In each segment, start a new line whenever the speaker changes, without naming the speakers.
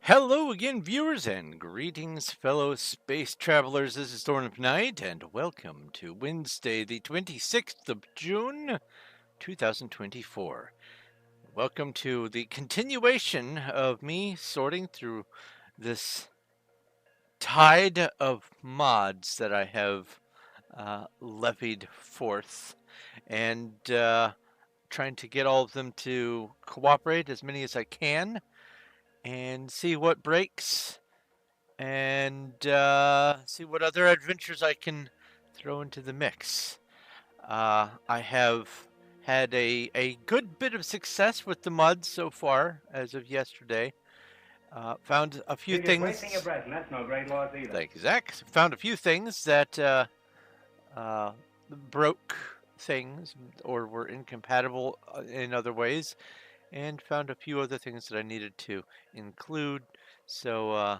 Hello again, viewers, and greetings, fellow space travelers. This is Thorn of Night, and welcome to Wednesday, the 26th of June, 2024. Welcome to the continuation of me sorting through this tide of mods that I have levied forth, and trying to get all of them to cooperate, as many as I can, and see what breaks and see what other adventures I can throw into the mix. I have had a good bit of success with the mods so far as of yesterday. Found a few things.
Wasting your breath, and that's no great loss either.
Thank you, Zach. Found a few things that broke things or were incompatible in other ways, and found a few other things that I needed to include. So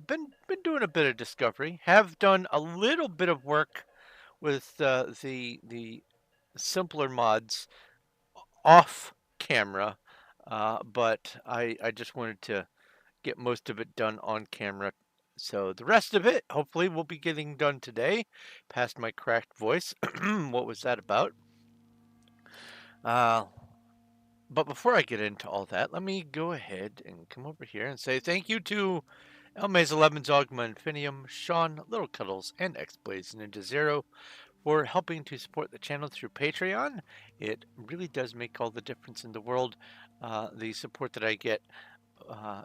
been doing a bit of discovery. Have done a little bit of work with the simpler mods off camera, but I just wanted to get most of it done on camera. So the rest of it, hopefully, will be getting done today. Past my cracked voice. What was that about? But before I get into all that, let me go ahead and come over here and say thank you to Elmaze11, Zogma, Infinium, Sean, Little Cuddles, and X-Blaze Ninja Zero for helping to support the channel through Patreon. It really does make all the difference in the world. The support that I get,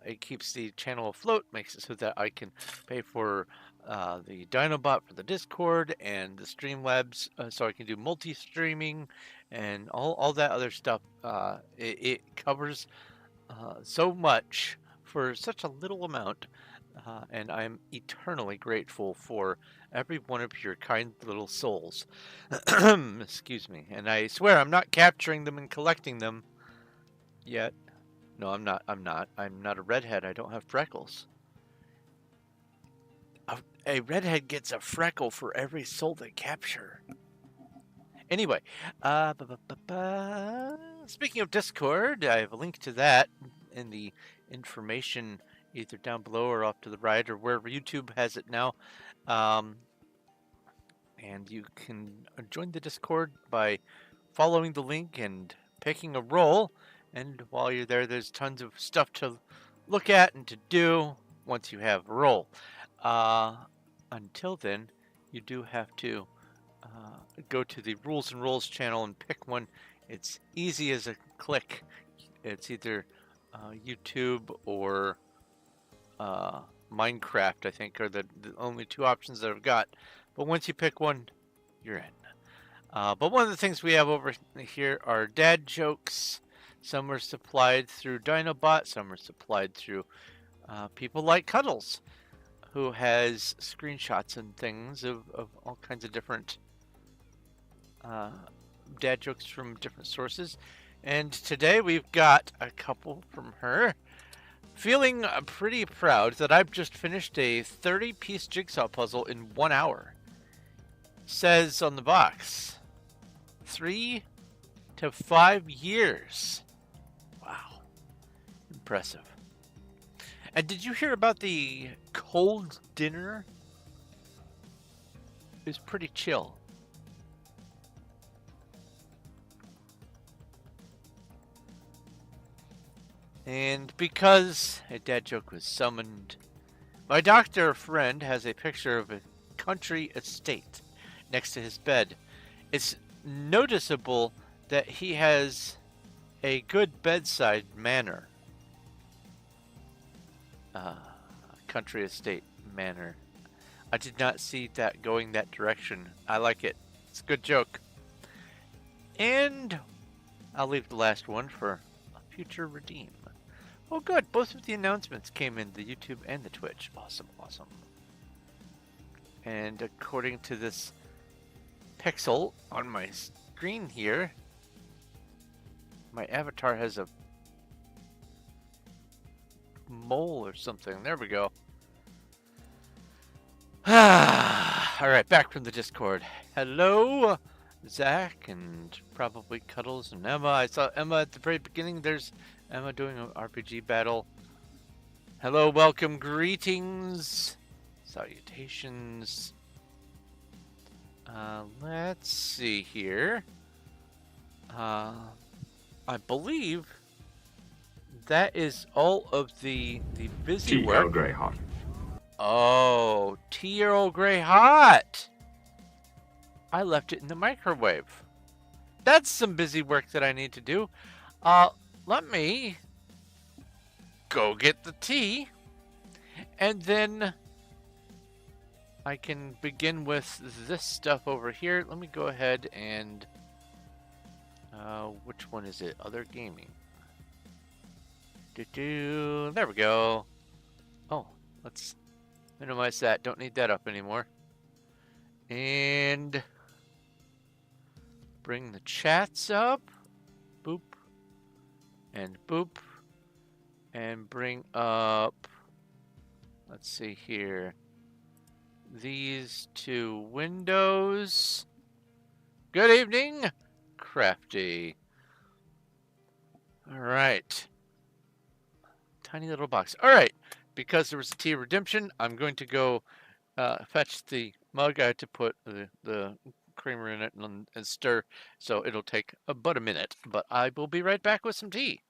it keeps the channel afloat, makes it so that I can pay for the Dinobot for the Discord and the Streamlabs, so I can do multi-streaming and all that other stuff. It covers so much for such a little amount, and I'm eternally grateful for every one of your kind little souls. Excuse me. And I swear I'm not capturing them and collecting them yet. No, I'm not. I'm not a redhead. I don't have freckles. A redhead gets a freckle for every soul they capture. Anyway, speaking of Discord, I have a link to that in the information either down below or off to the right or wherever YouTube has it now. Um, and you can join the Discord by following the link and picking a role. And while you're there, there's tons of stuff to look at and to do once you have a role. Uh, until then, you do have to go to the Rules and Roles channel and pick one. It's easy as a click. It's either YouTube or Minecraft, I think, are the only two options that I've got. But once you pick one, you're in. But one of the things we have over here are dad jokes. Some are supplied through Dinobot, some are supplied through people like Cuddles, who has screenshots and things of all kinds of different uh, dad jokes from different sources. And today we've got a couple from her. Feeling pretty proud that I've just finished a 30-piece jigsaw puzzle in 1 hour. Says on the box, 3 to 5 years. Wow. Impressive. And did you hear about the cold dinner? It was pretty chill. And because a dad joke was summoned, my doctor friend has a picture of a country estate next to his bed. It's noticeable that he has a good bedside manner. Country estate manner. I did not see that going that direction. I like it. It's a good joke. And I'll leave the last one for a future redeem. Oh, good. Both of the announcements came in the YouTube and the Twitch. Awesome, awesome. And according to this pixel on my screen here, my avatar has a mole or something. There we go. Alright, back from the Discord. Hello, Zach, and probably Cuddles and Emma. I saw Emma at the very beginning. There's Emma doing an RPG battle. Hello, welcome, greetings, salutations. Let's see here. I believe that is all of the busy
Tea
work.
Earl Grey hot.
Oh, tea Earl Grey hot. I left it in the microwave. That's some busy work that I need to do. Let me go get the tea, and then I can begin with this stuff over here. Let me go ahead and which one is it? Other gaming. There we go. Oh, let's minimize that. Don't need that up anymore. And bring the chats up. Boop. And boop. And bring up, let's see here, these two windows. Good evening, Crafty. All right. Tiny little box. All right. Because there was a tea redemption, I'm going to go fetch the mug. I had to put the creamer in it and stir, so it'll take about a minute. But I will be right back with some tea.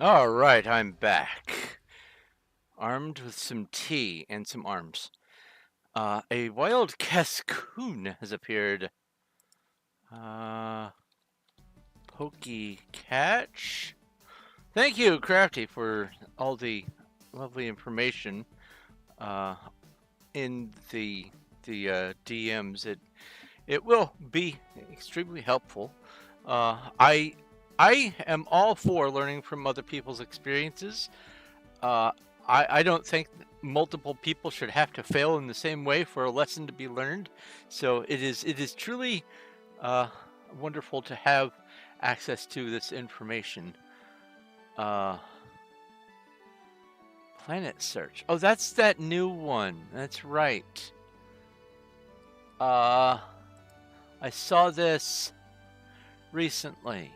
All right, I'm back. Armed with some tea and some arms. A wild cascoon has appeared. Pokey catch. Thank you, Crafty, for all the lovely information in the DMs. It will be extremely helpful. I am all for learning from other people's experiences. Uh, I don't think multiple people should have to fail in the same way for a lesson to be learned. So it is truly uh, wonderful to have access to this information. Uh, Planet Search. Oh, that's that new one. That's right. I saw this recently.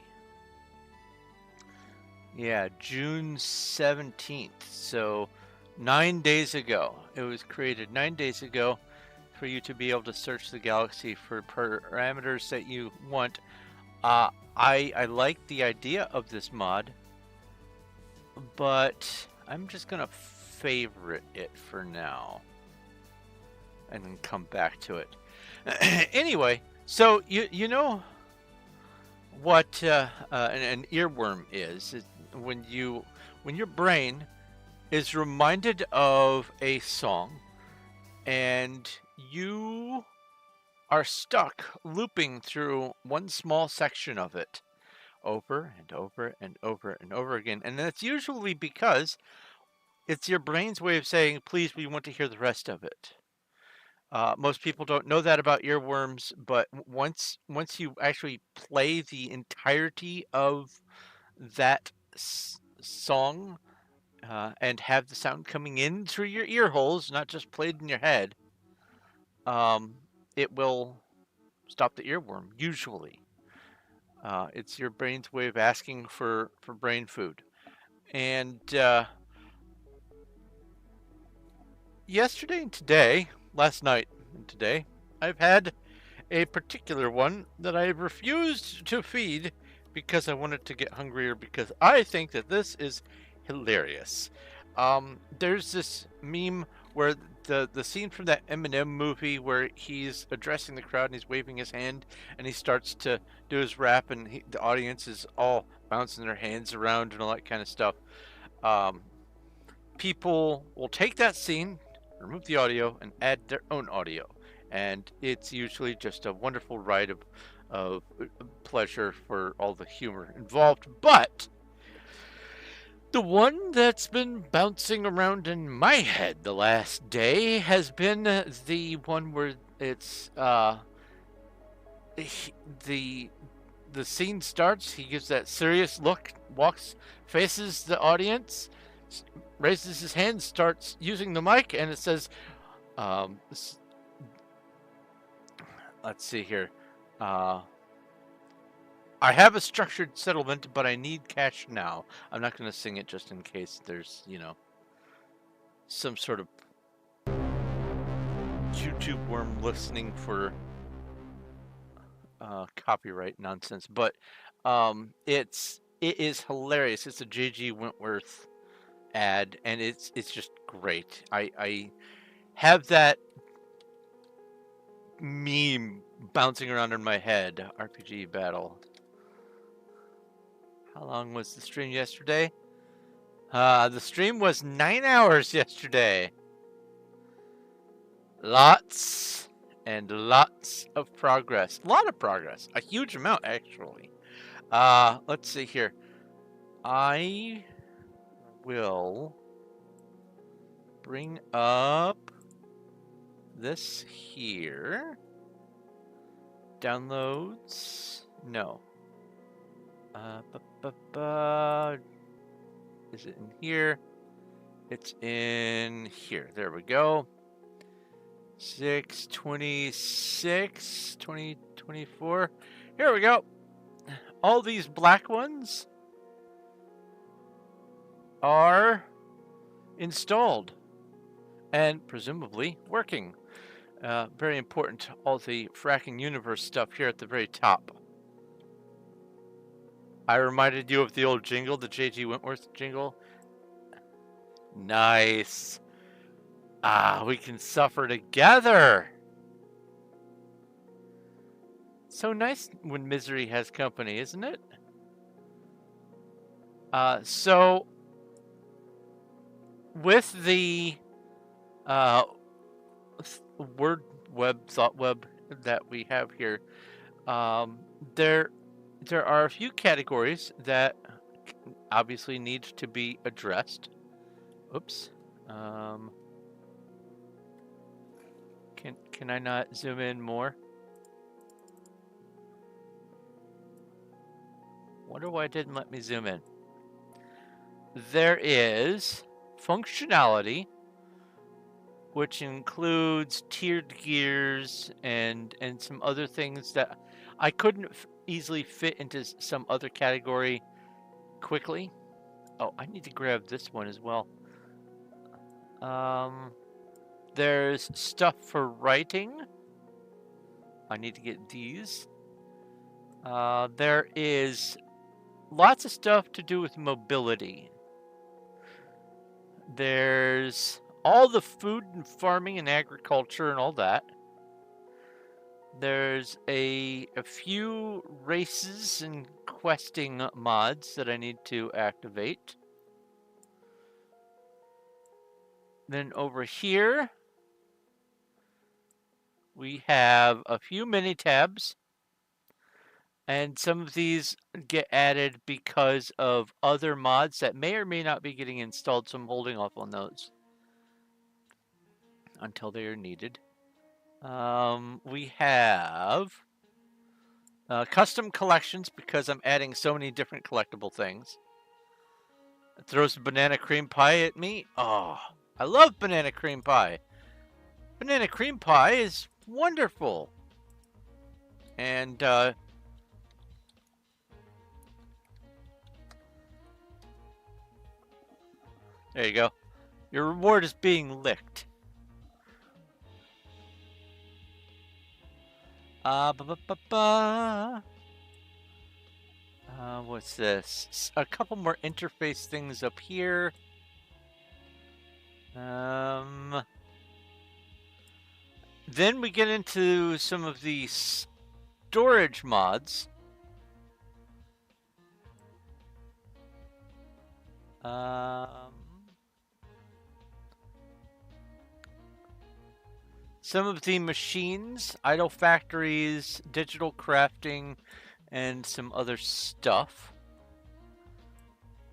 Yeah, June 17th. So 9 days ago. It was created 9 days ago for you to be able to search the galaxy for parameters that you want. I like the idea of this mod, but I'm just gonna favorite it for now and then come back to it. Anyway, so you know what an earworm is when your brain is reminded of a song and you are stuck looping through one small section of it over and over and over and over again, and that's usually because it's your brain's way of saying, please, we want to hear the rest of it. Most people don't know that about earworms, but once you actually play the entirety of that song and have the sound coming in through your ear holes, not just played in your head, um, it will stop the earworm. Usually, it's your brain's way of asking for brain food. And yesterday and today, last night and today, I've had a particular one that I refused to feed because I wanted to get hungrier because I think that this is hilarious. There's this meme where the scene from that Eminem movie where he's addressing the crowd and he's waving his hand and he starts to do his rap and the audience is all bouncing their hands around and all that kind of stuff. Um, People will take that scene, remove the audio, and add their own audio. And it's usually just a wonderful ride of pleasure for all the humor involved. But the one that's been bouncing around in my head the last day has been the one where it's the the scene starts. He gives that serious look, faces the audience, raises his hand, starts using the mic, and it says, um, let's see here. I have a structured settlement, but I need cash now. I'm not going to sing it just in case there's, some sort of YouTube worm listening for copyright nonsense. But it is hilarious. It's a JG Wentworth ad, and it's just great. I have that meme bouncing around in my head. RPG battle. How long was the stream yesterday? The stream was 9 hours yesterday. Lots and lots of progress. A lot of progress. A huge amount, actually. Let's see here. I will bring up this here. Downloads? No. Is it in here? It's in here. There we go. 626, 2024. Here we go. All these black ones are installed and presumably working. Very important, all the fracking universe stuff here at the very top. I reminded you of the old jingle, the J.G. Wentworth jingle. Nice. Ah, we can suffer together. So nice when misery has company, isn't it? So with the word web, thought web that we have here, there are a few categories that obviously need to be addressed. Oops. Can I not zoom in more? Wonder why it didn't let me zoom in. There is functionality, which includes tiered gears and some other things that I couldn't easily fit into some other category quickly. Oh, I need to grab this one as well. There's stuff for writing. I need to get these. There is lots of stuff to do with mobility. There's all the food and farming and agriculture and all that. There's a few races and questing mods that I need to activate. Then over here, we have a few mini tabs. And some of these get added because of other mods that may or may not be getting installed, so I'm holding off on those until they are needed. We have custom collections because I'm adding so many different collectible things. It throws a banana cream pie at me. Oh, I love banana cream pie. Banana cream pie is wonderful. And there you go. Your reward is being licked. What's this? A couple more interface things up here. Then we get into some of the storage mods. Some of the machines, idle factories, digital crafting, and some other stuff.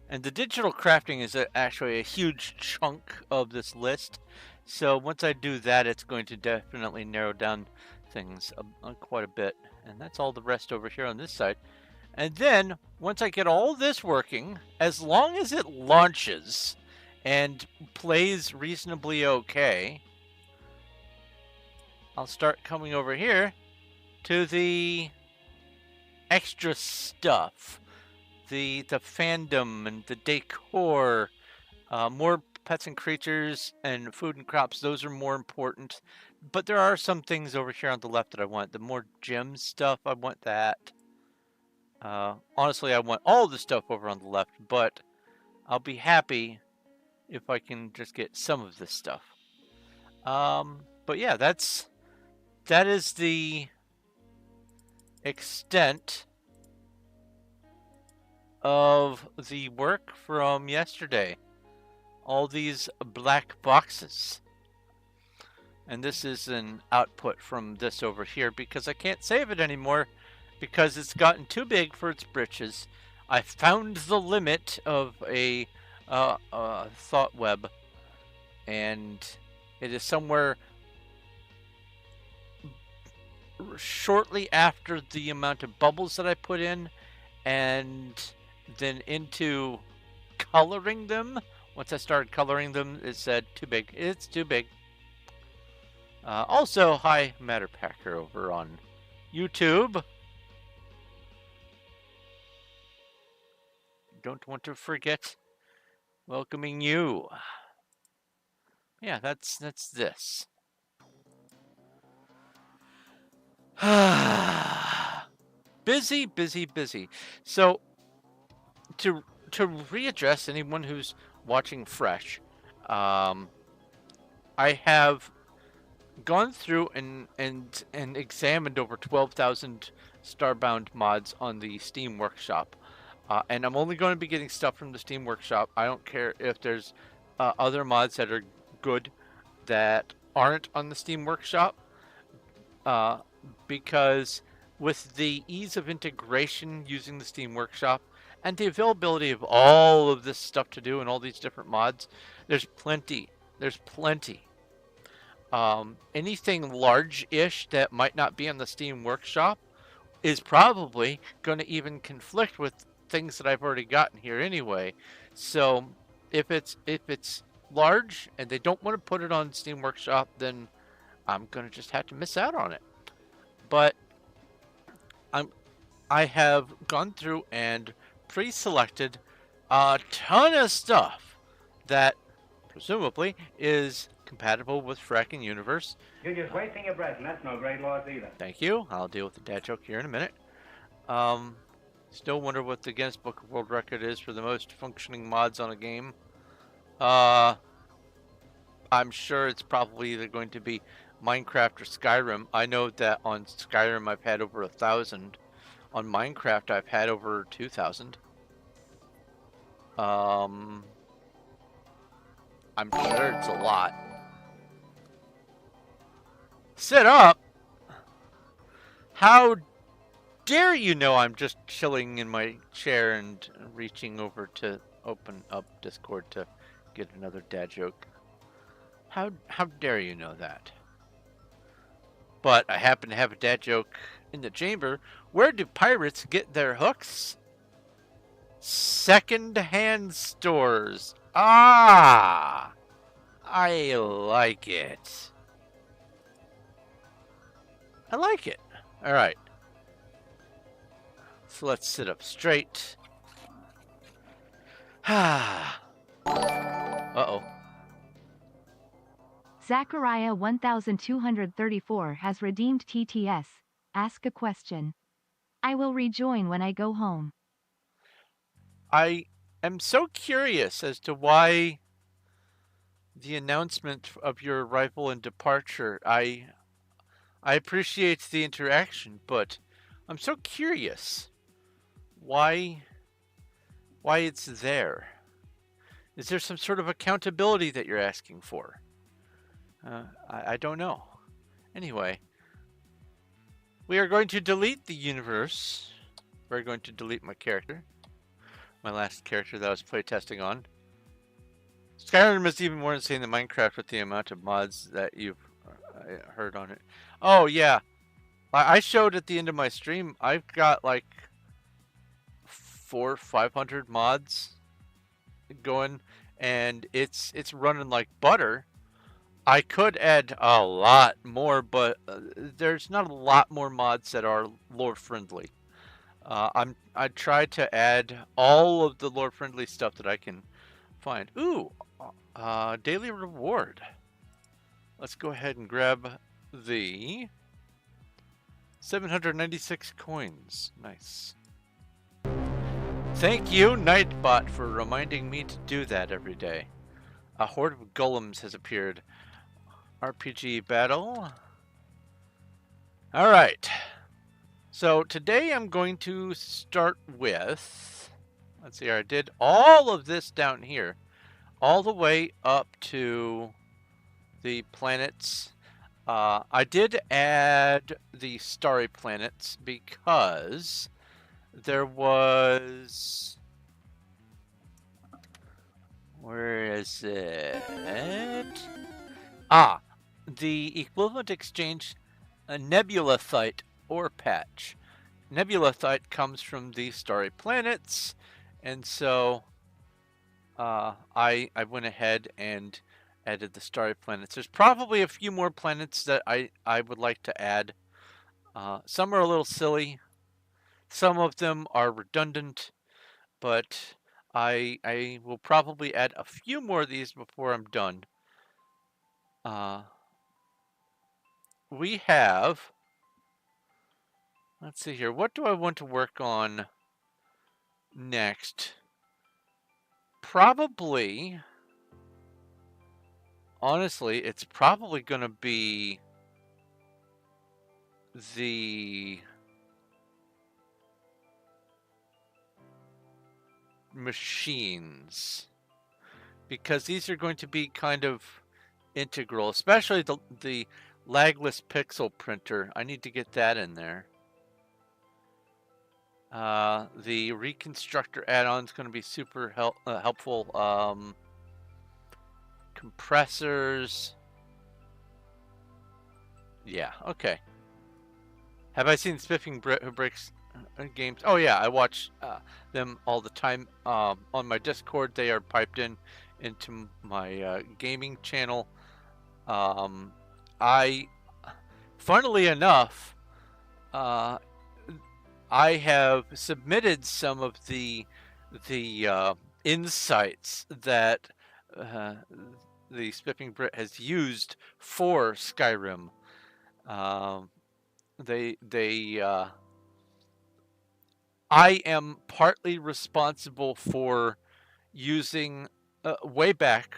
And the digital crafting is actually a huge chunk of this list. So once I do that, it's going to definitely narrow down things quite a bit. And that's all the rest over here on this side. And then once I get all this working, as long as it launches and plays reasonably okay, I'll start coming over here to the extra stuff. The fandom and the decor, more pets and creatures and food and crops, those are more important. But there are some things over here on the left that I want. The more gem stuff, I want that. Honestly, I want all the stuff over on the left, but I'll be happy if I can just get some of this stuff. But yeah, that is the extent of the work from yesterday. All these black boxes. And this is an output from this over here because I can't save it anymore because it's gotten too big for its britches. I found the limit of a thought web. and it is somewhere shortly after the amount of bubbles that I put in, and then into coloring them. Once I started coloring them, it said too big. It's too big. Also, hi, Matterpacker over on YouTube. Don't want to forget welcoming you. Yeah, that's this. Busy, busy, busy. So to readdress anyone who's watching fresh, I have gone through and examined over 12,000 Starbound mods on the Steam Workshop. And I'm only going to be getting stuff from the Steam Workshop. I don't care if there's other mods that are good that aren't on the Steam Workshop, uh, because with the ease of integration using the Steam Workshop and the availability of all of this stuff to do and all these different mods, there's plenty. There's plenty. Anything large-ish that might not be on the Steam Workshop is probably going to even conflict with things that I've already gotten here anyway. So if it's large and they don't want to put it on Steam Workshop, then I'm going to just have to miss out on it. But I have gone through and pre-selected a ton of stuff that presumably is compatible with Fracking Universe.
You're just wasting your breath, and that's no great loss either.
Thank you. I'll deal with the dad joke here in a minute. Still wonder what the Guinness Book of World Record is for the most functioning mods on a game. I'm sure it's probably either going to be Minecraft or Skyrim. I know that on Skyrim I've had over 1,000. On Minecraft I've had over 2,000. I'm sure it's a lot. Sit up? How dare you know I'm just chilling in my chair and reaching over to open up Discord to get another dad joke. How dare you know that? But I happen to have a dad joke in the chamber. Where do pirates get their hooks? Second-hand stores. Ah! I like it. I like it. Alright. So let's sit up straight. Uh-oh.
Zachariah 1234 has redeemed TTS. Ask a question. I will rejoin when I go home.
I am so curious as to why the announcement of your arrival and departure. I appreciate the interaction, but I'm so curious why it's there. Is there some sort of accountability that you're asking for? I don't know. Anyway, we are going to delete the universe. We're going to delete my character. My last character that I was playtesting on. Skyrim is even more insane than Minecraft with the amount of mods that you've heard on it. Oh, yeah. I showed at the end of my stream, I've got like 400 or 500 mods going, and it's running like butter. I could add a lot more, but there's not a lot more mods that are lore friendly. I tried to add all of the lore friendly stuff that I can find. Ooh, daily reward. Let's go ahead and grab the 796 coins. Nice. Thank you, Nightbot, for reminding me to do that every day. A horde of golems has appeared. RPG battle. Alright. So today I'm going to start with, let's see here, I did all of this down here, all the way up to the planets. I did add the starry planets because there was Where is it? Ah, the equivalent exchange, a nebulathite ore patch. Nebulathite comes from the starry planets, and so I went ahead and added the starry planets. There's probably a few more planets that I would like to add. Some are a little silly. Some of them are redundant, but I will probably add a few more of these before I'm done. We have, let's see here. What do I want to work on next? Probably, honestly, it's probably going to be the machines, because these are going to be kind of integral, especially the lagless pixel printer. I need to get that in there. The reconstructor add-on is going to be super helpful. Compressors. Yeah, okay. Have I seen Spiffing Who Breaks games? Oh yeah, I watch them all the time. On my Discord, they are piped into my gaming channel. I, funnily enough, I have submitted some of the insights that the Spiffing Brit has used for Skyrim. I am partly responsible for using way back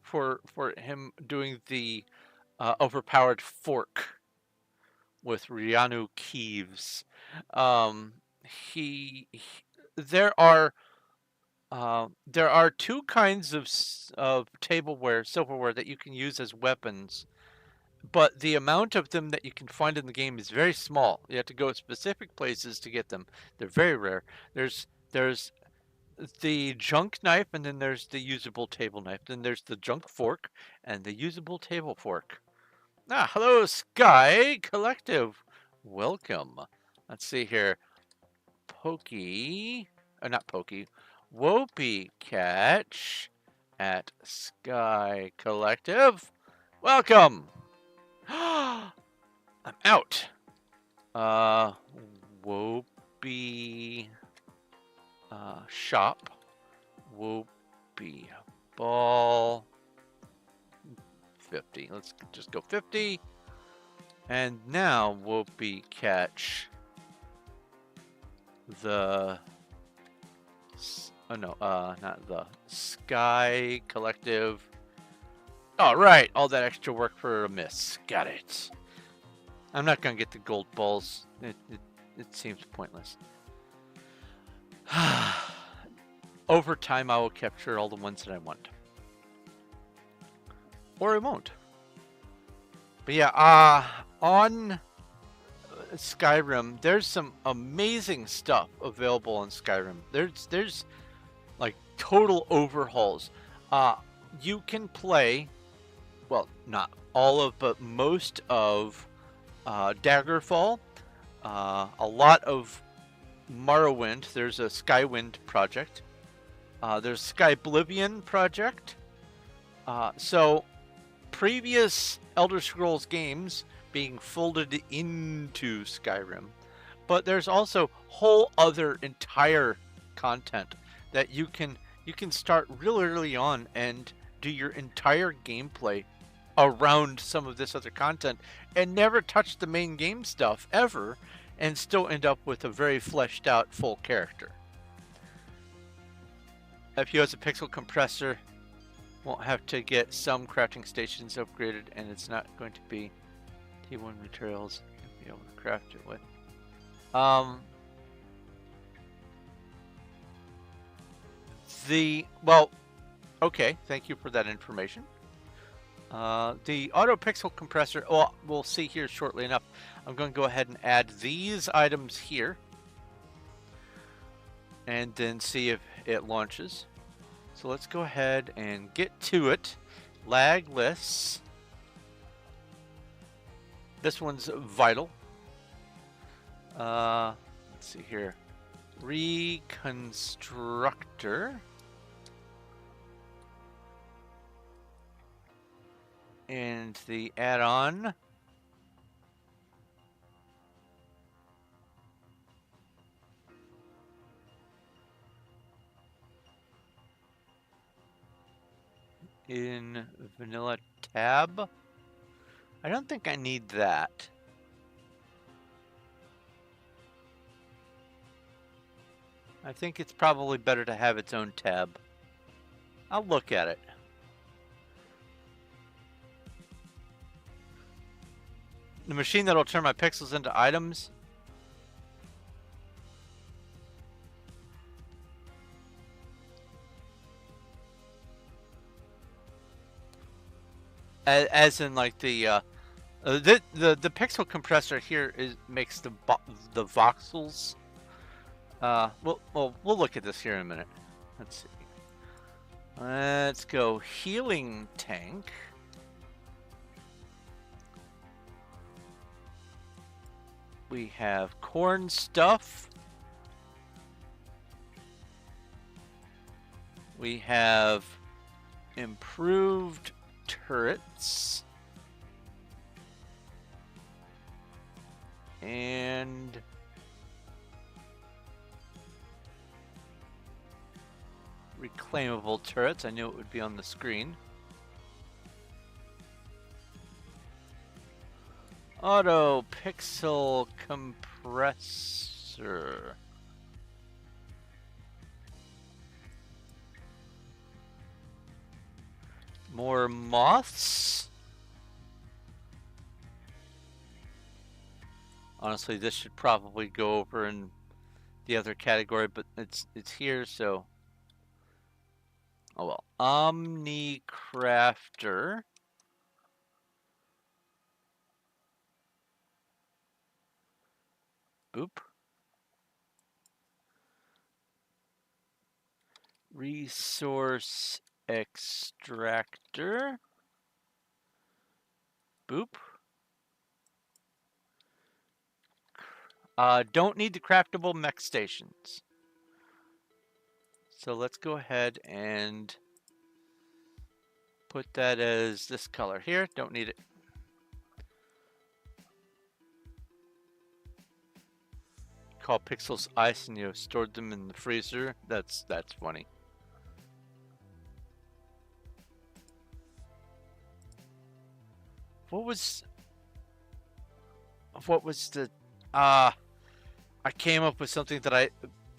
for him doing the overpowered fork with Rianu Keeves. Um, he there are two kinds of tableware, silverware that you can use as weapons, but the amount of them that you can find in the game is very small. You have to go to specific places to get them. They're very rare. There's the junk knife, and then there's the usable table knife. Then there's the junk fork and the usable table fork. Ah, hello, Sky Collective. Welcome. Let's see here. Pokey, not Pokey, Wopey Catch at Sky Collective. Welcome. I'm out. Wopey Shop. Wopey Ball. 50. Let's just go 50. And now Wopey Catch the not the Sky Collective. All right, all that extra work for a miss. Got it. I'm not gonna get the gold balls. It seems pointless. Over time, I will capture all the ones that I want, or I won't. But yeah, on Skyrim, there's some amazing stuff available on Skyrim. There's like total overhauls. You can play, well, not all of, but most of Daggerfall. A lot of Morrowind. There's a Skywind project. There's Skyblivion project. So previous Elder Scrolls games being folded into Skyrim, but there's also whole other entire content that you can start real early on and do your entire gameplay around some of this other content and never touch the main game stuff ever, and still end up with a very fleshed out full character. If you has a pixel compressor, won't have to get some crafting stations upgraded, and it's not going to be T1 materials you'll be able to craft it with. Okay, thank you for that information. The auto pixel compressor, well, we'll see here shortly enough. I'm going to go ahead and add these items here, and then see if it launches. So let's go ahead and get to it. Lagless. This one's vital. Let's see here. Reconstructor. And the add-on. In vanilla tab. I don't think I need that. I think it's probably better to have its own tab. I'll look at it. The machine that'll turn my pixels into items. As in like the pixel compressor here makes the voxels. We'll look at this here in a minute. Let's see. Let's go healing tank. We have corn stuff. We have improved turrets. And reclaimable turrets. I knew it would be on the screen. Auto pixel compressor. More moths. Honestly, this should probably go over in the other category, but it's here, so oh well. Omni crafter. Boop. Resource extractor. Boop. Don't need the craftable mech stations. So let's go ahead and put that as this color here. Don't need it. Call pixels ice and you stored them in the freezer. That's funny. What was the I came up with something that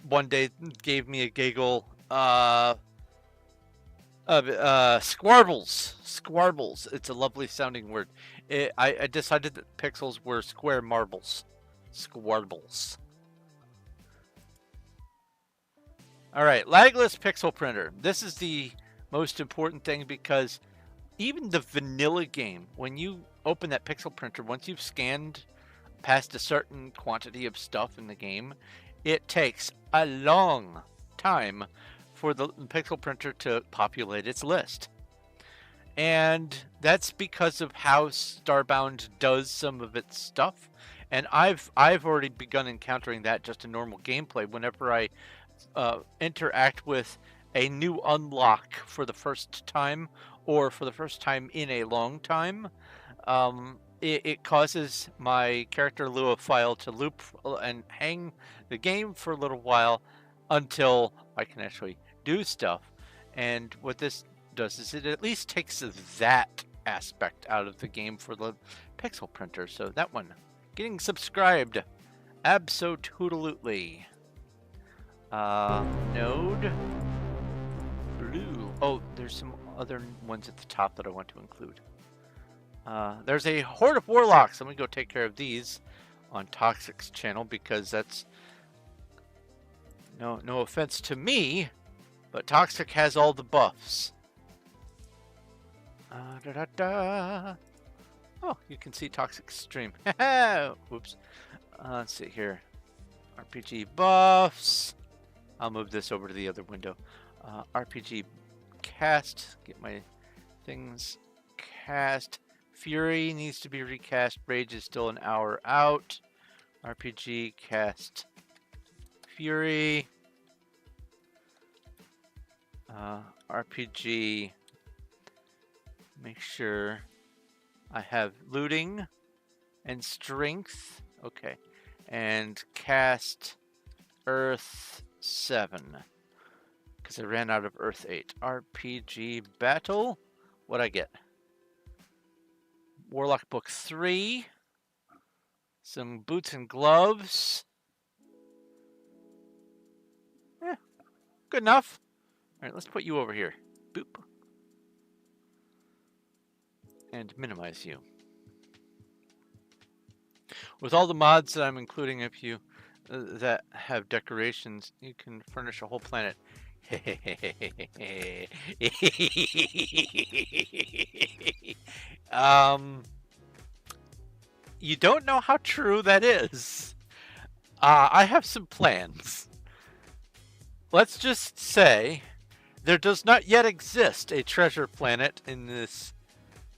one day gave me a giggle. Squarbles. Squarbles. It's a lovely sounding word. I decided that pixels were square marbles. Squarbles. All right, lagless pixel printer. This is the most important thing because even the vanilla game, when you open that pixel printer, once you've scanned past a certain quantity of stuff in the game, it takes a long time for the pixel printer to populate its list. And that's because of how Starbound does some of its stuff. And I've already begun encountering that just in normal gameplay whenever I interact with a new unlock for the first time or for the first time in a long time. It causes my character Lua file to loop and hang the game for a little while until I can actually do stuff. And what this does is it at least takes that aspect out of the game for the pixel printer. So that one, getting subscribed, absolutely. Node blue. Oh, there's some other ones at the top that I want to include. There's a horde of warlocks. I'm gonna go take care of these on Toxic's channel because that's no offense to me, but Toxic has all the buffs. Oh, you can see Toxic's stream. Whoops. Let's see here. RPG buffs. I'll move this over to the other window. RPG cast. Get my things cast. Fury needs to be recast. Rage is still an hour out. RPG cast Fury. RPG. Make sure I have looting and strength. Okay. And cast Earth 7. Because I ran out of Earth 8. RPG battle. What'd I get? Warlock book 3. Some boots and gloves. Eh, good enough. Alright, let's put you over here. Boop. And minimize you. With all the mods that I'm including, if you that have decorations, you can furnish a whole planet. You don't know how true that is. I have some plans. Let's just say there does not yet exist a treasure planet in this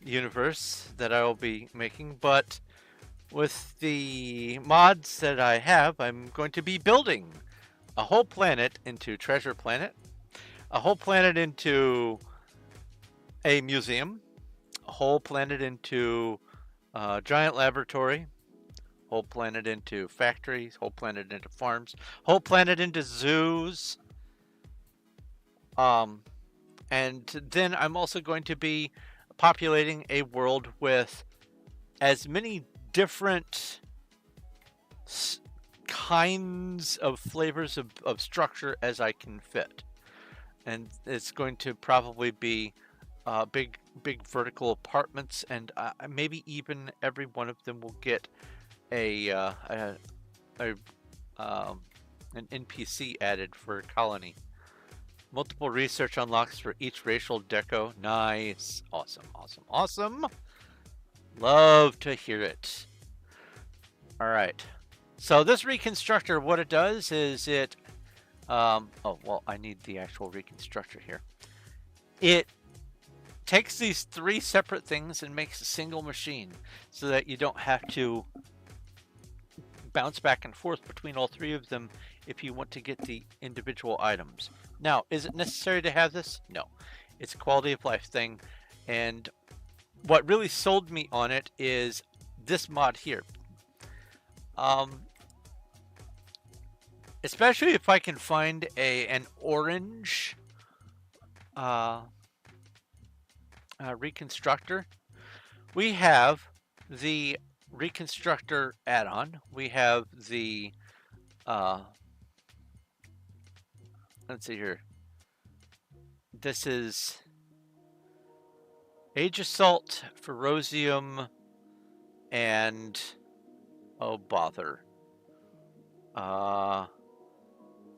universe that I will be making, but with the mods that I have, I'm going to be building a whole planet into Treasure Planet, a whole planet into a museum, a whole planet into a giant laboratory, whole planet into factories, whole planet into farms, whole planet into zoos. And then I'm also going to be populating a world with as many different kinds of flavors of structure as I can fit. And it's going to probably be big vertical apartments, and maybe even every one of them will get an NPC added for a colony. Multiple research unlocks for each racial deco. Nice. Awesome, awesome, awesome. Love to hear it. All right. So this reconstructor, what it does is it... oh, well, I need the actual reconstructor here. It takes these 3 separate things and makes a single machine so that you don't have to bounce back and forth between all 3 of them if you want to get the individual items. Now, is it necessary to have this? No. It's a quality of life thing, and what really sold me on it is this mod here. Especially if I can find an orange reconstructor. We have the reconstructor add-on. We have the let's see here. This is Age Assault, Ferocium, and oh bother.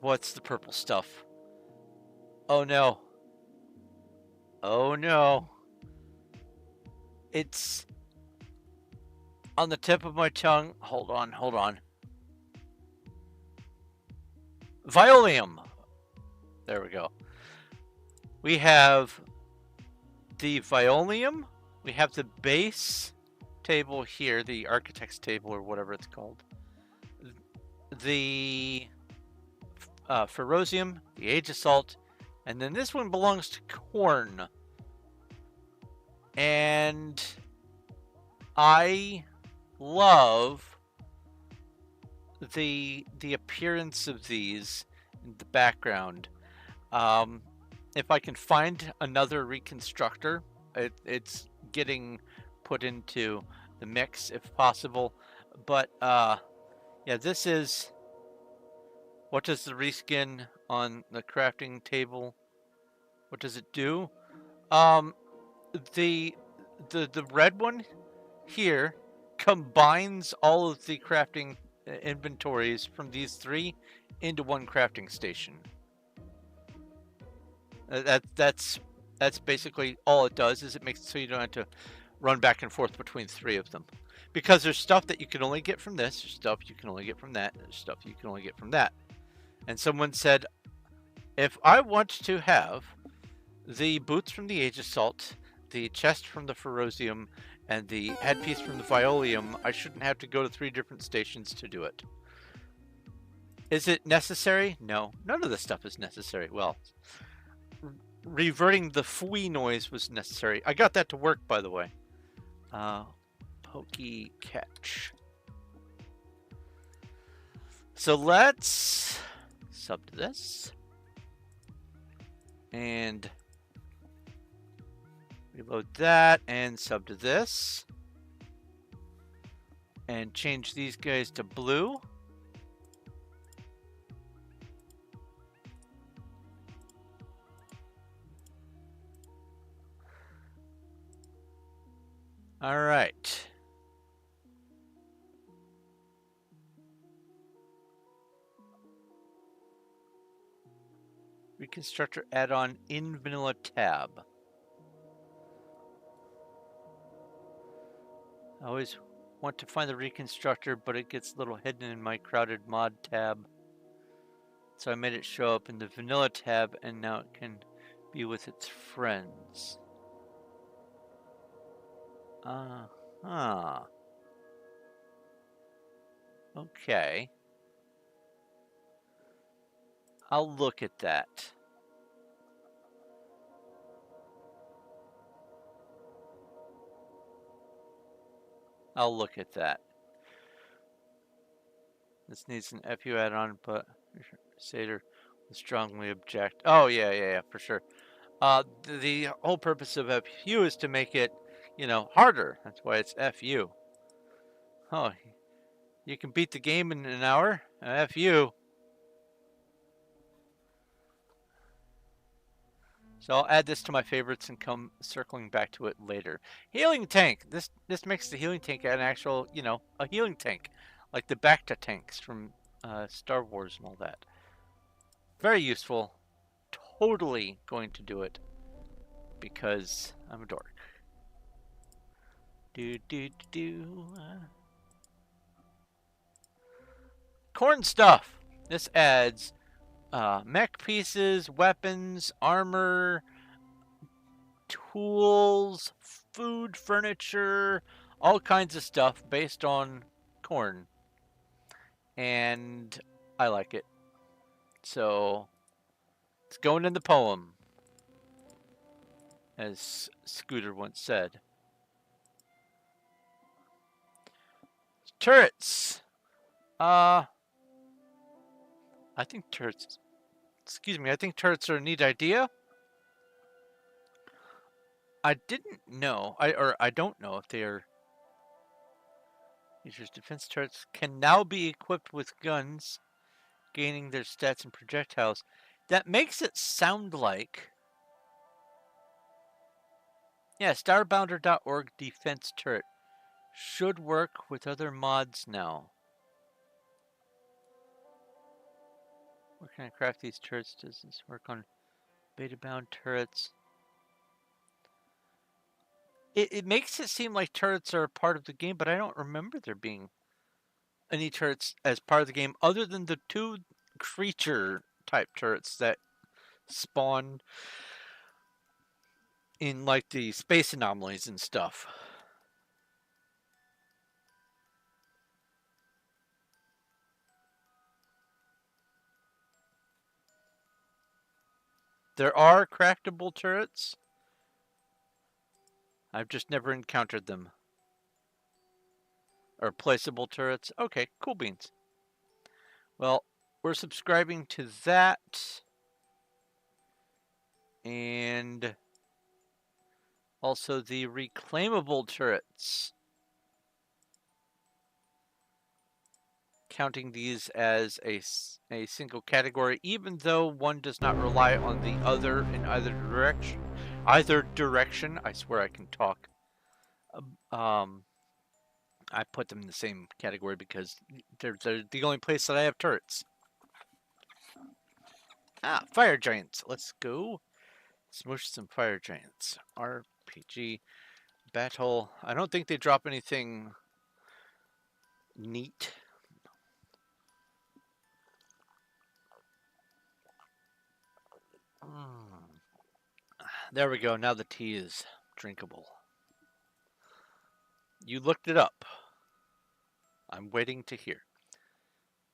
What's the purple stuff? Oh no. Oh no. It's on the tip of my tongue. Hold on, hold on. Violium. There we go. We have the Violium. We have the base table here, the architect's table or whatever it's called. The Ferocium, the Age Assault, and then this one belongs to Corn. And I love the appearance of these in the background. If I can find another reconstructor, it's getting put into the mix if possible. But yeah, this is... What does the reskin on the crafting table? What does it do? The red one here combines all of the crafting inventories from these 3 into one crafting station. That's basically all it does. Is it makes it so you don't have to run back and forth between 3 of them, because there's stuff that you can only get from this, there's stuff you can only get from that, there's stuff you can only get from that. And someone said, if I want to have The boots from the Age Assault, the chest from the Ferocium, and the headpiece from the Violium, I shouldn't have to go to 3 different stations to do it. Is it necessary? No. None of this stuff is necessary. Well, reverting the fwee noise was necessary. I got that to work, by the way. Pokey catch. So let's sub to this. And reload that and sub to this. And change these guys to blue. All right. Reconstructor add-on in vanilla tab. I always want to find the Reconstructor, but it gets a little hidden in my crowded mod tab. So I made it show up in the vanilla tab, and now it can be with its friends. Okay. I'll look at that. I'll look at that. This needs an FU add-on, but Satyr will strongly object. Oh, yeah, for sure. The whole purpose of FU is to make it, harder. That's why it's FU. Oh, you can beat the game in an hour? FU. So I'll add this to my favorites and come circling back to it later. Healing tank. This makes the healing tank an actual, a healing tank. Like the Bacta tanks from Star Wars and all that. Very useful. Totally going to do it. Because I'm a dork. Corn stuff. This adds mech pieces, weapons, armor, tools, food, furniture, all kinds of stuff based on corn. And I like it. So it's going in the poem, as Scooter once said. Turrets. I think turrets. Excuse me. I think turrets are a neat idea. I didn't know. I don't know if they are. Features defense turrets can now be equipped with guns, gaining their stats and projectiles. That makes it sound like. Yeah, starbounder.org defense turret should work with other mods now. Where can I craft these turrets? Does this work on beta-bound turrets? It makes it seem like turrets are a part of the game, but I don't remember there being any turrets as part of the game other than the 2 creature type turrets that spawn in like the space anomalies and stuff. There are craftable turrets. I've just never encountered them. Or placeable turrets. Okay, cool beans. Well, we're subscribing to that. And also the reclaimable turrets. Counting these as a single category, even though one does not rely on the other in either direction. I swear I can talk. I put them in the same category because they're the only place that I have turrets. Fire giants. Let's go smush some fire giants. RPG battle. I don't think they drop anything neat. There we go. Now the tea is drinkable. You looked it up. I'm waiting to hear.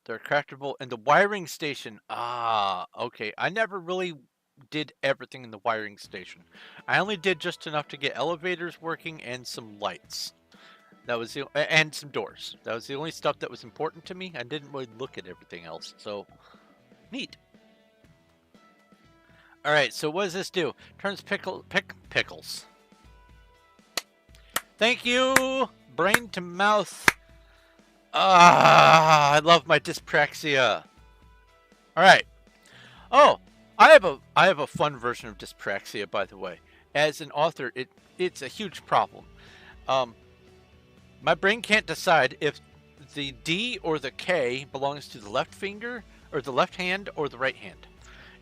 They're craftable in the wiring station. Ah, okay. I never really did everything in the wiring station. I only did just enough to get elevators working and some lights. That was and some doors. That was the only stuff that was important to me. I didn't really look at everything else. So neat. All right. So what does this do? Turns pickles. Thank you. Brain to mouth. Ah, I love my dyspraxia. All right. Oh, I have a fun version of dyspraxia, by the way. As an author, it's a huge problem. Um, my brain can't decide if the D or the K belongs to the left finger or the left hand or the right hand.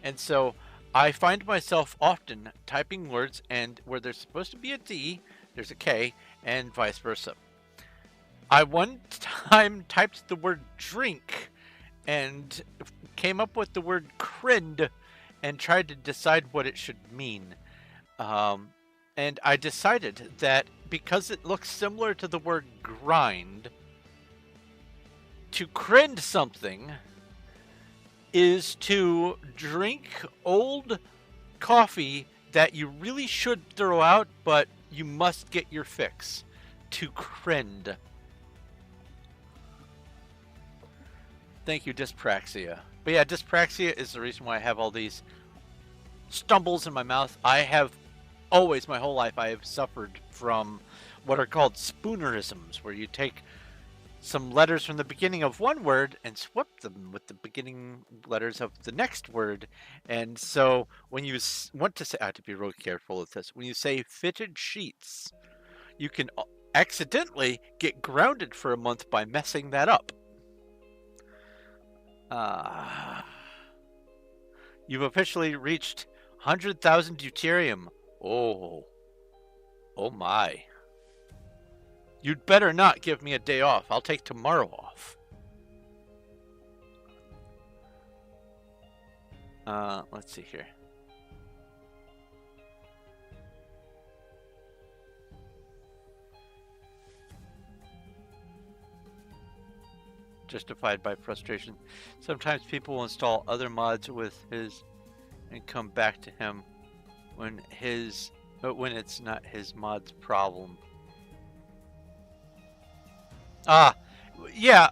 And so I find myself often typing words and where there's supposed to be a D, there's a K, and vice versa. I one time typed the word drink and came up with the word crind and tried to decide what it should mean. And I decided that because it looks similar to the word grind, to crind something is to drink old coffee that you really should throw out, but you must get your fix. To crind. Thank you, dyspraxia. But yeah, dyspraxia is the reason why I have all these stumbles in my mouth. I have always, my whole life, I have suffered from what are called spoonerisms, where you take some letters from the beginning of one word and swap them with the beginning letters of the next word. And so when you want to say, I have to be real careful with this, when you say fitted sheets, you can accidentally get grounded for a month by messing that up. You've officially reached 100,000 deuterium. Oh my. You'd better not give me a day off. I'll take tomorrow off. Let's see here. Justified by frustration. Sometimes people will install other mods with his and come back to him when it's not his mod's problem. Yeah,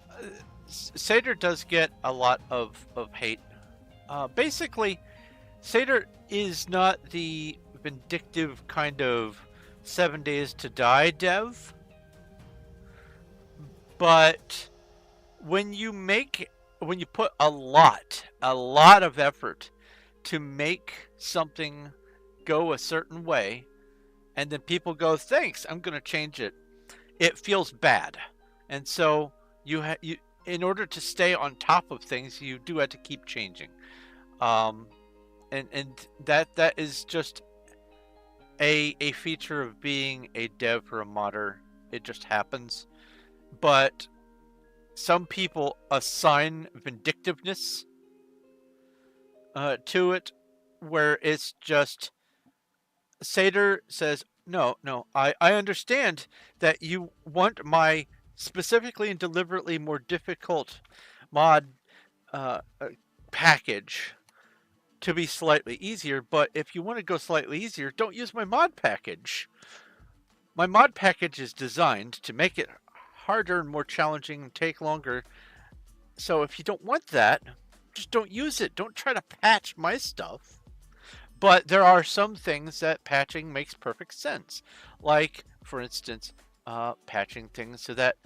Seder does get a lot of hate. Basically, Seder is not the vindictive kind of 7 days to die dev, but when you put a lot of effort to make something go a certain way, and then people go, thanks, I'm going to change it, it feels bad. And so you in order to stay on top of things, you do have to keep changing. And that is just a feature of being a dev or a modder. It just happens. But some people assign vindictiveness to it, where it's just Seder says, no, I understand that you want my specifically and deliberately more difficult mod package to be slightly easier, but if you want to go slightly easier, don't use my mod package. My mod package is designed to make it harder and more challenging and take longer. So if you don't want that, just don't use it. Don't try to patch my stuff. But there are some things that patching makes perfect sense. Like, for instance, patching things so that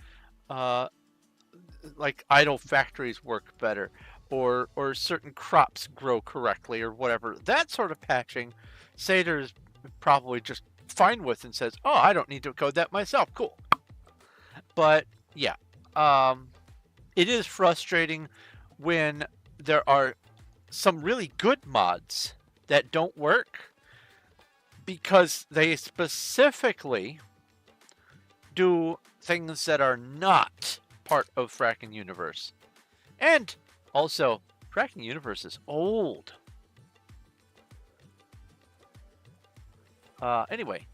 like idle factories work better, or certain crops grow correctly, or whatever. That sort of patching, Seder is probably just fine with and says, oh, I don't need to code that myself. Cool. But yeah, it is frustrating when there are some really good mods that don't work because they specifically do things that are not part of Fracking Universe. And also, Fracking Universe is old. Anyway,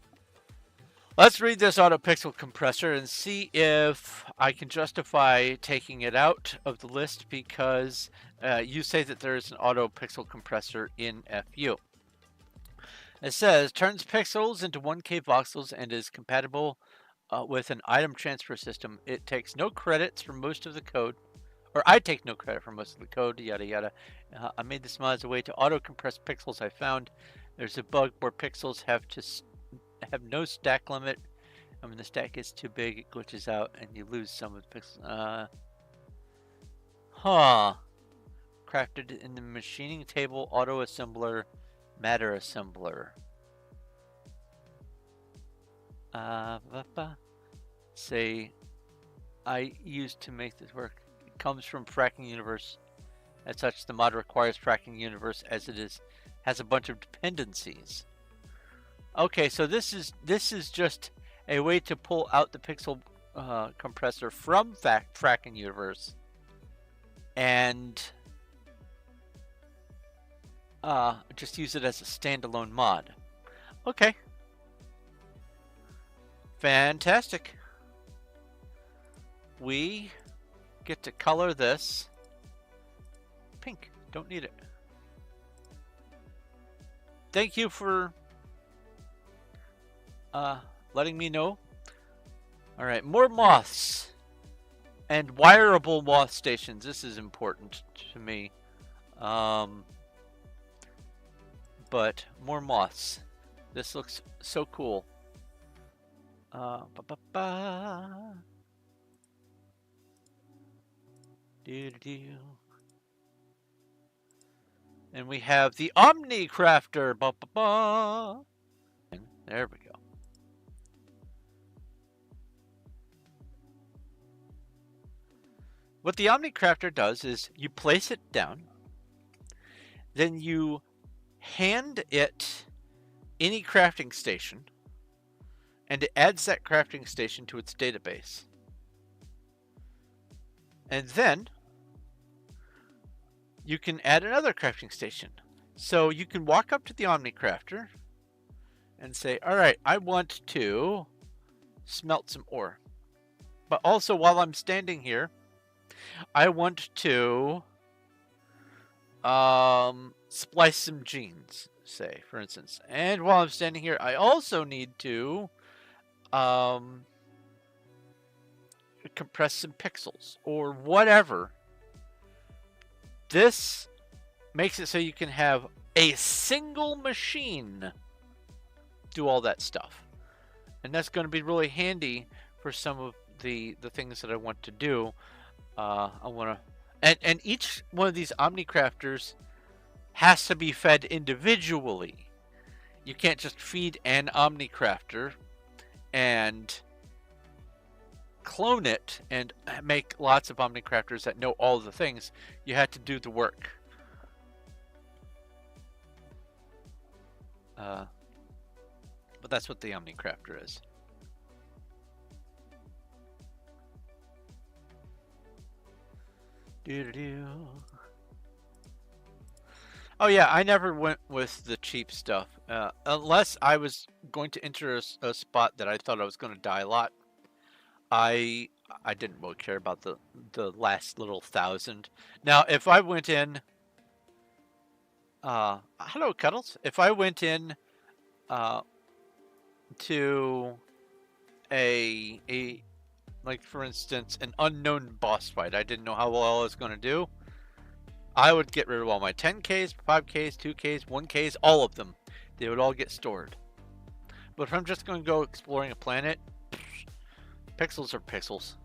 let's read this auto pixel compressor and see if I can justify taking it out of the list because you say that there is an auto pixel compressor in FU. It says turns pixels into 1K voxels and is compatible with an item transfer system. It takes no credits for most of the code, or I take no credit for most of the code, yada yada. I made this mod as a way to auto compress pixels. I found there's a bug where pixels have no stack limit. When the stack gets too big, it glitches out and you lose some of the pixels. Crafted in the machining table, auto assembler, matter assembler. Say I used to make this work. It comes from Fracking Universe. As such, the mod requires Fracking Universe as it has a bunch of dependencies. Okay, so this is just a way to pull out the pixel compressor from Fracking Universe and just use it as a standalone mod. Okay. Fantastic. We get to color this pink. Don't need it. Thank you for letting me know. Alright, more moths. And wireable moth stations. This is important to me. But more moths. This looks so cool. And we have the Omni Crafter. There we go. What the Omni Crafter does is you place it down, then you hand it any crafting station, and it adds that crafting station to its database. And then you can add another crafting station. So you can walk up to the Omni Crafter and say, all right, I want to smelt some ore. But also while I'm standing here, I want to splice some jeans, say, for instance. And while I'm standing here, I also need to compress some pixels or whatever. This makes it so you can have a single machine do all that stuff. And that's going to be really handy for some of the things that I want to do. I want to, and each one of these Omni Crafters has to be fed individually. You can't just feed an Omni Crafter and clone it and make lots of Omni Crafters that know all the things. You have to do the work. But that's what the Omni Crafter is. Oh yeah, I never went with the cheap stuff. Unless I was going to enter a spot that I thought I was going to die a lot. I didn't really care about the last little 1,000. Now, if I went in... hello, Cuddles. If I went in to like, for instance, an unknown boss fight, I didn't know how well I was going to do, I would get rid of all my 10Ks, 5Ks, 2Ks, 1Ks, all of them. They would all get stored. But if I'm just going to go exploring a planet, pixels are pixels.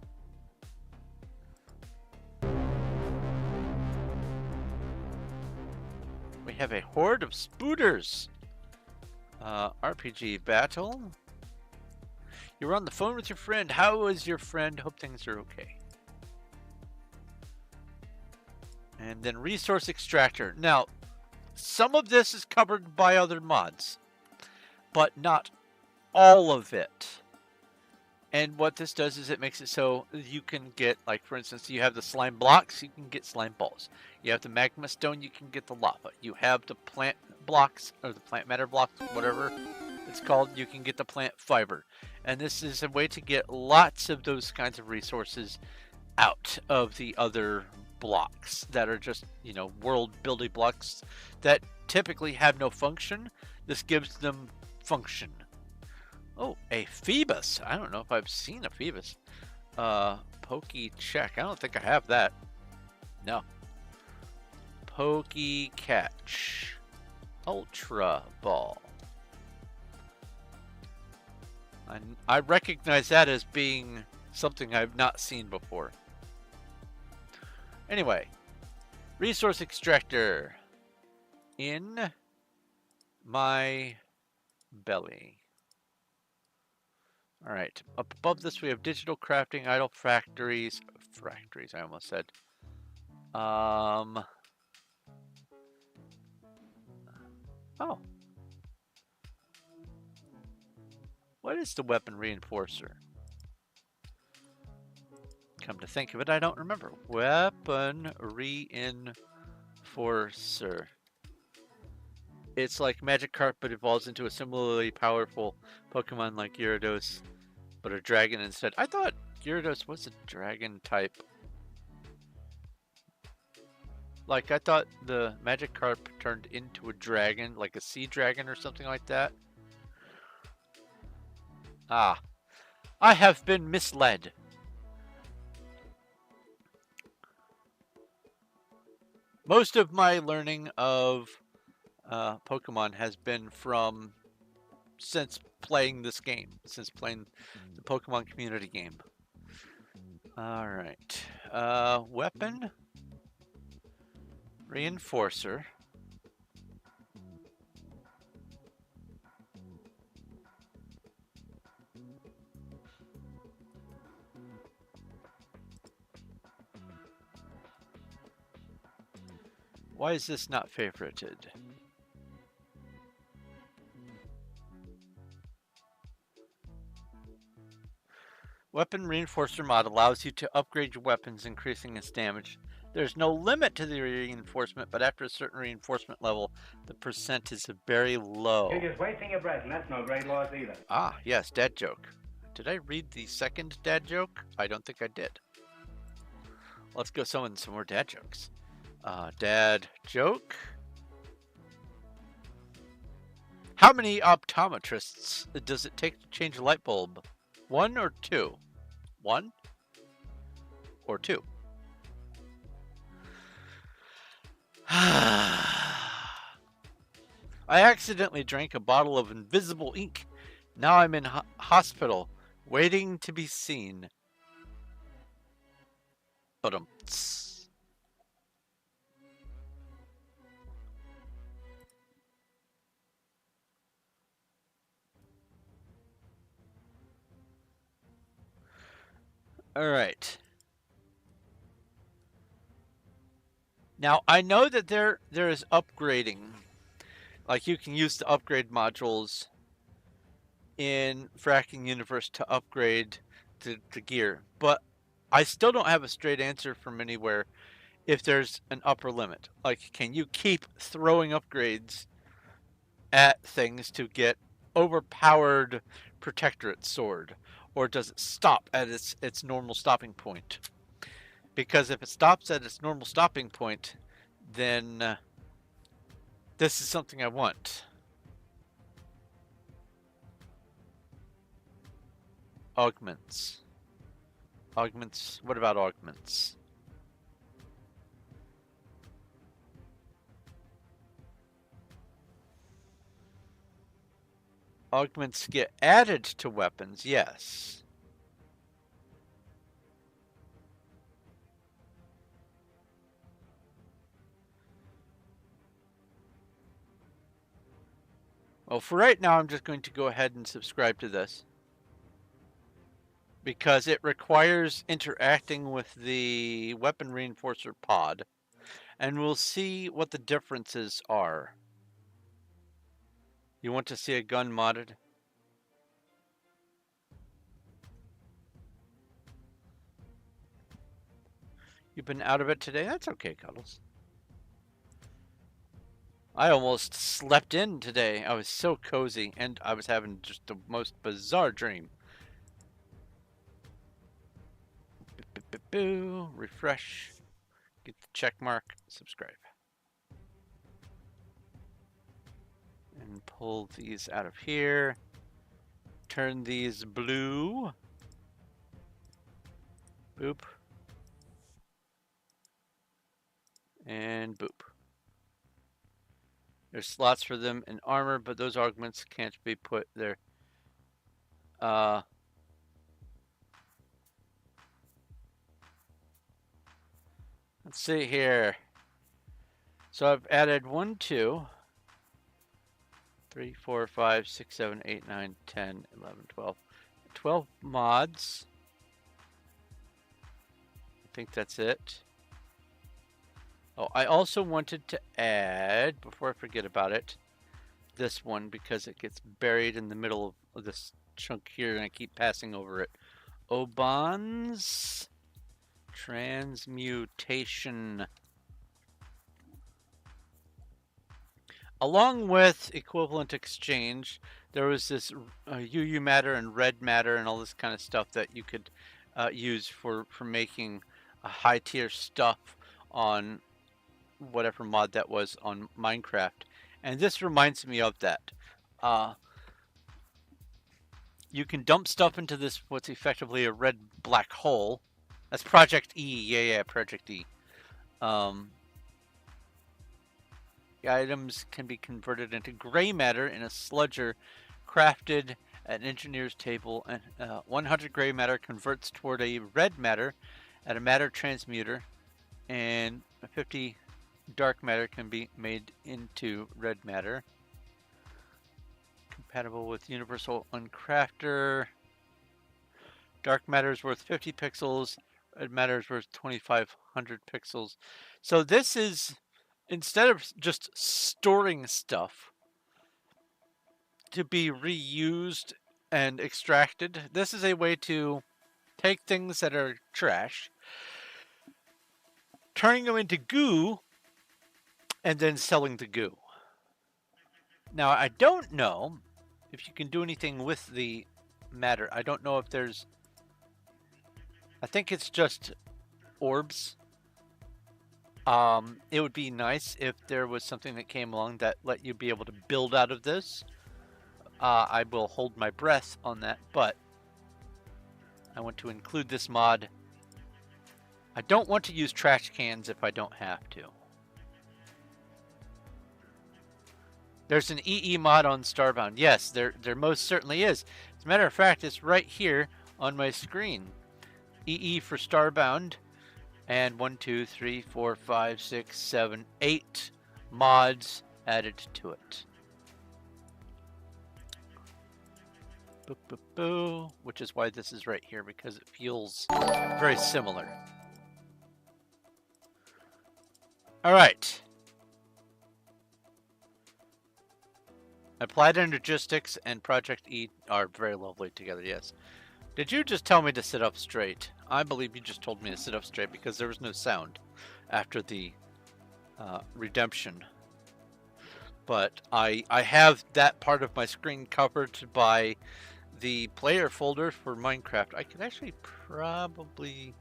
We have a horde of spooters. RPG battle. You're on the phone with your friend. How is your friend? Hope things are okay. And then resource extractor. Now, some of this is covered by other mods, but not all of it. And what this does is it makes it so you can get, like, for instance, you have the slime blocks, you can get slime balls. You have the magma stone, you can get the lava. You have the plant blocks, or the plant matter blocks, whatever it's called, you can get the plant fiber. And this is a way to get lots of those kinds of resources out of the other blocks that are just, world building blocks that typically have no function. This gives them function. Oh, a Phoebus. I don't know if I've seen a Phoebus. Pokey check. I don't think I have that. No. Pokey catch. Ultra ball. I recognize that as being something I've not seen before. Anyway, resource extractor in my belly. All right, up above this we have digital crafting, idle factories, I almost said. Oh. What is the weapon reinforcer? Come to think of it, I don't remember. Weapon reinforcer. It's like Magikarp, but evolves into a similarly powerful Pokemon like Gyarados, but a dragon instead. I thought Gyarados was a dragon type. Like, I thought the Magikarp turned into a dragon, like a sea dragon or something like that. Ah, I have been misled. Most of my learning of Pokemon has been since playing this game, since playing the Pokemon community game. All right, weapon reinforcer. Why is this not favorited? Weapon Reinforcer mod allows you to upgrade your weapons, increasing its damage. There's no limit to the reinforcement, but after a certain reinforcement level, the percent is very low.
You're just wasting your breath, and that's no great loss either.
Ah, yes, dad joke. Did I read the second dad joke? I don't think I did. Let's go summon some more dad jokes. Dad joke. How many optometrists does it take to change a light bulb? 1 or 2? 1 or 2? I accidentally drank a bottle of invisible ink. Now I'm in hospital, waiting to be seen. Ba-dum-ts. All right. Now, I know that there is upgrading. Like, you can use the upgrade modules in Fracking Universe to upgrade the gear. But I still don't have a straight answer from anywhere if there's an upper limit. Like, can you keep throwing upgrades at things to get overpowered Protectorate Sword? Or does it stop at its normal stopping point? Because if it stops at its normal stopping point, then this is something I want. Augments. Augments. What about augments? Augments get added to weapons, yes. Well, for right now, I'm just going to go ahead and subscribe to this, because it requires interacting with the Weapon Reinforcer pod, and we'll see what the differences are. You want to see a gun modded? You've been out of it today? That's okay, Cuddles. I almost slept in today. I was so cozy, and I was having just the most bizarre dream. Boo, refresh, get the check mark, subscribe. And pull these out of here. Turn these blue. Boop. And boop. There's slots for them in armor, but those augments can't be put there. Let's see here. So I've added 1, 2, 3, 4, 5, 6, 7, 8, 9, 10, 11, 12. 12 mods. I think that's it. Oh, I also wanted to add, before I forget about it, this one because it gets buried in the middle of this chunk here and I keep passing over it. Oban's transmutation. Along with equivalent exchange, there was this UU matter and red matter and all this kind of stuff that you could use for making high tier stuff on whatever mod that was on Minecraft. And this reminds me of that. You can dump stuff into this, what's effectively a red black hole. That's Project E. Yeah, Project E. The items can be converted into gray matter in a sludger crafted at an engineer's table, and 100 gray matter converts toward a red matter at a matter transmuter, and 50 dark matter can be made into red matter. Compatible with Universal Uncrafter. Dark matter is worth 50 pixels. Red matter is worth 2,500 pixels. So this is, instead of just storing stuff to be reused and extracted, this is a way to take things that are trash, turning them into goo, and then selling the goo. Now, I don't know if you can do anything with the matter. I don't know if there's... I think it's just orbs. It would be nice if there was something that came along that let you be able to build out of this. I will hold my breath on that, but I want to include this mod. I don't want to use trash cans if I don't have to. There's an EE mod on Starbound. Yes, there most certainly is. As a matter of fact, it's right here on my screen. EE for Starbound. And 1, 2, 3, 4, 5, 6, 7, 8 mods added to it. Boo, boo, boo. Which is why this is right here, because it feels very similar. Alright. Applied Energistics and Project E are very lovely together, yes. Did you just tell me to sit up straight? I believe you just told me to sit up straight because there was no sound after the redemption. But I have that part of my screen covered by the player folder for Minecraft. I could actually probably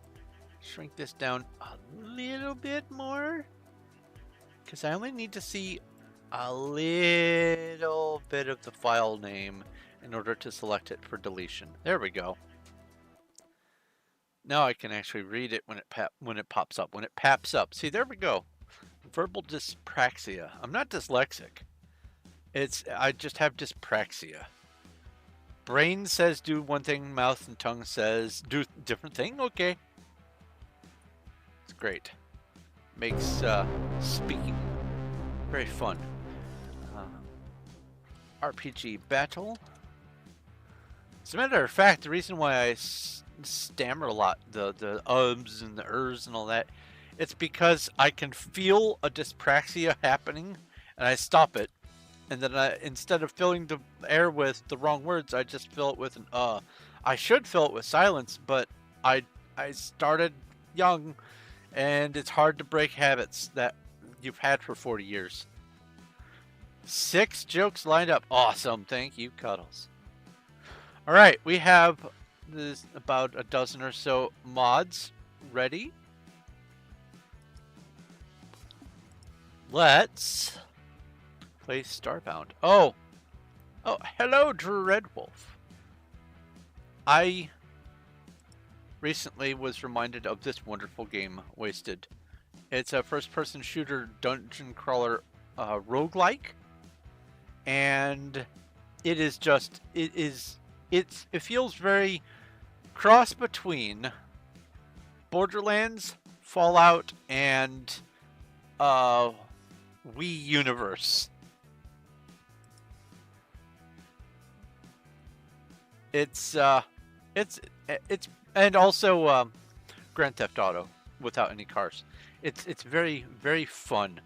shrink this down a little bit more, because I only need to see a little bit of the file name in order to select it for deletion. There we go. Now I can actually read it when it pops up. When it pops up. See, there we go. Verbal dyspraxia. I'm not dyslexic. I just have dyspraxia. Brain says do one thing, mouth and tongue says do different thing. Okay. It's great. Makes speaking very fun. RPG battle. As a matter of fact, the reason why I stammer a lot, the ums and the ers and all that, it's because I can feel a dyspraxia happening and I stop it, and then instead of filling the air with the wrong words, I just fill it with an I should fill it with silence, but I started young and it's hard to break habits that you've had for 40 years. 6 jokes lined up. Awesome. Thank you, Cuddles. All right, we have this about a dozen or so mods ready. Let's play Starbound. Oh, hello, Dreadwolf. I recently was reminded of this wonderful game, Wasted. It's a first-person shooter dungeon crawler roguelike, and it is just it feels very cross between Borderlands, Fallout, and Wii Universe. It's and also Grand Theft Auto without any cars. It's very, very fun.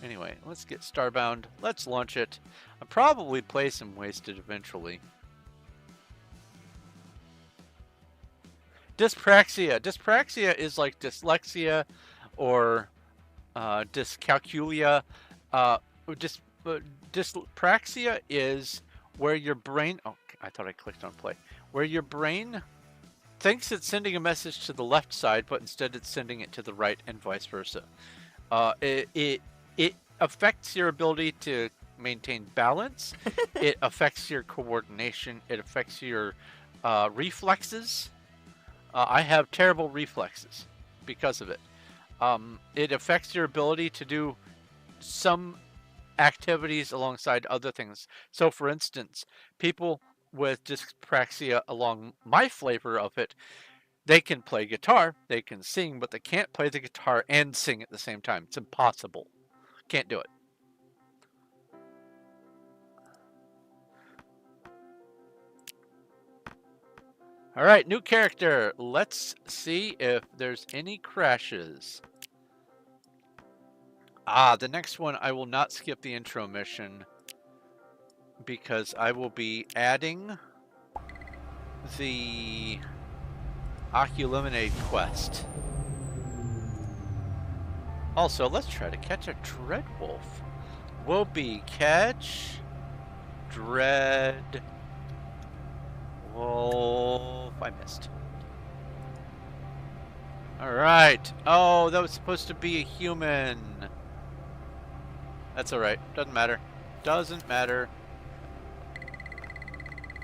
Anyway, let's get Starbound. Let's launch it. I'll probably play some Wasted eventually. Dyspraxia. Dyspraxia is like dyslexia or dyscalculia. Dyspraxia is where your brain... Oh, I thought I clicked on play. Where your brain thinks it's sending a message to the left side, but instead it's sending it to the right and vice versa. It affects your ability to maintain balance. It affects your coordination. It affects your reflexes. I have terrible reflexes because of it. It affects your ability to do some activities alongside other things. So, for instance, people with dyspraxia, along my flavor of it, they can play guitar, they can sing, but they can't play the guitar and sing at the same time. It's impossible. Can't do it. All right, new character. Let's see if there's any crashes. The next one, I will not skip the intro mission because I will be adding the Oculemonade quest. Also, let's try to catch a Dreadwolf. Will be catch Dread Wolf. I missed. Alright. Oh, that was supposed to be a human. That's alright. Doesn't matter. Doesn't matter.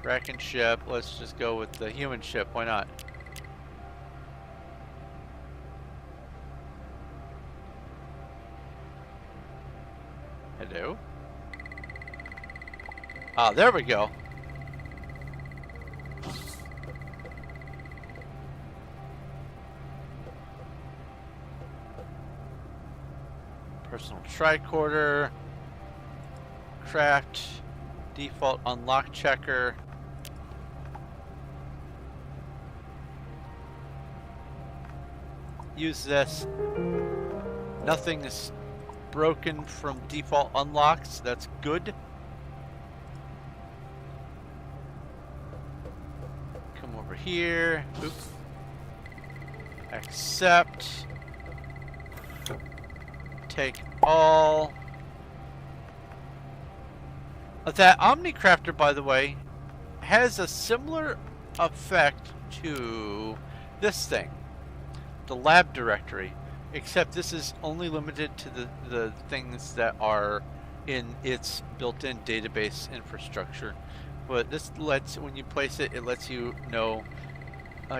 Kraken ship. Let's just go with the human ship. Why not? Hello? There we go. Personal tricorder. Craft. Default unlock checker. Use this. Nothing is broken from default unlocks. That's good. Come over here. Oops. Accept. Take all. That Omnicrafter, by the way, has a similar effect to this thing, the lab directory, except this is only limited to the things that are in its built-in database infrastructure. But this lets, when you place it, it lets you know,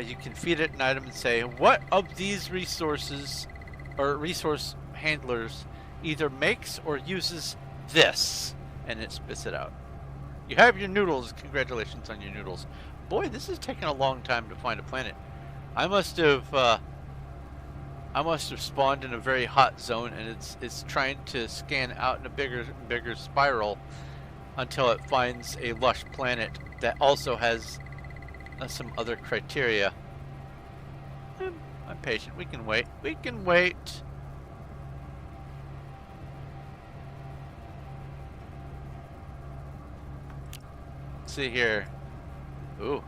you can feed it an item and say, what of these resources or resource handlers either makes or uses this, and it spits it out. You have your noodles. Congratulations on your noodles. Boy, this is taking a long time to find a planet. I must have spawned in a very hot zone, and it's trying to scan out in a bigger spiral until it finds a lush planet that also has some other criteria. I'm patient. We can wait. We can wait. Let's see here. Ooh.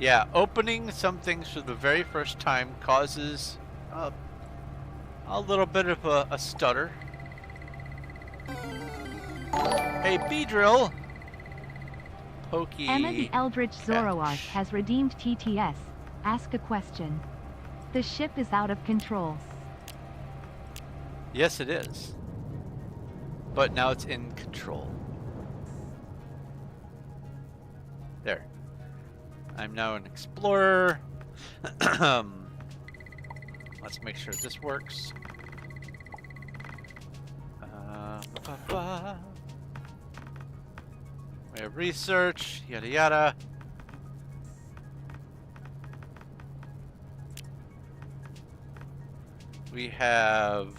Yeah, opening some things for the very first time causes A little bit of a stutter. Hey, B-Drill! Pokey.
Emma the Eldritch Zoroark
Catch.
has redeemed TTS. Ask a question. The ship is out of control.
Yes, it is. But now it's in control. There. I'm now an explorer. Let's make sure this works. We have research, yada yada. We have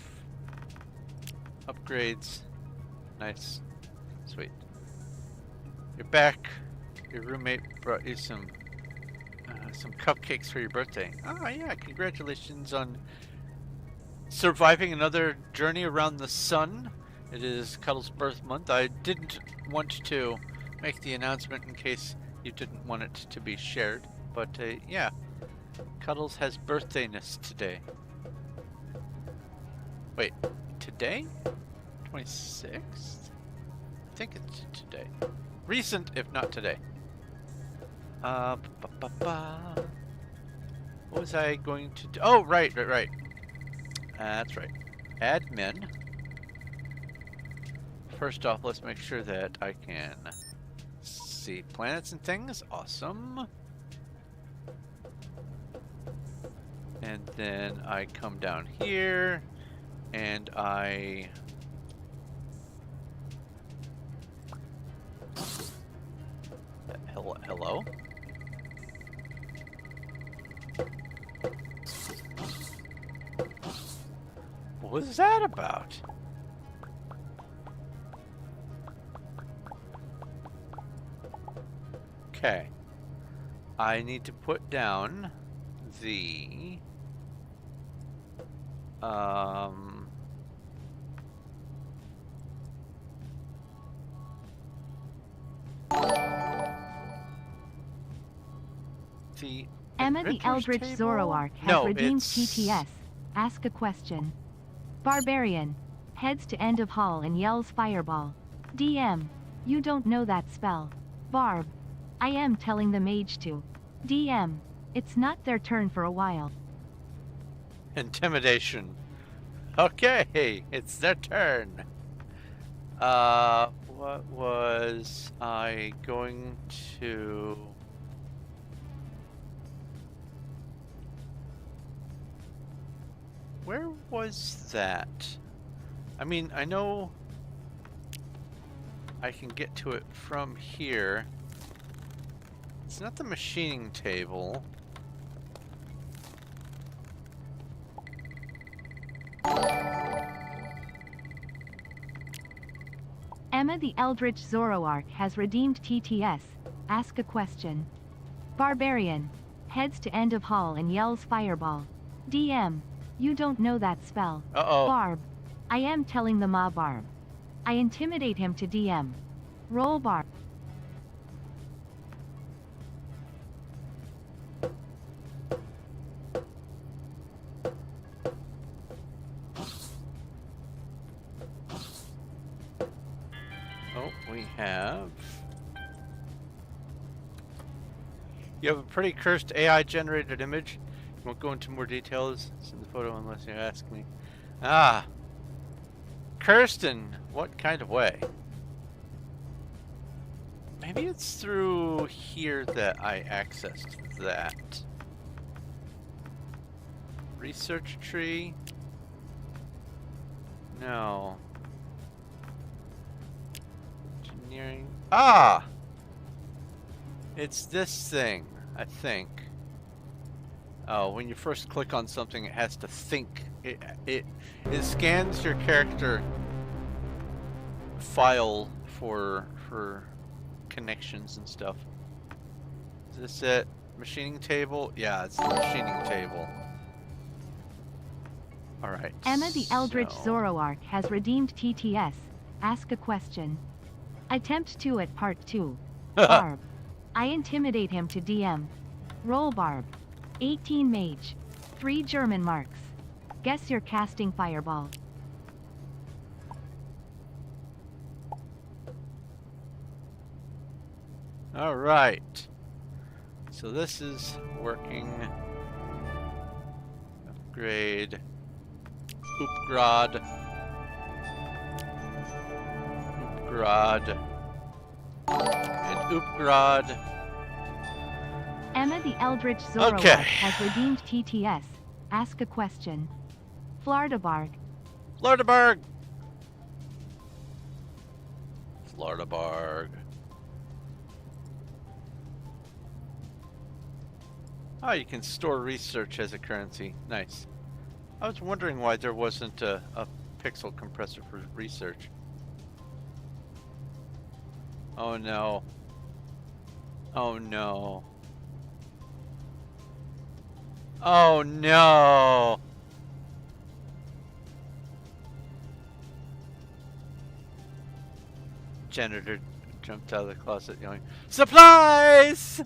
upgrades. Nice. Sweet. You're back. Your roommate brought you some cupcakes for your birthday. Oh yeah, congratulations on surviving another journey around the sun. It is Cuddle's birth month. I didn't want to make the announcement in case you didn't want it to be shared. But yeah, Cuddles has birthdayness today. Wait, today? 26th? I think it's today. Recent, if not today. What was I going to do? Oh, right. That's right. Admin. First off, let's make sure that I can see planets and things. Awesome. And then I come down here and I... Hello? What was that about? Okay. I need to put down the
Emma the Eldritch
table?
Zoroark has
No,
redeemed
it's...
TTS. Ask a question. Barbarian. Heads to end of hall and yells fireball. DM. You don't know that spell. Barb. I am telling the mage to. DM. It's not their turn for a while.
Intimidation. Okay, it's their turn. What was I going to... Where was that? I mean, I know I can get to it from here. It's not the machining table.
Emma the Eldritch Zoroark has redeemed TTS. Ask a question. Barbarian. Heads to end of hall and yells fireball. DM. You don't know that spell.
Uh-oh.
Barb. I am telling the ma Barb. I intimidate him to DM. Roll Barb.
Oh, we have... You have a pretty cursed AI-generated image. Won't go into more details. It's in the photo unless you ask me. Ah. Cursed in what kind of way? Maybe it's through here that I accessed that. Research tree? No. Engineering. Ah! It's this thing, I think. Oh, when you first click on something, it has to think. It scans your character file for connections and stuff. Is this it? Machining table? Yeah, it's the machining table. Alright.
Emma the Eldritch Zoroark has redeemed TTS. Ask a question. Attempt 2 at part 2. Barb. I intimidate him to DM. Roll Barb. 18 mage. 3 German marks. Guess you're casting fireball.
All right. So this is working. Upgrade. Oopgrod. Oopgrod. And Oopgrod.
Emma the Eldritch Zoroark has redeemed TTS. Ask a question. Flardabarg.
Flardabarg. Flardabarg. Oh, you can store research as a currency. Nice. I was wondering why there wasn't a pixel compressor for research. Oh no. Oh no. Oh no. Janitor jumped out of the closet yelling, "Supplies!"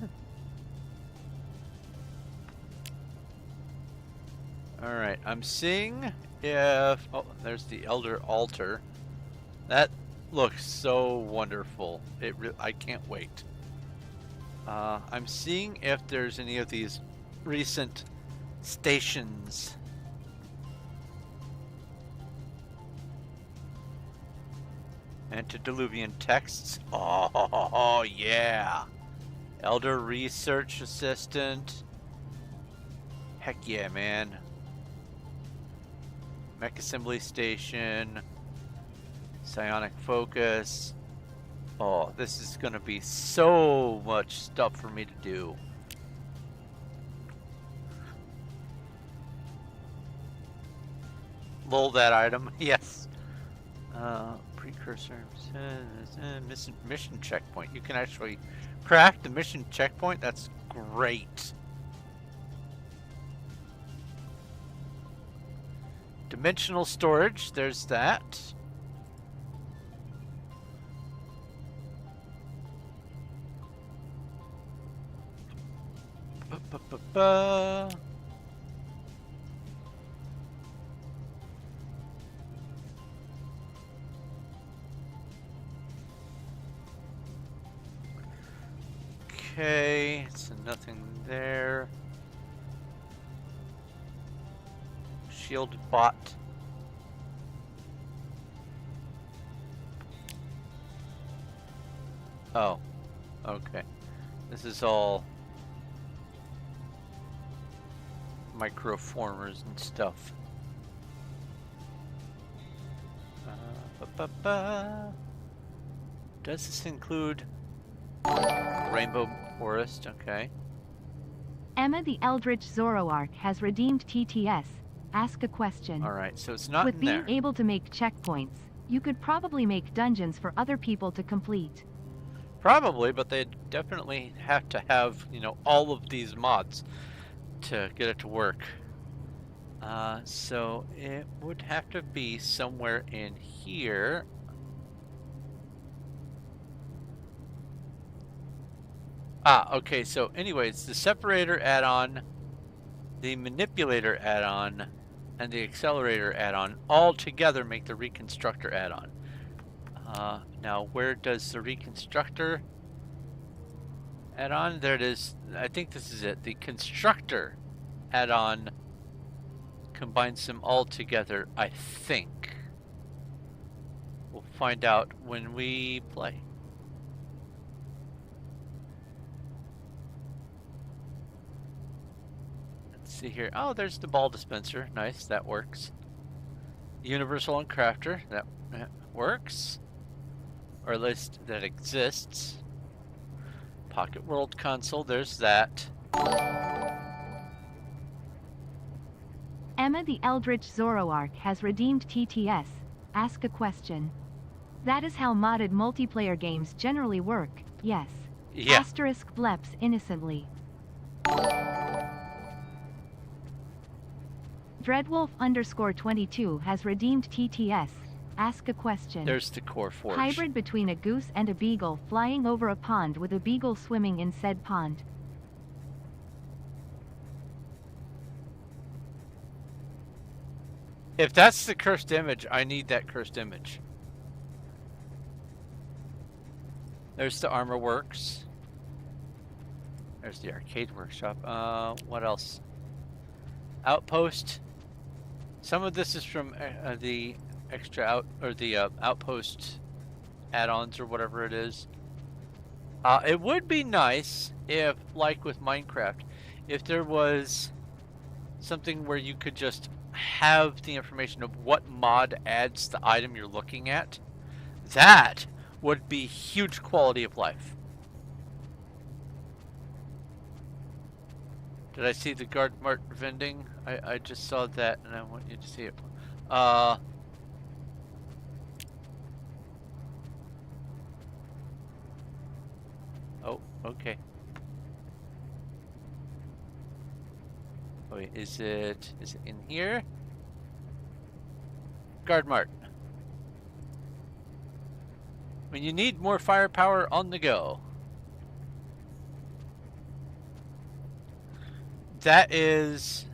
Alright, I'm seeing if... Oh, there's the Elder Altar. That looks so wonderful. I can't wait. I'm seeing if there's any of these recent stations. Antediluvian texts. Oh, yeah. Elder Research Assistant. Heck yeah, man. Mech Assembly Station. Psionic Focus. Oh, this is going to be so much stuff for me to do. Lull that item. Yes. Precursor. Mission checkpoint. You can actually craft the mission checkpoint. That's great. Dimensional storage. There's that. Okay, so nothing there. Shield bot. Oh, okay. This is all microformers and stuff. Does this include Rainbow Forest? Okay.
Emma the Eldritch Zoroark has redeemed TTS. Ask a question.
Alright, so it's not
With
in
being
there.
able to make checkpoints, you could probably make dungeons for other people to complete.
Probably, but they'd definitely have to have, you know, all of these mods to get it to work. So it would have to be somewhere in here. Okay, so anyways, the separator add-on, the manipulator add-on, and the accelerator add-on all together make the reconstructor add-on. Now, where does the reconstructor add-on? There it is. I think this is it. The constructor add-on combines them all together, I think. We'll find out when we play. Let's see here. Oh, there's the ball dispenser. Nice, that works. Universal Uncrafter, that works. Or at least that exists. Pocket World Console, there's that.
Emma the Eldritch Zoroark has redeemed TTS. Ask a question. That is how modded multiplayer games generally work, yes.
Yeah.
Asterisk bleps innocently. Dreadwolf_22 has redeemed TTS. Ask a question.
There's the core forge.
Hybrid between a goose and a beagle flying over a pond with a beagle swimming in said pond.
If that's the cursed image, I need that cursed image. There's the armor works. There's the arcade workshop. What else? Outpost. Some of this is from the extra outpost add-ons or whatever it is. It would be nice if, like with Minecraft, if there was something where you could just have the information of what mod adds the item you're looking at. That would be huge quality of life. Did I see the guard mart vending? I just saw that and I want you to see it. Oh, okay. Wait, is it in here? Guard mart. When you need more firepower on the go. That is...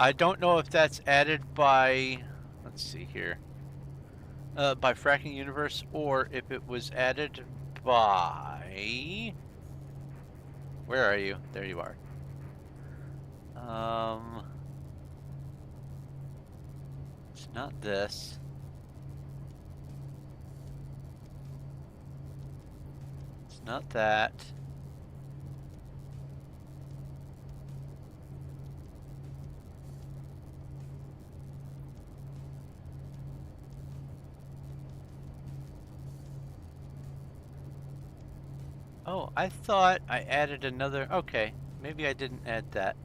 I don't know if that's added by... Let's see here. By Fracking Universe, or if it was added by... Where are you? There you are. It's not this. It's not that. Oh, I thought I added another... Okay, maybe I didn't add that.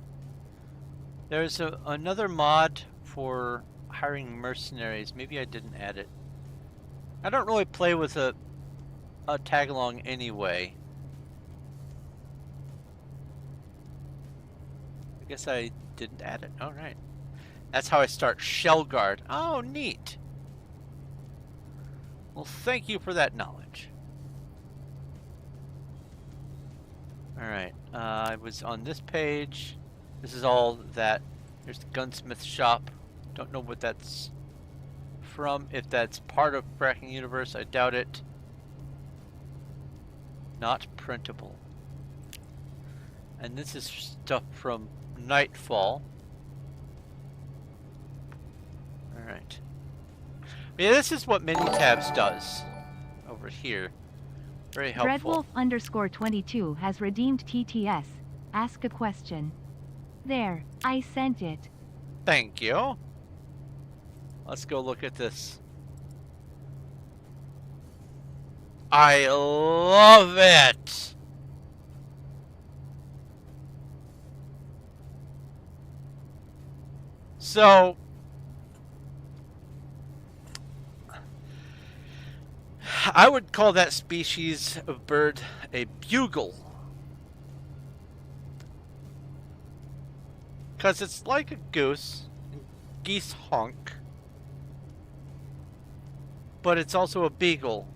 There's another mod for hiring mercenaries. Maybe I didn't add it. I don't really play with a tag-along anyway. I guess I didn't add it. All right. That's how I start Shell Guard. Oh, neat. Well, thank you for that knowledge. Alright, I was on this page. This is all that. There's the gunsmith shop. Don't know what that's from. If that's part of Fracking Universe, I doubt it. Not printable. And this is stuff from Nightfall. Alright. Yeah, this is what Mini-Tabs does over here. Very helpful.
Dreadwolf_22 has redeemed TTS. Ask a question. There, I sent it.
Thank you. Let's go look at this. I love it. So, I would call that species of bird a bugle. Because it's like a goose. Geese honk. But it's also a beagle.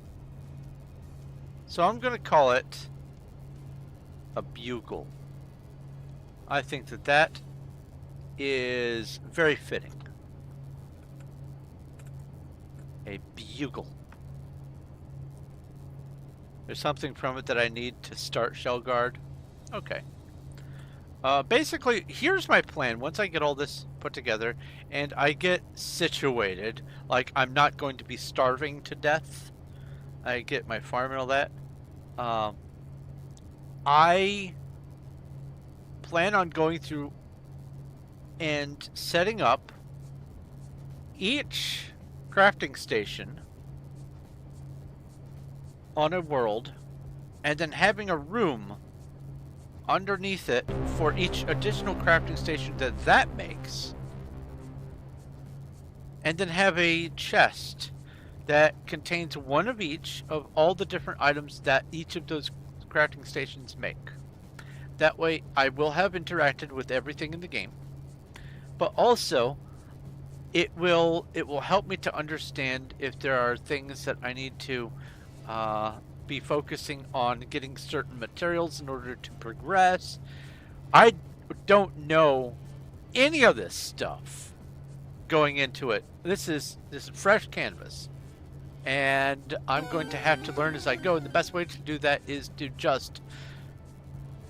So I'm going to call it a bugle. I think that that is very fitting. A bugle. There's something from it that I need to start Shell Guard. Okay. Basically, here's my plan. Once I get all this put together and I get situated, like I'm not going to be starving to death, I get my farm and all that, I plan on going through and setting up each crafting station on a world and then having a room underneath it for each additional crafting station that makes, and then have a chest that contains one of each of all the different items that each of those crafting stations make. That way I will have interacted with everything in the game, but also it will help me to understand if there are things that I need to be focusing on getting certain materials in order to progress. I don't know any of this stuff. going into it. This is fresh canvas. And I'm going to have to learn as I go. And the best way to do that is to just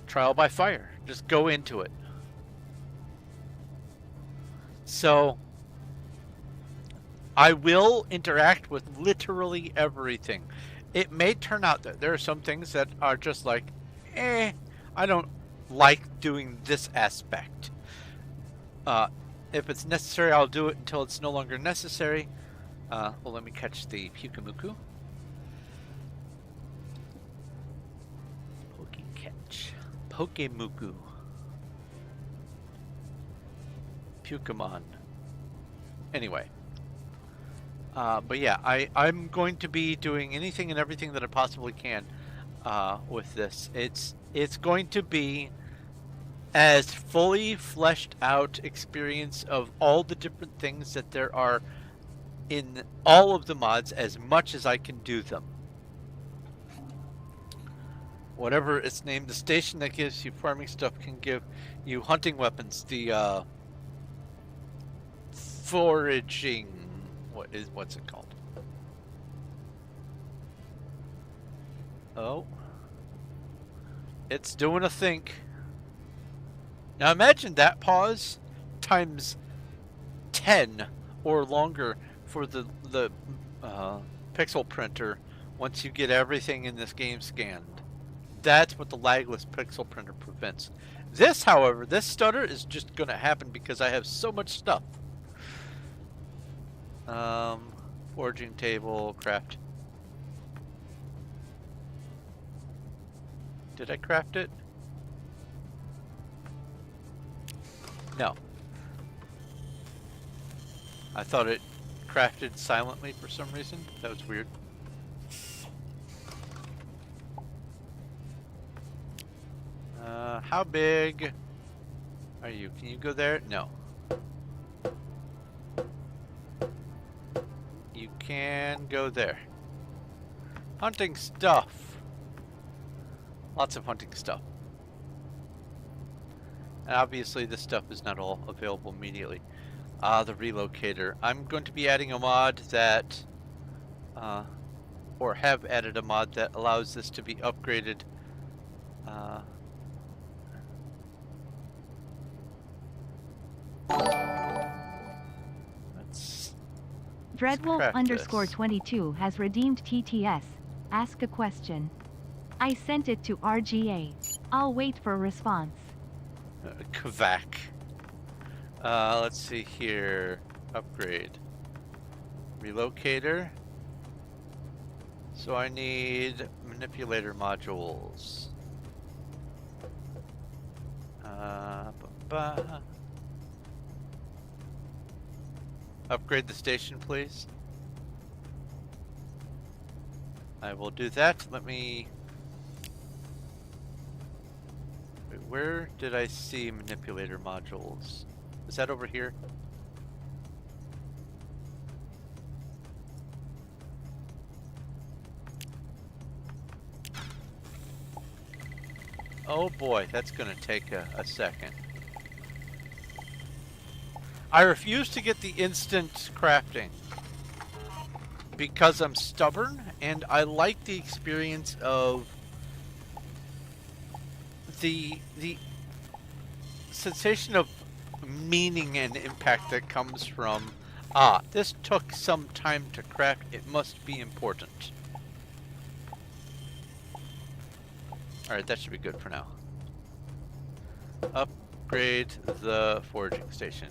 trial by fire. Just go into it. So I will interact with literally everything. It may turn out that there are some things that are just like, I don't like doing this aspect. If it's necessary, I'll do it until it's no longer necessary. Well, let me catch the Pukamuku. Pokecatch. Pokemuku. Pukamon. Anyway. But yeah, I'm going to be doing anything and everything that I possibly can with this. It's going to be as fully fleshed out experience of all the different things that there are in all of the mods as much as I can do them. Whatever it's named, the station that gives you farming stuff can give you hunting weapons. The foraging, what's it called? Oh, it's doing a think. Now imagine that pause times 10 or longer for the pixel printer once you get everything in this game scanned. That's what the lagless pixel printer prevents. This, however, this stutter is just going to happen because I have so much stuff. Foraging table, craft. Did I craft it? No. I thought it crafted silently for some reason. That was weird. How big are you? Can you go there? No. You can go there. Hunting stuff. Lots of hunting stuff. And obviously this stuff is not all available immediately. The relocator. I'm going to be adding a mod that, or have added a mod that allows this to be upgraded.
Dreadwolf underscore 22 has redeemed TTS. Ask a question. I sent it to RGA. I'll wait for a response.
Kvak. Let's see here. Upgrade. Relocator. So I need manipulator modules. Upgrade the station, please. I will do that. Let me... Wait, where did I see manipulator modules? Is that over here? Oh boy, that's gonna take a second. I refuse to get the instant crafting because I'm stubborn and I like the experience of the sensation of meaning and impact that comes from, this took some time to craft, it must be important. Alright, that should be good for now. Upgrade the foraging station.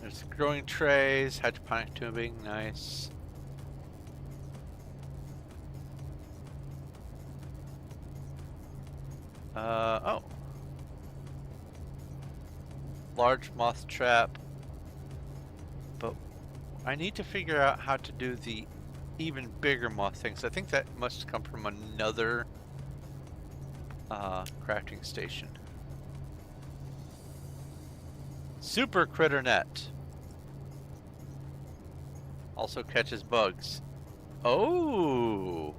There's growing trays, hydroponic tubing, nice. Oh. Large moth trap. But I need to figure out how to do the even bigger moth things. I think that must come from another crafting station. Super critter net. Also catches bugs. Oh!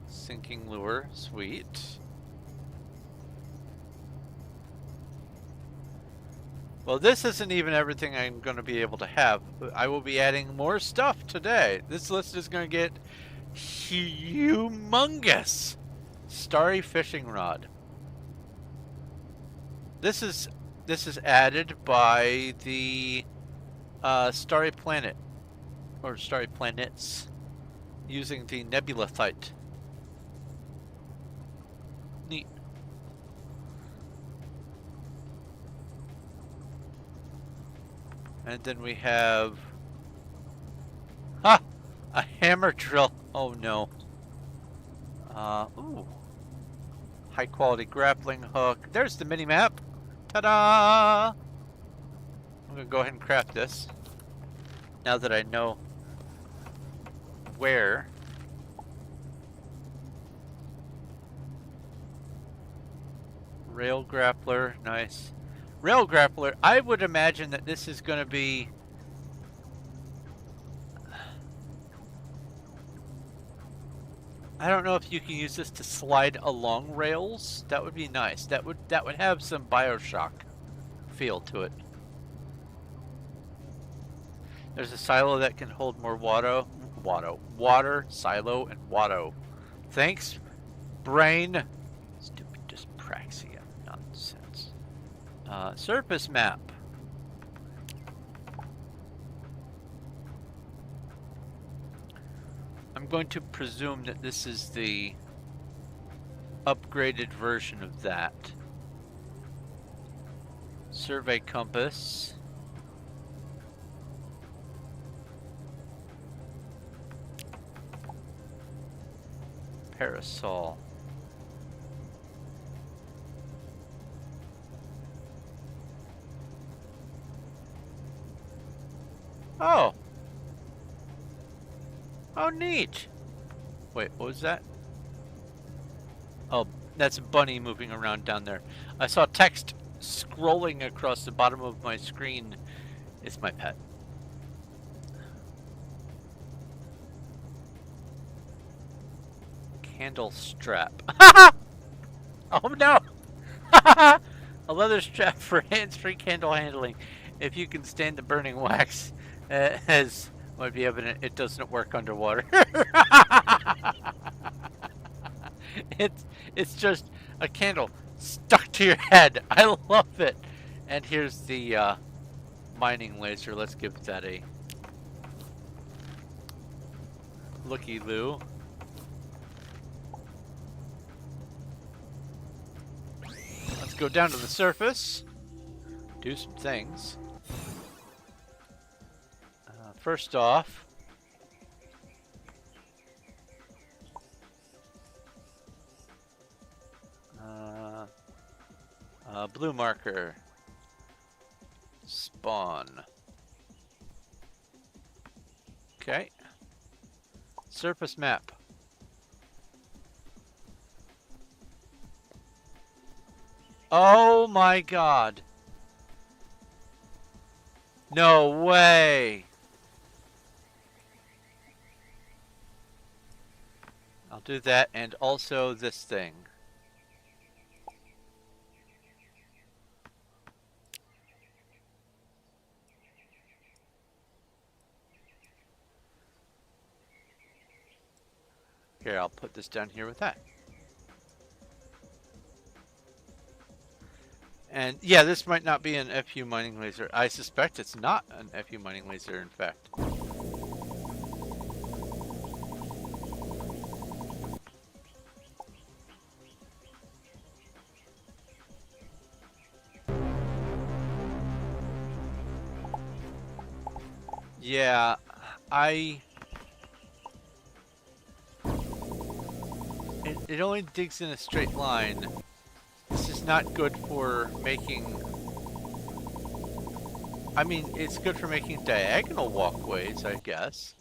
Sinking lure. Sweet. Well, this isn't even everything I'm going to be able to have. I will be adding more stuff today. This list is going to get humongous. Starry fishing rod. This is added by the Starry Planet, or Starry Planets, using the Nebulathite. Neat. And then we have... Ha! A hammer drill. Oh no. Ooh. High quality grappling hook. There's the mini map. Ta-da! I'm gonna go ahead and craft this. Now that I know where. Rail grappler, nice. Rail grappler, I would imagine that this is gonna be... I don't know if you can use this to slide along rails. That would be nice. That would have some BioShock feel to it. There's a silo that can hold more water, silo, and watto. Thanks, brain. Stupid dyspraxia nonsense. Surface map. I'm going to presume that this is the upgraded version of that. Survey compass. Parasol. Oh. Oh, neat. Wait, what was that? Oh, that's a bunny moving around down there. I saw text scrolling across the bottom of my screen. It's my pet. Candle strap. Oh no! A leather strap for hands-free candle handling. If you can stand the burning wax, as might be evident, it doesn't work underwater. It's just a candle stuck to your head. I love it. And here's the mining laser. Let's give that a looky-loo. Let's go down to the surface. Do some things. First off, blue marker. Spawn. Okay. Surface map. Oh my god. No way. I'll do that and also this thing. Here, I'll put this down here with that. And yeah, this might not be an FU mining laser. I suspect it's not an FU mining laser, in fact. Yeah, it only digs in a straight line. This is not good for making... I mean, it's good for making diagonal walkways, I guess.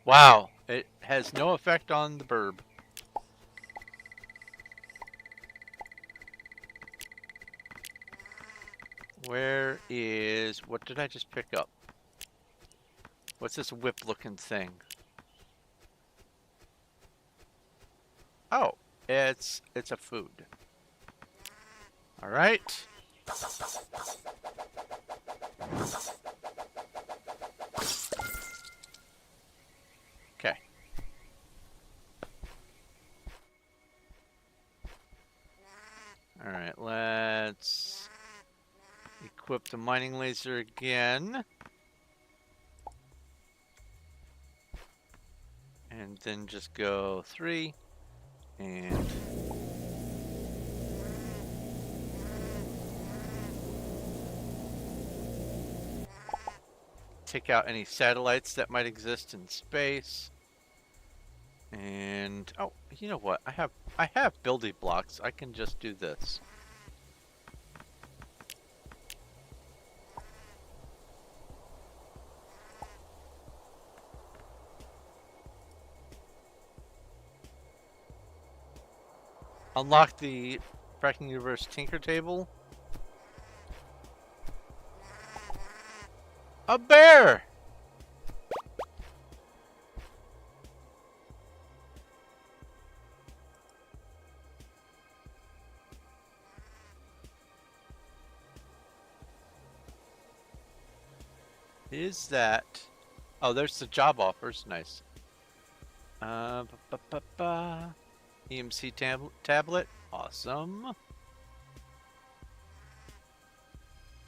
Wow, it has no effect on the burb. Where is... What did I just pick up? What's this whip-looking thing? Oh, it's a food. All right. Okay. All right, let's equip the mining laser again. And then just go 3 and take out any satellites that might exist in space. And oh, you know what? I have building blocks. I can just do this. Unlock the Fracking Universe Tinker Table. A bear! Is that... Oh, there's the job offers. Nice. EMC tablet. Awesome.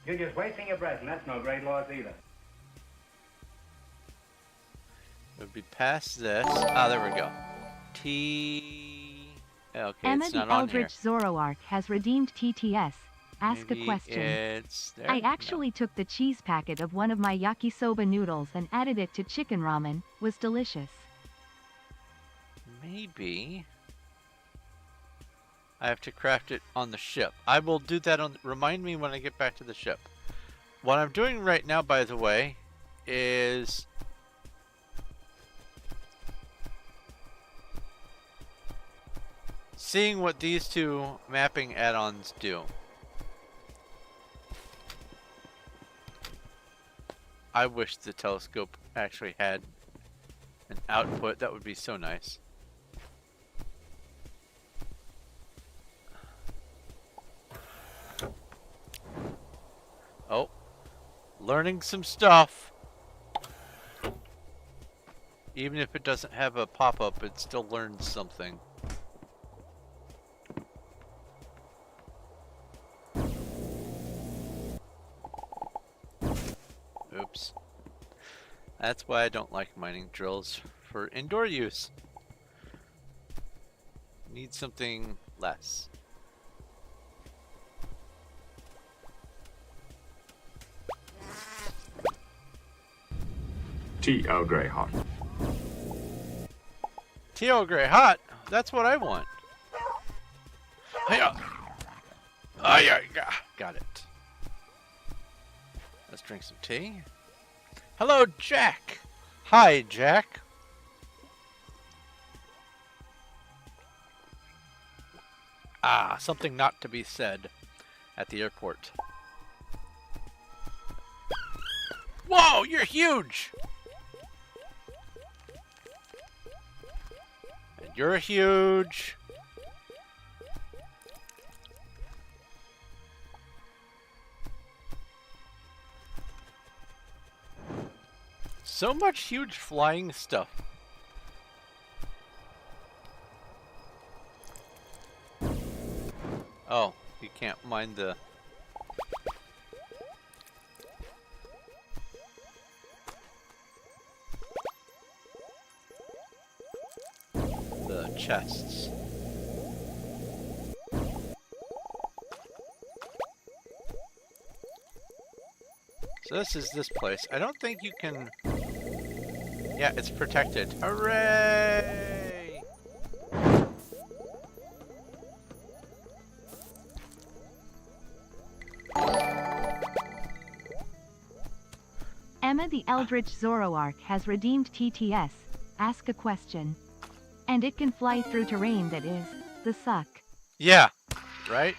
You're just wasting your breath, and that's no great loss either.
It would be past this. Ah, there we go. T... Okay,
Emma
it's
the
not on here.
Eldritch Zoroark has redeemed TTS. Ask
Maybe
a question.
It's there?
I
No.
actually took the cheese packet of one of my yakisoba noodles and added it to chicken ramen. Was delicious.
Maybe I have to craft it on the ship. I will do that on... Remind me when I get back to the ship. What I'm doing right now, by the way, is... seeing what these two mapping add-ons do. I wish the telescope actually had an output. That would be so nice. Oh, learning some stuff. Even if it doesn't have a pop-up, it still learns something. Oops. That's why I don't like mining drills for indoor use. Need something less.
Tea Earl Grey hot.
Tea Earl Grey hot. That's what I want. Hey, oh yeah, got it. Let's drink some tea. Hello, Jack. Hi, Jack. Ah, something not to be said at the airport. Whoa, you're huge. And you're huge. So much huge flying stuff. Oh, you can't mind the... the chests. So this is this place. I don't think you can... Yeah, it's protected. Hooray!
Emma the Eldritch Zoroark has redeemed TTS. Ask a question. And it can fly through terrain that is the suck.
Yeah, right?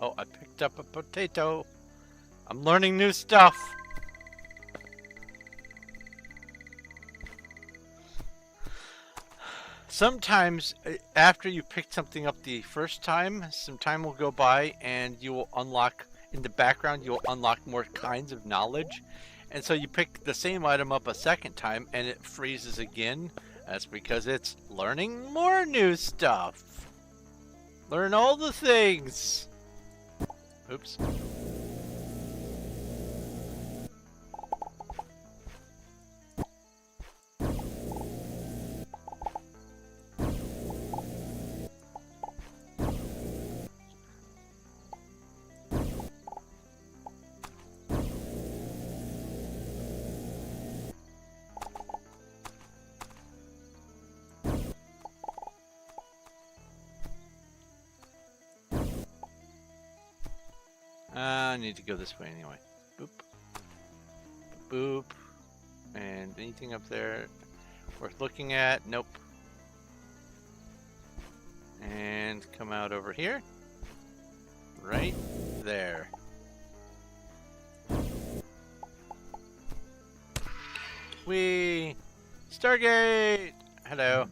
Oh, I picked up a potato. I'm learning new stuff. Sometimes, after you pick something up the first time, some time will go by and you will unlock, in the background, you'll unlock more kinds of knowledge. And so you pick the same item up a second time and it freezes again. That's because it's learning more new stuff. Learn all the things. Oops. I need to go this way anyway. Boop. Boop. And anything up there worth looking at? Nope. And come out over here. Right there. Whee! Stargate! Hello.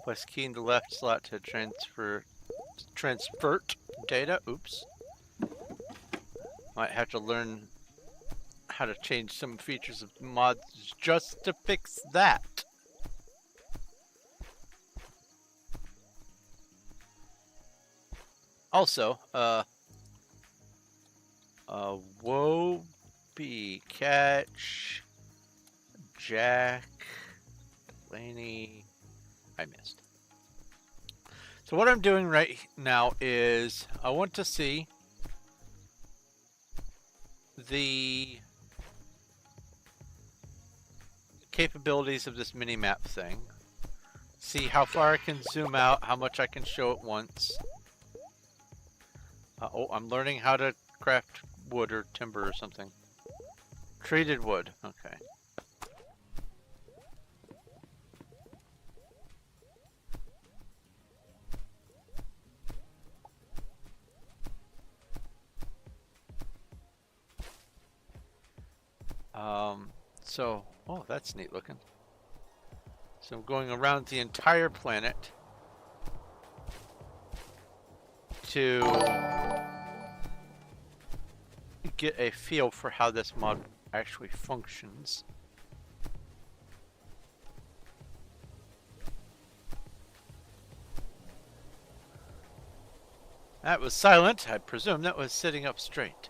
Press key in the left slot to transfer data. Oops. Might have to learn how to change some features of mods just to fix that. Also, Wobie, Catch, Jack, Laney, I missed. So what I'm doing right now is I want to see the capabilities of this mini-map thing. See how far I can zoom out, how much I can show at once. Oh, I'm learning how to craft wood or timber or something. Treated wood, okay. Oh, that's neat looking. So I'm going around the entire planet to get a feel for how this mod actually functions. That was silent. I presume that was sitting up straight.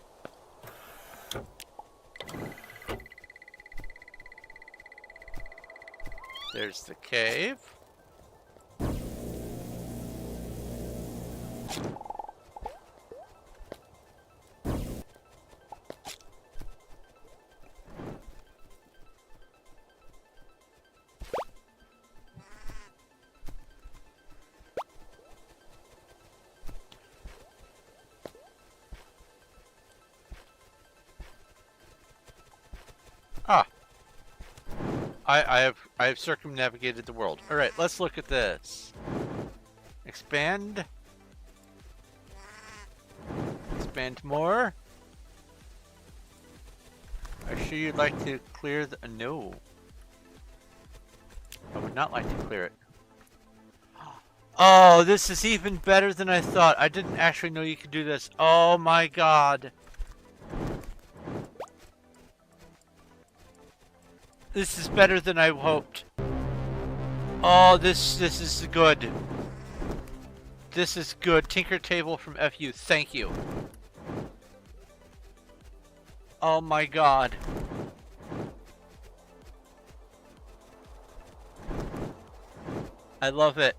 There's the cave. Ah. I have circumnavigated the world. All right, let's look at this. Expand. Expand more. Are you sure you'd like to clear the... No. I would not like to clear it. Oh, this is even better than I thought. I didn't actually know you could do this. Oh my god. This is better than I hoped. Oh, this is good. This is good. Tinker table from FU. Thank you. Oh my god. I love it.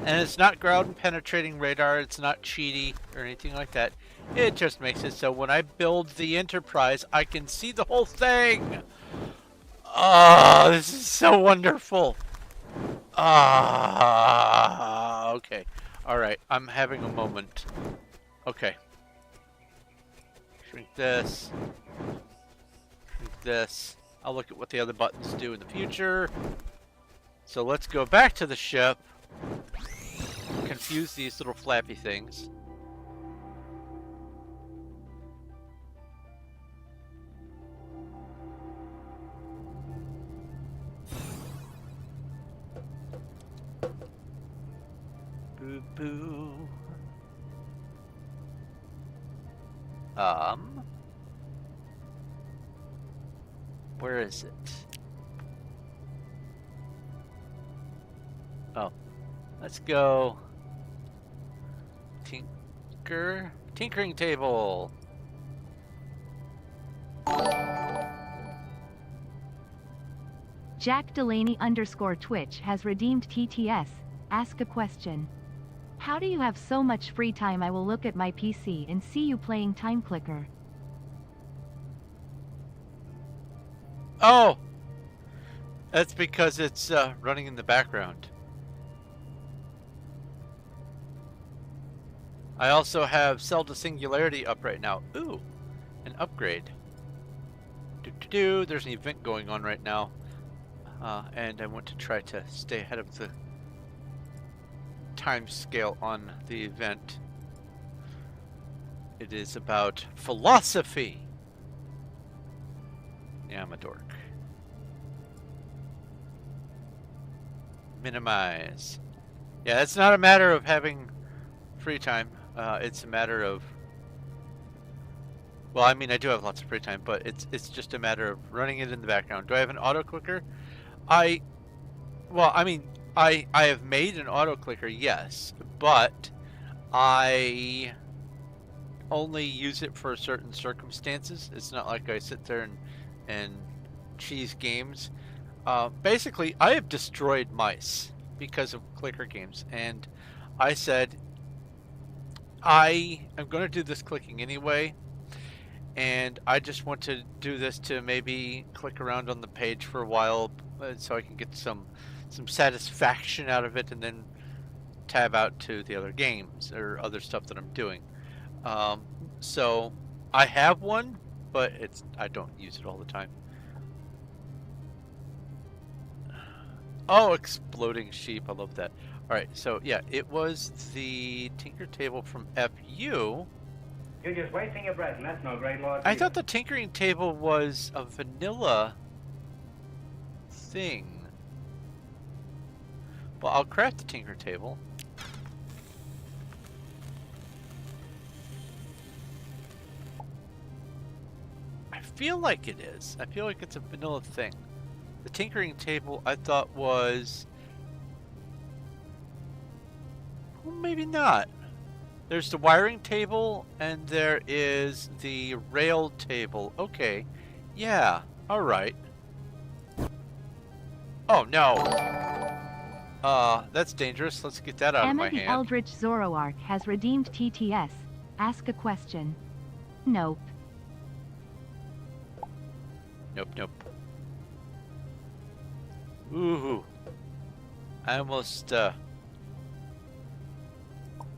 And it's not ground penetrating radar, it's not cheaty or anything like that. It just makes it so when I build the Enterprise, I can see the whole thing. Oh, this is so wonderful. Okay. Alright, I'm having a moment. Okay. Shrink this. Shrink this. I'll look at what the other buttons do in the future. So let's go back to the ship. Confuse these little flappy things. Boo boo. Where is it? Oh, let's go. Tinkering table.
Jack Delaney _Twitch has redeemed TTS. Ask a question. How do you have so much free time? I will look at my PC and see you playing Time Clicker.
Oh! That's because it's running in the background. I also have Cell to Singularity up right now. Ooh, an upgrade. There's an event going on right now. And I want to try to stay ahead of the time scale on the event. It is about philosophy. Yeah, I'm a dork. Minimize. Yeah, it's not a matter of having free time. It's a matter of... Well, I mean, I do have lots of free time, but it's just a matter of running it in the background. Do I have an auto clicker? Well, I mean, I have made an auto clicker, yes, but I only use it for certain circumstances. It's not like I sit there and cheese games. Basically, I have destroyed mice because of clicker games, and I said I am going to do this clicking anyway, and I just want to do this to maybe click around on the page for a while so I can get some satisfaction out of it, and then tab out to the other games or other stuff that I'm doing. So I have one, but I don't use it all the time. Oh, exploding sheep. I love that. Alright, so yeah, it was the Tinker Table from FU.
You're just wasting your breath, and that's no great loss.
I thought the Tinkering Table was a vanilla thing. Well, I'll craft the Tinker Table. I feel like it is. I feel like it's a vanilla thing. The Tinkering Table I thought was... Well, maybe not. There's the wiring table, and there is the rail table. Okay. Yeah. Alright. Oh, no. That's dangerous. Let's get that out of my
Emma the
hand.
Eldritch Zoroark has redeemed TTS. Ask a question. Nope.
Nope, nope. Ooh. I almost,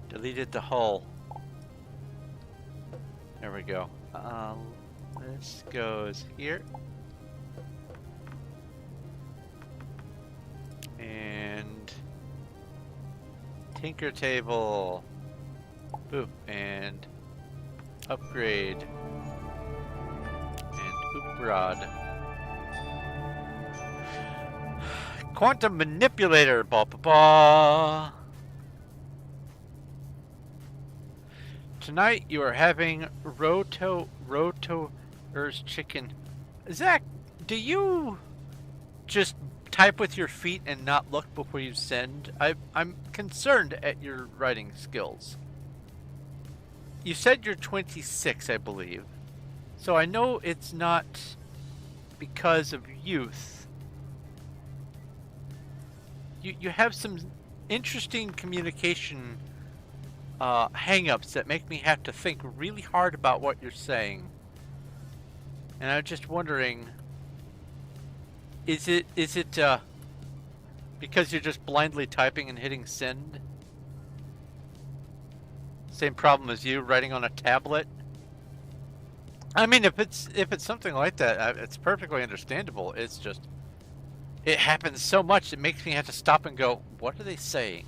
deleted the hull. There we go. This goes here. And Tinker Table. Boop. And upgrade. And Oop Rod. Quantum Manipulator. Ba ba ba. Tonight you are having Roto's chicken. Zach, do you just type with your feet and not look before you send? I'm concerned at your writing skills. You said you're 26, I believe. So I know it's not because of youth. You have some interesting communication hang-ups that make me have to think really hard about what you're saying. And I'm just wondering, is it Because you're just blindly typing and hitting send. Same problem as you writing on a tablet. I mean, if it's something like that, it's perfectly understandable. It's just it happens so much it makes me have to stop and go, what are they saying?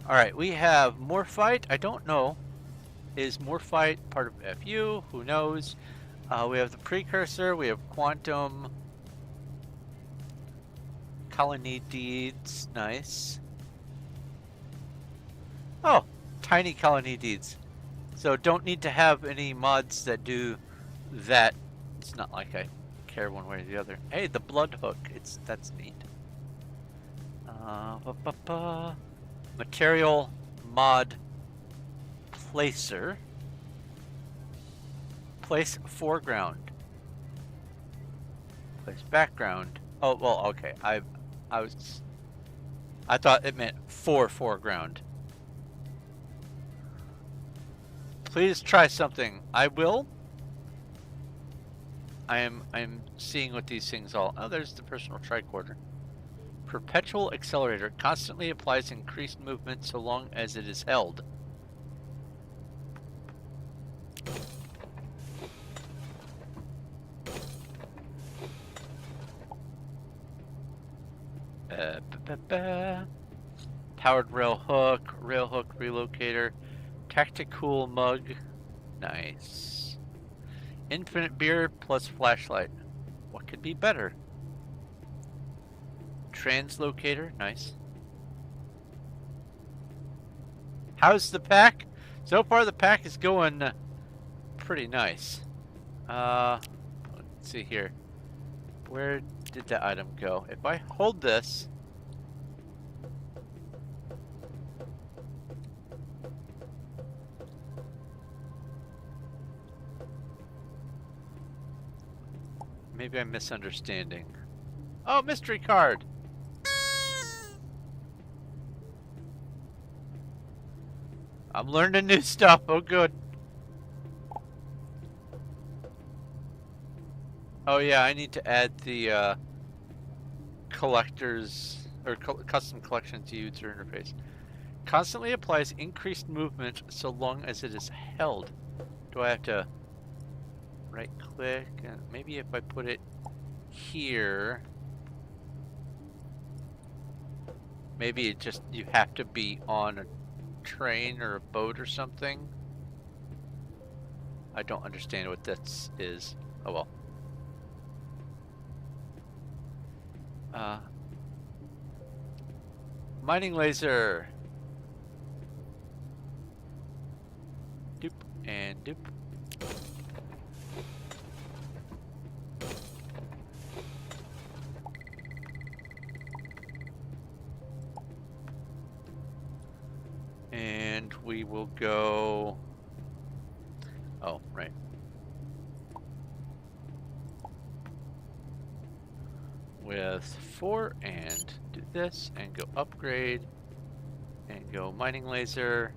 All right, we have Morphite. I don't know. Is Morphite part of FU? Who knows? We have the precursor. We have quantum colony deeds. Nice. Oh, tiny colony deeds. So don't need to have any mods that do that. It's not like I care one way or the other. Hey, the blood hook. That's neat. Material mod placer. Place foreground. Place background. Oh well, okay. I thought it meant for foreground. Please try something. I will. I'm seeing what these things all. Oh, there's the personal tricorder. Perpetual accelerator constantly applies increased movement so long as it is held. Powered rail hook relocator, tactical mug, nice. Infinite beer plus flashlight. What could be better? Translocator, nice. How's the pack? So far the pack is going pretty nice. Let's see here. Where did the item go? If I hold this, maybe I'm misunderstanding. Oh, mystery card. I'm learning new stuff. Oh, good. Oh, yeah, I need to add the collectors or custom collection to user interface. Constantly applies increased movement so long as it is held. Do I have to right click? And maybe if I put it here, maybe it just, you have to be on a train or a boat or something. I don't understand what this is. Oh well. Mining laser. Doop and doop. And we will go. Oh, right. With 4 and do this and go upgrade and go mining laser.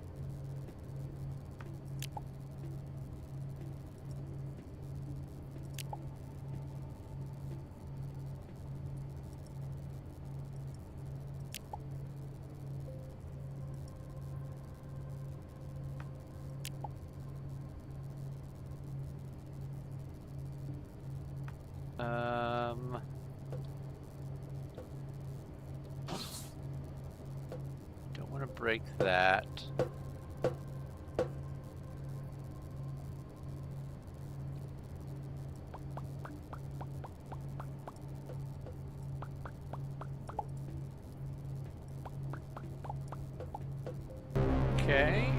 Don't want to break that. Okay.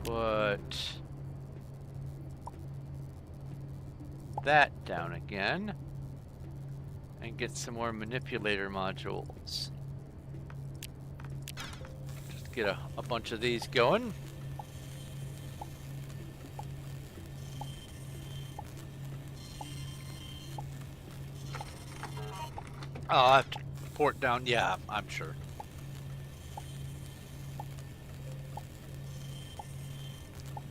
Put that down again. And get some more manipulator modules. Just get a bunch of these going. Oh, I have to port down. Yeah, I'm sure.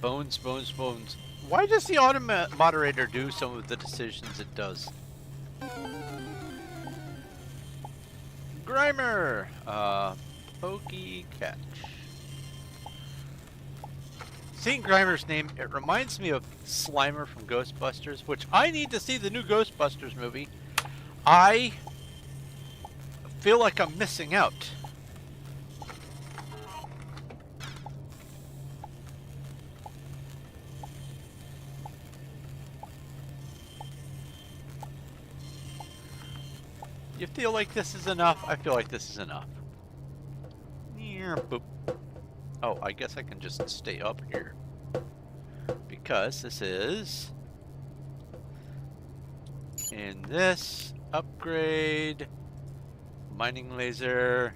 Bones, bones, bones. Why does the auto moderator do some of the decisions it does? Grimer! Pokey Catch. Seeing Grimer's name, it reminds me of Slimer from Ghostbusters, which I need to see the new Ghostbusters movie. I feel like I'm missing out. You feel like this is enough? I feel like this is enough. Boop. Oh, I guess I can just stay up here. Because this is... in this upgrade... mining laser...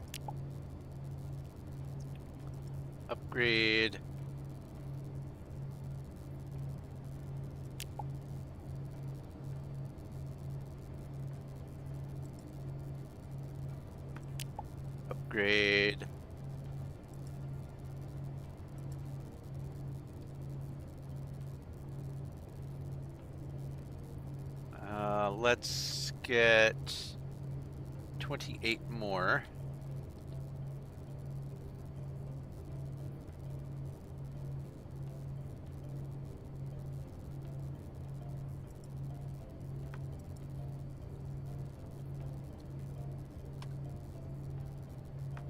upgrade... upgrade... let's get 28 more.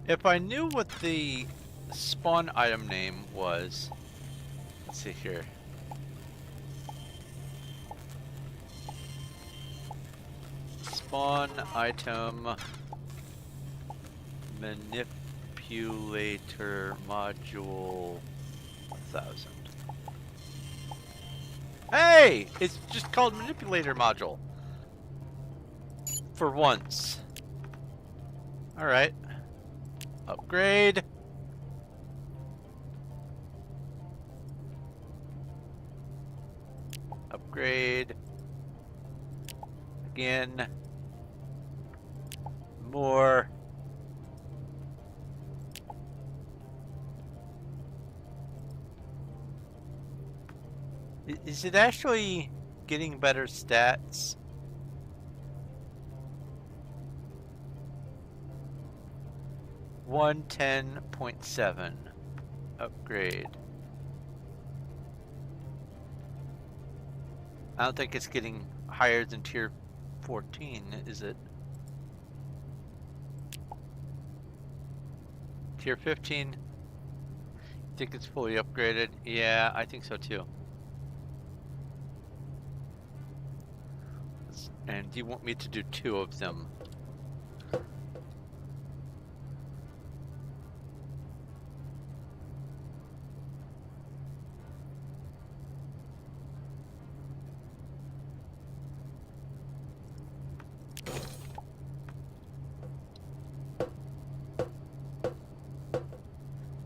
If I knew what the spawn item name was, let's see here. Spawn item manipulator module 1000. Hey! It's just called manipulator module. For once. Alright. Upgrade. Upgrade. Again. More. Is it actually getting better stats? $110.7 upgrade. I don't think it's getting higher than tier 14, is it? Tier 15? Think it's fully upgraded? Yeah, I think so too. And do you want me to do 2 of them?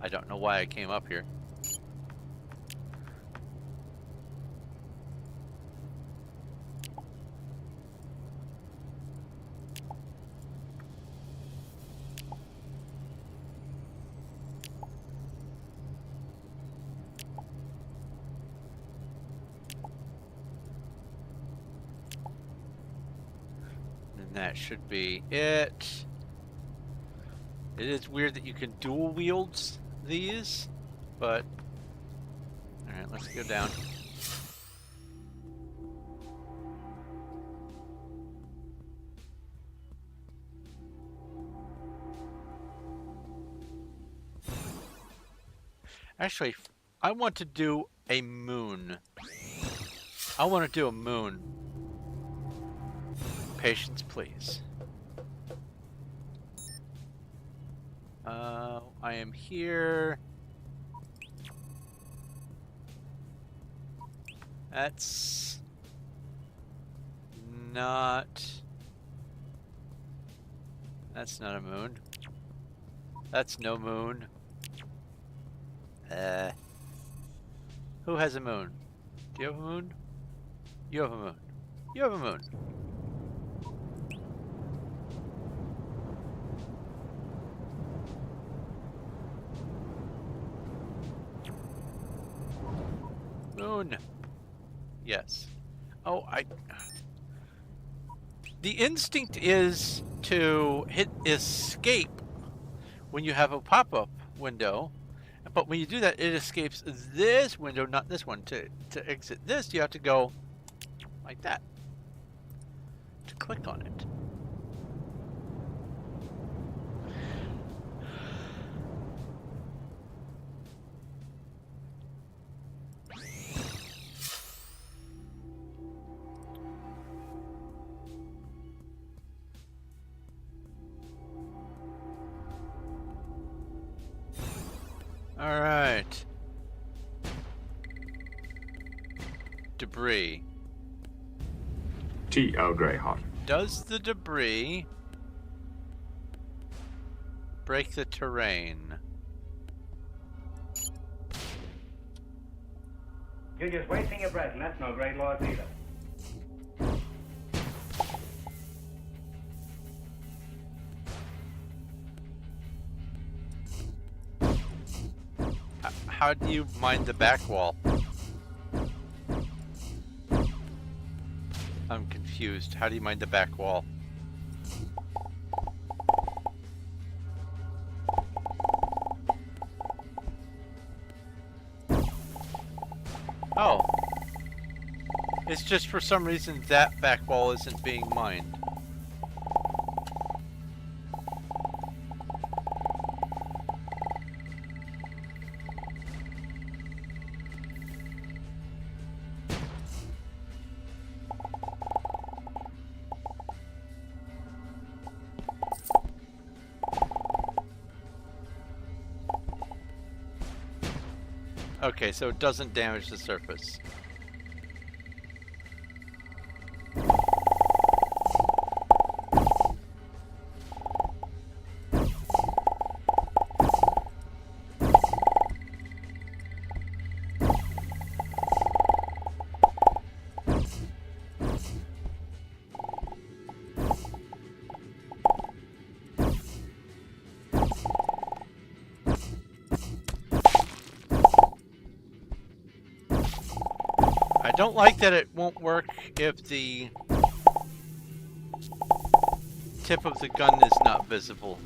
I don't know why I came up here. And that should be it. It is weird that you can dual wield these, but alright, let's go down. Actually, I want to do a moon. I want to do a moon. Patience, please. I am here. That's not... that's not a moon. That's no moon. Who has a moon? Do you have a moon? You have a moon. You have a moon. Moon. Yes. Oh, The instinct is to hit escape when you have a pop-up window, but when you do that, it escapes this window, not this one. To exit this, you have to go like that to click on it. All right. Debris.
Tea Earl Grey hot.
Does the debris break the terrain?
You're just wasting your breath, and that's no great loss either.
How do you mine the back wall? I'm confused. How do you mine the back wall? Oh. It's just for some reason that back wall isn't being mined. Okay, so it doesn't damage the surface. I don't like that it won't work if the tip of the gun is not visible.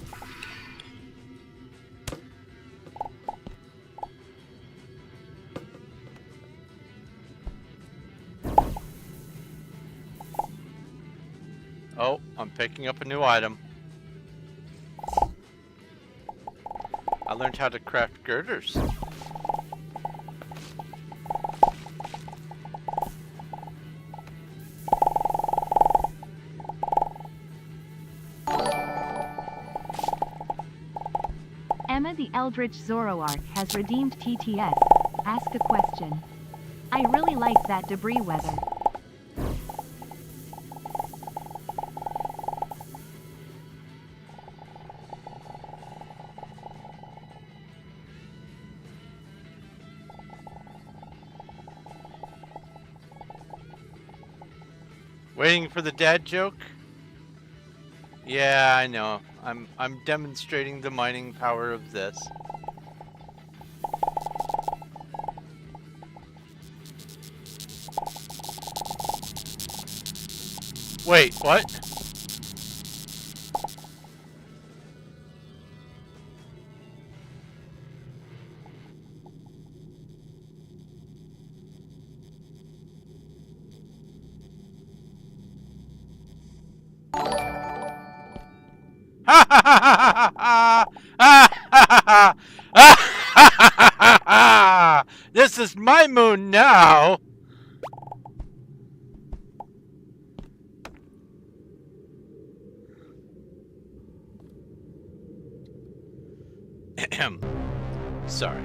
Oh, I'm picking up a new item. I learned how to craft girders.
Emma the Eldritch Zoroark has redeemed TTS. Ask a question. I really like that debris weather.
Waiting for the dad joke? Yeah, I know. I'm demonstrating the mining power of this. Wait, what? This is my moon now. Sorry.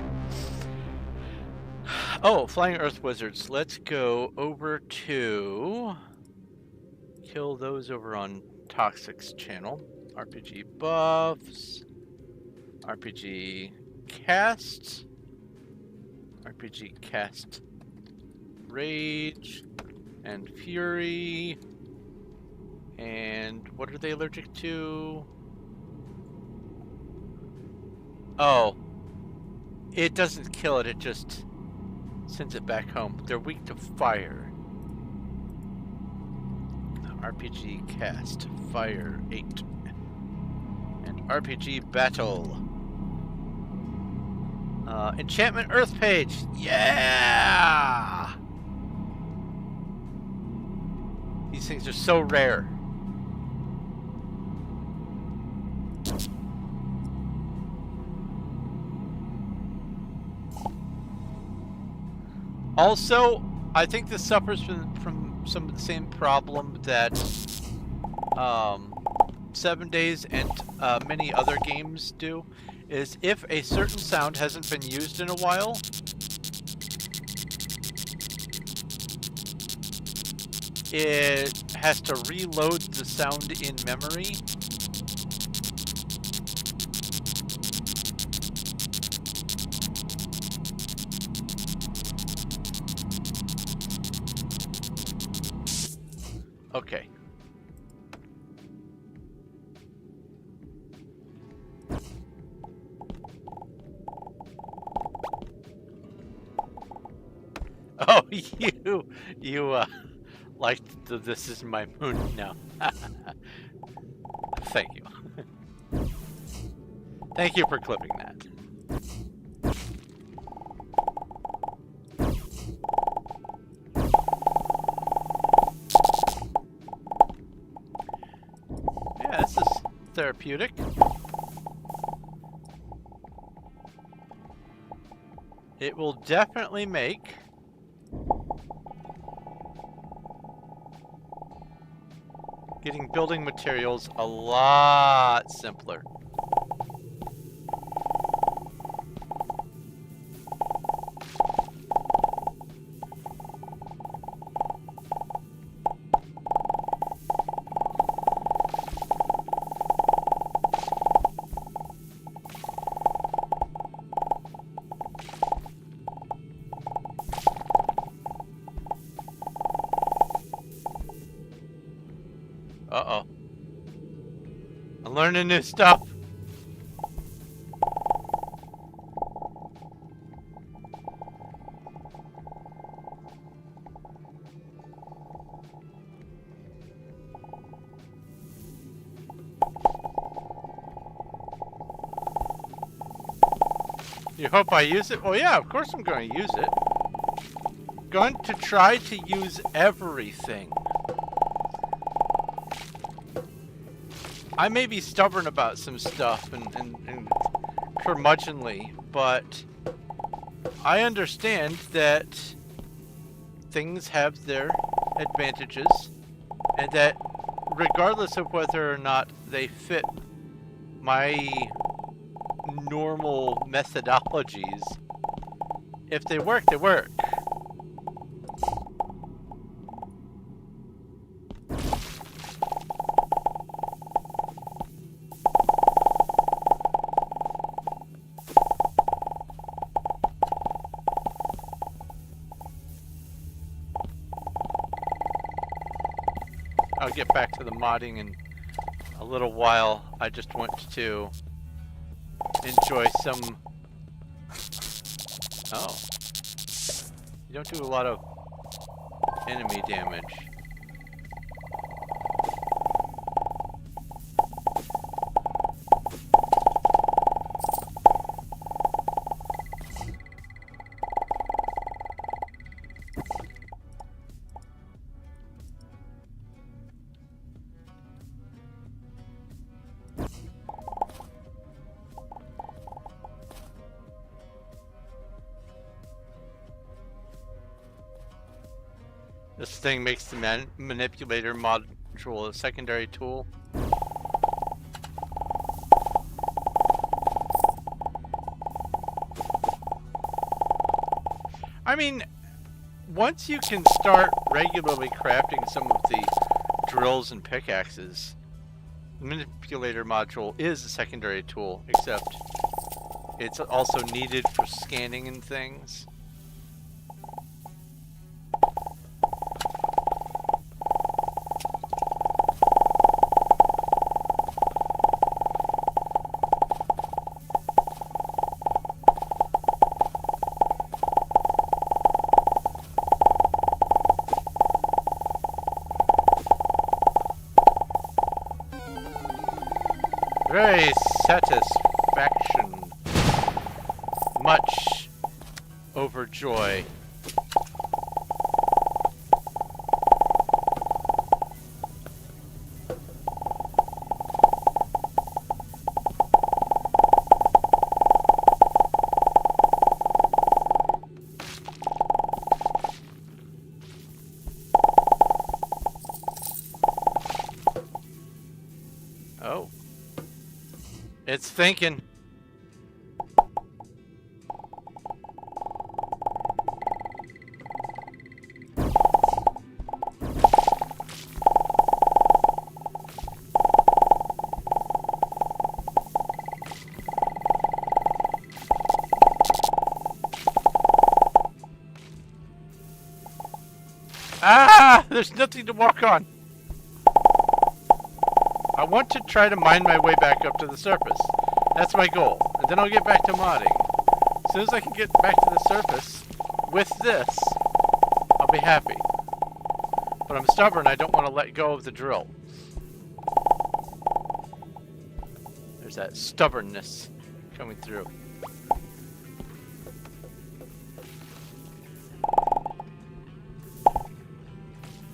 Oh, Flying Earth Wizards. Let's go over to kill those over on Toxic's channel. RPG buffs, RPG cast, RPG cast rage and fury, and what are they allergic to? Oh, it doesn't kill it, it just sends it back home. They're weak to fire. RPG cast fire 8 and RPG battle. Enchantment Earth page. Yeah! These things are so rare. Also, I think this suffers from some of the same problem that 7 Days and many other games do, is if a certain sound hasn't been used in a while, it has to reload the sound in memory. Okay. Oh, you liked the "This Is My Moon" now. Thank you. Thank you for clipping that. Yeah, this is therapeutic. It will definitely make getting building materials a lot simpler. Uh-oh. I'm learning new stuff. You hope I use it? Well, yeah, of course I'm going to use it. Going to try to use everything. I may be stubborn about some stuff and curmudgeonly, but I understand that things have their advantages, and that regardless of whether or not they fit my normal methodologies, if they work, they work. I'll get back to the modding in a little while. I just want to enjoy some... Oh. You don't do a lot of enemy damage. This thing makes the manipulator module a secondary tool. I mean, once you can start regularly crafting some of the drills and pickaxes, the manipulator module is a secondary tool, except it's also needed for scanning and things. Very satisfaction. Much overjoy. Oh. It's thinking. Ah! There's nothing to walk on. I want to try to mine my way back up to the surface. That's my goal. And then I'll get back to modding. As soon as I can get back to the surface with this, I'll be happy. But I'm stubborn. I don't want to let go of the drill. There's that stubbornness coming through.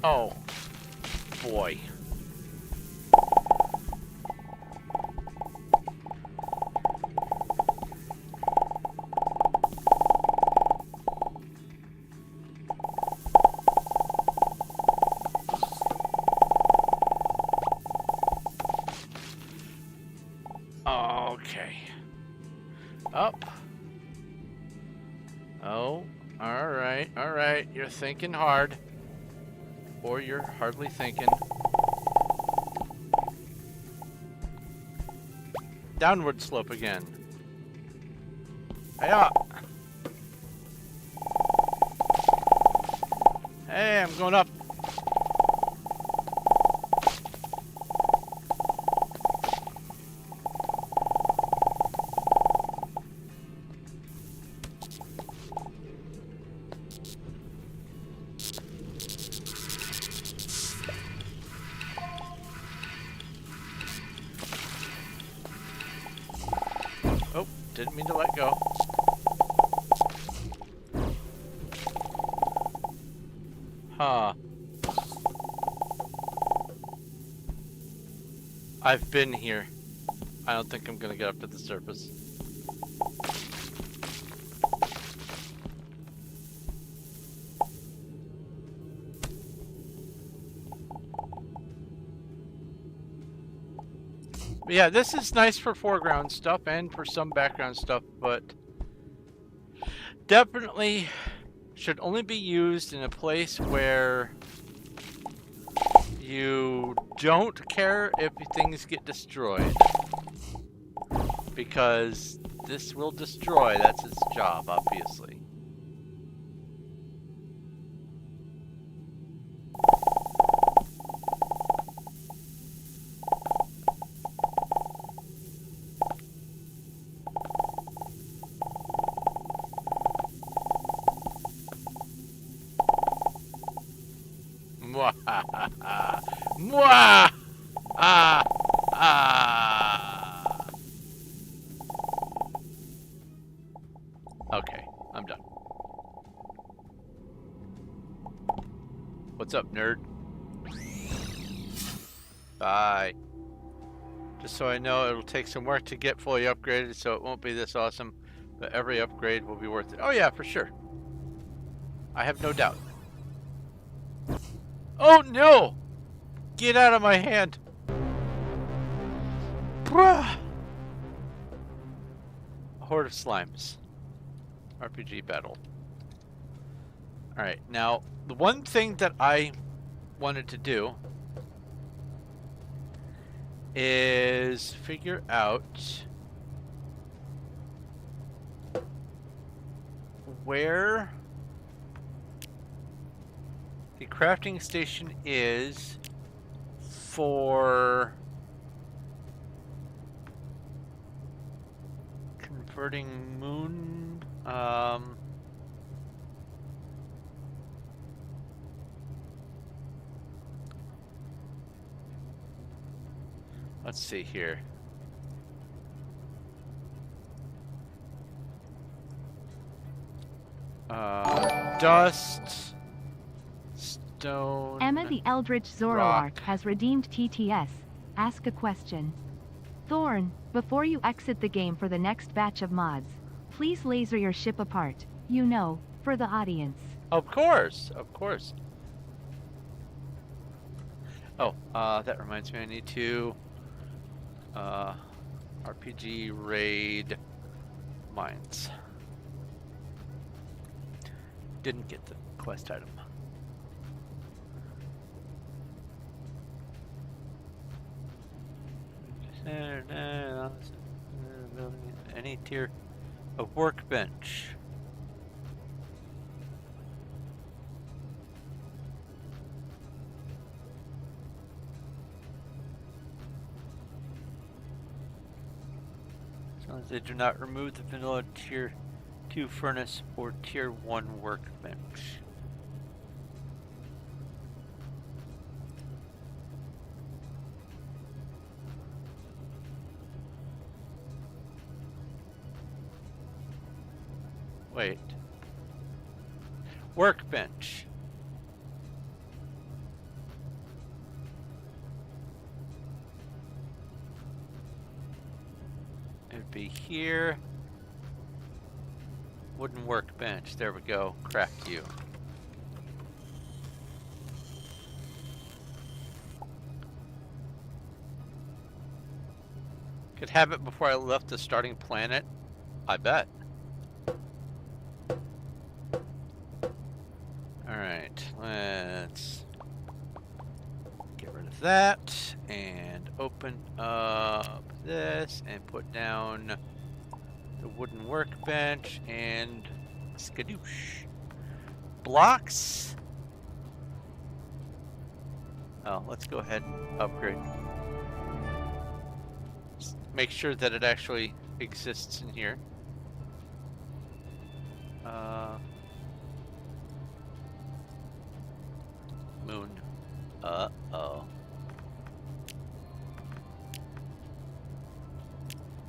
Oh, boy. Okay. Up. Oh, alright, alright. You're thinking hard. Or you're hardly thinking. Downward slope again. Hiya! Hey, I'm going up. Oh, didn't mean to let go. Huh. I've been here. I don't think I'm gonna get up to the surface. But yeah, this is nice for foreground stuff and for some background stuff, but definitely should only be used in a place where you don't care if things get destroyed. Because this will destroy, that's its job, obviously. Mwah! Mwah! Ah! Ah! Okay, I'm done. What's up, nerd? Bye. Just so I know, it'll take some work to get fully upgraded, so it won't be this awesome, but every upgrade will be worth it. Oh yeah, for sure. I have no doubt. Oh no! Get out of my hand! A horde of slimes. RPG battle. Alright, now, the one thing that I wanted to do is figure out where the crafting station is for converting moon. Let's see here. Dust, stone.
Emma the Eldritch Zoroark has redeemed TTS. Ask a question. Thorn, before you exit the game for the next batch of mods, please laser your ship apart, you know, for the audience.
Of course, of course. Oh, that reminds me, I need to RPG raid mines. Didn't get the quest item. Any tier of workbench. As long as they do not remove the vanilla tier 2 furnace or tier 1 workbench. Wait. Workbench. It'd be here. Wooden workbench. There we go. Craft you. Could have it before I left the starting planet. I bet. Alright, let's get rid of that and open up this and put down the wooden workbench and skadoosh. Blocks. Oh, let's go ahead and upgrade. Just make sure that it actually exists in here. Moon. Uh-oh.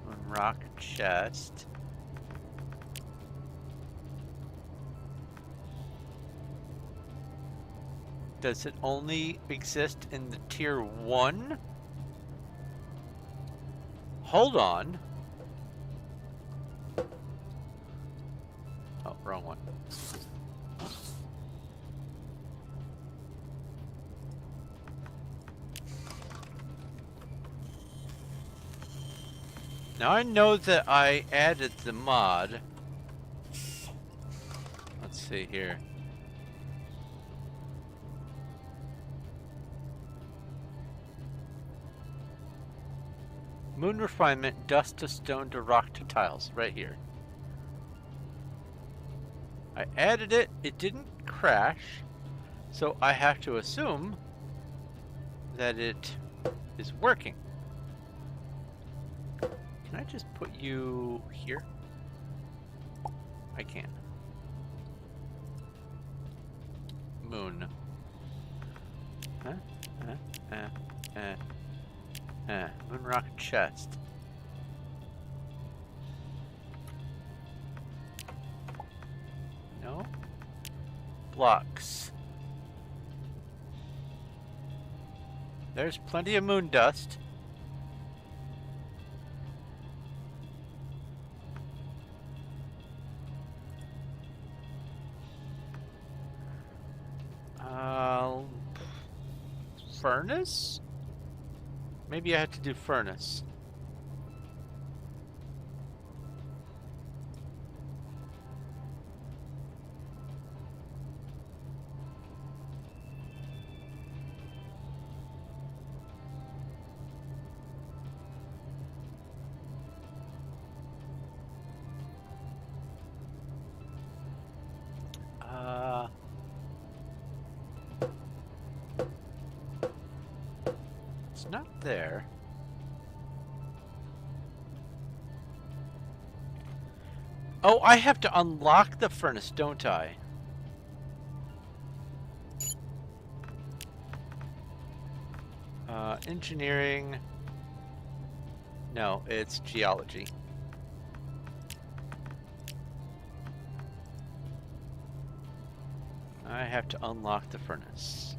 Moon rock chest. Does it only exist in the tier 1? Hold on. Oh, wrong one. Now I know that I added the mod. Let's see here. Moon refinement, dust to stone to rock to tiles, right here. I added it, it didn't crash, so I have to assume that it is working. Can I just put you here? I can. Moon. Moon rock chest. No. Blocks. There's plenty of moon dust. Furnace? Maybe I had to do furnace. It's not there. Oh, I have to unlock the furnace, don't I? Engineering. No, it's geology. I have to unlock the furnace.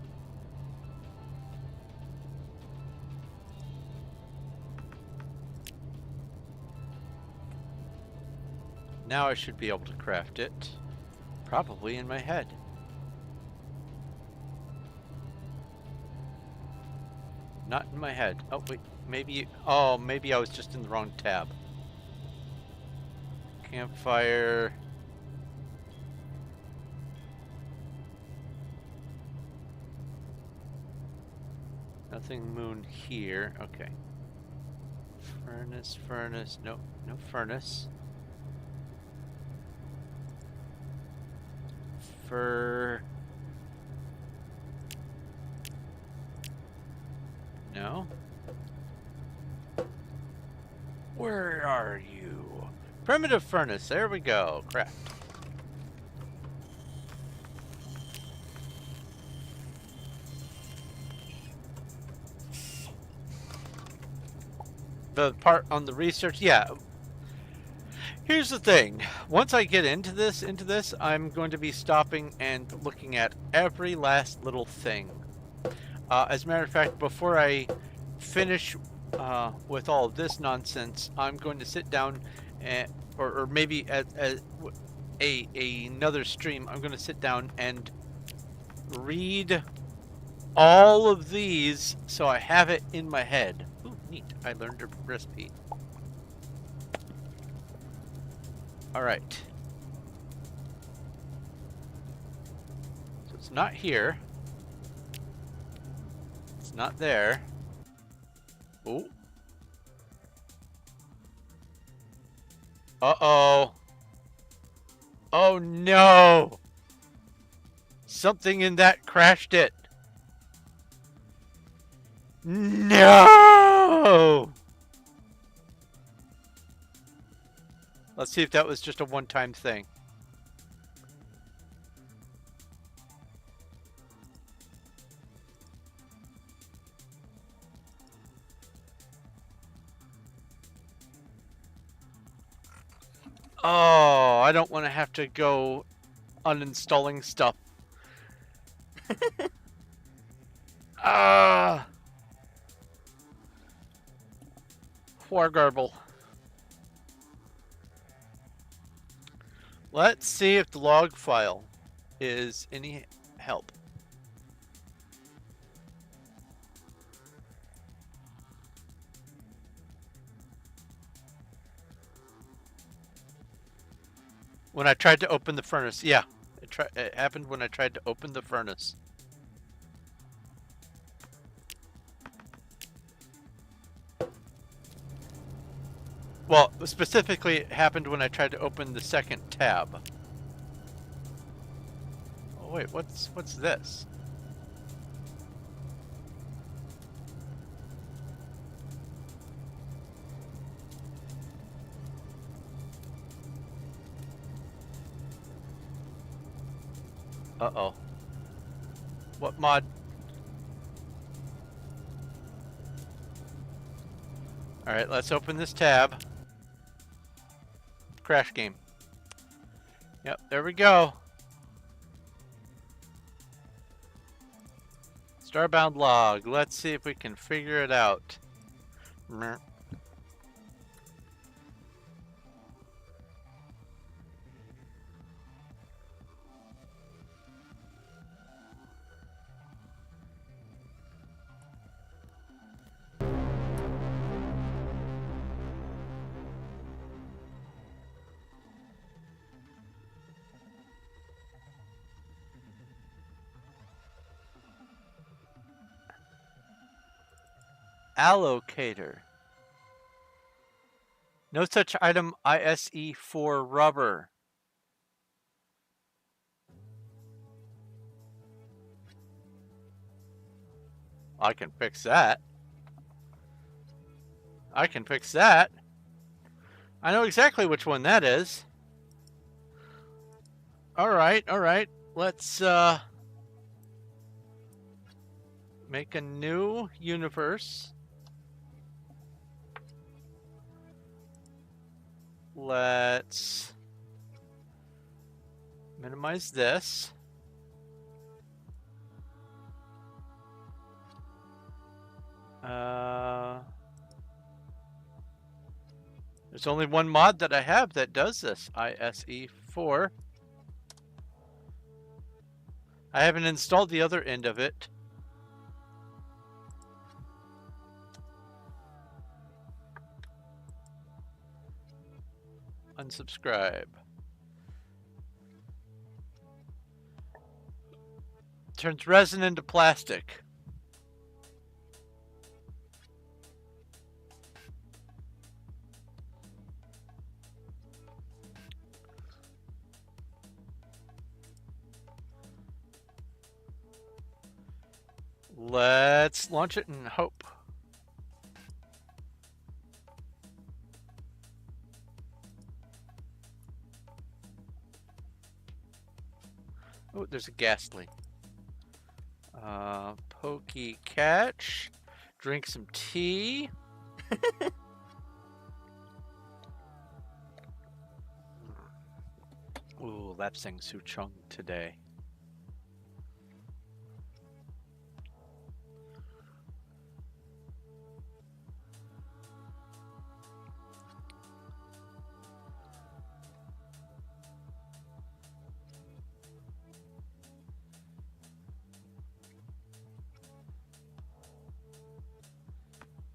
Now I should be able to craft it. Probably in my head. Not in my head. Oh, wait. Maybe... Oh, maybe I was just in the wrong tab. Campfire... Nothing moon here. Okay. Furnace, furnace. Nope, no furnace. Fur... No? Where are you? Primitive furnace. There we go. Craft. The part on the research, yeah. Here's the thing. Once I get into this, I'm going to be stopping and looking at every last little thing. As a matter of fact, before I finish with all of this nonsense, I'm going to sit down and, or maybe at another stream, I'm going to sit down and read all of these so I have it in my head. Ooh, neat. I learned a recipe. All right. So it's not here. It's not there. Oh. Uh-oh. Oh no! Something in that crashed it. No! Let's see if that was just a one-time thing. Oh, I don't want to have to go uninstalling stuff. Ah! Wargarble. Let's see if the log file is any help. When I tried to open the furnace, yeah, it happened when I tried to open the furnace. Well, specifically, it happened when I tried to open the second tab. Oh wait, what's this? Uh-oh. What mod? Alright, let's open this tab. Crash game. Yep, there we go. Starbound log. Let's see if we can figure it out. Allocator. No such item ISE for rubber. I can fix that. I can fix that. I know exactly which one that is. Alright, alright. Let's make a new universe. Let's minimize this. There's only one mod that I have that does this, ISE4. I haven't installed the other end of it. Unsubscribe. Turns resin into plastic. Let's launch it and hope. Oh, there's a gas leak. Pokey catch. Drink some tea. Ooh, Lapsang Souchong today.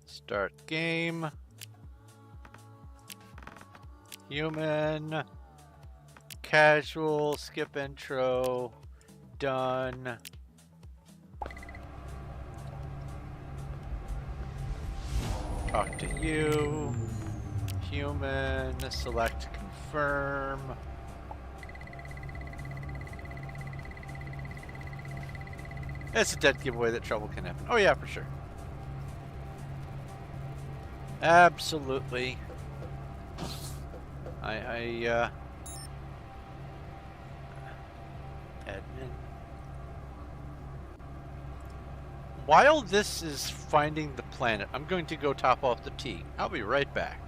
Start game. Human. Casual. Skip intro. Done. Talk to you. Human. Select confirm. It's a dead giveaway that trouble can happen. Oh yeah, for sure. Absolutely. Admin. While this is finding the planet, I'm going to go top off the tea. I'll be right back.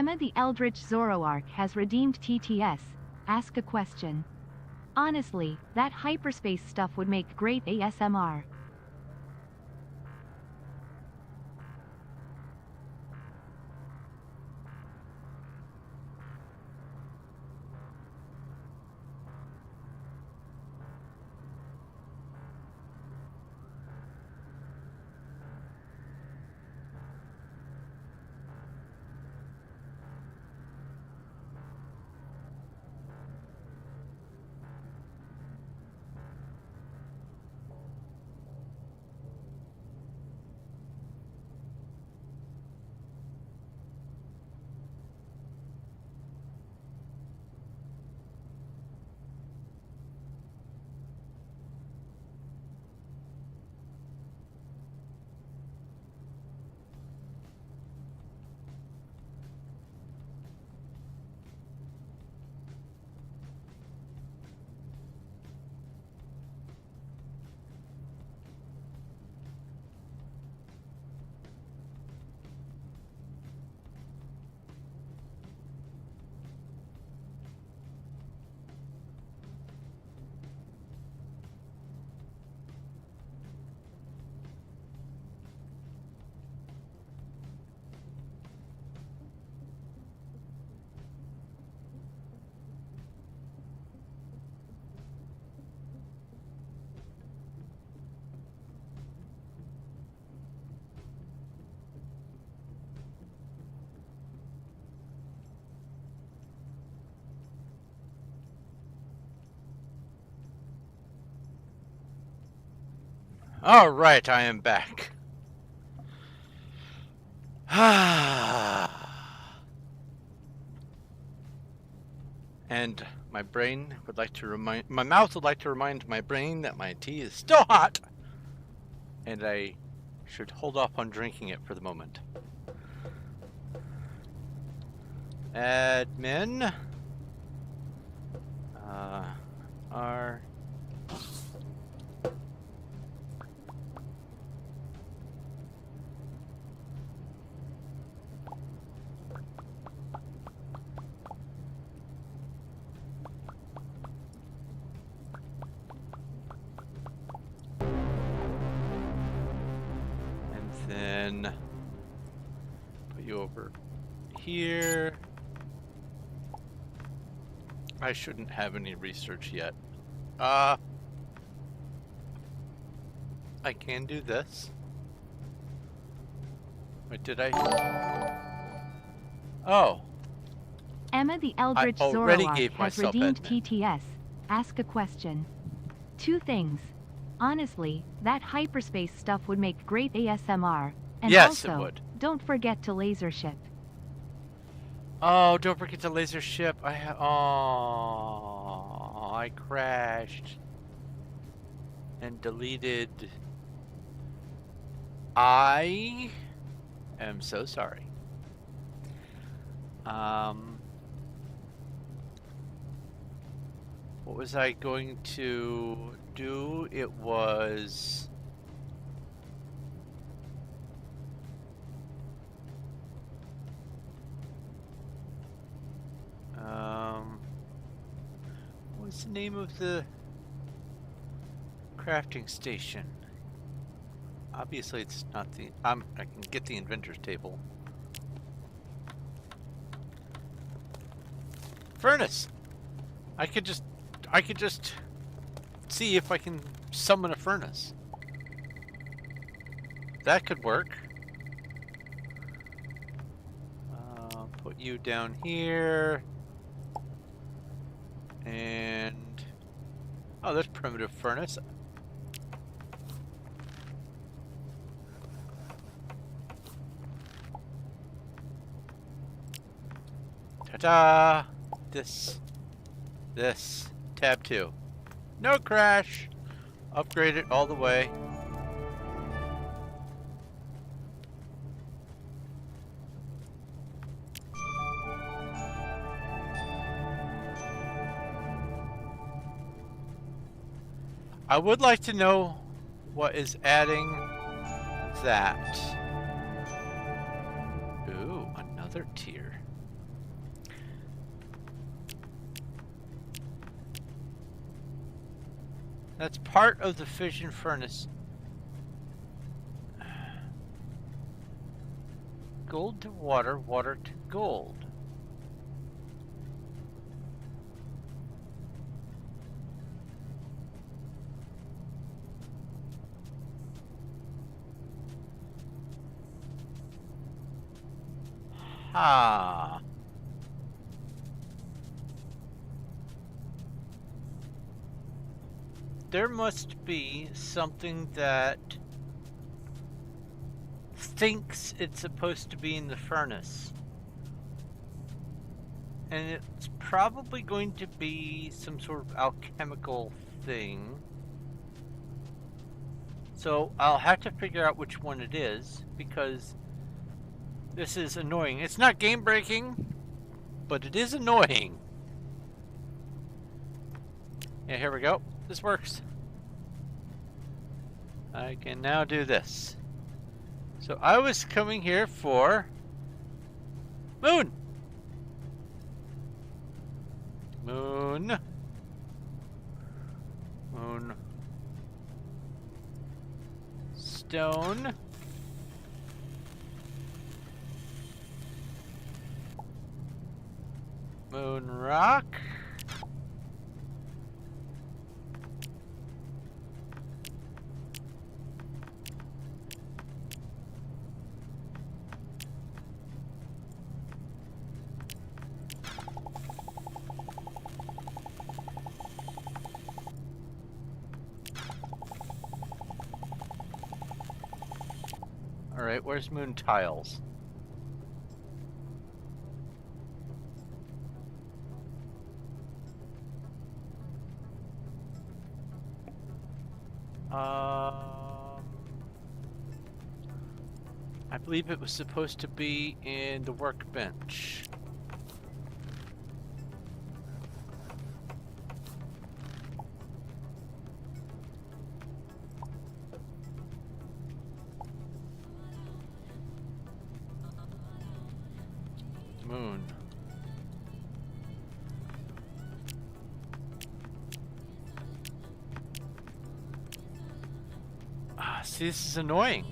Emma the Eldritch Zoroark has redeemed TTS. Ask a question. Honestly, that hyperspace stuff would make great ASMR.
All right, I am back. And my brain would like to remind, my mouth would like to remind my brain that my tea is still hot, and I should hold off on drinking it for the moment. Admin. R. Then put you over here. I shouldn't have any research yet. I can do this. Wait, did I? Oh.
Emma the Eldritch
already
Zoroark
gave
has
myself
redeemed
admin.
TTS. Ask a question. 2 things. Honestly, that hyperspace stuff would make great ASMR. And
Yes,
also,
it would.
don't forget to laser ship.
Oh, don't forget the laser ship. Oh, I crashed and deleted. I am so sorry. What was I going to do? It was... what's the name of the crafting station? Obviously it's not the... I can get the inventor's table. Furnace! I could just see if I can summon a furnace. That could work. Put you down here. And... oh, there's primitive furnace. Ta-da! This. Tab 2. No crash! Upgrade it all the way. I would like to know what is adding that. Ooh, another tier. That's part of the fission furnace. Gold to water, water to gold. Ah. There must be something that thinks it's supposed to be in the furnace. And it's probably going to be some sort of alchemical thing. So I'll have to figure out which one it is, because this is annoying. It's not game breaking, but it is annoying. Yeah, here we go. This works. I can now do this. So I was coming here for moon. Moon. Moon. Stone. Moon rock. Alright, where's moon tiles? I believe it was supposed to be in the workbench. Moon. Ah, see, this is annoying.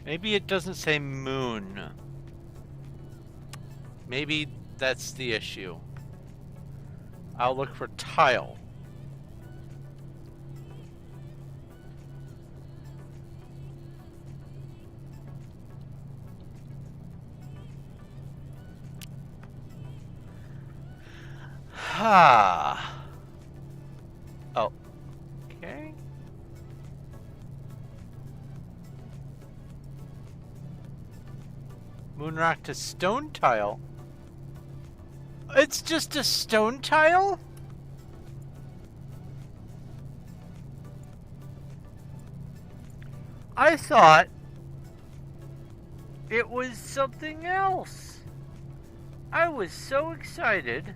Maybe it doesn't say moon. Maybe that's the issue. I'll look for tile. Ha. Oh. Okay. Moonrock to stone tile. It's just a stone tile? I thought it was something else. I was so excited.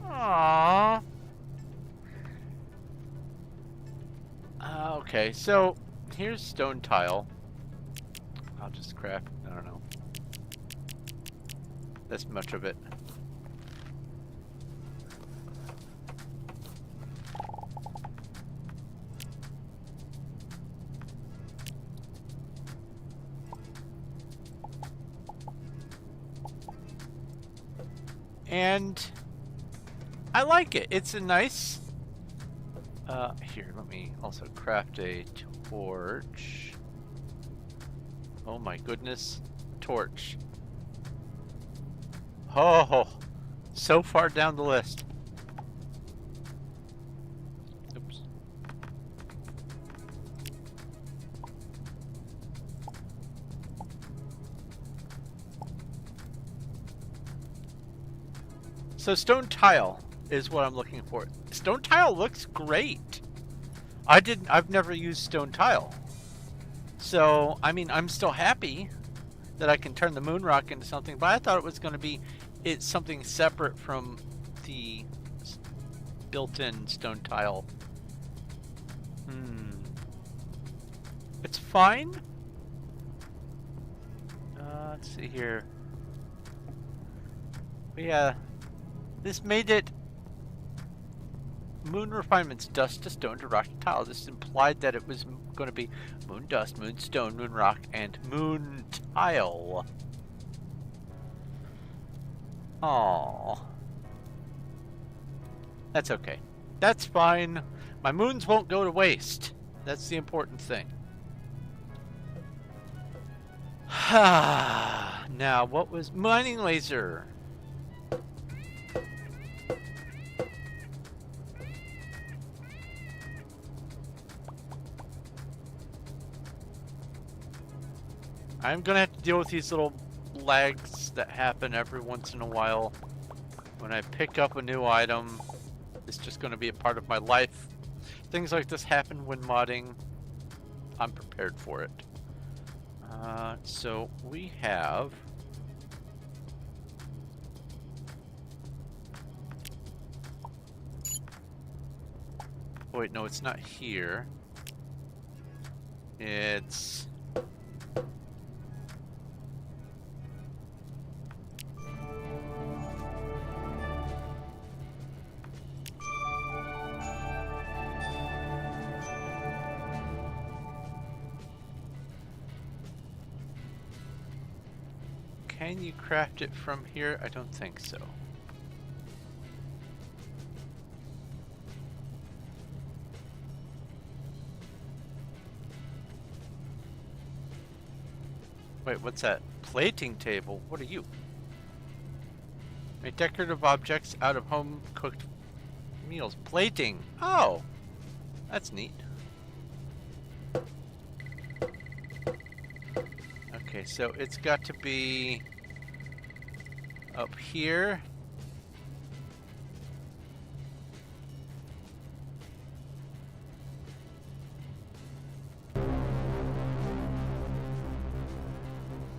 Aww. Okay, so here's stone tile. I'll just craft, I don't know, this much of it. And I like it. It's a nice... here, let me also craft a torch. Oh my goodness. Torch. Oh, so far down the list. Oops. So stone tile is what I'm looking for. Stone tile looks great. I've never used stone tile. So, I mean, I'm still happy that I can turn the moon rock into something, but I thought it was going to be something separate from the built-in stone tile. It's fine. Let's see here. But yeah, this made it moon refinements, dust to stone to rock to tile. This implied that it was going to be moon dust, moon stone, moon rock, and moon tile. Aww. That's okay. That's fine. My moons won't go to waste. That's the important thing. Now, what was mining laser? I'm gonna have to deal with these little lags that happen every once in a while. When I pick up a new item, it's just gonna be a part of my life. Things like this happen when modding. I'm prepared for it. So we have... Oh, wait, no, it's not here. It's... Can you craft it from here? I don't think so. Wait, what's that? Plating table? What are you? Make decorative objects out of home-cooked meals. Plating! Oh! That's neat. Okay, so it's got to be up here.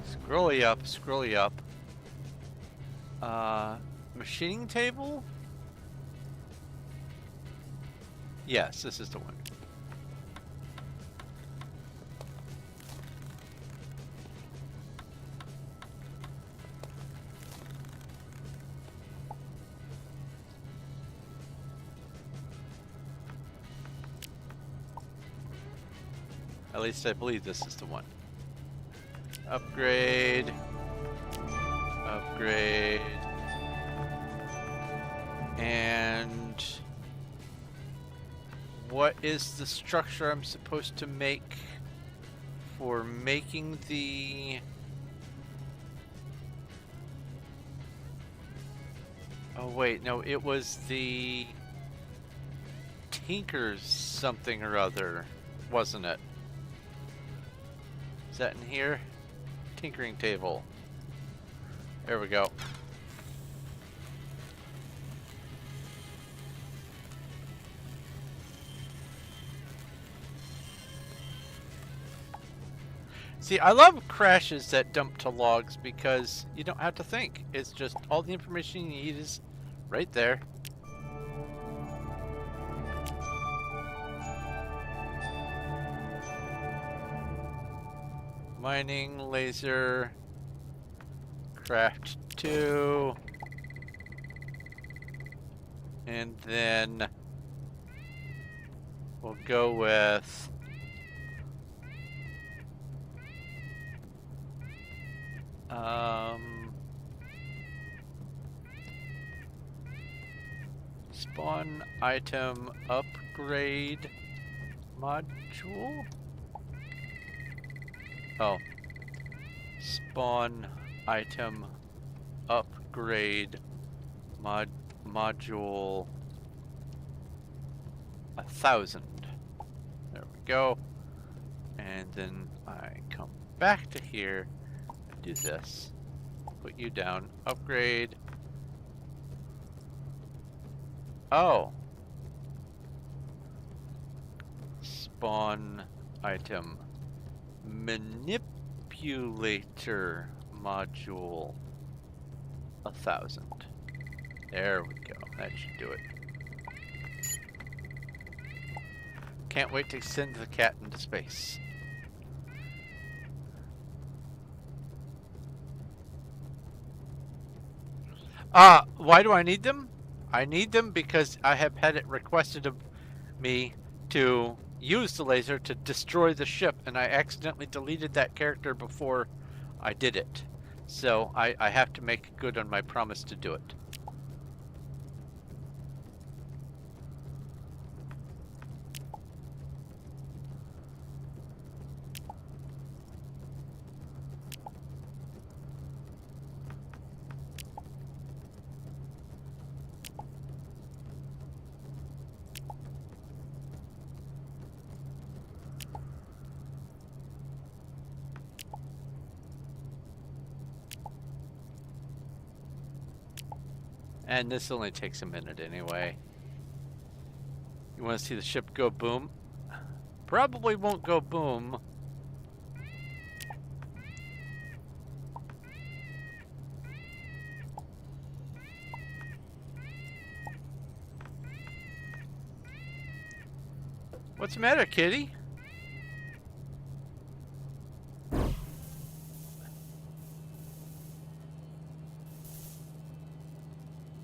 Scrolly up, scrolly up. Machining table? Yes, this is the one. At least I believe this is the one. Upgrade. Upgrade. And what is the structure I'm supposed to make for making the... Oh wait, no, it was the Tinker's something or other, wasn't it? Is that in here? Tinkering table. There we go. See, I love crashes that dump to logs because you don't have to think. It's just all the information you need is right there. Mining, laser, craft 2, and then we'll go with spawn item upgrade module. Oh, spawn item upgrade module 1000. There we go. And then I come back to here and do this. Put you down. Upgrade. Oh. Spawn item manipulator. manipulator module 1,000. There we go. That should do it. Can't wait to send the cat into space. Why do I need them? I need them because I have had it requested of me to use the laser to destroy the ship, and I accidentally deleted that character before I did it. So I have to make good on my promise to do it. And this only takes a minute anyway. You want to see the ship go boom? Probably won't go boom. What's the matter, kitty?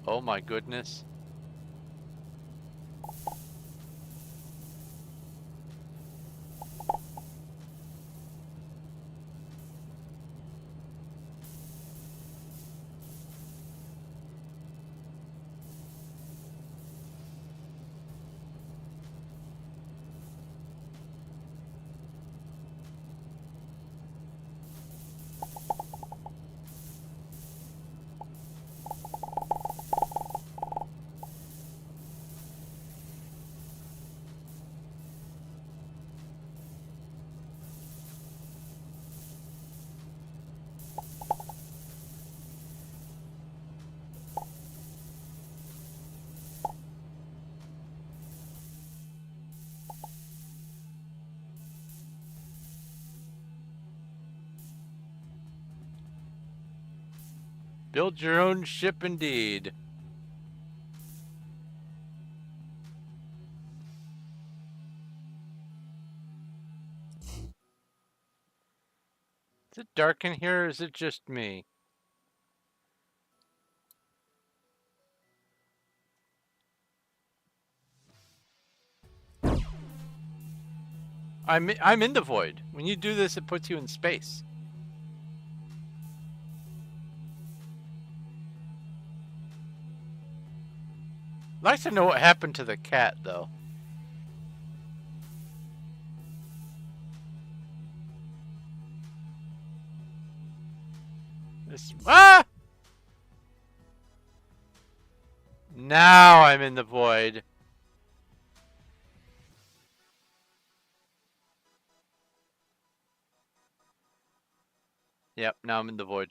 Oh my goodness. Build your own ship indeed. Is it dark in here or is it just me? I'm in the void. When you do this, it puts you in space. I'd like to know what happened to the cat, though. Ah! Now I'm in the void. Yep, now I'm in the void.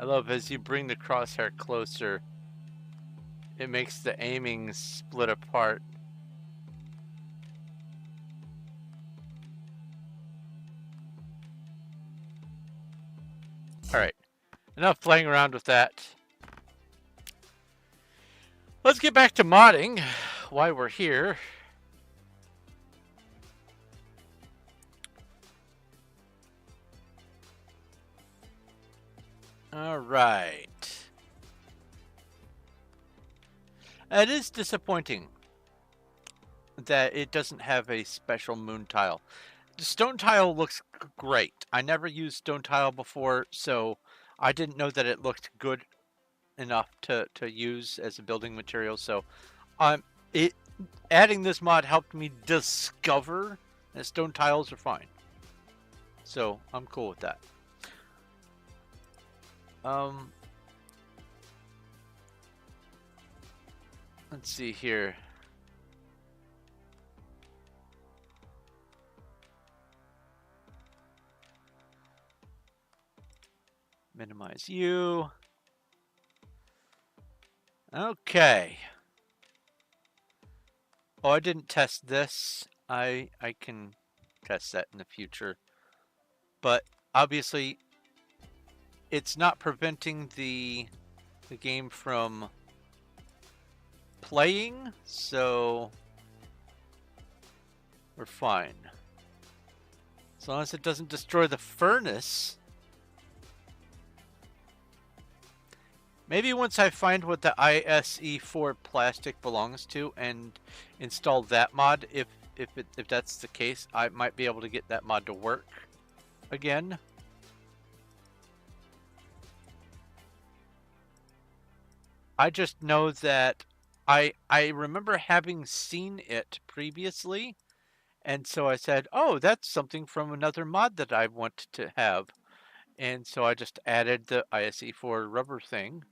I love as you bring the crosshair closer, it makes the aiming split apart. Alright, enough playing around with that. Let's get back to modding while we're here. Alright. It is disappointing that it doesn't have a special moon tile. The stone tile looks great. I never used stone tile before, so I didn't know that it looked good enough to use as a building material. So it adding this mod helped me discover that stone tiles are fine. So I'm cool with that. Let's see here. Minimize you. Okay. Oh, I didn't test this. I can test that in the future. But obviously, it's not preventing the game from playing, so we're fine. As long as it doesn't destroy the furnace. Maybe once I find what the ISE4 plastic belongs to and install that mod, if that's the case, I might be able to get that mod to work again. I just know that I remember having seen it previously, and so I said, "Oh, that's something from another mod that I want to have." And so I just added the ISE4 rubber thing.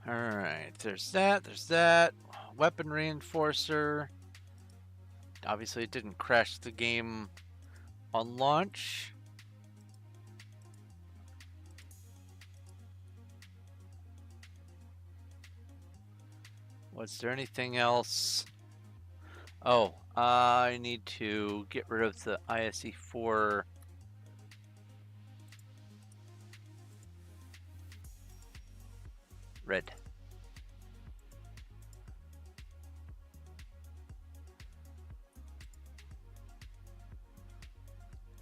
Alright, there's that, there's that. Weapon reinforcer. Obviously it didn't crash the game on launch. Was there anything else? Oh, I need to get rid of the ISE4 red.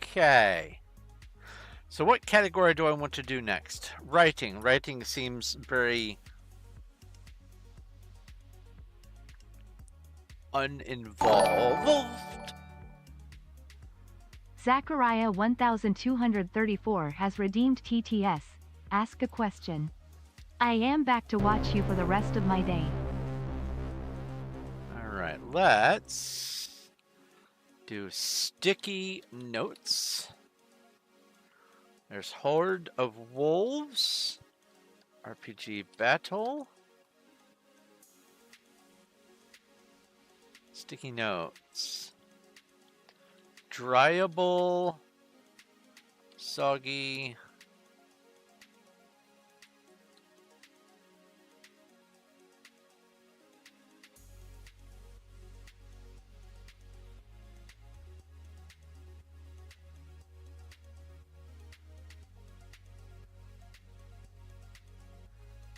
Okay. So what category do I want to do next? Writing. Writing seems very uninvolved.
Zachariah 1234 has redeemed TTS. Ask a question. I am back to watch you for the rest of my day.
Alright, let's do sticky notes. There's Horde of Wolves. RPG Battle. Sticky notes. Dryable. Soggy.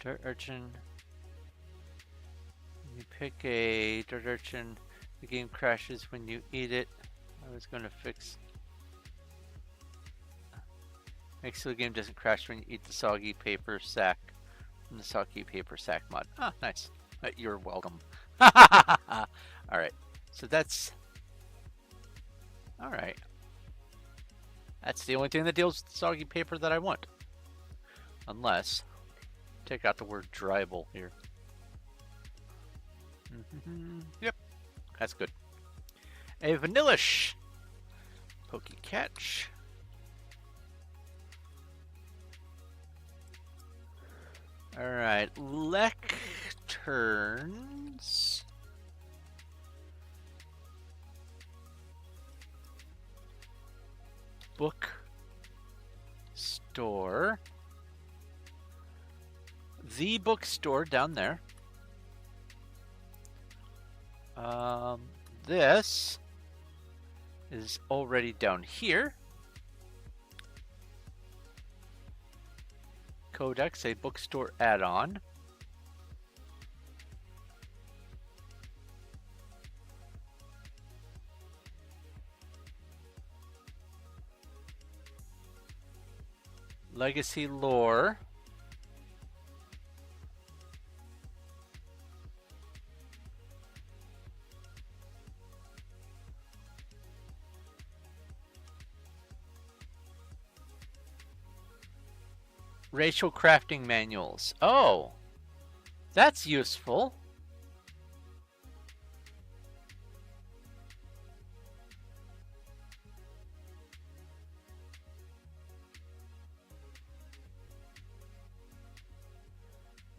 Dirt urchin. You pick a dirt urchin. The game crashes when you eat it. I was going to fix. Make sure the game doesn't crash when you eat the soggy paper sack from the soggy paper sack mod. Ah, nice. You're welcome. Alright. So that's. Alright. That's the only thing that deals with soggy paper that I want. Unless. Take out the word dryable here. Yep. That's good. A vanillish Pokey Catch. Alright, lecterns. Book store. The bookstore down there. This is already down here. Codex, a bookstore add-on. Legacy lore. Racial crafting manuals. Oh, that's useful.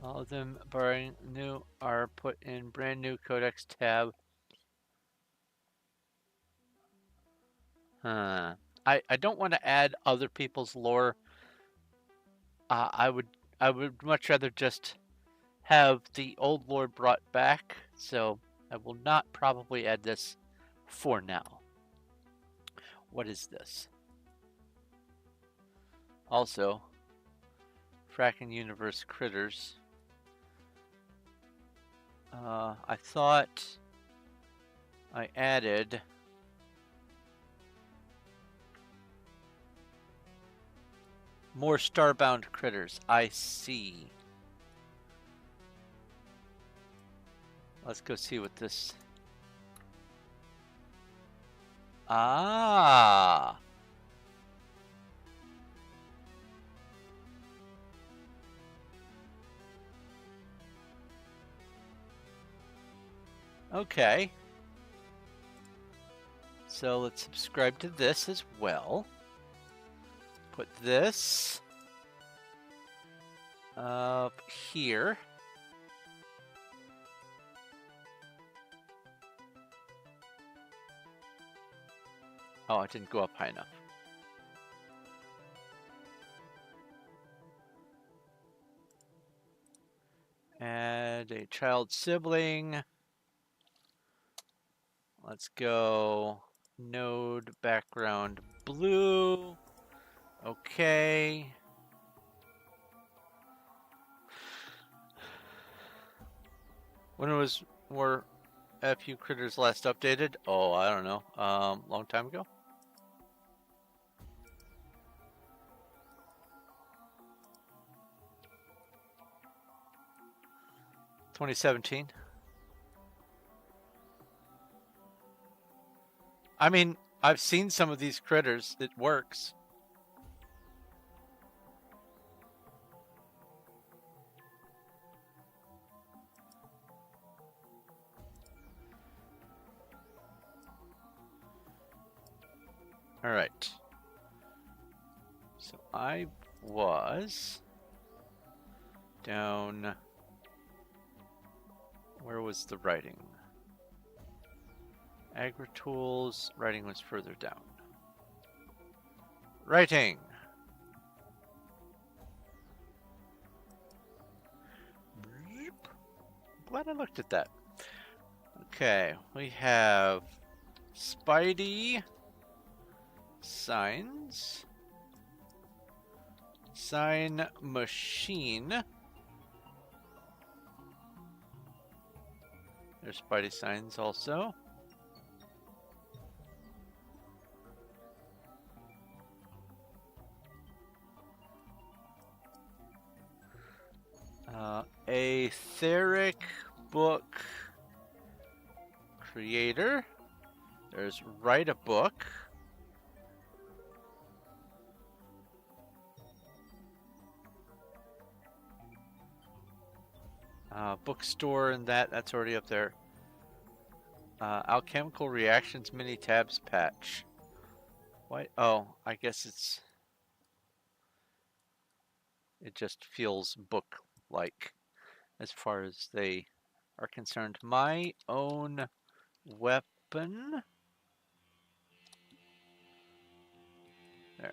All of them, barring new, are put in brand new codex tab. Huh. I don't want to add other people's lore. I would much rather just have the old lore brought back. So I will not probably add this for now. What is this? Also, Fracking Universe Critters. I thought I added more Starbound critters. I see. Let's go see what this... Ah! Okay. So let's subscribe to this as well. Put this up here. Oh, it didn't go up high enough. Add a child sibling. Let's go node background blue. Okay. When were FU critters last updated? Oh, I don't know. Long time ago. $2017. I mean, I've seen some of these critters. It works. All right. So I was down. Where was the writing? Agri-tools. Writing was further down. Writing. Glad I looked at that. Okay, we have Spidey signs, sign machine. There's Spidey signs also. Aetheric book creator. There's write a book. Bookstore and that's already up there. Alchemical reactions mini tabs patch. Why? Oh, I guess it just feels book-like as far as they are concerned. My own weapon. There.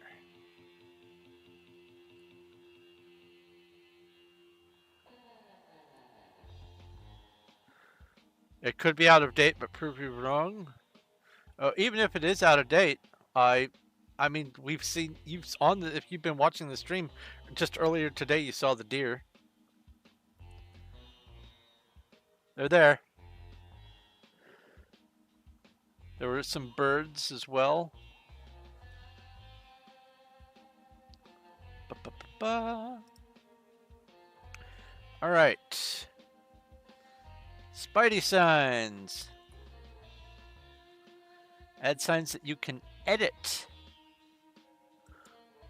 It could be out of date, but prove you wrong. Even if it is out of date, I mean, we've seen if you've been watching the stream, just earlier today, you saw the deer. They're there. There were some birds as well. All right. Spidey signs. Add signs that you can edit.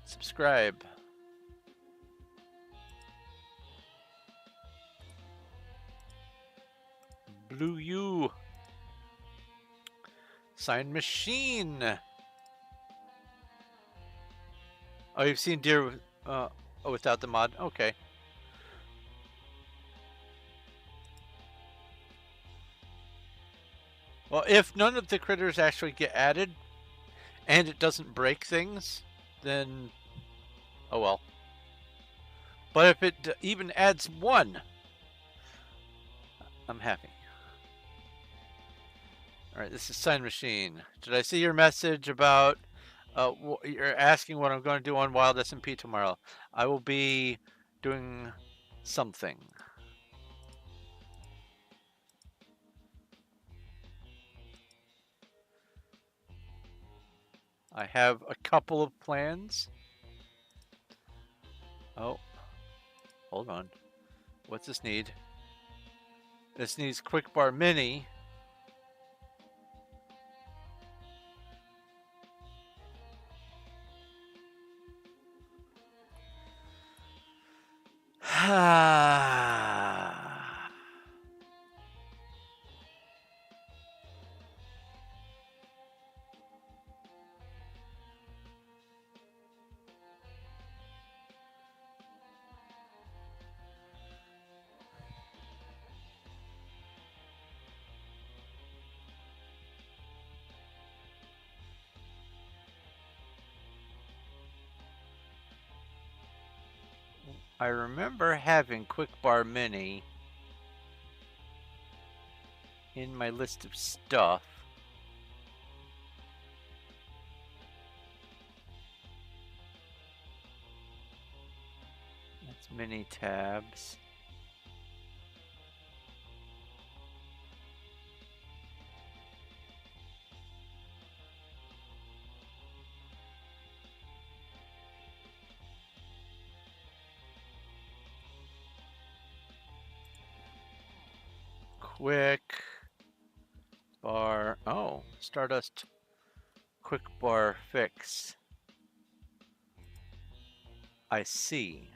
Subscribe. Blue U. Sign machine. Oh, you've seen deer without the mod? Okay. Well, if none of the critters actually get added and it doesn't break things, then oh well. But if it even adds one, I'm happy. All right, this is Sign Machine. Did I see your message about you're asking what I'm going to do on Wild SMP tomorrow? I will be doing something. I have a couple of plans. Oh, hold on. What's this need? This needs Quick Bar Mini. I remember having Quick Bar Mini in my list of stuff. That's mini tabs. Quick Bar. Oh, Stardust Quick Bar Fix. I see.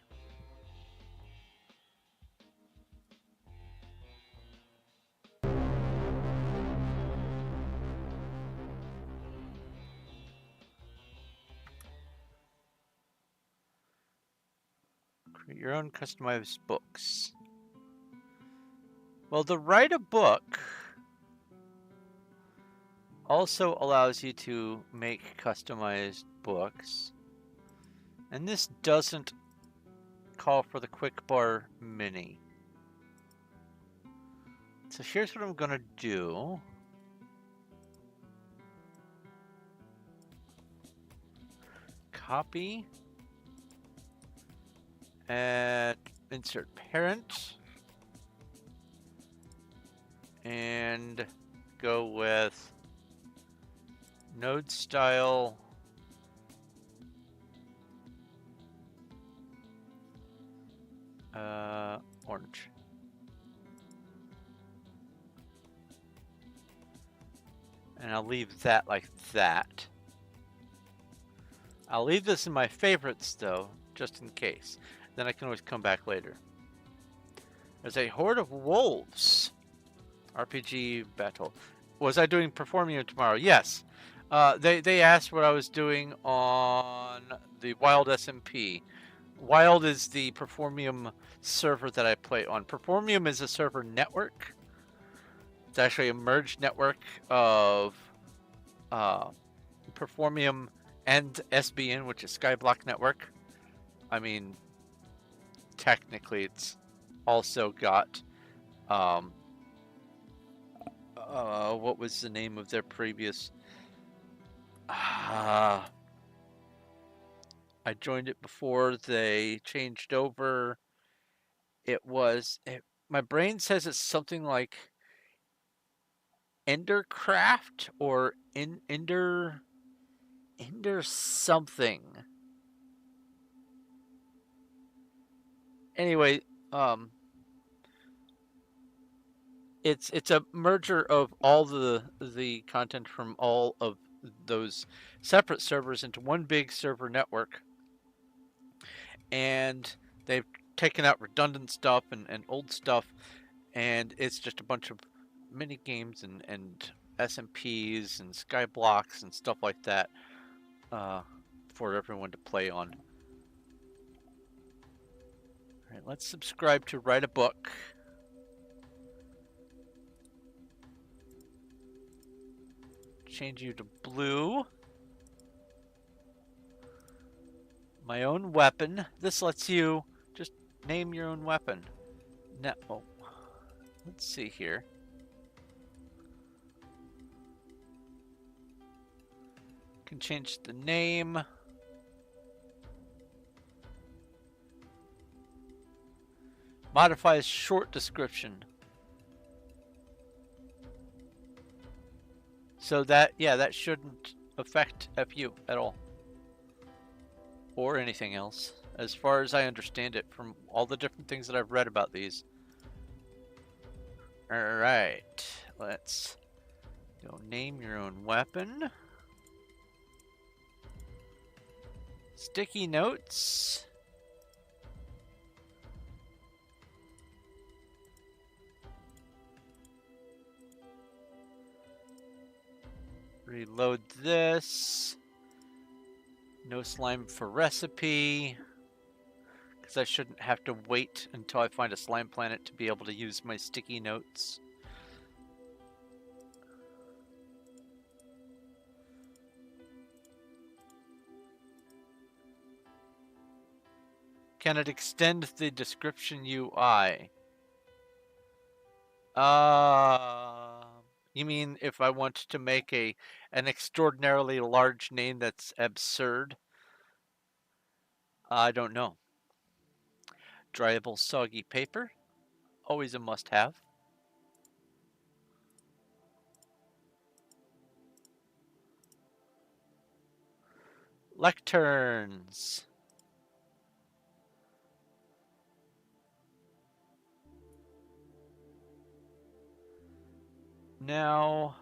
Create your own customized books. Well, the write a book also allows you to make customized books. And this doesn't call for the Quick Bar Mini. So here's what I'm going to do. Copy. Add insert parent. And go with node style orange. And I'll leave that like that. I'll leave this in my favorites though, just in case. Then I can always come back later. There's a horde of wolves. RPG battle. Was I doing Performium tomorrow? Yes. They asked what I was doing on the Wild SMP. Wild is the Performium server that I play on. Performium is a server network. It's actually a merged network of Performium and SBN, which is Skyblock Network. I mean, technically, it's also got what was the name of their previous? I joined it before they changed over. My brain says it's something like Endercraft or Ender something. Anyway, it's a merger of all the content from all of those separate servers into one big server network, and they've taken out redundant stuff and old stuff, and it's just a bunch of mini games and SMPs and Skyblocks and stuff like that for everyone to play on. All right, let's subscribe to Write a Book. change you to blue. My own weapon. This lets you just name your own weapon. No. Oh. Let's see here. Can change the name. Modifies short description. So that, yeah, that shouldn't affect FU at all. Or anything else, as far as I understand it from all the different things that I've read about these. Alright, let's go name your own weapon. Sticky notes. Reload this. No slime for recipe. Because I shouldn't have to wait until I find a slime planet to be able to use my sticky notes. Can it extend the description UI? You mean if I want to make an extraordinarily large name that's absurd? I don't know. Dryable soggy paper, always a must-have. Lecterns. Now,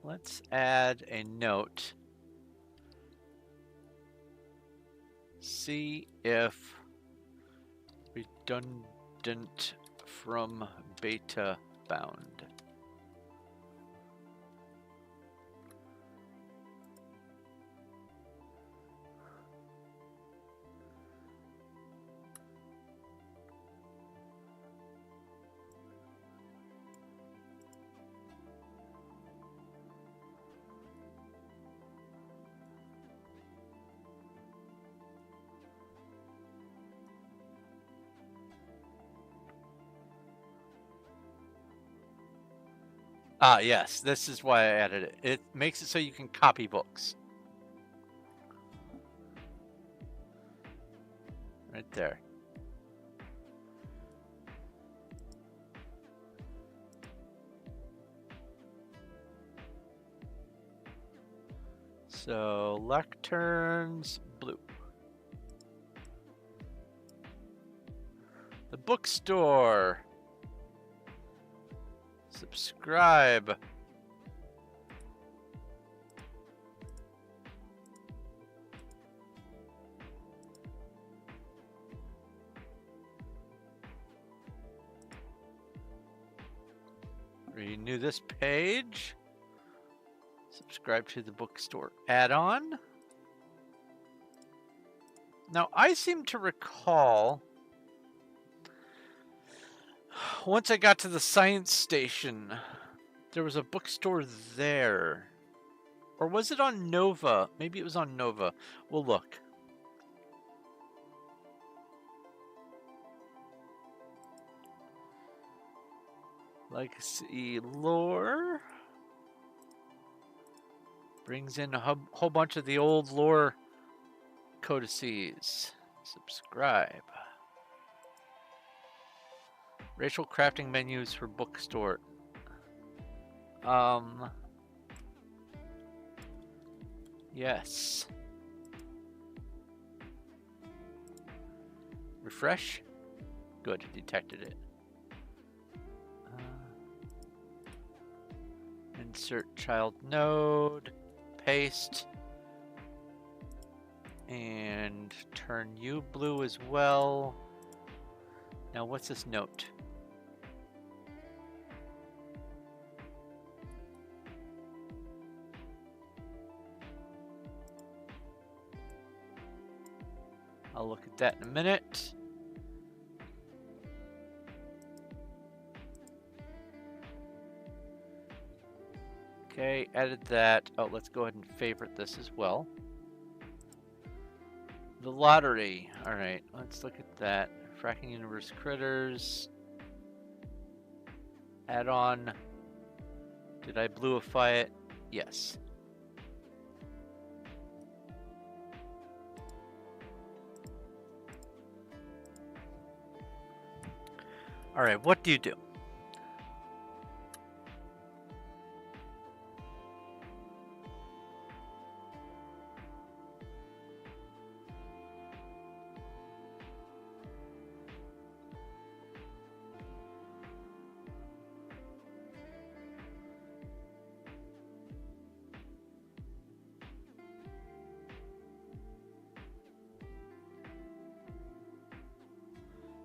let's add a note. See if redundant from beta bound. Ah, yes, this is why I added it. It makes it so you can copy books. Right there. So, lecterns, blue. The bookstore. Subscribe. Renew this page. Subscribe to the bookstore add-on. Now, I seem to recall once I got to the science station, there was a bookstore there. Or was it on Nova? Maybe it was on Nova. We'll look. Legacy lore. Brings in a whole bunch of the old lore codices. Subscribe. Racial crafting menus for bookstore. Yes. Refresh. Good, detected it. Insert child node. Paste. And turn you blue as well. Now what's this note? I'll look at that in a minute. Okay, added that. Oh, let's go ahead and favorite this as well. The lottery. Alright, let's look at that. Fracking Universe Critters. Add on. Did I bluify it? Yes. Alright, what do you do?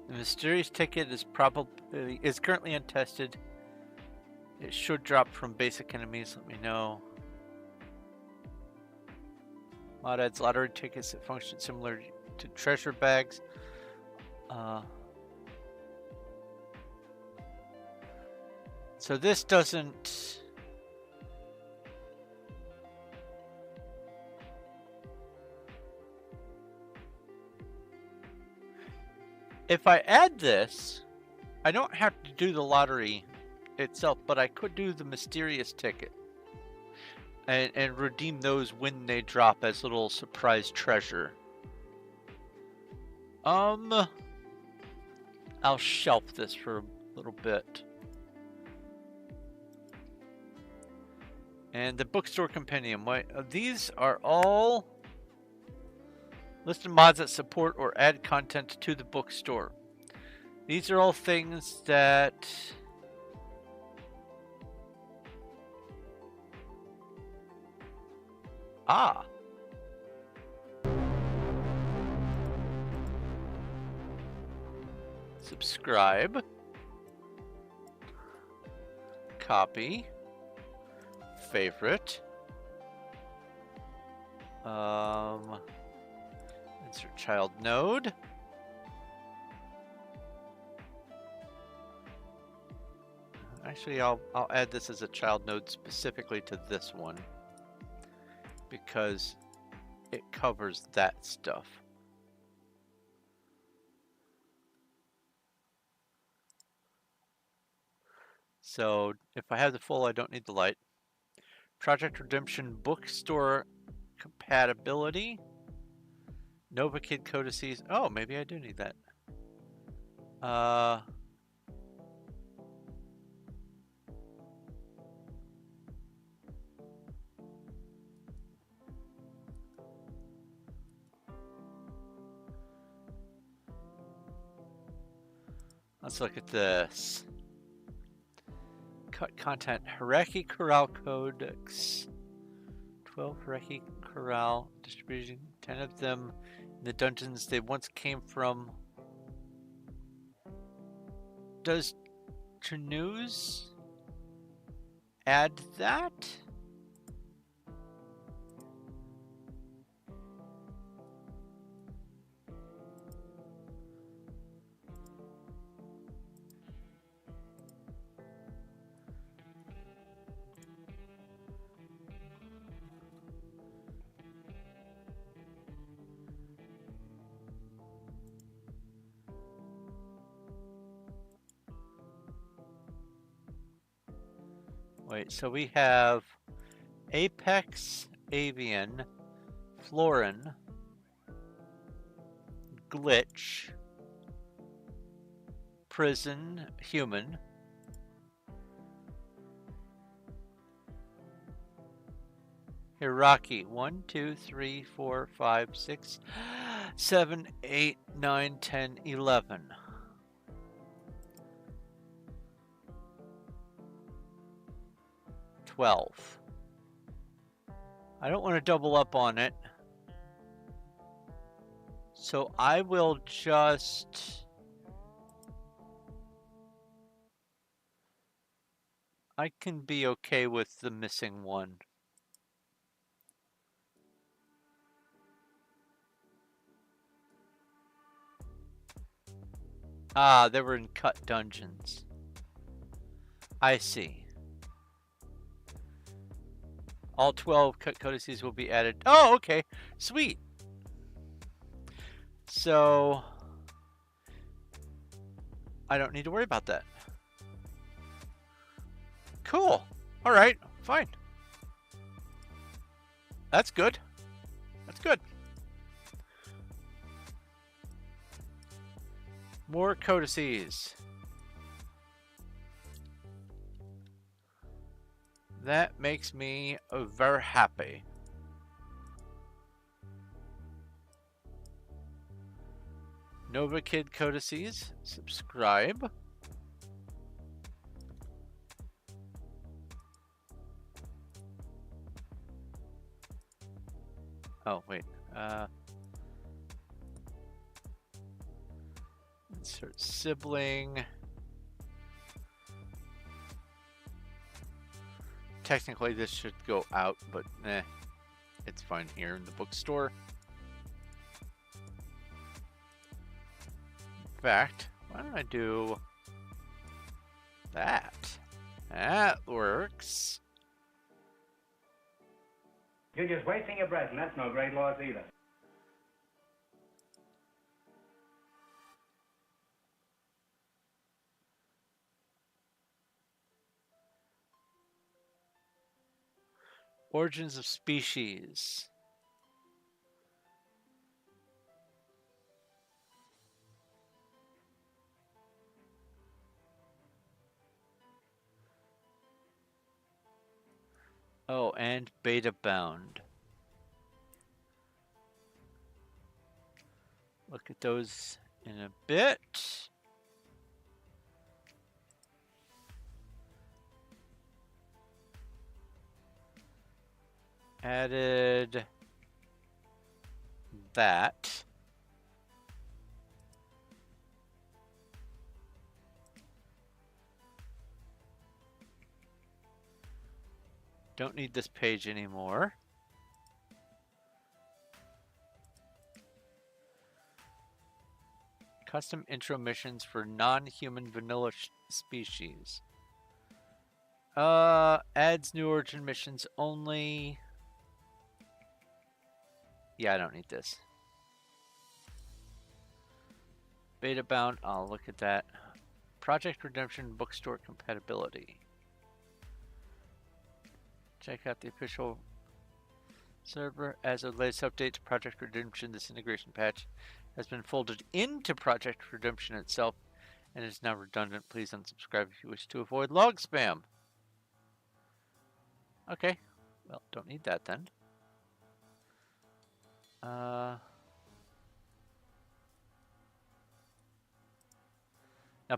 The mysterious ticket is currently untested. It should drop from basic enemies. Let me know. Mod adds lottery tickets that function similar to treasure bags. So this doesn't. If I add this, I don't have to do the lottery itself, but I could do the mysterious ticket and redeem those when they drop as little surprise treasure. I'll shelf this for a little bit. And the bookstore compendium. These are all listed mods that support or add content to the bookstore. These are all things that subscribe, copy, favorite, insert child node. Actually, I'll add this as a child node specifically to this one because it covers that stuff. So if I have the full, I don't need the light. Project Redemption bookstore compatibility. Nova Kid codices. Oh, maybe I do need that. Let's look at this. Cut content. Hiraki Corral Codex. 12 Hiraki Corral distribution. 10 of them in the dungeons they once came from. Does Trnews add that? Wait, so we have Apex, Avian, Florin, Glitch, Prison, Human, Hiraki. 1, 2, 3, 4, 5, 6, 7, 8, 9, 10, 11. 12. I don't want to double up on it. So I will just... I can be okay with the missing one. Ah, they were in cut dungeons. I see. All 12 codices will be added. Oh, okay. Sweet. So I don't need to worry about that. Cool. All right. Fine. That's good. That's good. More codices. That makes me very happy. Nova Kid codices. Subscribe. Oh, wait. Insert sibling. Technically, this should go out, but it's fine here in the bookstore. In fact, why don't I do that? That works.
You're just wasting your breath, and that's no great loss either.
Origins of species. Oh, and beta bound. Look at those in a bit. Added that. Don't need this page anymore. Custom intro missions for non-human vanilla species. Adds new origin missions only. Yeah, I don't need this. Beta bound, I'll look at that. Project Redemption bookstore compatibility. Check out the official server. As of the latest update to Project Redemption, this integration patch has been folded into Project Redemption itself and is now redundant. Please unsubscribe if you wish to avoid log spam. Okay, well, don't need that then. Now,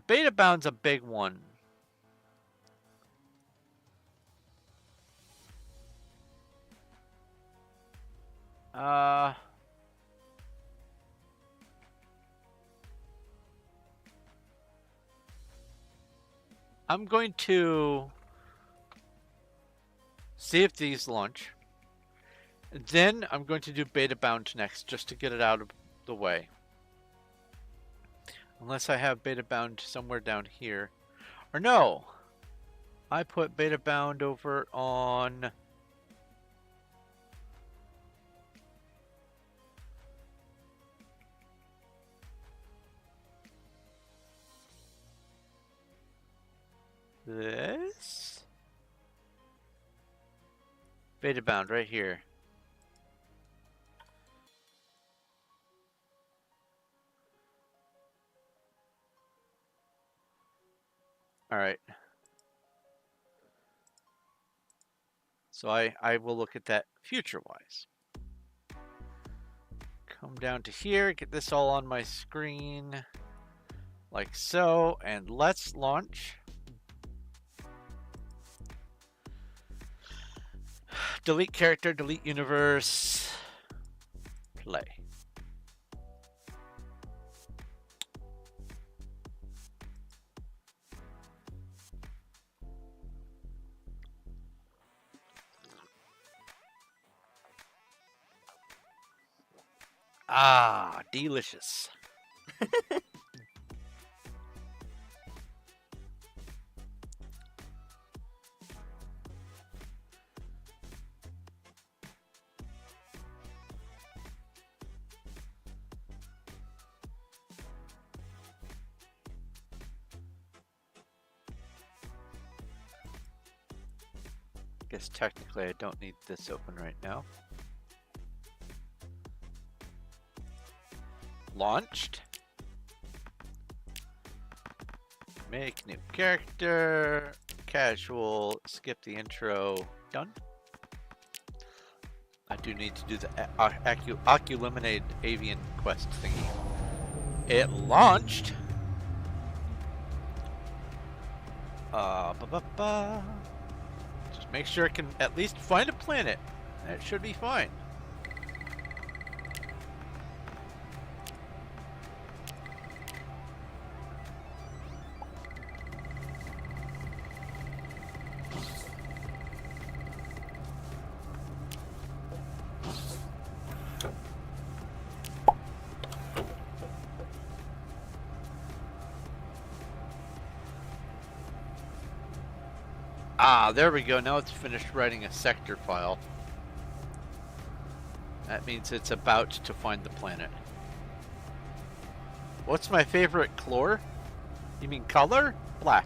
beta bound's a big one. I'm going to see if these launch. Then I'm going to do beta bound next, just to get it out of the way. Unless I have beta bound somewhere down here. Or no! I put beta bound over on... this? Beta bound right here. Alright. So I will look at that future-wise. Come down to here, get this all on my screen. Like so, and let's launch. Delete character, delete universe, play. Ah, delicious. guess technically I don't need this open right now. Launched. Make new character. Casual. Skip the intro. Done. I do need to do the Occuluminated Avian quest thingy. It launched. Just make sure it can at least find a planet. That should be fine. Ah, there we go. Now it's finished writing a sector file. That means it's about to find the planet. What's my favorite color? You mean color? Black.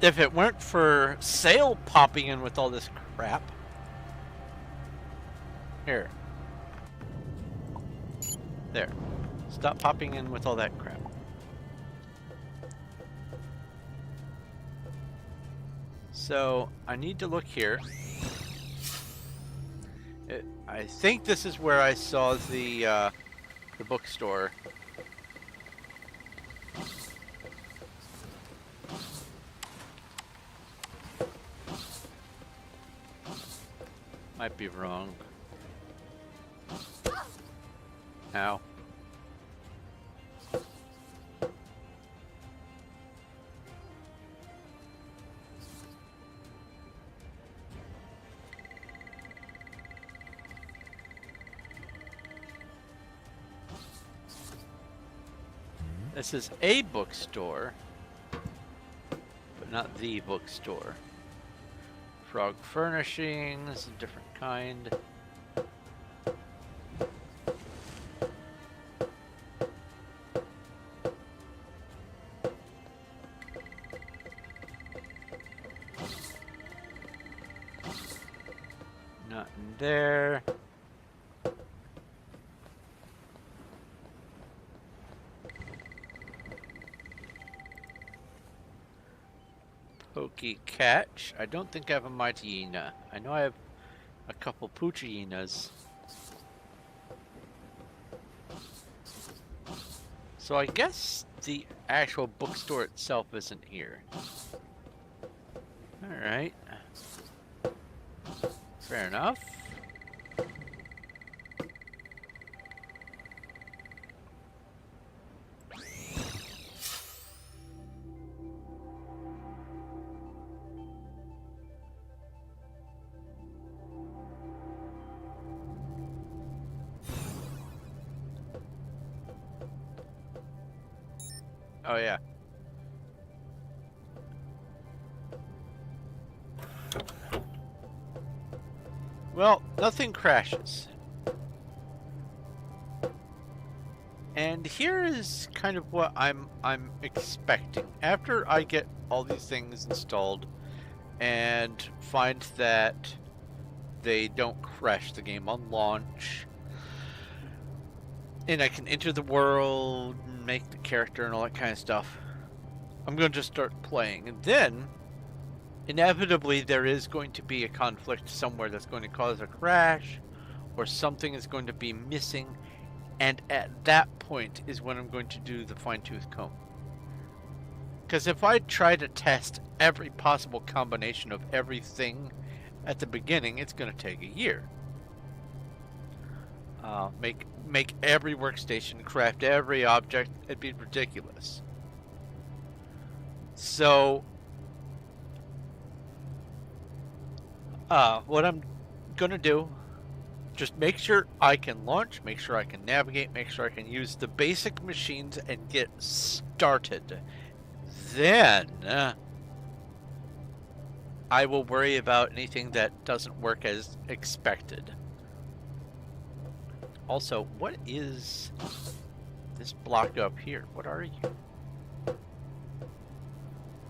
If it weren't for Sail popping in with all this crap. Here. There. Stop popping in with all that crap. So, I need to look here. I think this is where I saw the bookstore. Might be wrong. Ow. This is a bookstore, but not the bookstore. Frog furnishings, a different kind. Not in there. Pokey catch. I don't think I have a mighty hyena. I know I have a couple poochie hyenas. So I guess the actual bookstore itself isn't here. Alright. Fair enough. Oh yeah. Well, nothing crashes. And here is kind of what I'm expecting. After I get all these things installed and find that they don't crash the game on launch, and I can enter the world, make the character and all that kind of stuff, I'm going to just start playing. And then, inevitably, there is going to be a conflict somewhere that's going to cause a crash, or something is going to be missing. And at that point is when I'm going to do the fine-tooth comb. Because if I try to test every possible combination of everything at the beginning, it's going to take a year. Make every workstation, craft every object, it'd be ridiculous. So, what I'm going to do, just make sure I can launch, make sure I can navigate, make sure I can use the basic machines and get started. Then I will worry about anything that doesn't work as expected. Also, what is this block up here? What are you?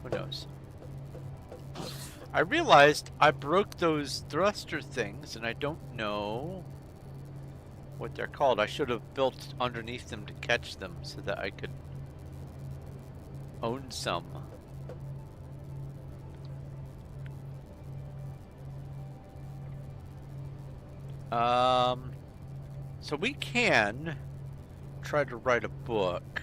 Who knows? I realized I broke those thruster things, and I don't know what they're called. I should have built underneath them to catch them so that I could own some. So we can try to write a book.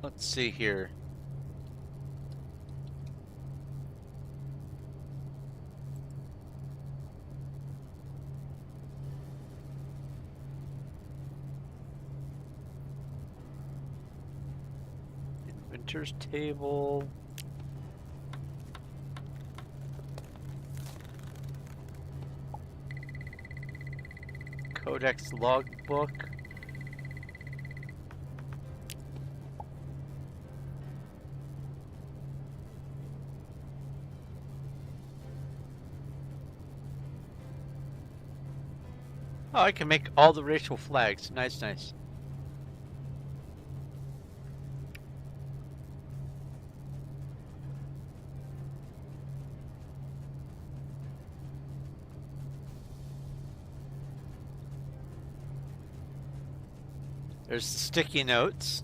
Let's see here. Inventor's table. Codex logbook. Oh, I can make all the racial flags. Nice, nice. There's the sticky notes.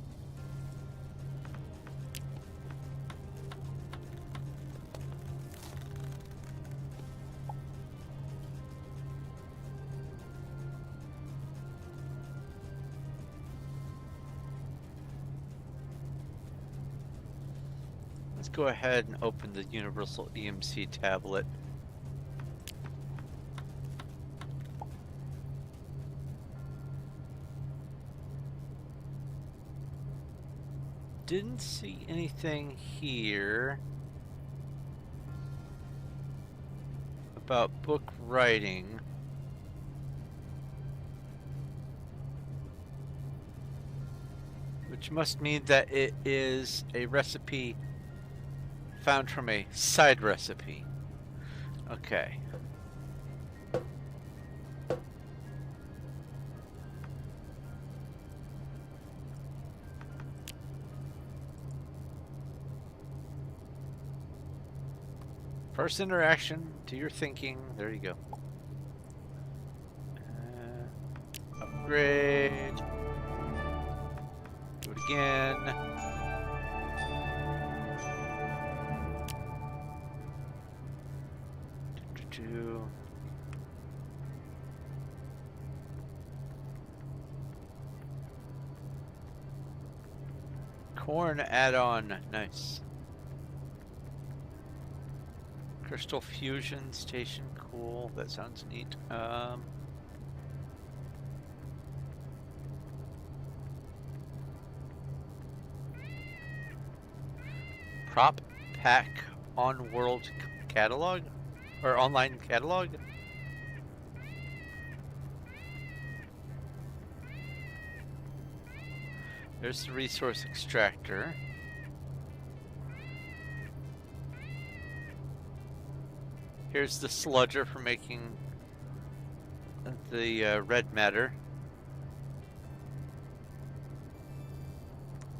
Let's go ahead and open the Universal EMC tablet. Didn't see anything here about book writing. Which must mean that it is a recipe found from a side recipe. Okay. First interaction to your thinking. There you go. Upgrade. Do it again. Corn add-on. Nice. Crystal fusion station. Cool. That sounds neat. Prop pack on world catalog or online catalog. There's the resource extractor. Here's the sludger for making the red matter.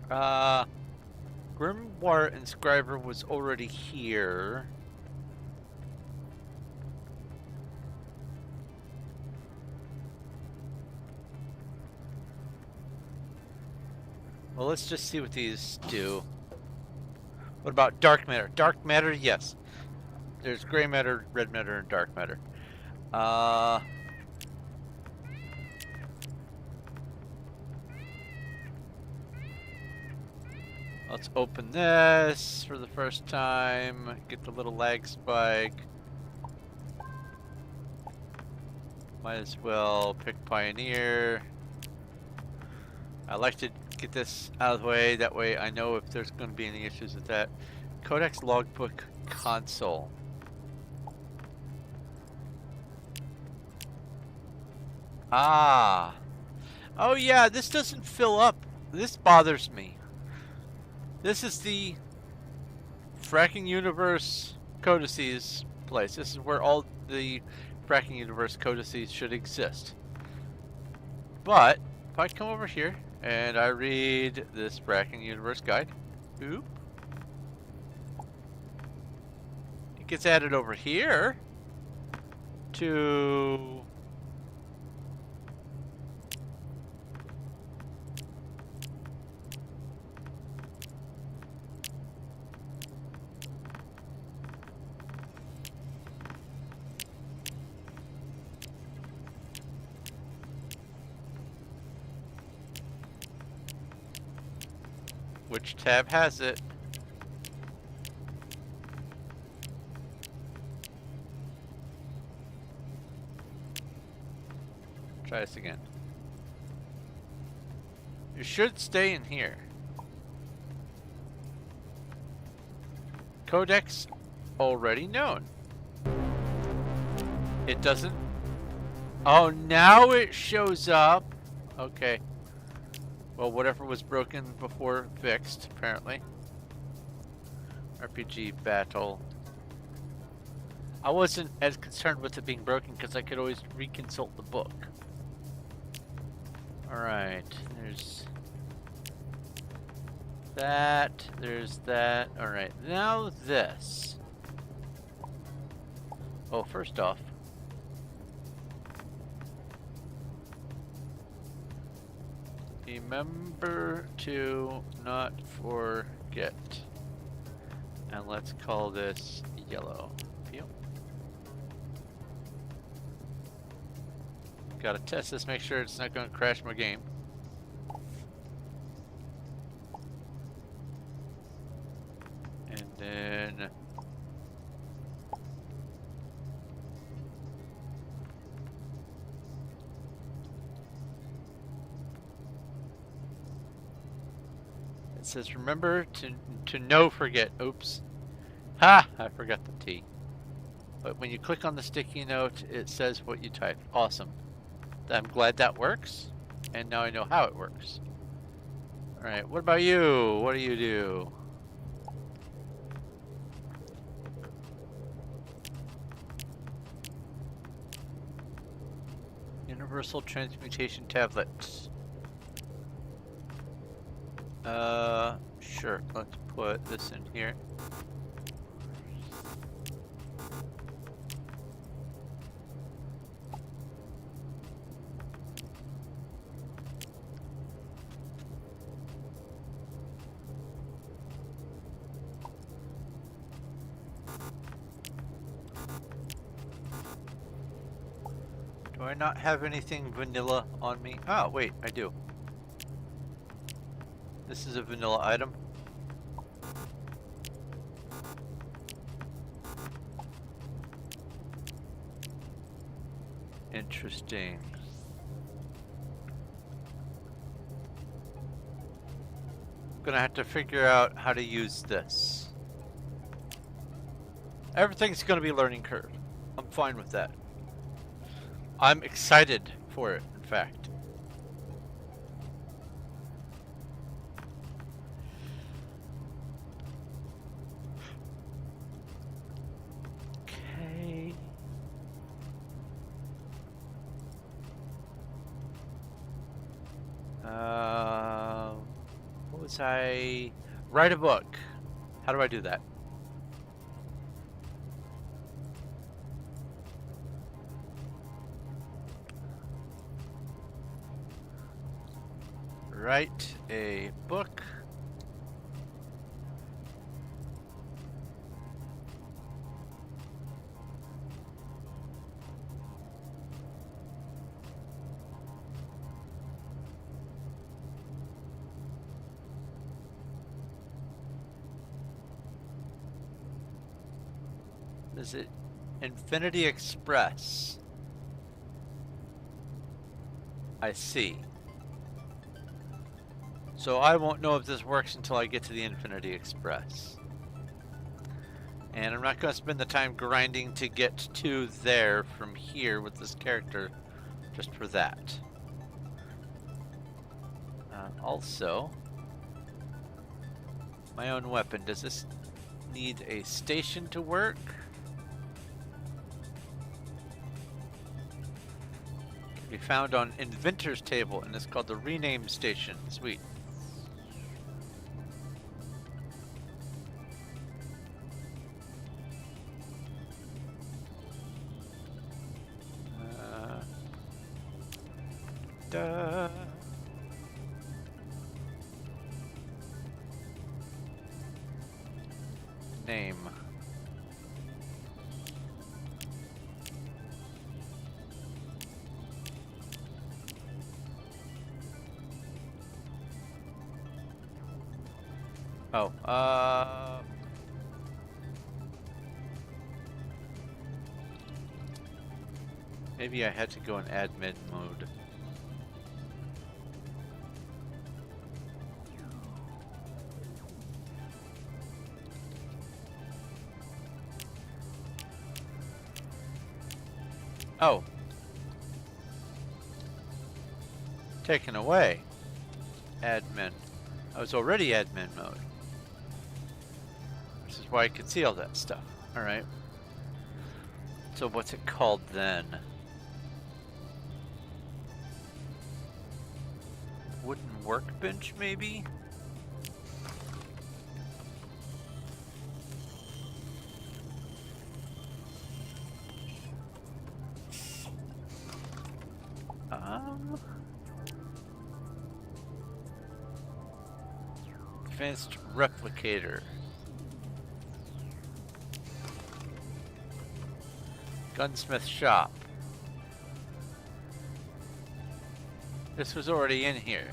Grimoire Inscriber was already here. Well, let's just see what these do. What about dark matter? Dark matter, yes. There's gray matter, red matter, and dark matter. Let's open this for the first time. Get the little lag spike. Might as well pick Pioneer. I like to get this out of the way. That way I know if there's going to be any issues with that. Codex Logbook Console. Ah. Oh yeah, this doesn't fill up. This bothers me. This is the Fracking Universe codices place. This is where all the Fracking Universe codices should exist. But if I come over here and I read this Fracking Universe guide, oop, it gets added over here to which tab has it? Try this again. You should stay in here. Codex already known. It doesn't. Oh, now it shows up. Okay. Well, whatever was broken before fixed, apparently. RPG battle. I wasn't as concerned with it being broken because I could always reconsult the book. Alright, there's that, there's that. Alright, now this. Oh, first off, remember to not forget. And let's call this yellow. Yep. Gotta test this, make sure it's not gonna crash my game. And then it says remember to no forget. Oops. Ha! I forgot the T. But when you click on the sticky note, it says what you typed. Awesome. I'm glad that works. And now I know how it works. Alright, what about you? What do you do? Universal Transmutation Tablet. Sure. Let's put this in here. Do I not have anything vanilla on me? Oh, wait, I do. This is a vanilla item. Interesting. Gonna have to figure out how to use this. Everything's gonna be learning curve. I'm fine with that. I'm excited for it, in fact. Okay. What was I? Write a book. How do I do that? write a book. Is it Infinity Express? I see. So I won't know if this works until I get to the Infinity Express. And I'm not going to spend the time grinding to get to there from here with this character just for that. Also, my own weapon. Does this need a station to work? Can be found on Inventor's Table, and it's called the Rename Station. Sweet. Name. Oh, maybe I had to go in admin mode. Oh. Taken away. Admin. I was already admin mode. This is why I could see all that stuff. Alright. So what's it called then? Wooden workbench, maybe? Advanced replicator. Gunsmith shop. This was already in here.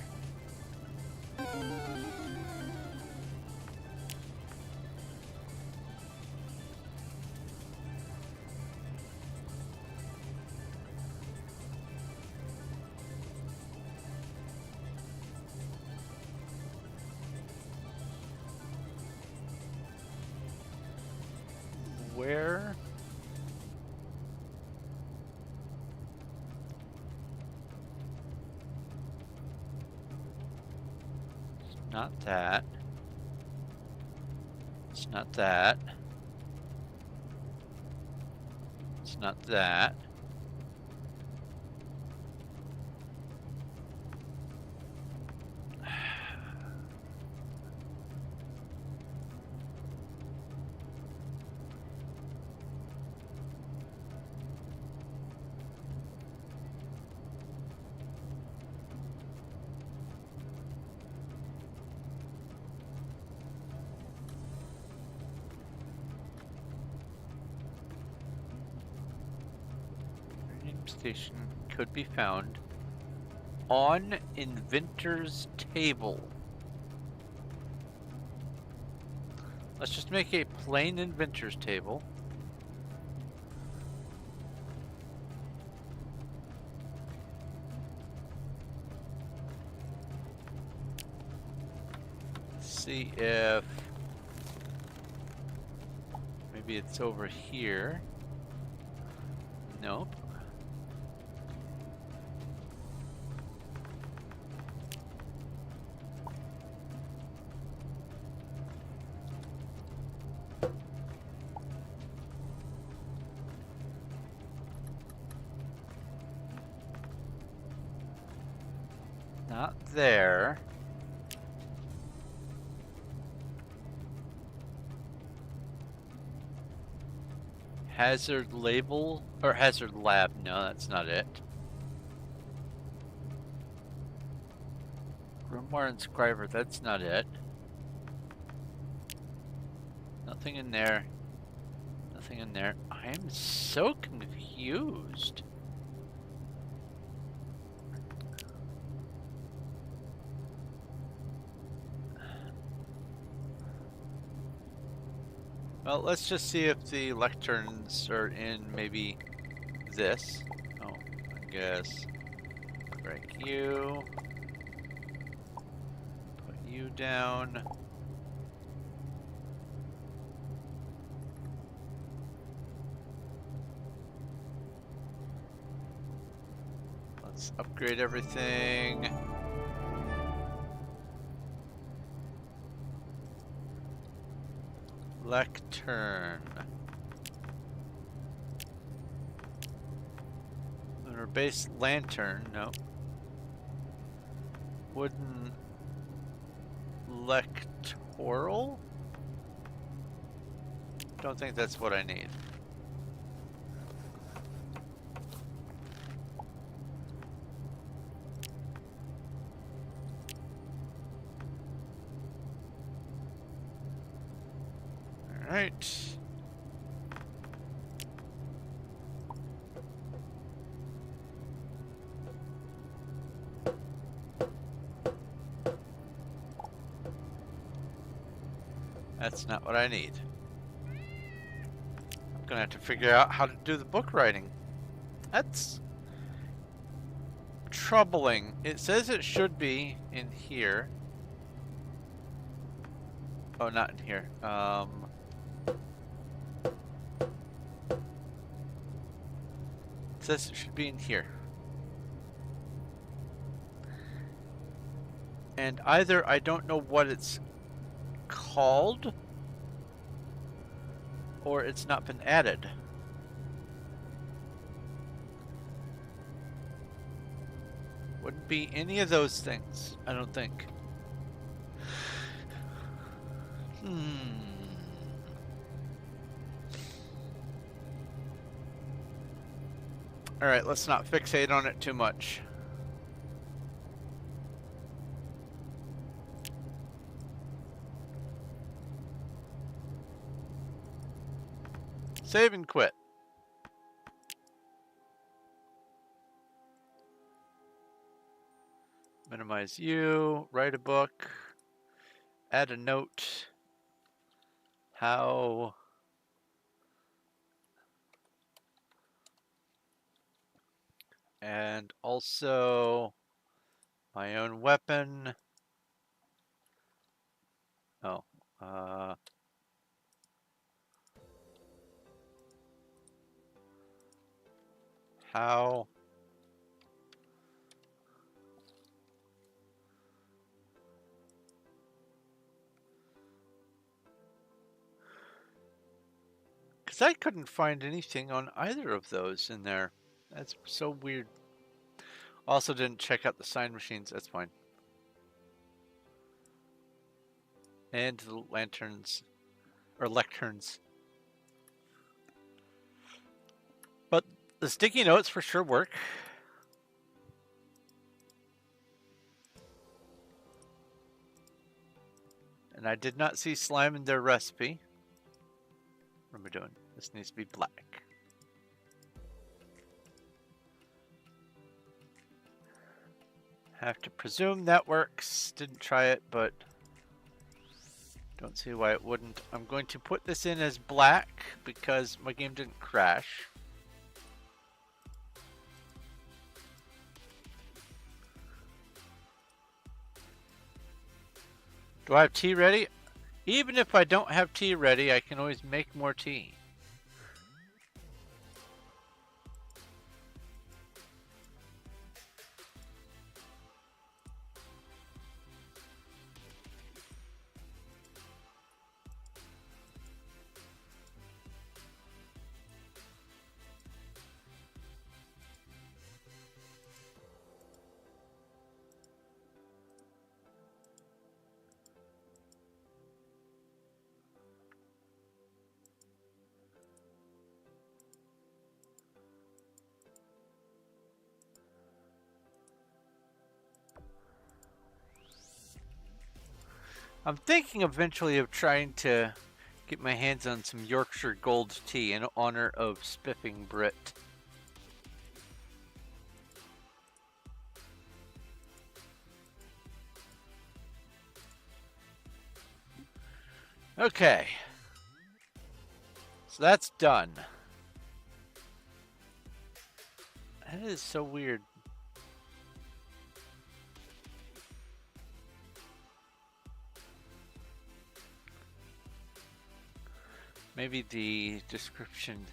Where? It's not that. It's not that. It's not that. Station could be found on Inventor's Table. Let's just make a plain Inventor's Table. See if maybe it's over here. Nope. Not there. Hazard label or hazard lab. No, that's not it. Grimoire Inscriber, that's not it. Nothing in there. Nothing in there. I am so confused. Well, let's just see if the lecterns are in maybe this. Oh, I guess. Break you. Put you down. Let's upgrade everything. Lectern. Lunar base lantern. No. Wooden lectoral? Don't think that's what I need. Alright. That's not what I need. I'm gonna have to figure out how to do the book writing. That's troubling. It says it should be in here. Oh, not in here. It says it should be in here. And either I don't know what it's called, or it's not been added. Wouldn't be any of those things, I don't think. Alright, let's not fixate on it too much. Save and quit. Minimize you, write a book, add a note. How and also my own weapon. Oh, how because I couldn't find anything on either of those in there. That's so weird. Also didn't check out the sign machines. That's fine. And the lanterns or lecterns. But the sticky notes for sure work. And I did not see slime in their recipe. What am I doing? This needs to be black. Have to presume that works. Didn't try it, but don't see why it wouldn't. I'm going to put this in as black because my game didn't crash. Do I have tea ready? Even if I don't have tea ready, I can always make more tea. I'm thinking eventually of trying to get my hands on some Yorkshire Gold tea in honor of Spiffing Brit. Okay. So that's done. That is so weird. Maybe the description.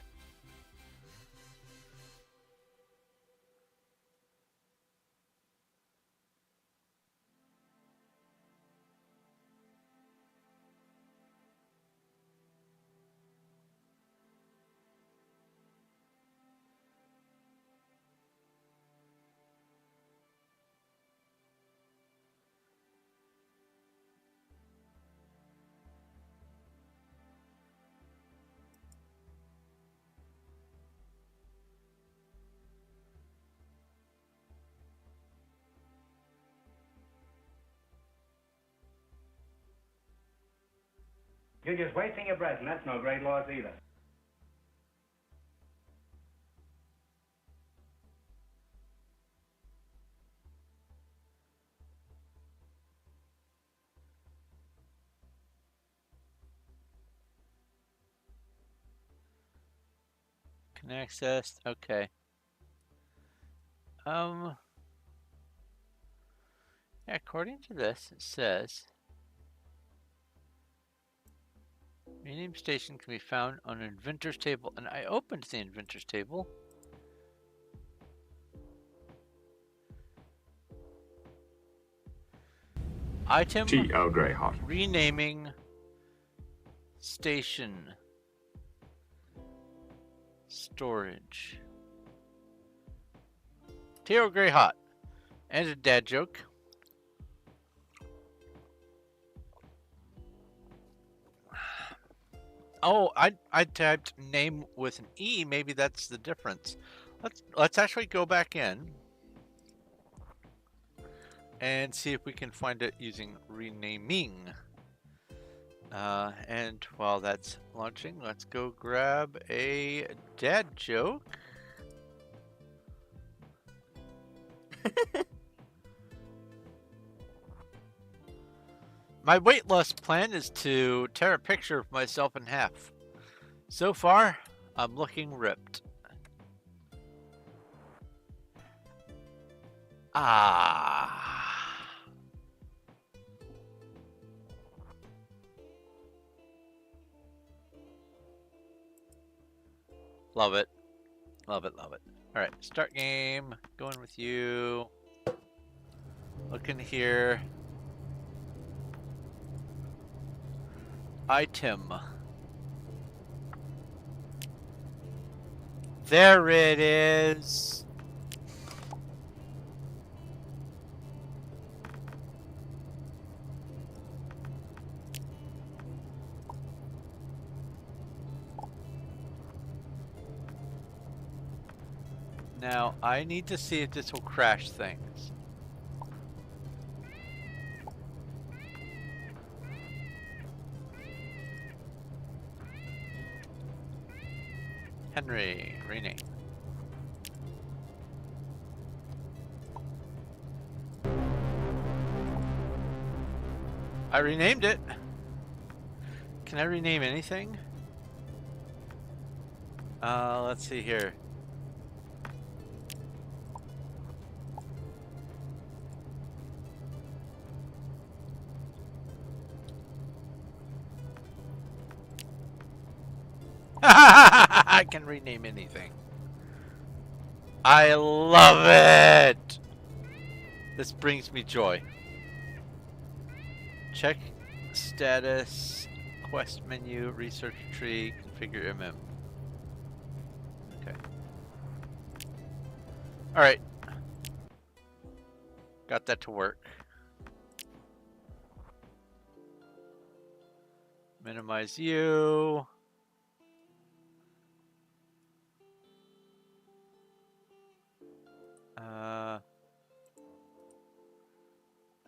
You're just wasting your breath, and that's no great loss either.
Can access. Okay. Yeah, according to this, it says rename station can be found on an inventor's table, and I opened the inventor's table. Item
Tea Earl Grey hot.
renaming station storage. Tea Earl Grey hot. And a dad joke. Oh, I typed name with an E. Maybe that's the difference. Let's actually go back in and see if we can find it using renaming. And while that's launching, let's go grab a dad joke. My weight loss plan is to tear a picture of myself in half. So far, I'm looking ripped. Ah. Love it. Love it, love it. Alright, start game. Going with you. Looking here. Item. There it is. Now, I need to see if this will crash things. Henry, rename. I renamed it. Can I rename anything? Let's see here. I can rename anything. I love it. This brings me joy. Check status, quest menu, research tree, configure MM. Okay. Alright. Got that to work. Minimize you.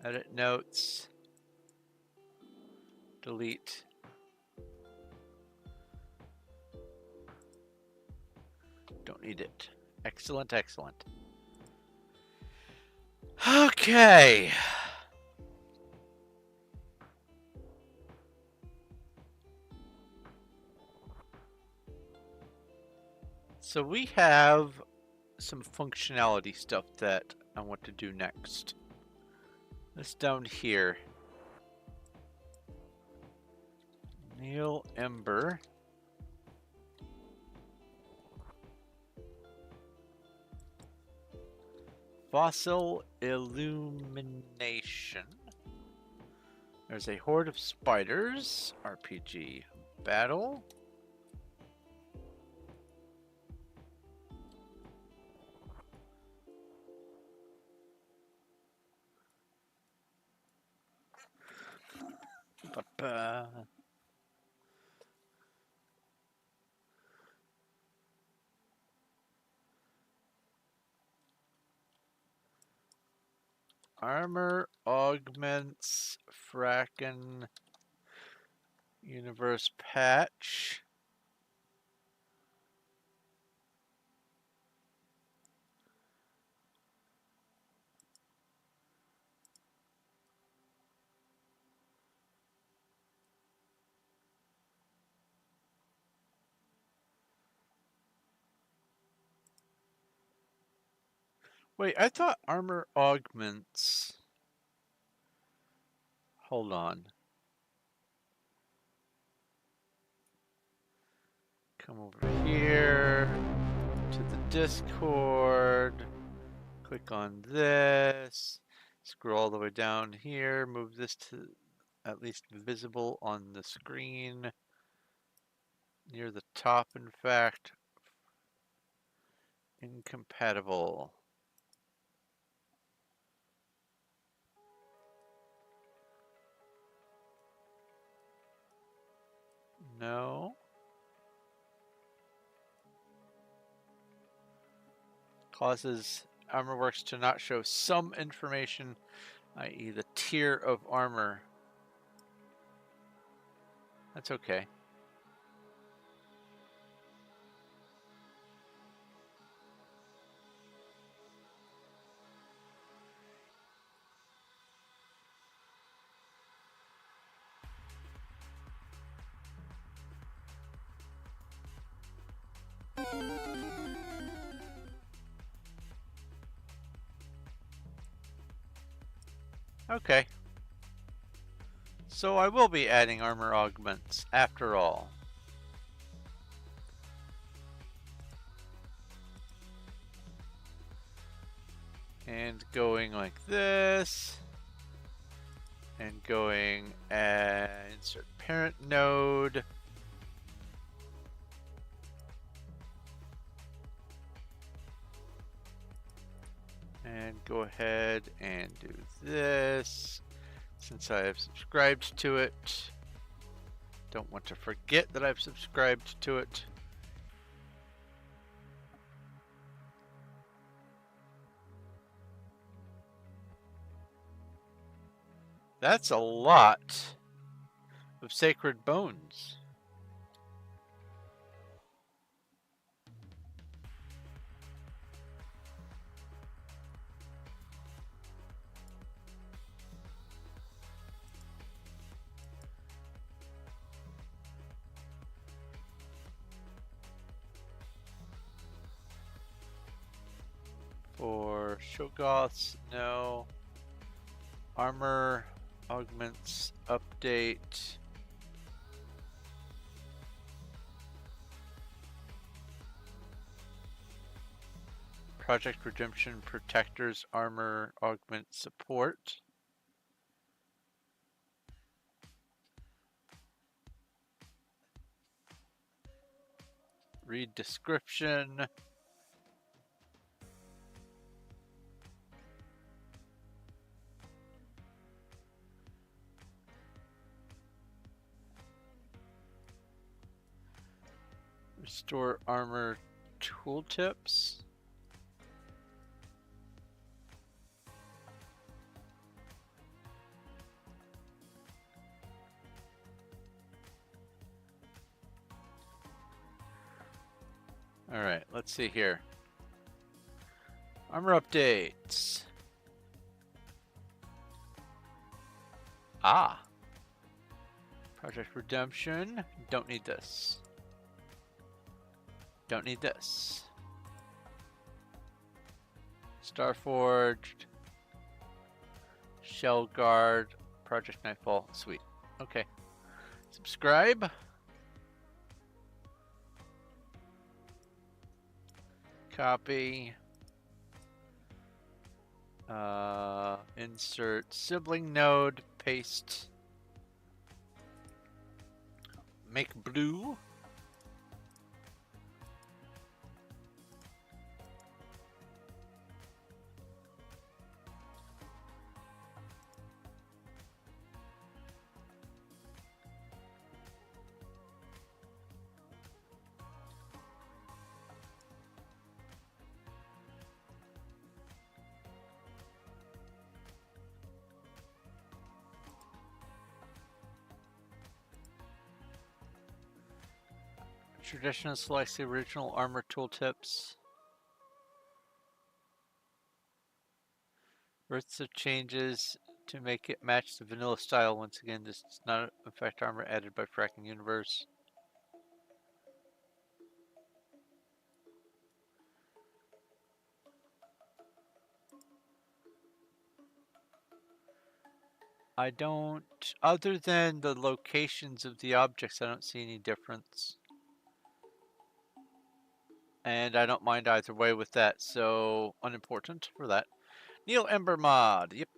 Edit notes. Delete. Don't need it. Excellent, excellent. Okay. So we have some functionality stuff that I want to do next. This down here. Neil Ember. Fossil illumination. There's a horde of spiders. RPG battle. Ba-ba. Armor augments Fracken universe patch. Wait, I thought armor augments. Hold on. Come over here to the Discord. Click on this. Scroll all the way down here. Move this to at least visible on the screen. Near the top, in fact. Incompatible. No. Causes ArmorWorks to not show some information, i.e. the tier of armor. That's okay. Okay. So I will be adding armor augments after all. And going like this. And going and insert parent node. And go ahead and do this. Since I have subscribed to it. Don't want to forget that I've subscribed to it. That's a lot of sacred bones. For Shogoths, no. Armor augments update. Project Redemption Protectors armor augment support. Read description. Restore armor tooltips. Alright, let's see here. Armor updates. Ah. Project Redemption. Don't need this. Don't need this. Starforged. Shell Guard. Project Nightfall. Sweet. Okay. Subscribe. Copy. Insert sibling node. Paste. Make blue. Traditional selects the original armor tooltips. Worth of changes to make it match the vanilla style. Once again, this does not affect armor added by Fracking Universe. I don't, other than the locations of the objects, I don't see any difference. And I don't mind either way with that, so unimportant for that. Neil Ember mod, yep.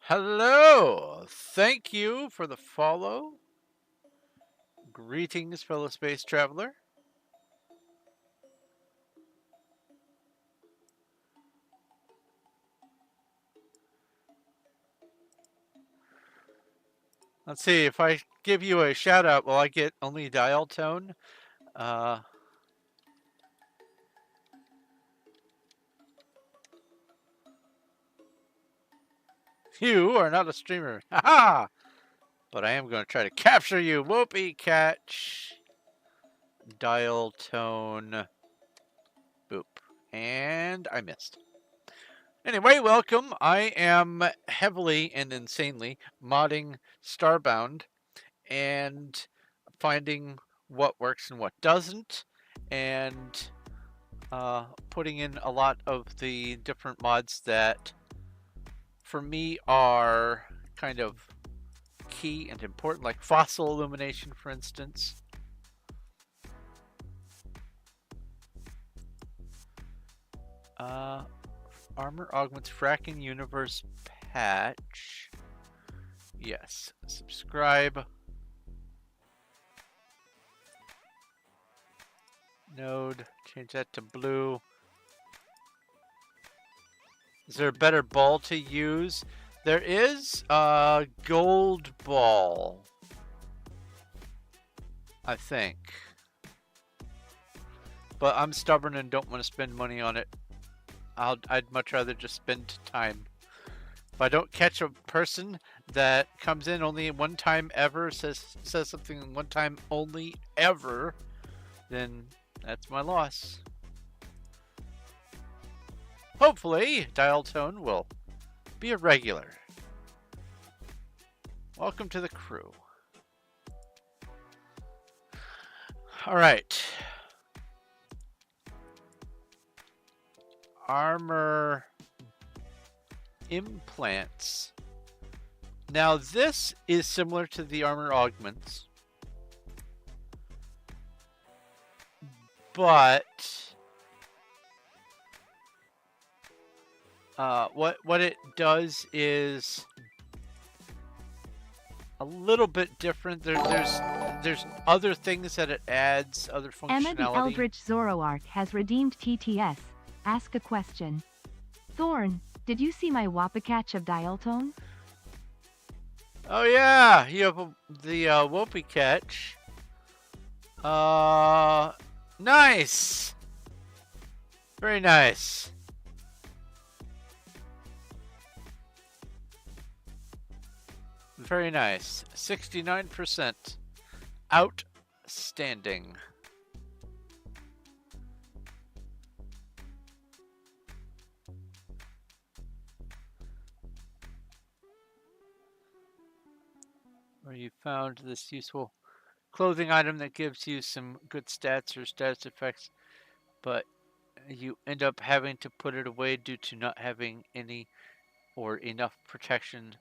Hello! Thank you for the follow. Greetings, fellow space traveler. Let's see, if I give you a shout out, will I get only dial tone? You are not a streamer. Haha! But I am going to try to capture you. Whoopee catch. Dial tone. Boop. And I missed. Anyway, welcome. I am heavily and insanely modding Starbound and finding what works and what doesn't, and putting in a lot of the different mods that for me are kind of key and important, like fossil illumination, for instance. Armor augments Fracking Universe patch. Yes. Subscribe. Node. Change that to blue. Is there a better ball to use? There is a gold ball, I think. But I'm stubborn and don't want to spend money on it. I'd much rather just spend time. If I don't catch a person that comes in only one time ever, says something one time only ever, then that's my loss. Hopefully, dial tone will be a regular. Welcome to the crew. All right. Armor implants. Now this is similar to the armor augments, but what it does is a little bit different. There's other things that it adds, other functionality.
Emma the Eldritch Zoroark has redeemed TTS. Ask a question. Thorn, did you see my Wapakatch of dial tone?
Oh yeah, you have the Whoopee catch. Nice. Very nice. Very nice. 69%. Outstanding. Where you found this useful clothing item that gives you some good stats or status effects, but you end up having to put it away due to not having any or enough protection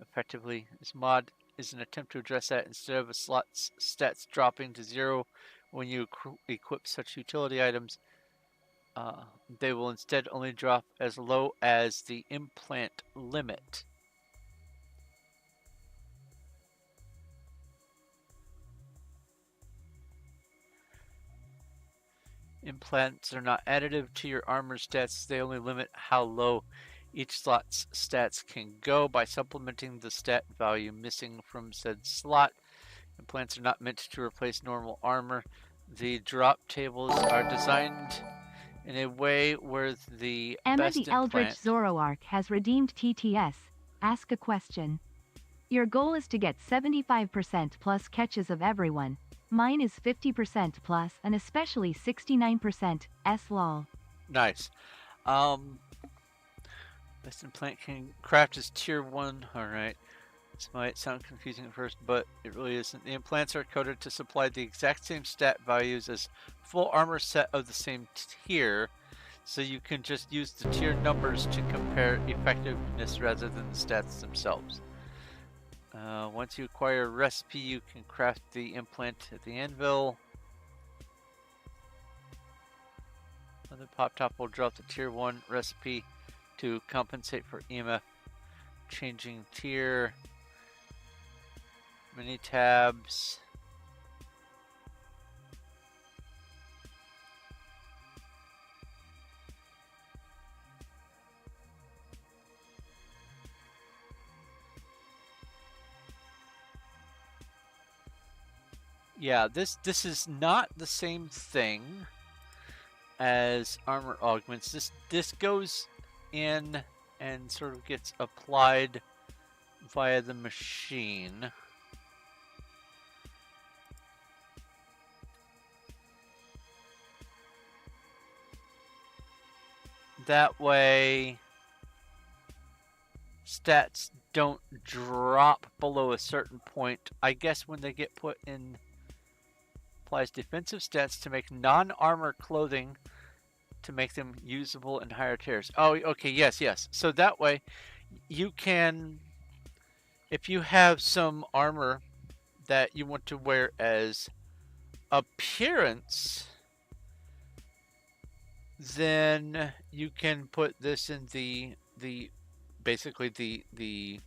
effectively. This mod is an attempt to address that. Instead of a slot's stats dropping to 0 when you equip such utility items, they will instead only drop as low as the implant limit. Implants are not additive to your armor stats. They only limit how low each slot's stats can go by supplementing the stat value missing from said slot. Implants are not meant to replace normal armor. The drop tables are designed in a way where the
Emma
best
the Eldritch
implant...
Zoroark has redeemed TTS. Ask a question. Your goal is to get 75% plus catches of everyone. Mine is 50% plus and especially 69%. Lol.
Nice. Best implant can craft is tier 1. Alright. This might sound confusing at first, but it really isn't. The implants are coded to supply the exact same stat values as full armor set of the same tier, so you can just use the tier numbers to compare effectiveness rather than the stats themselves. Once you acquire a recipe, you can craft the implant at the anvil. The pop top will drop the tier 1 recipe to compensate for EMF changing tier. Mini tabs. Yeah, this is not the same thing as armor augments. This goes in and sort of gets applied via the machine. That way stats don't drop below a certain point. I guess when they get put in, applies defensive stats to make non-armor clothing to make them usable in higher tiers. Oh, okay, yes. So that way you can, if you have some armor that you want to wear as appearance, then you can put this in the basically the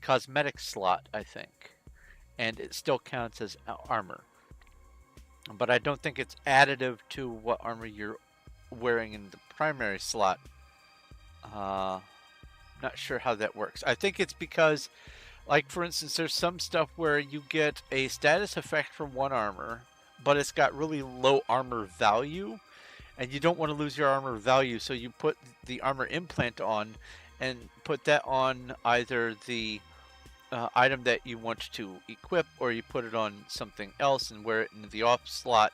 cosmetic slot, I think, and it still counts as armor. But I don't think it's additive to what armor you're wearing in the primary slot. Not sure how that works. I think it's because, like, for instance, there's some stuff where you get a status effect from one armor, but it's got really low armor value, and you don't want to lose your armor value, so you put the armor implant on and put that on either the item that you want to equip, or you put it on something else and wear it in the off slot,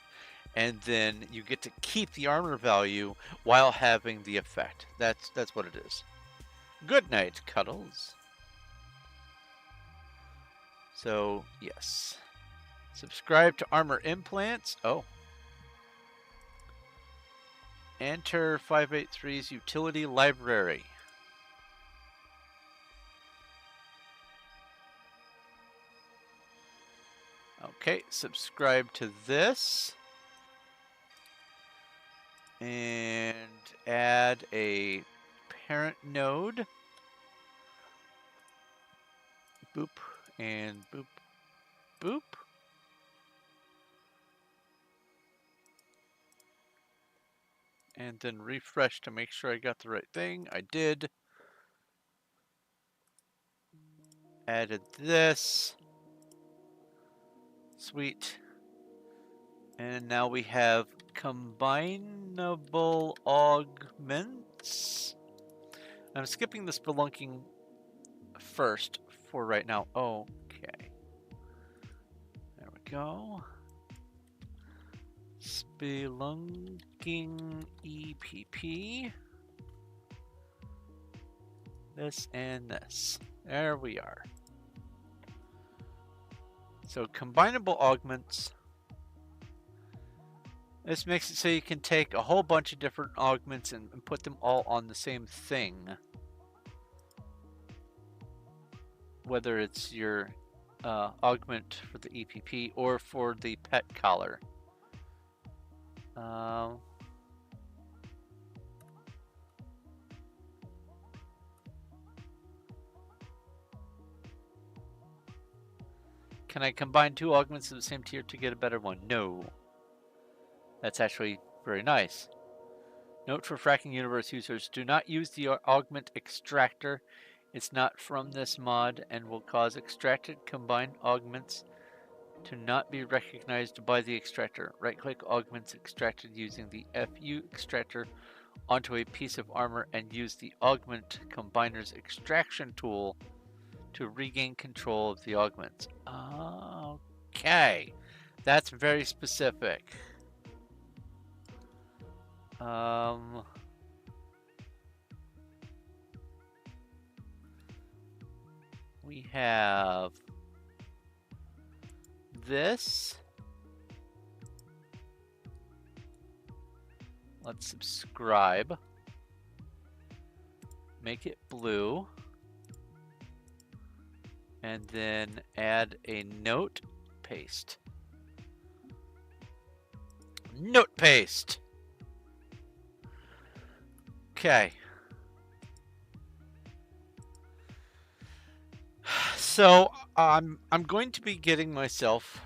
and then you get to keep the armor value while having the effect. That's what it is. Good night, Cuddles. So, yes. Subscribe to Armor Implants. Oh. Enter 583's Utility Library. Okay, subscribe to this. And add a parent node. Boop and boop, boop. And then refresh to make sure I got the right thing. I did. Added this. Sweet. And now we have combinable augments. I'm skipping the spelunking first for right now. Okay. There we go. Spelunking EPP. This and this. There we are. So combinable augments. This makes it so you can take a whole bunch of different augments and put them all on the same thing. Whether it's your augment for the EPP or for the pet collar. Can I combine two augments of the same tier to get a better one? No. That's actually very nice. Note for Fracking Universe users, do not use the augment extractor. It's not from this mod and will cause extracted combined augments to not be recognized by the extractor. Right-click augments extracted using the FU extractor onto a piece of armor and use the augment combiner's extraction tool to regain control of the augments. Okay, that's very specific. We have this. Let's subscribe. Make it blue. And then add a note paste. Note paste. Okay. So I'm going to be getting myself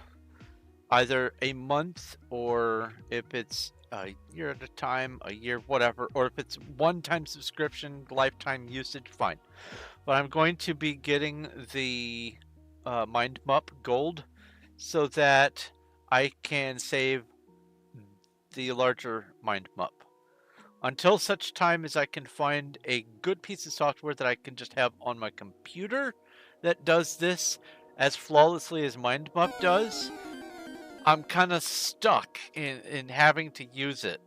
either a month, or if it's a year at a time, a year, whatever, or if it's one-time subscription, lifetime usage, fine. But I'm going to be getting the Mind Mup Gold so that I can save the larger Mind Mup. Until such time as I can find a good piece of software that I can just have on my computer that does this as flawlessly as Mind Mup does, I'm kind of stuck in having to use it.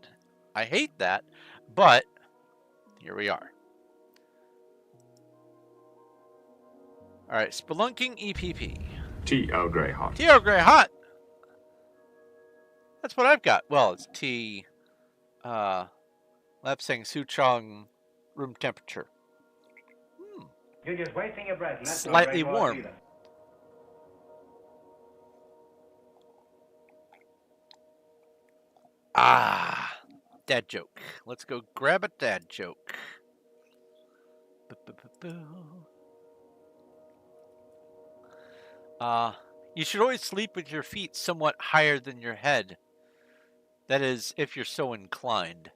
I hate that, but here we are. All right, Spelunking EPP.
T. Earl Grey hot.
T. Earl Grey hot. That's what I've got. Well, it's T. Lapsang Suchong room temperature.
You're just wasting your breath. And that's
Slightly
no
warm.
either.
Ah, dad joke. Let's go grab a dad joke. You should always sleep with your feet somewhat higher than your head. That is, if you're so inclined.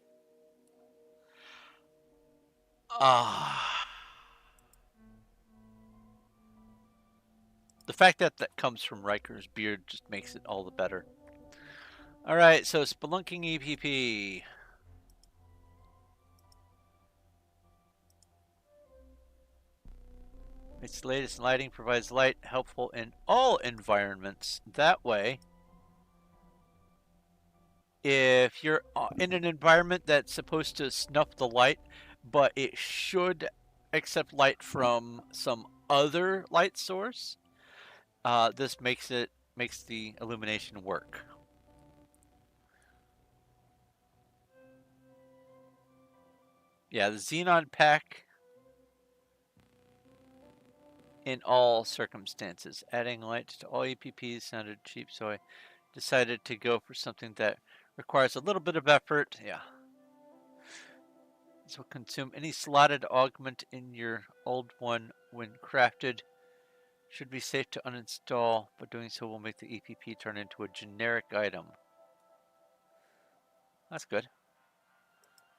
The fact that that comes from Riker's beard just makes it all the better. Alright, so Spelunking EPP. Its latest lighting provides light helpful in all environments. That way, if you're in an environment that's supposed to snuff the light, but it should accept light from some other light source, this makes the illumination work. Yeah, the Xenon pack in all circumstances. Adding light to all EPPs sounded cheap, so I decided to go for something that requires a little bit of effort. Yeah. This will consume any slotted augment in your old one when crafted. Should be safe to uninstall, but doing so will make the EPP turn into a generic item. That's good.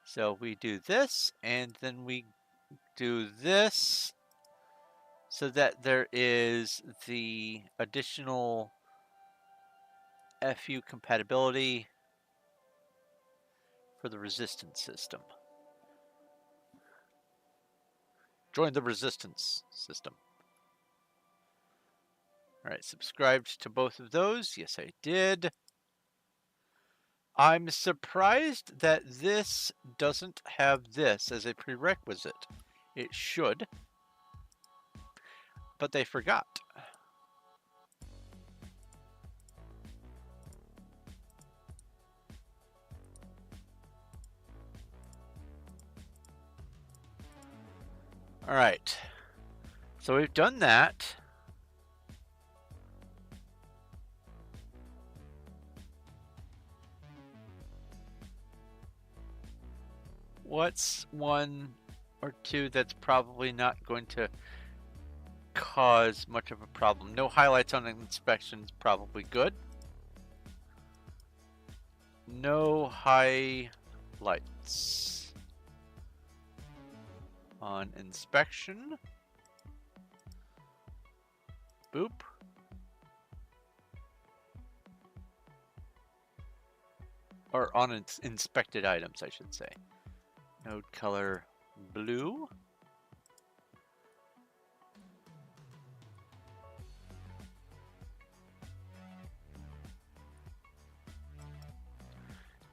So we do this, and then we do this, so that there is the additional FU compatibility. for the resistance system. Join the resistance system. Alright, subscribed to both of those. Yes, I did. I'm surprised that this doesn't have this as a prerequisite. It should, but they forgot. Alright, so we've done that. What's one or two that's probably not going to cause much of a problem? No highlights on inspection is probably good. No highlights on inspection. Boop. Or on inspected items, I should say. Node color blue.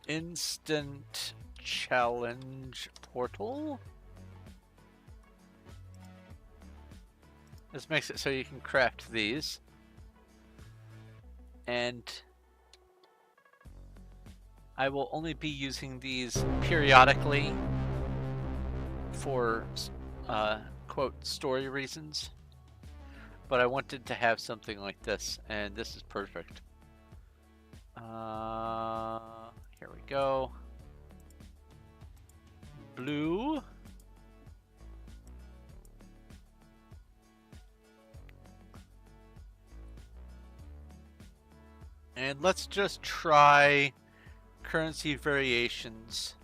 Instant challenge portal. This makes it so you can craft these. And I will only be using these periodically for quote story reasons, but I wanted to have something like this, and this is perfect. Here we go. Blue. And let's just try currency variations.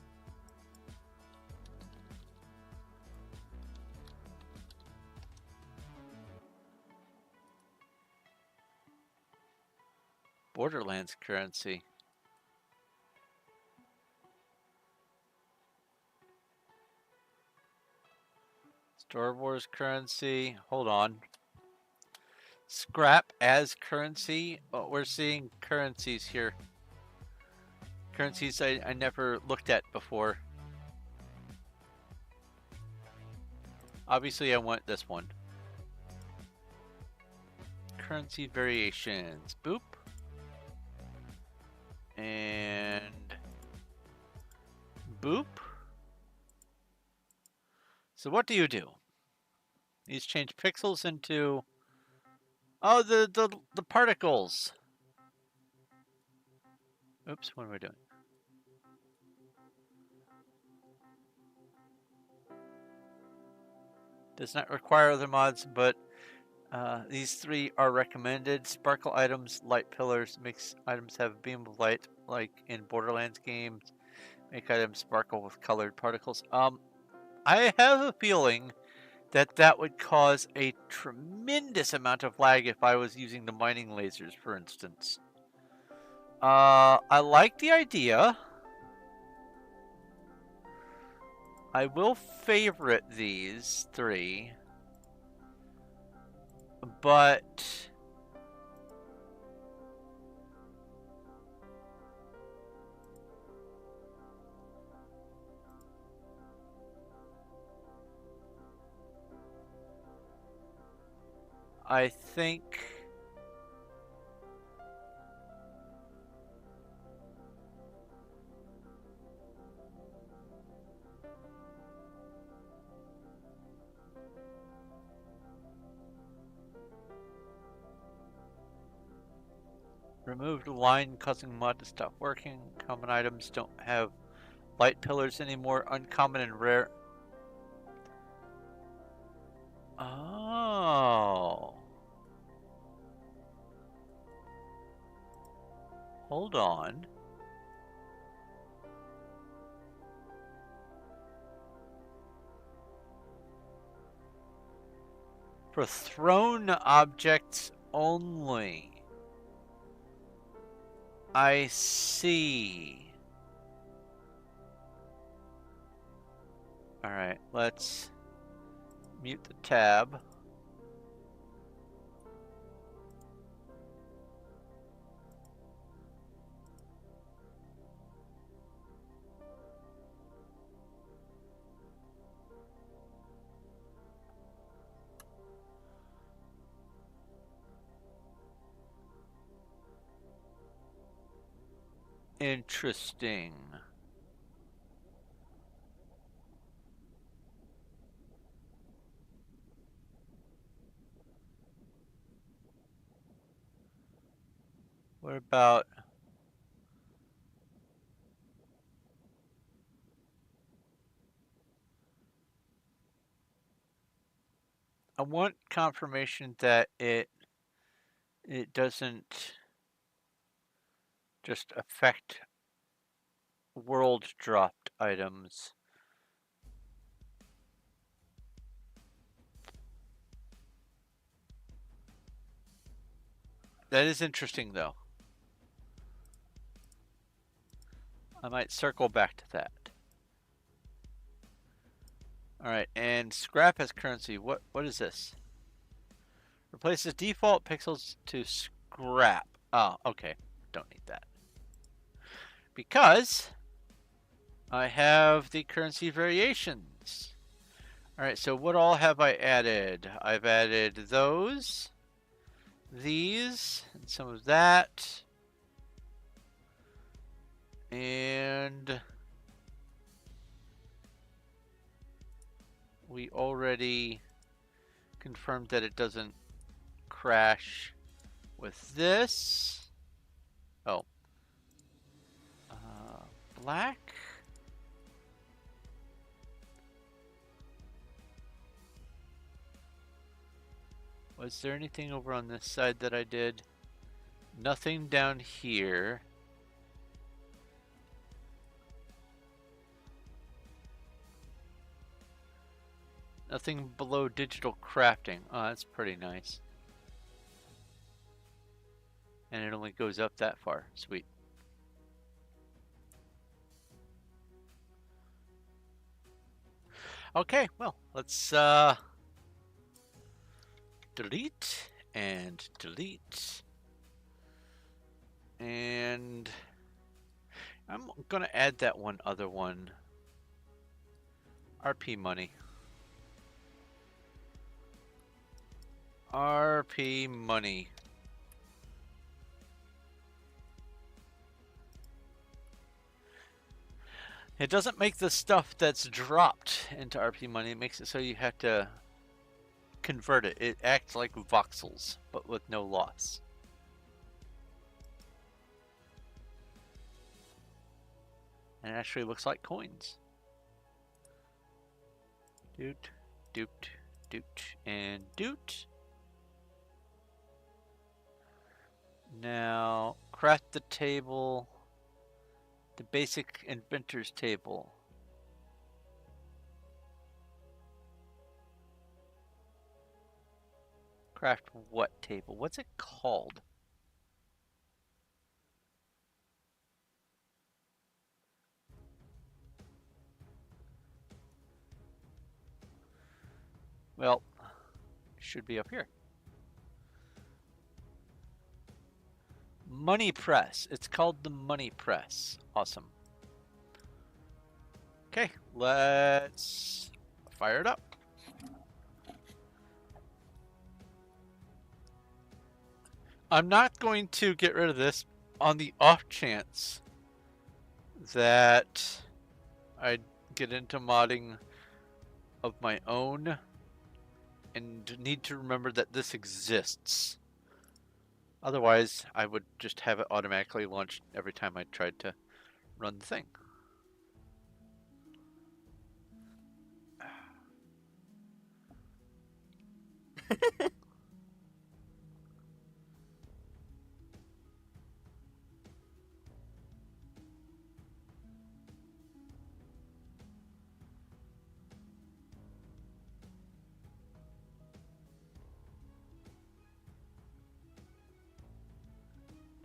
Borderlands currency. Star Wars currency. Hold on. Scrap as currency. Oh, we're seeing currencies here. Currencies I never looked at before. Obviously I want this one. Currency variations. Boop. And boop. So what do you do? These change pixels into the particles. Oops, what am I doing? Does not require other mods, but these three are recommended. Sparkle items, light pillars, makes items have a beam of light, like in Borderlands games. Make items sparkle with colored particles. I have a feeling that that would cause a tremendous amount of lag if I was using the mining lasers, for instance. I like the idea. I will favorite these three, but I think removed line causing mod to stop working. Common items don't have light pillars anymore. Uncommon and rare. Oh. Hold on. For thrown objects only. I see. Alright, let's mute the tab. Interesting. What about... I want confirmation that it doesn't just affect world dropped items. That is interesting though. I might circle back to that. Alright, and scrap as currency. What is this? Replaces default pixels to scrap. Oh, okay. Don't need that. Because I have the currency variations. Alright, so what all have I added? I've added those, these, and some of that. And we already confirmed that it doesn't crash with this. Oh. Black. Was there anything over on this side that I did? Nothing down here. Nothing below digital crafting. Oh, that's pretty nice. And it only goes up that far. Sweet. Okay, well, let's delete and delete. And I'm gonna add that one other one. RP money. RP money. It doesn't make the stuff that's dropped into RP money. It makes it so you have to convert it. It acts like voxels, but with no loss. And it actually looks like coins. Doot, doot, doot, and doot. Now, craft the table. The basic inventor's table. Craft what table? What's it called? Well, it should be up here. Money press. It's called the money press. Awesome. Okay, let's fire it up. I'm not going to get rid of this on the off chance that I get into modding of my own and need to remember that this exists. Otherwise, I would just have it automatically launched every time I tried to run the thing.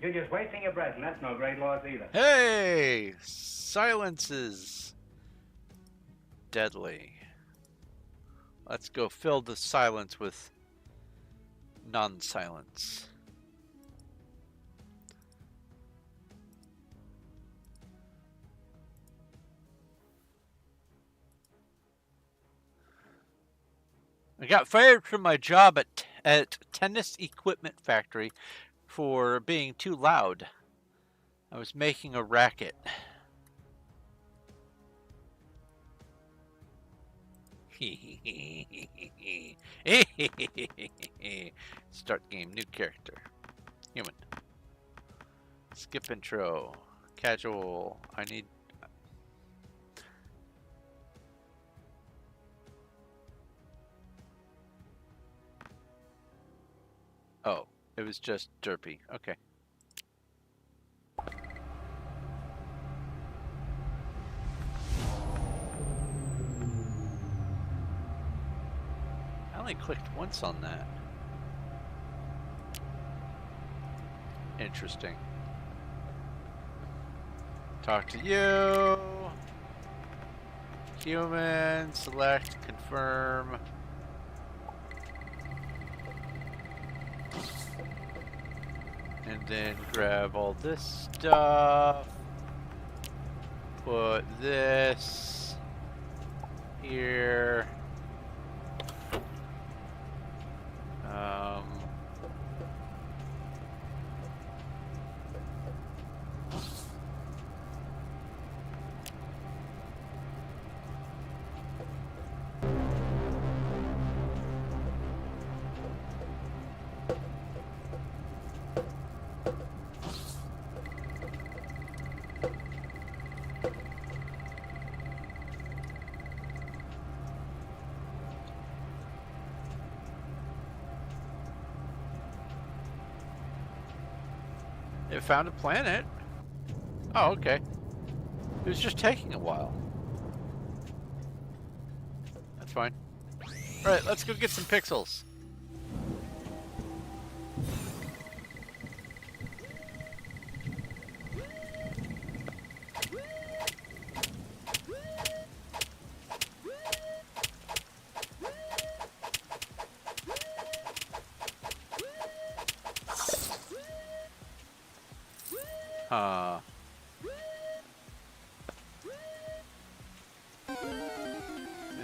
You're just wasting your breath, and that's no great loss either.
Hey! Silences! deadly. Let's go fill the silence with non-silence. I got fired from my job at tennis equipment factory for being too loud. I was making a racket. Start game, new character. Human. Skip intro. Casual. I need... Oh, it was just derpy. Okay. I only clicked once on that. Interesting. Talk to you. Human. Select. Confirm. And then grab all this stuff. Put this here. It found a planet. Oh, okay. It was just taking a while. That's fine. Alright, let's go get some pixels.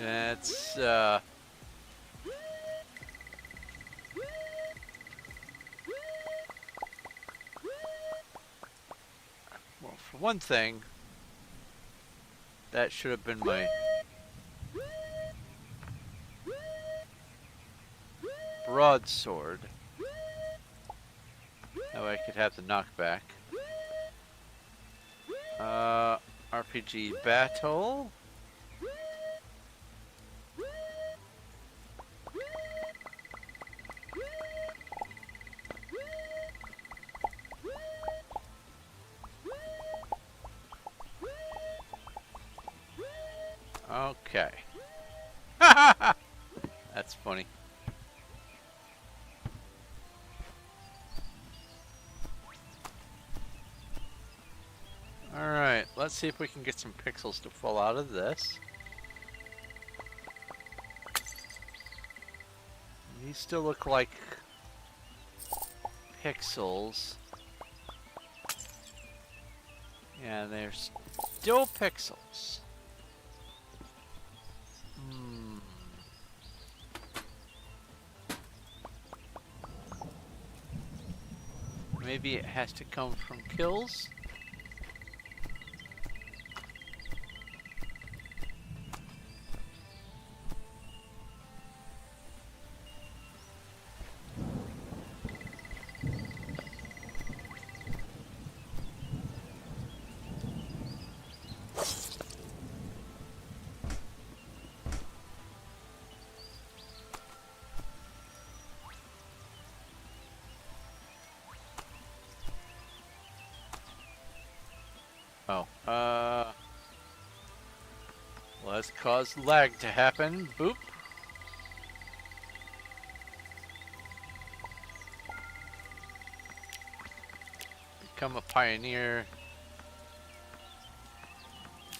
That's, well, for one thing, that should have been my broadsword. That way I could have the knockback. RPG battle. Okay. That's funny. Alright, let's see if we can get some pixels to fall out of this. These still look like pixels. Yeah, they're still pixels. Maybe it has to come from kills? Oh, let's cause lag to happen. Boop. Become a pioneer.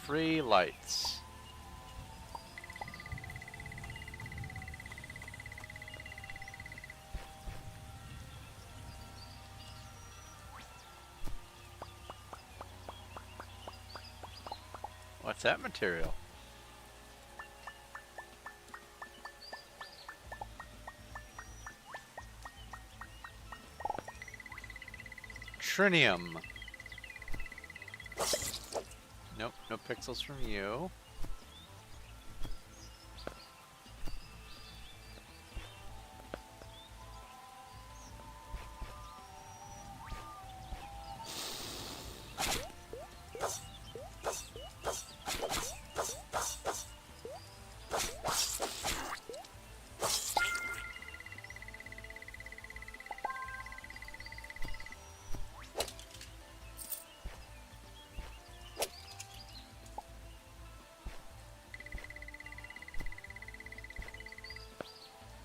Free lights. What's that material? Trinium. Nope, no pixels from you.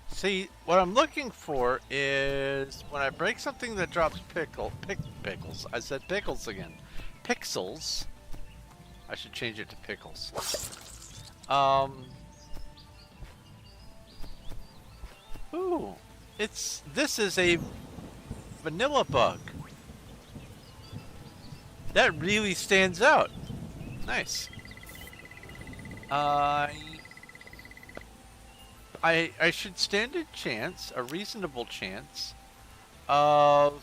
See, what I'm looking for is when I break something that drops pickles. I said pickles again. Pixels. I should change it to pickles. Ooh, this is a vanilla bug. That really stands out. Nice. I should stand a chance, a reasonable chance, of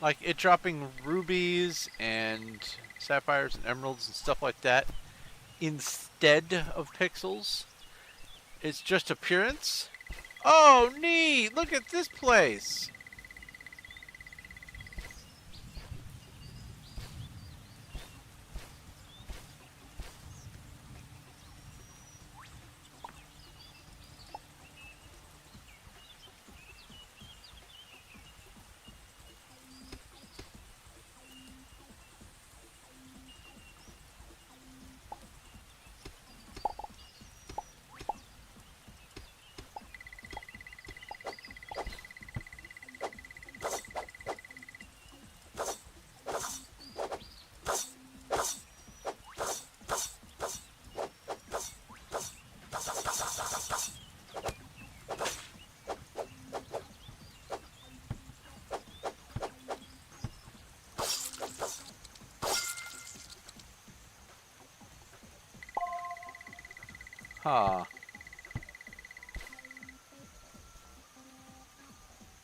like it dropping rubies and sapphires and emeralds and stuff like that instead of pixels. It's just appearance. Oh, neat! Look at this place. Huh.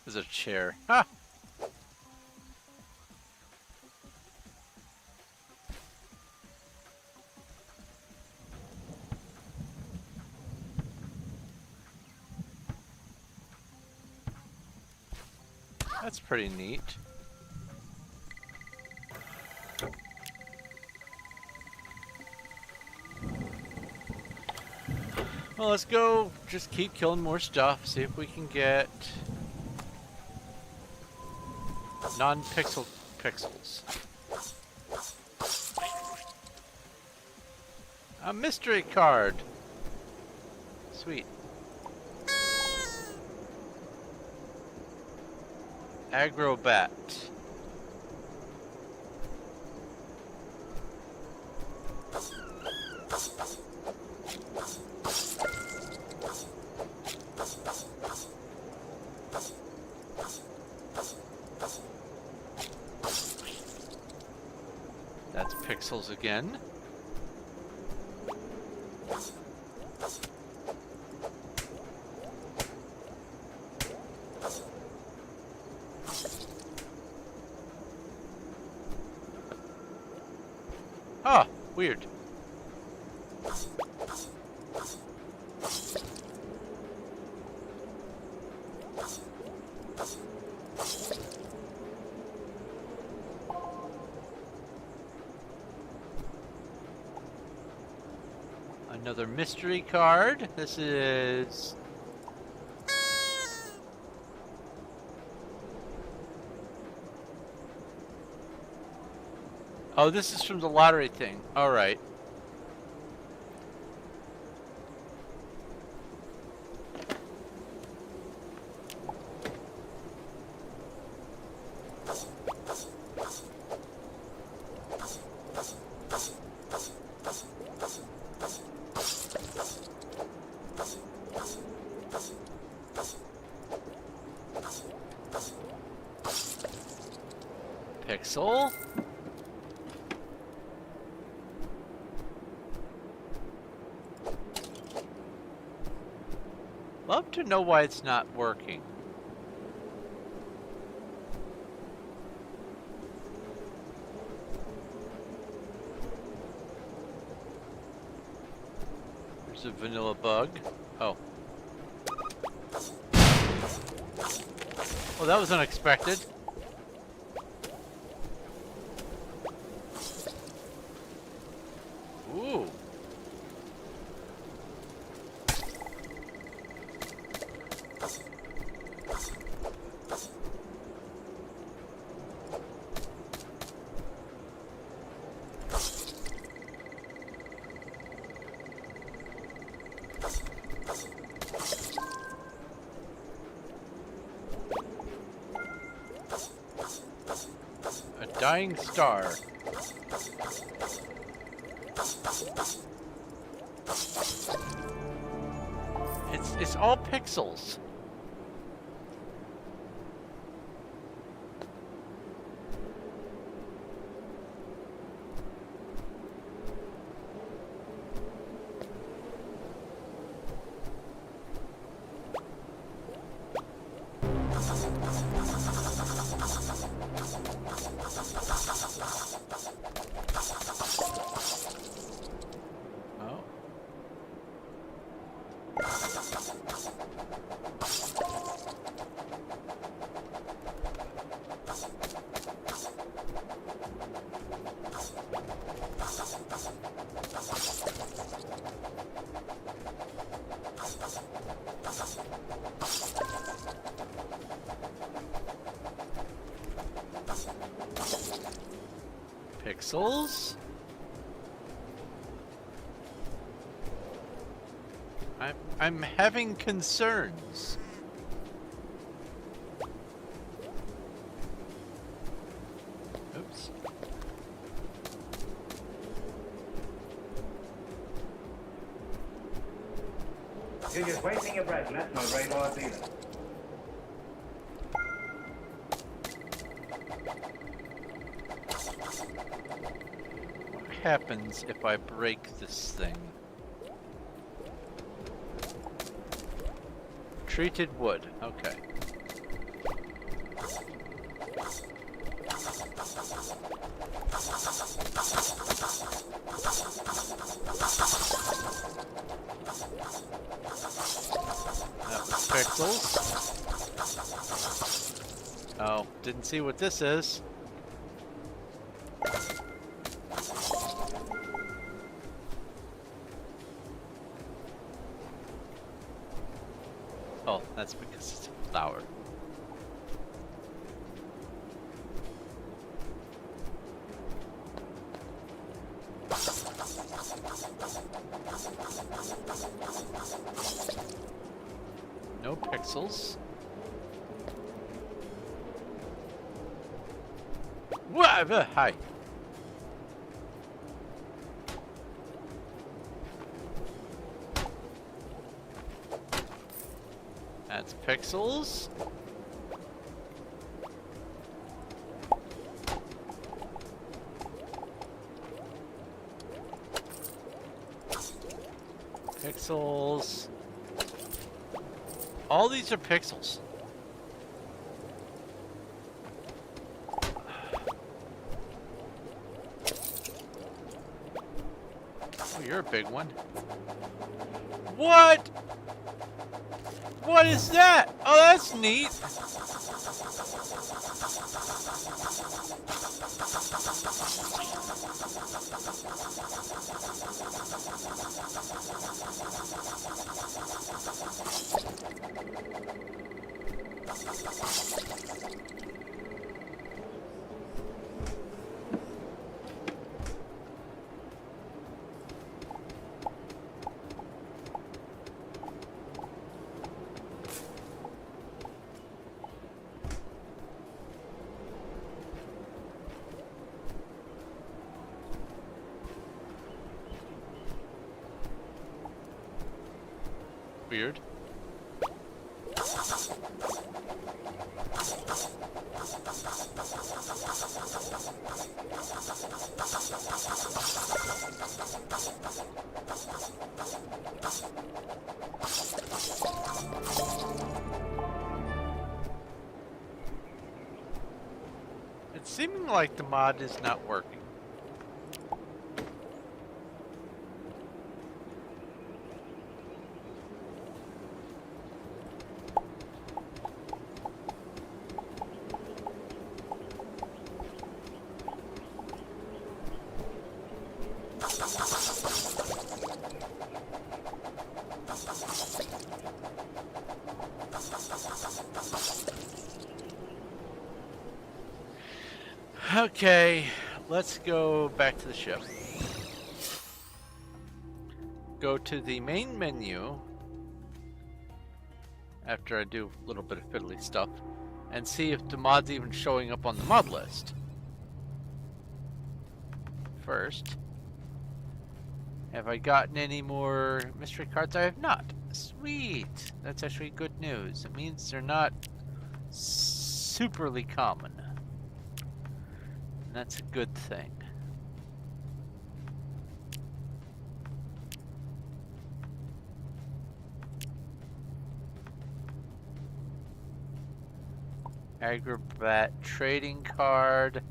There's a chair. Ha! That's pretty neat. Well, let's go just keep killing more stuff, see if we can get non-pixels. A mystery card. Sweet. Agrobat. That's pixels again. Ah, weird. Another mystery card. This is... Oh, this is from the lottery thing. All right. Pixel. Love to know why it's not working. There's a vanilla bug. Oh. Well, that was unexpected. Ooh. A dying star. It's all pixels. Oh. Pixels. I'm having concerns. Oops.
You're just wasting your breath, and that's no great loss either.
What happens if I break this thing? Treated wood. Okay. That was pixels. Oh, didn't see what this is. Oh, that's because it's a flower. No pixels. What? Hi. That's pixels. Pixels. All these are pixels. Oh, you're a big one. What? What is that? Oh, that's neat. Weird. It's seeming like the mod is not working. Okay, let's go back to the ship. Go to the main menu after I do a little bit of fiddly stuff and see if the mod's even showing up on the mod list. First, have I gotten any more mystery cards? I have not. Sweet! That's actually good news. It means they're not superly common. And that's a good thing. Aggro-Bat trading card.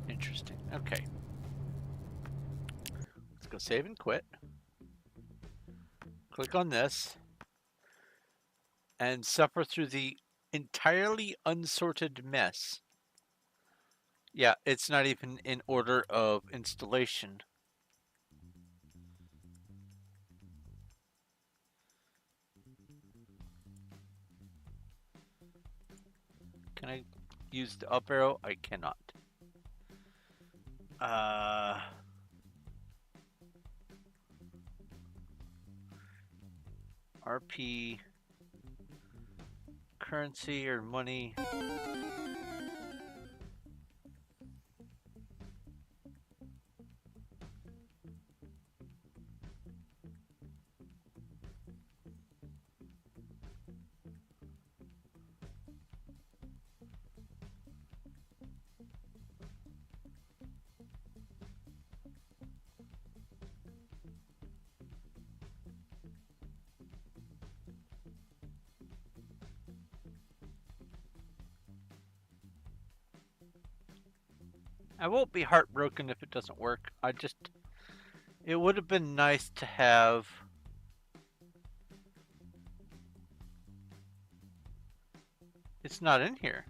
Interesting. Okay. Let's go save and quit. Click on this. And suffer through the entirely unsorted mess. Yeah, it's not even in order of installation. Can I use the up arrow? I cannot. RP currency or money. I won't be heartbroken if it doesn't work. It would have been nice to have. It's not in here.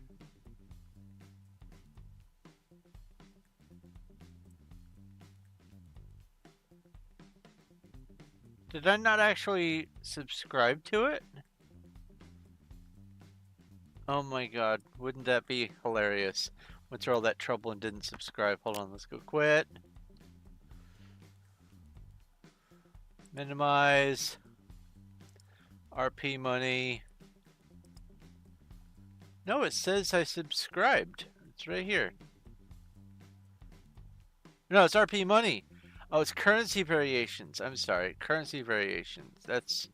Did I not actually subscribe to it? Oh my god, wouldn't that be hilarious? Went through all that trouble and didn't subscribe. Hold on, let's go quit. Minimize. RP money. No, it says I subscribed. It's right here. No, it's RP money. Oh, it's currency variations. I'm sorry, currency variations. That's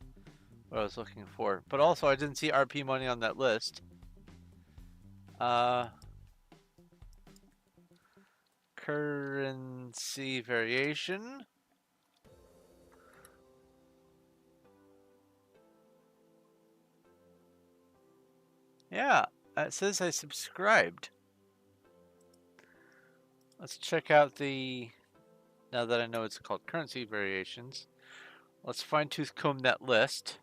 what I was looking for. But also, I didn't see RP money on that list. Currency variation. Yeah, it says I subscribed. Let's check out the, now that I know it's called currency variations, let's fine tooth comb that list.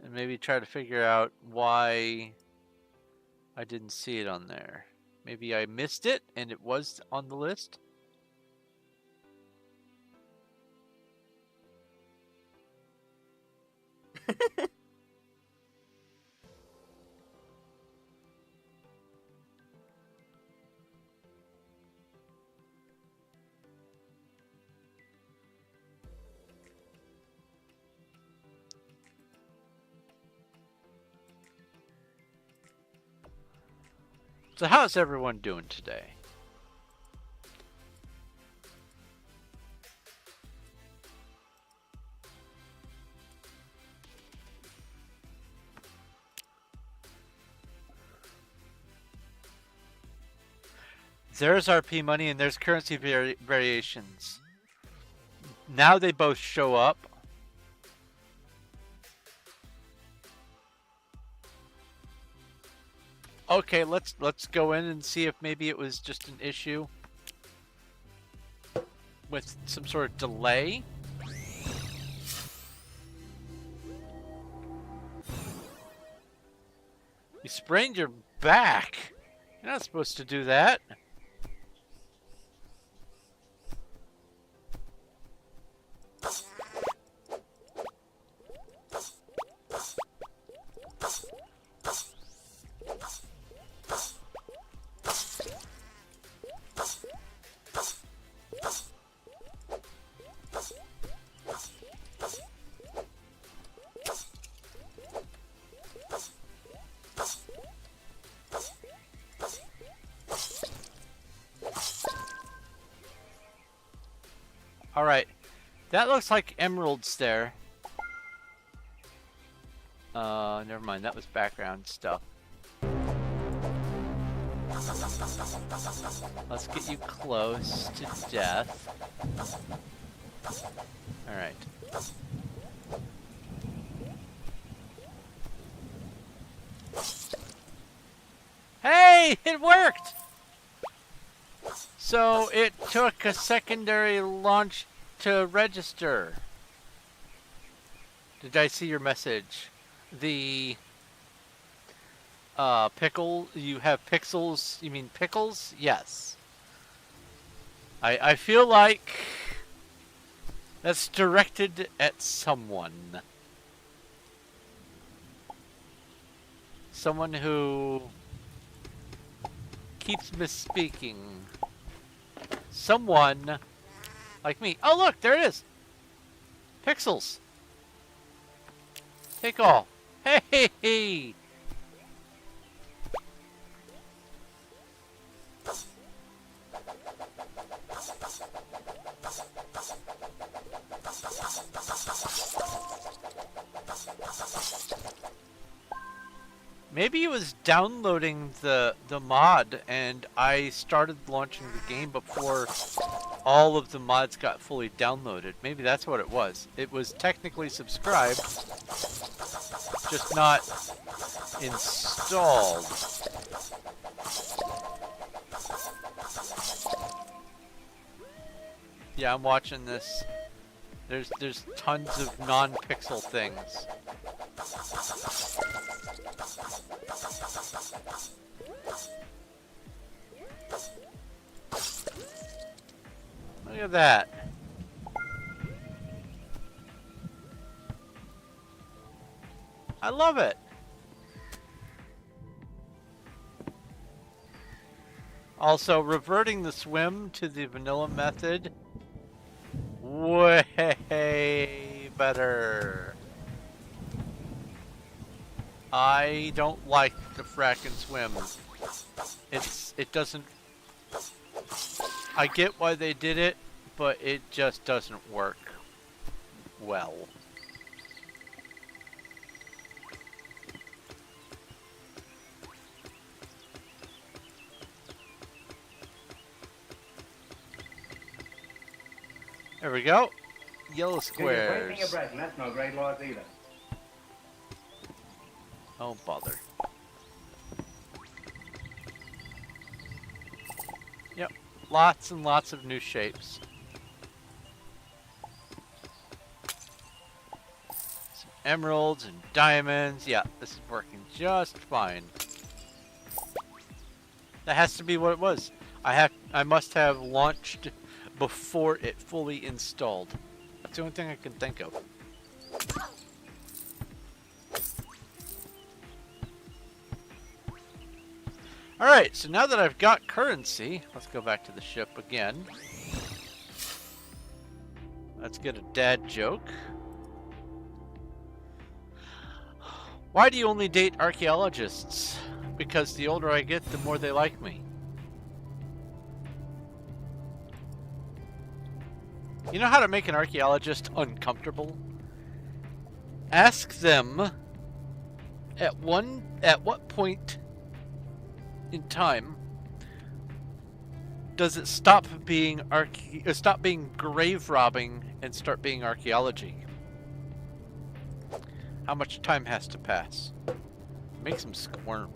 And maybe try to figure out why I didn't see it on there. Maybe I missed it and it was on the list. So how's everyone doing today? There's RP money and there's currency variations. Now they both show up. Okay, let's go in and see if maybe it was just an issue with some sort of delay. You sprained your back. You're not supposed to do that. Alright, that looks like emeralds there. Never mind, that was background stuff. Let's get you close to death. Alright. Hey, it worked! So it took a secondary launch to register. Did I see your message? The pickle, you have pixels, you mean pickles? Yes. I feel like that's directed at someone. Someone who keeps misspeaking. Someone like me. Oh look, there it is. Pixels. Take all. Hey, hey. Maybe it was downloading the mod and I started launching the game before all of the mods got fully downloaded. Maybe that's what it was. It was technically subscribed, just not installed. Yeah, I'm watching this. There's tons of non-pixel things. Look at that. I love it. Also, reverting the swim to the vanilla method, way better. I don't like the frackin' swim. It doesn't. I get why they did it, but it just doesn't work well. There we go. Yellow squares.
You're wasting your breath, and that's no great loss either.
Oh, bother. Yep. Lots and lots of new shapes. Some emeralds and diamonds. Yeah, this is working just fine. That has to be what it was. I must have launched before it fully installed. That's the only thing I can think of. Alright, so now that I've got currency, let's go back to the ship again. Let's get a dad joke. Why do you only date archaeologists? Because the older I get, the more they like me. You know how to make an archaeologist uncomfortable? Ask them at what point in time does it stop being stop being grave robbing and start being archaeology? How much time has to pass? Makes them squirm.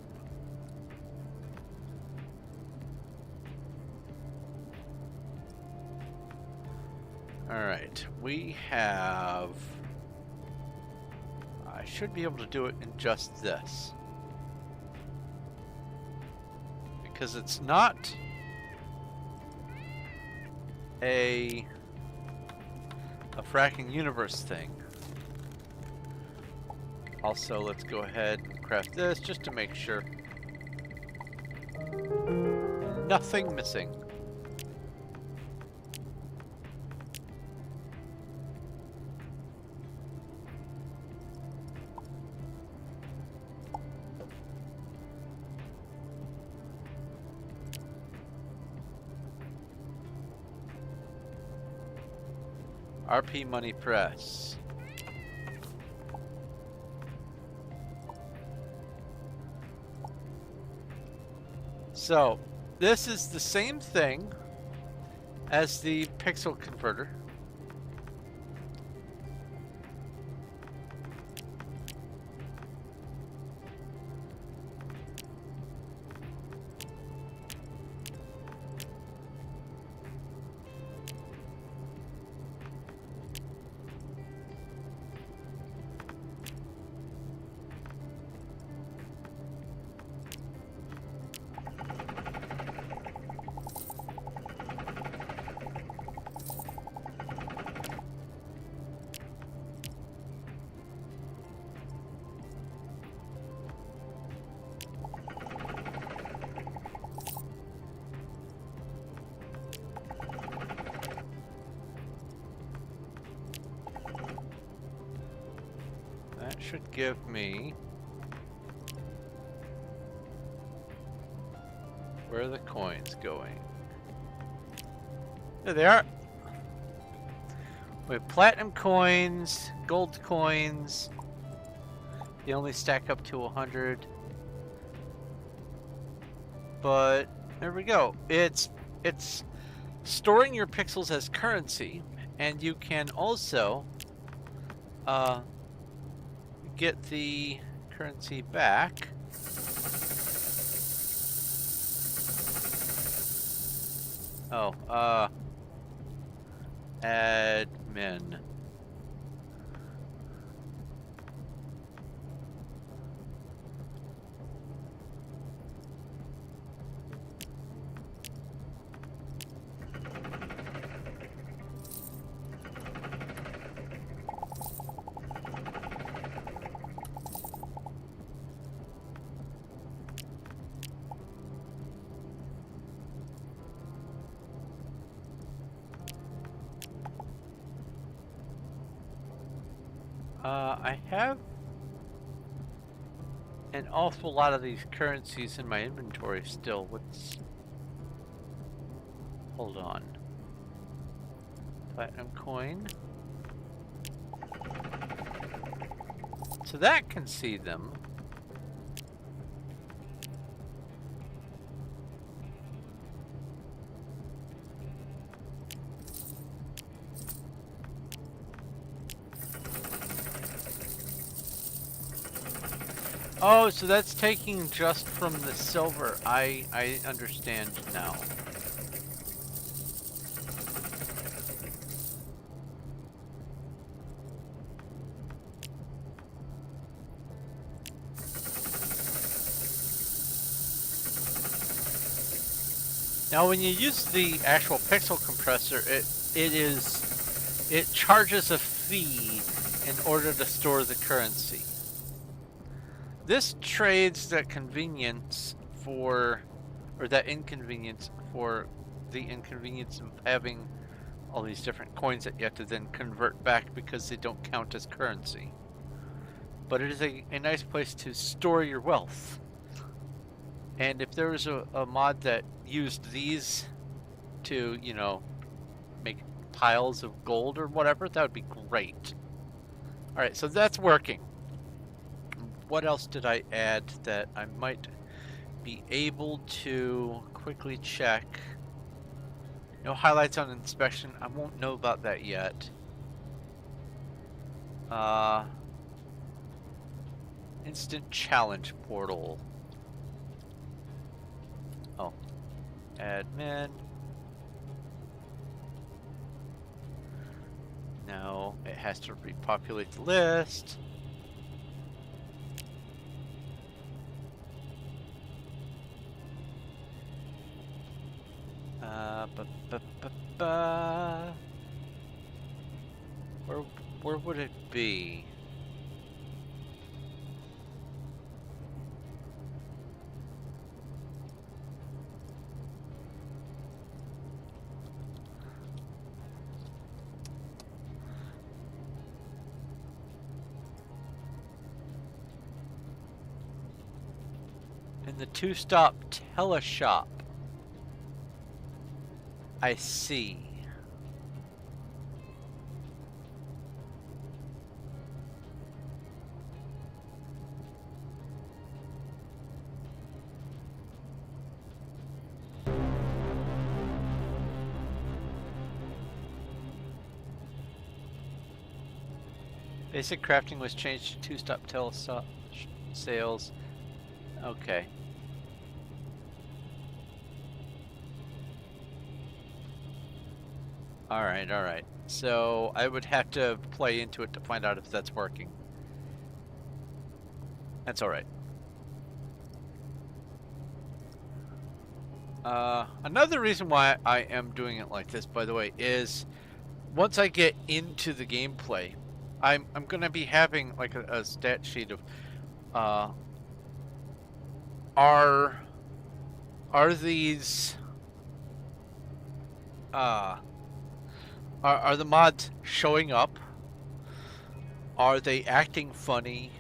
Alright, we have... I should be able to do it in just this. Because it's not a fracking universe thing. Also, let's go ahead and craft this just to make sure. Nothing missing. RP Money Press. So, this is the same thing as the pixel converter. That should give me where are the coins going? There they are. We have platinum coins, gold coins. They only stack up to 100. But there we go. It's storing your pixels as currency, and you can also get the currency back. Oh, admin. I have an awful lot of these currencies in my inventory still. Hold on. Platinum coin. So that can see them. Oh, so that's taking just from the silver. I understand now. Now, when you use the actual pixel compressor, it charges a fee in order to store the currency. This trades that convenience for, or that inconvenience for the inconvenience of having all these different coins that you have to then convert back because they don't count as currency. But it is a nice place to store your wealth. And if there was a mod that used these to, you know, make piles of gold or whatever, that would be great. Alright, so that's working. What else did I add that I might be able to quickly check? No highlights on inspection. I won't know about that yet. Instant challenge portal. Oh, admin. No, it has to repopulate the list. Ba, ba, ba, ba. Where would it be? In the two-stop teleshop. I see. Basic crafting was changed to two-stop teleshop sales. Okay. Alright, alright. So I would have to play into it to find out if that's working. That's alright. Another reason why I am doing it like this, by the way, is once I get into the gameplay, I'm gonna be having like a stat sheet of are these are the mods showing up? Are they acting funny?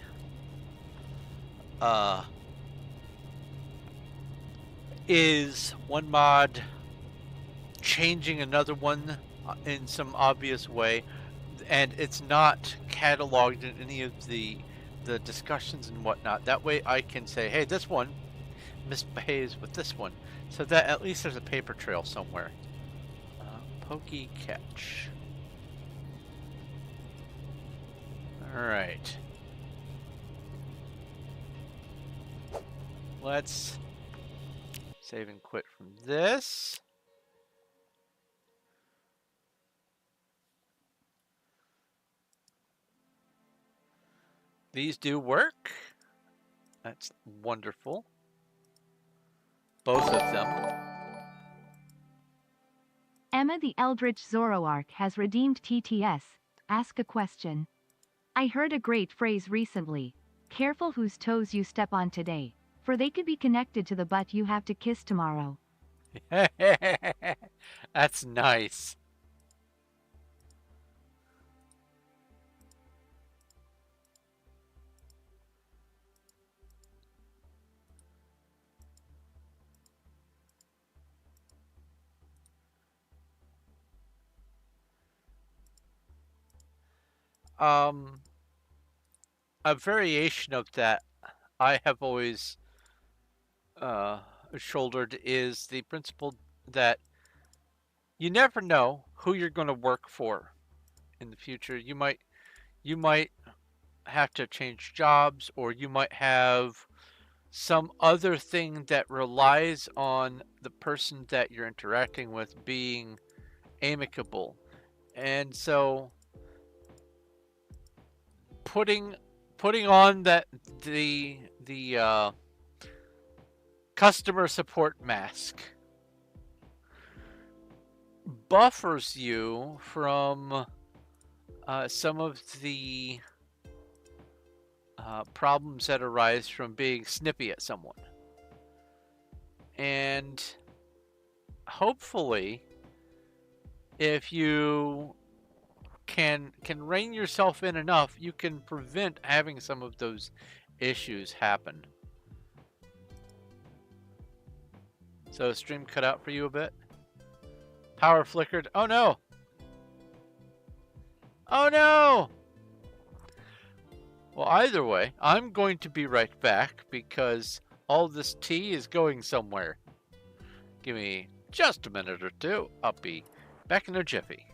Is one mod changing another one in some obvious way, and it's not cataloged in any of the discussions and whatnot? That way I can say, hey, this one misbehaves with this one, so that at least there's a paper trail somewhere. Pokey catch. Alright. Let's save and quit from this. These do work. That's wonderful. Both of them.
Emma the Eldritch Zoroark has redeemed TTS. Ask a question. I heard a great phrase recently. Careful whose toes you step on today, for they could be connected to the butt you have to kiss tomorrow.
That's nice. A variation of that I have always shouldered is the principle that you never know who you're going to work for in the future. You might have to change jobs, or you might have some other thing that relies on the person that you're interacting with being amicable. And so putting on that the customer support mask buffers you from some of the problems that arise from being snippy at someone. And hopefully, if you can rein yourself in enough, you can prevent having some of those issues happen. So stream cut out for you a bit. Power flickered. Oh no! Oh no! Well, either way, I'm going to be right back because all this tea is going somewhere. Give me just a minute or two. I'll be back in a jiffy.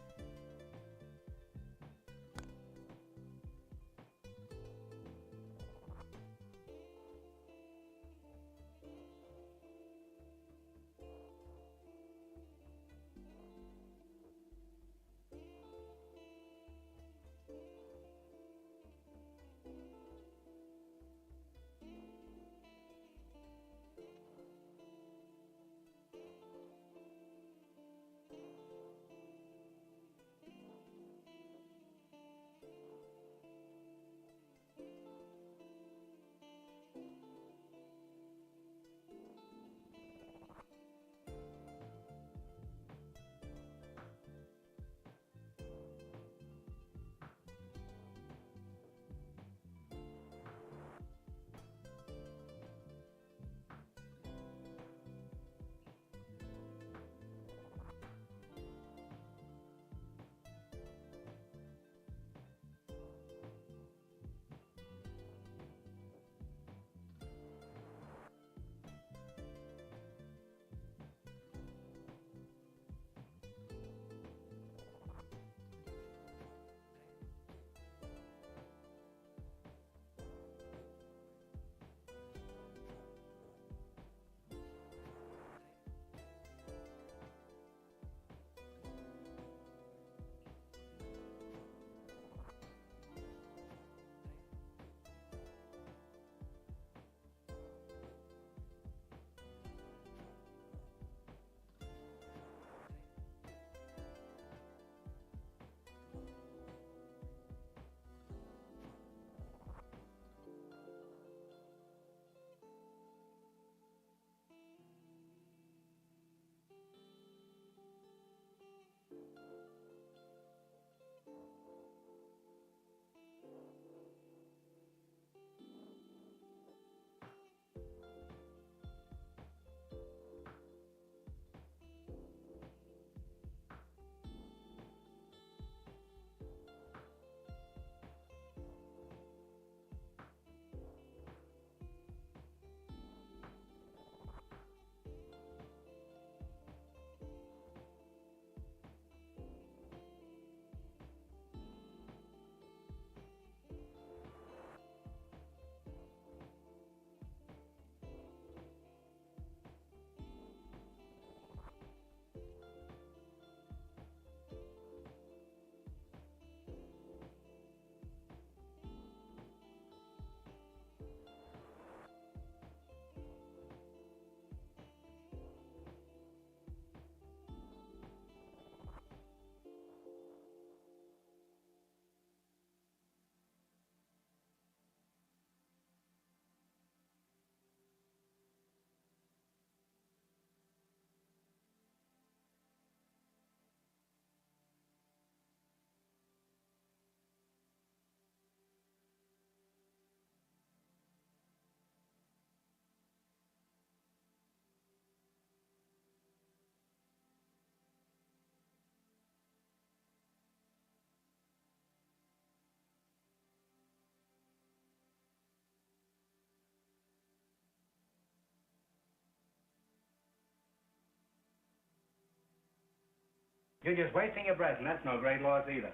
You're just wasting your breath, and that's no great loss either.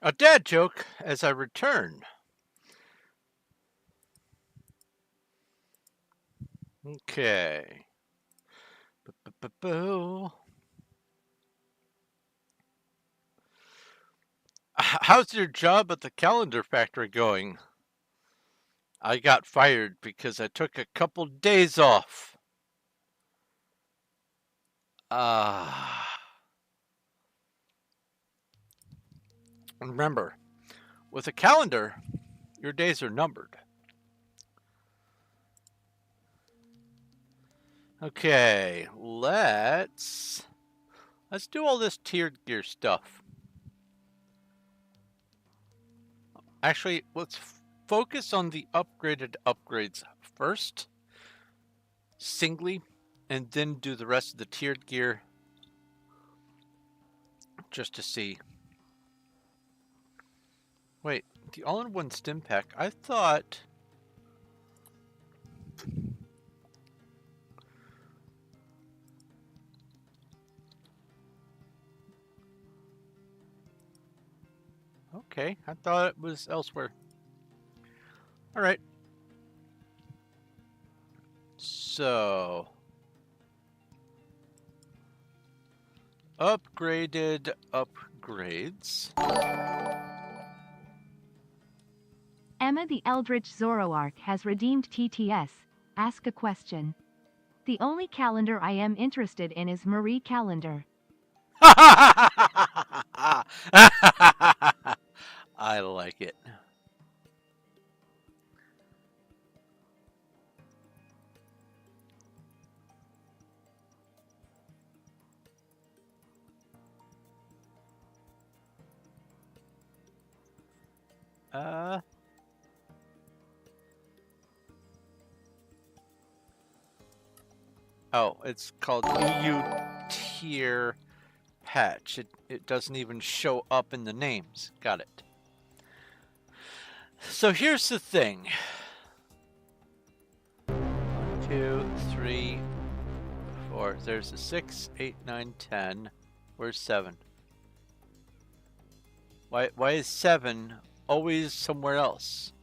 A dad joke as I return. Okay. Boo. How's your job at the calendar factory going? I got fired because I took a couple days off. Ah. Remember, with a calendar, your days are numbered. Okay, let's do all this tiered gear stuff. Actually, let's focus on the upgraded upgrades first, singly, and then do the rest of the tiered gear just to see. Wait, the all-in-one stim pack, I thought Okay, I thought it was elsewhere. Alright. So... upgraded upgrades.
Emma the Eldritch Zoroark has redeemed TTS. Ask a question. The only calendar I am interested in is Marie Calendar.
I like it. Uh... Oh, it's called EU tier patch. It doesn't even show up in the names. Got it. So here's the thing. 1, 2, 3, 4. There's a 6, 8, 9, 10. Where's 7? Why is 7 always somewhere else?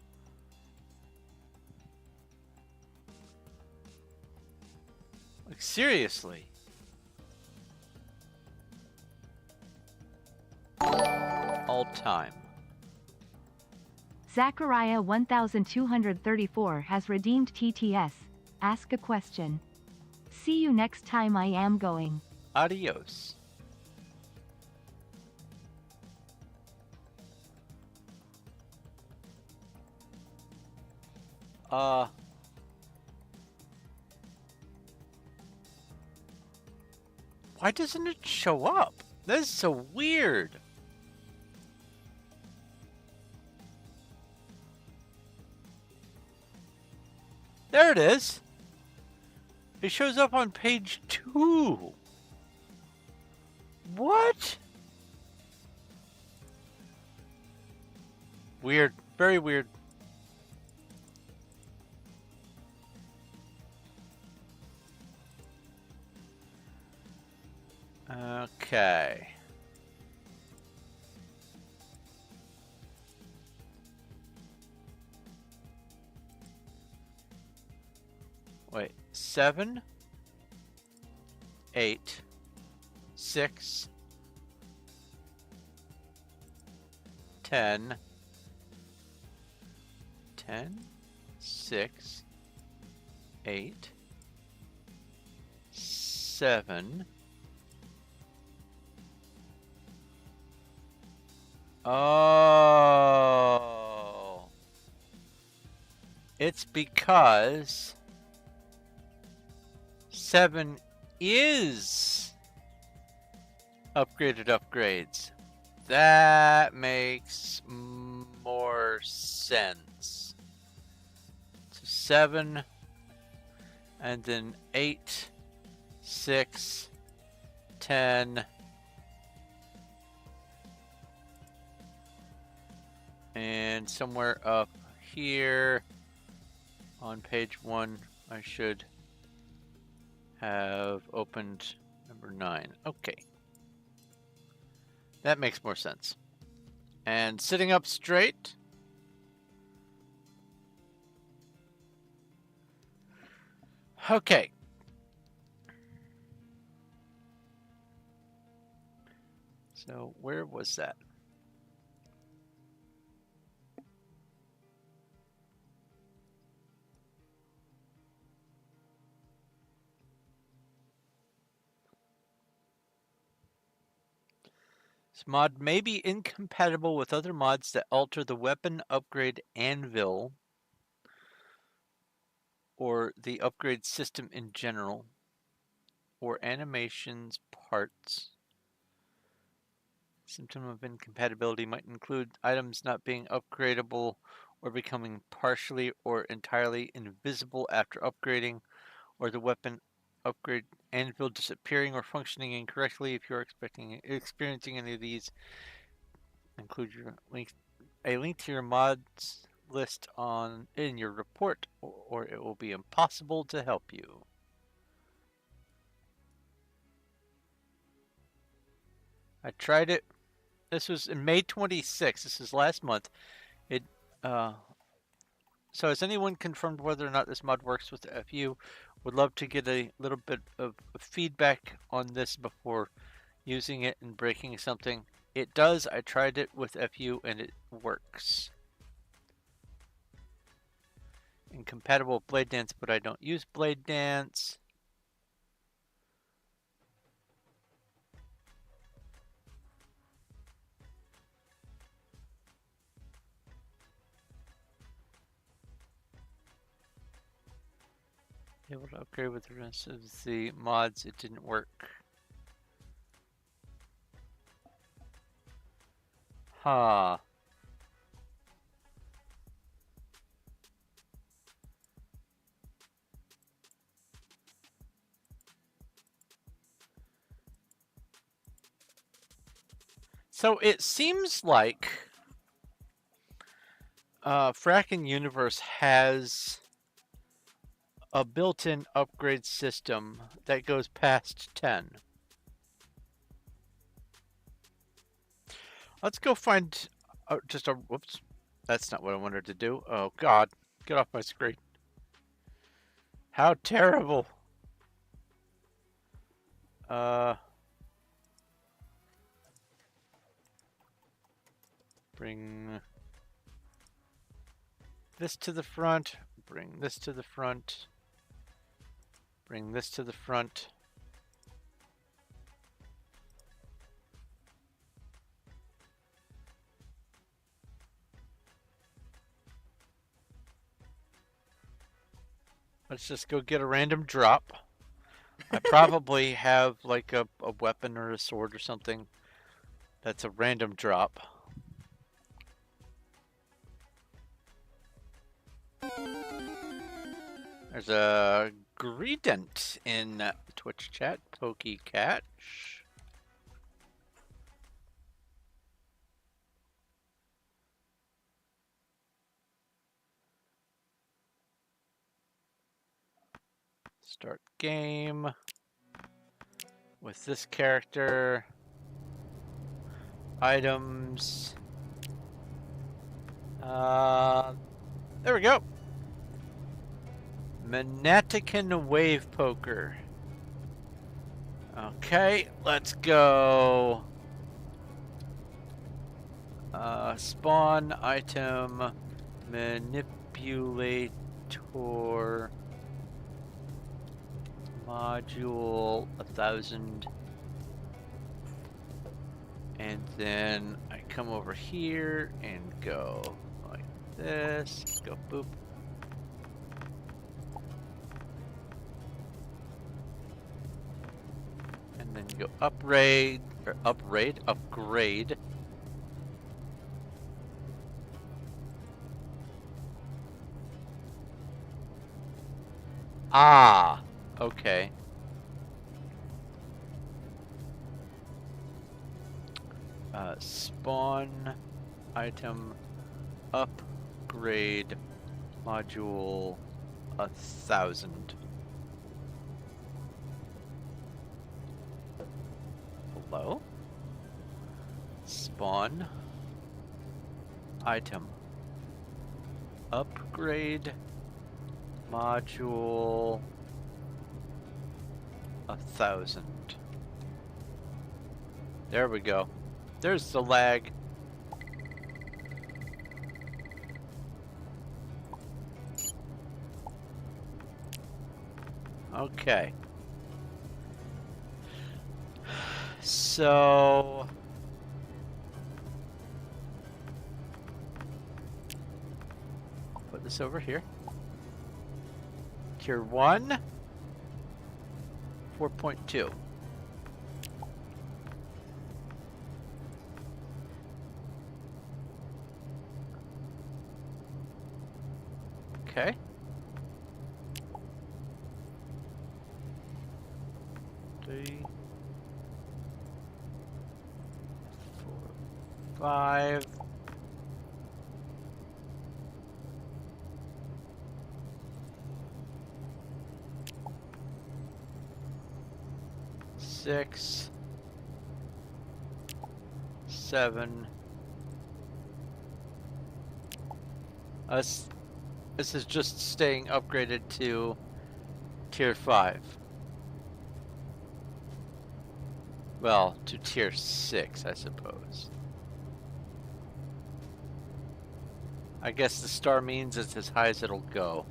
Like, seriously. All time.
Zachariah 1234 has redeemed TTS. Ask a question. See you next time. I am going.
Adios. Why doesn't it show up? That is so weird. There it is. It shows up on page 2. What? Weird. Very weird. Okay. Wait. 7, 8, 6, 10, 10, 6, 8, 7. Oh. It's because 7 is upgraded upgrades. That makes more sense. So 7, and then 8, 6, 10, and somewhere up here on page 1 I should have opened number 9. Okay. That makes more sense. And sitting up straight. Okay. So where was that? This mod may be incompatible with other mods that alter the weapon upgrade anvil or the upgrade system in general, or animations parts. Symptom of incompatibility might include items not being upgradable or becoming partially or entirely invisible after upgrading, or the weapon upgrade anvil disappearing or functioning incorrectly. If you're experiencing any of these, include a link to your mods list in your report, or it will be impossible to help you. I tried it This was in May 26th. This is last month. It So has anyone confirmed whether or not this mod works with FU? Would love to get a little bit of feedback on this before using it and breaking something. It does. I tried it with FU and it works. Incompatible with Blade Dance, but I don't use Blade Dance. Able to upgrade with the rest of the mods. It didn't work. Huh. So it seems like Fracking Universe has a built-in upgrade system that goes past 10. Let's go find just a... Whoops. That's not what I wanted to do. Oh, God. Get off my screen. How terrible. Bring this to the front. Bring this to the front. Bring this to the front. Let's just go get a random drop. I probably have like a weapon or a sword or something that's a random drop. There's a Greedent in Twitch chat. Pokey Catch. Start game with this character. Items. There we go. Manatican Wave Poker. Okay, let's go. Spawn item manipulator module 1000. And then I come over here and go like this. Go boop. And then go upgrade. Ah, okay. Spawn item upgrade module 1000. Hello? Spawn item upgrade module 1000. There we go. There's the lag. Okay. So put this over here. Tier 1, 4.2. Okay. 3, 4, 5. 6, 7. Us. This is just staying upgraded to tier 5. Well, to tier 6, I suppose. I guess the star means it's as high as it'll go.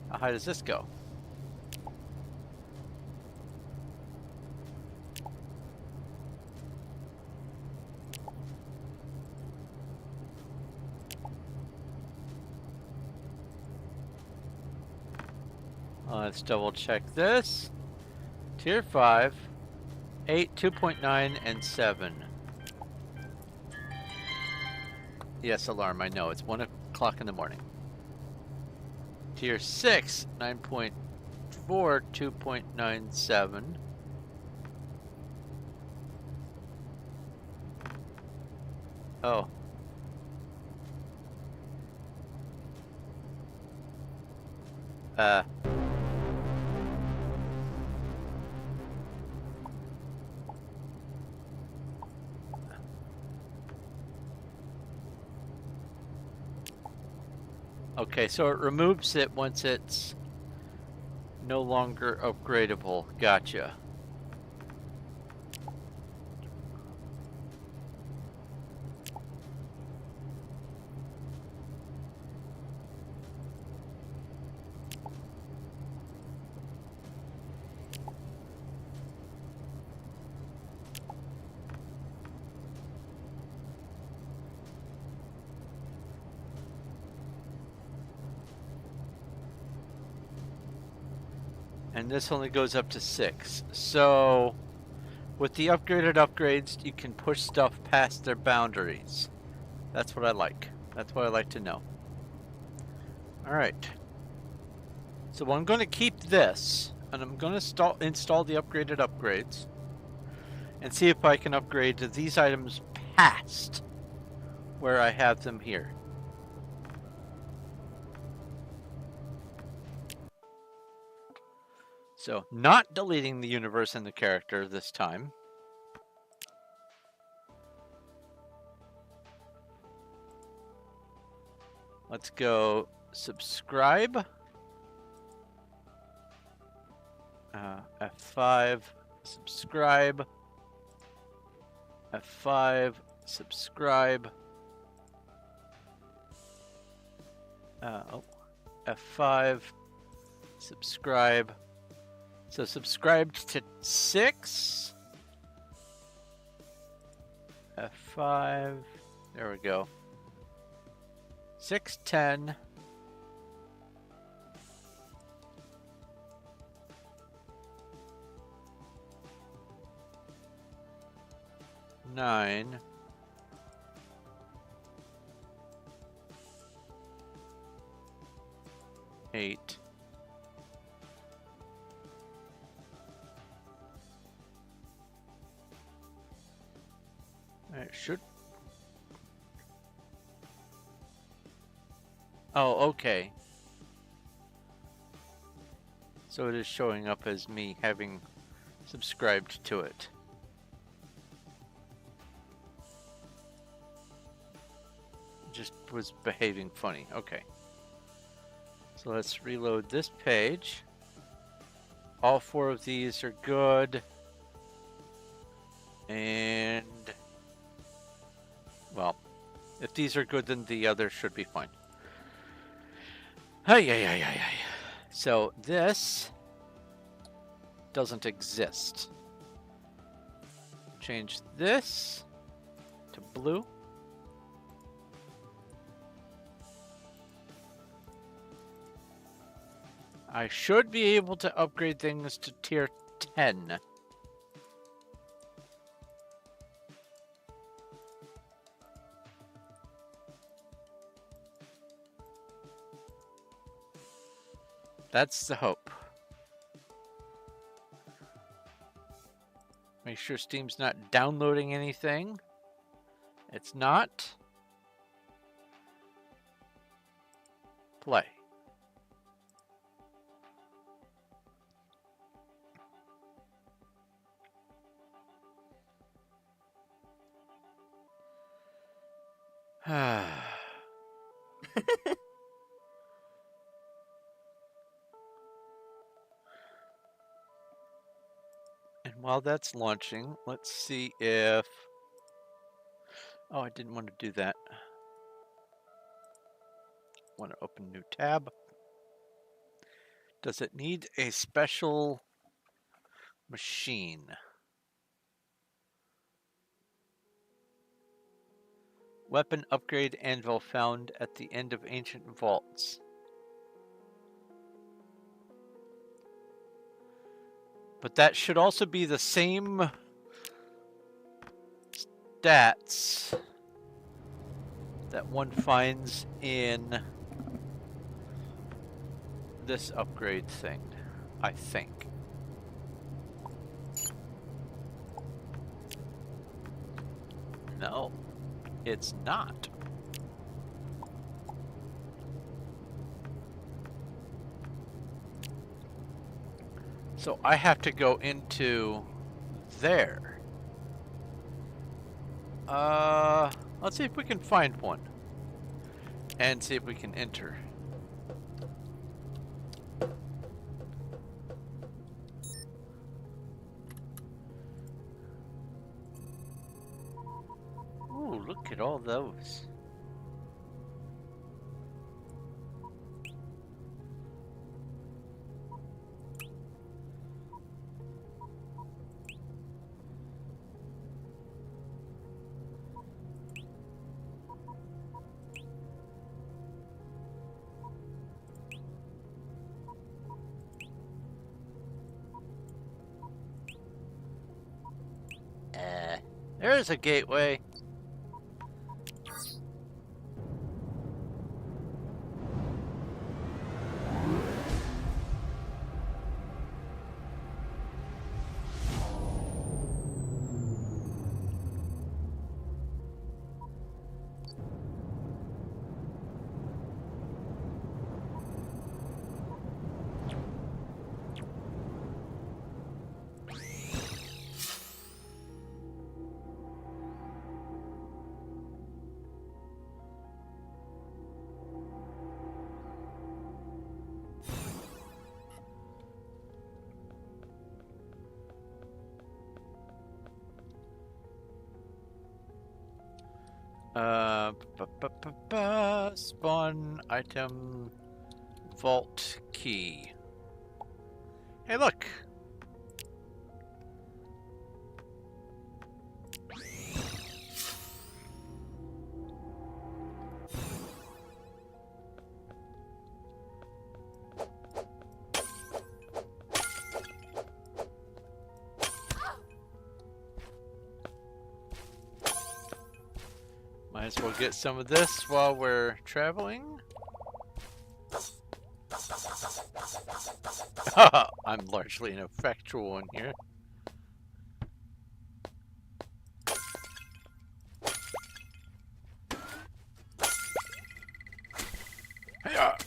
How high does this go? Let's double check this. Tier 5, 8, 2.9, and 7. Yes, alarm, I know. It's 1 o'clock in the morning. Tier 6, 9.4, 2.97. Oh. Okay, so it removes it once it's no longer upgradable. Gotcha. And this only goes up to 6. So, with the upgraded upgrades, you can push stuff past their boundaries. That's what I like. That's what I like to know. Alright. So I'm going to keep this, and I'm going to install the upgraded upgrades, and see if I can upgrade these items past where I have them here. So, not deleting the universe and the character this time. Let's go subscribe. F5, subscribe. F5, subscribe. F5, subscribe. So subscribed to 6. F5. There we go. 6, 10. 9. 8. It should. Oh, okay. So it is showing up as me having subscribed to it. Just was behaving funny. Okay. So let's reload this page. All 4 of these are good. And, well, if these are good, then the others should be fine. Hey. So this doesn't exist. Change this to blue. I should be able to upgrade things to tier 10. That's the hope. Make sure Steam's not downloading anything. It's not. Play. And while that's launching, let's see if... Oh, I didn't want to do that. Want to open a new tab. Does it need a special machine? Weapon upgrade anvil found at the end of ancient vaults. But that should also be the same stats that one finds in this upgrade thing, I think. No, it's not. So I have to go into there. Let's see if we can find one. And see if we can enter. Ooh, look at all those. There's a gateway. Spawn item vault key. Hey, look. Might as well get some of this while we're traveling. I'm largely ineffectual in here. Hiya!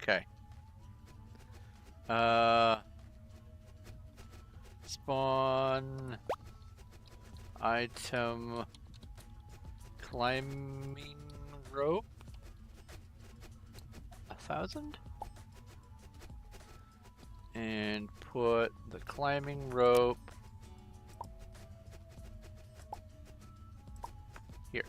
Okay. Spawn item climbing rope 1,000 and put the climbing rope here.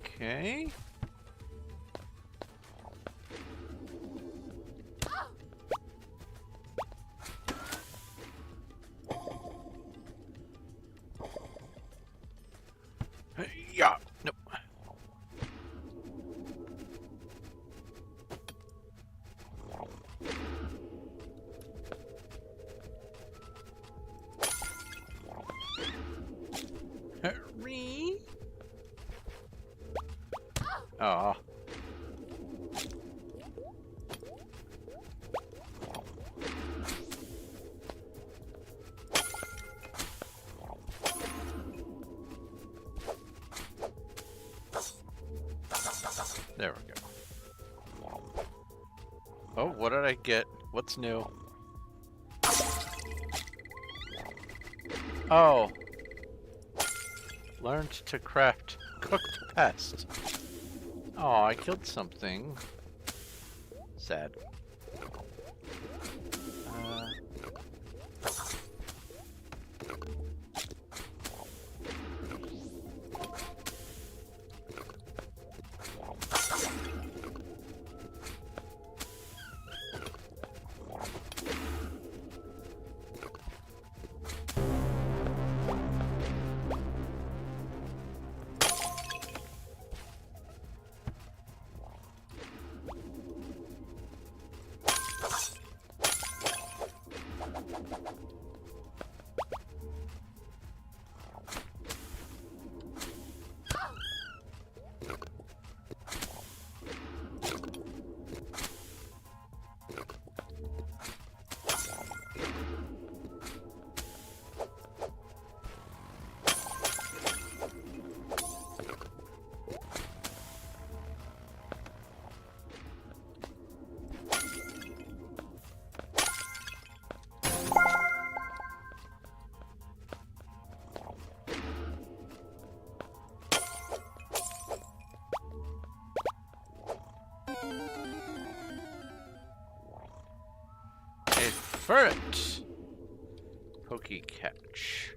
Okay. Yeah. Nope. Oh. There we go. Oh, what did I get? What's new? Oh. Learned to craft cooked pest. Oh, I killed something. Sad. Ferret! Pokey catch.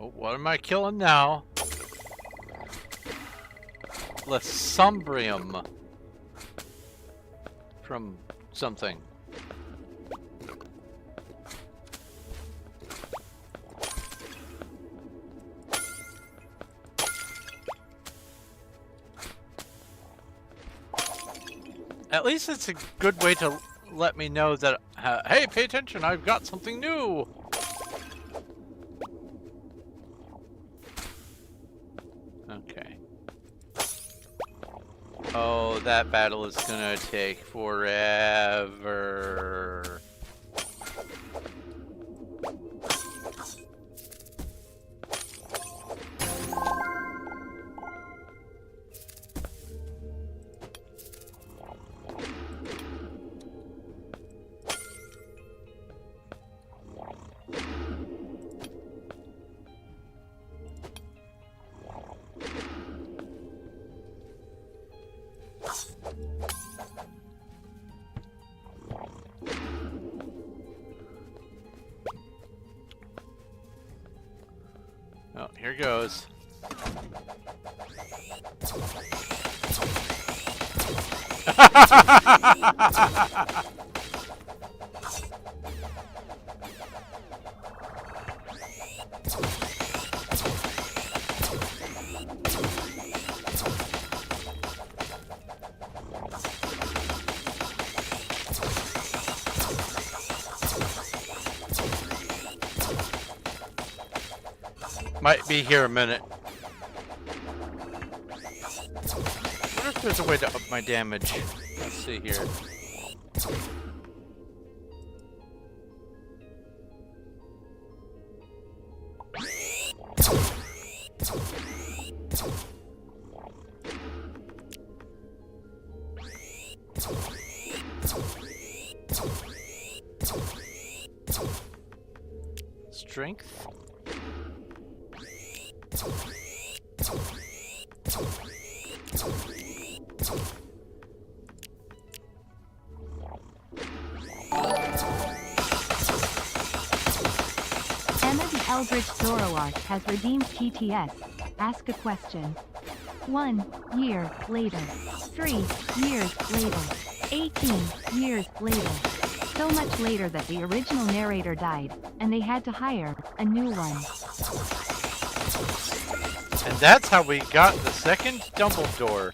Oh, what am I killing now? Lesombrium from something. At least it's a good way to let me know that, hey, pay attention, I've got something new. Okay. Oh, that battle is gonna take forever. Oh, here goes. Might be here a minute. there's a way to up my damage. Let's see here. Strength.
Emma the Eldritch Zoroark has redeemed TTS. Ask a question. 1 year later. 3 years later. 18 years later. So much later that the original narrator died, and they had to hire a new one.
And that's how we got the second Dumbledore.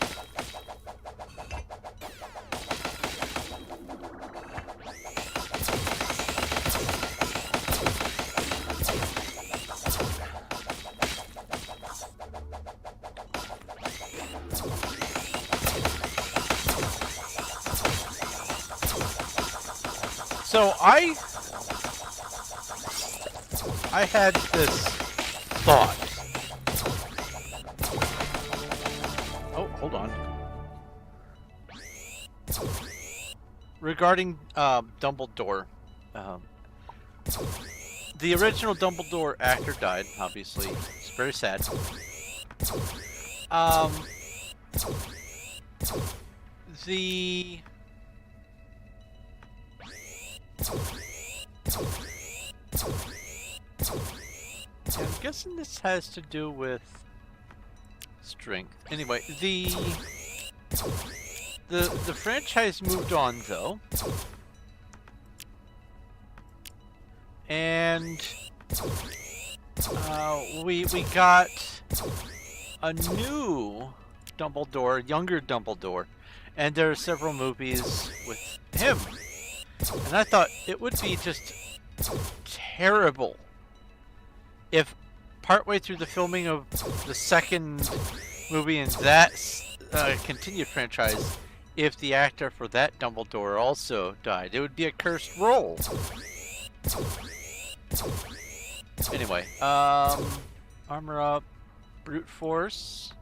So I had this thought. Oh, hold on. Regarding Dumbledore, the original Dumbledore actor died. Obviously, it's very sad. I'm guessing this has to do with strength. Anyway, the franchise moved on though, and we got a new Dumbledore, younger Dumbledore, and there are several movies with him. And I thought it would be just terrible if partway through the filming of the second movie in that continued franchise, if the actor for that Dumbledore also died. It would be a cursed role. Anyway, armor up, brute force,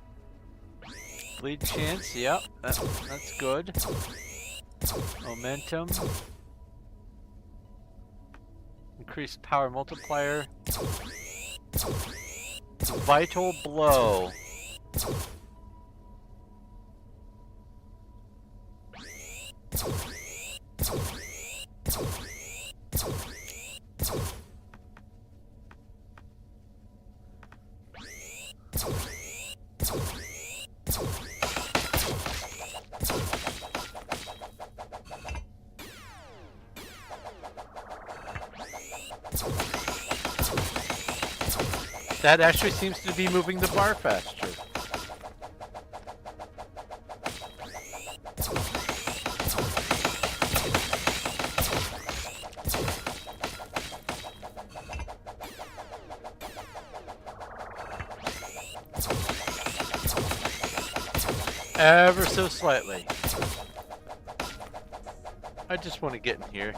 bleed chance, yep, that's good. Momentum. Increased power multiplier. Vital blow. That actually seems to be moving the bar faster. Ever so slightly. I just want to get in here.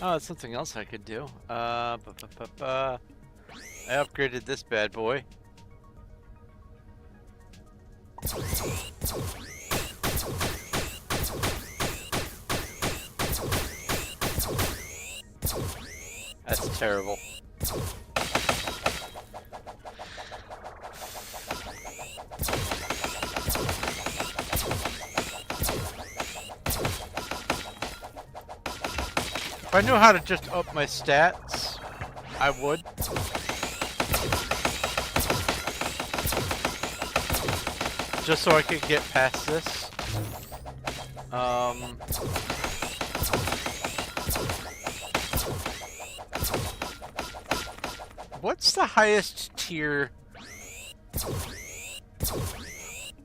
Oh, that's something else I could do. I upgraded this bad boy. That's terrible. If I knew how to just up my stats, I would. Just so I could get past this. what's the highest tier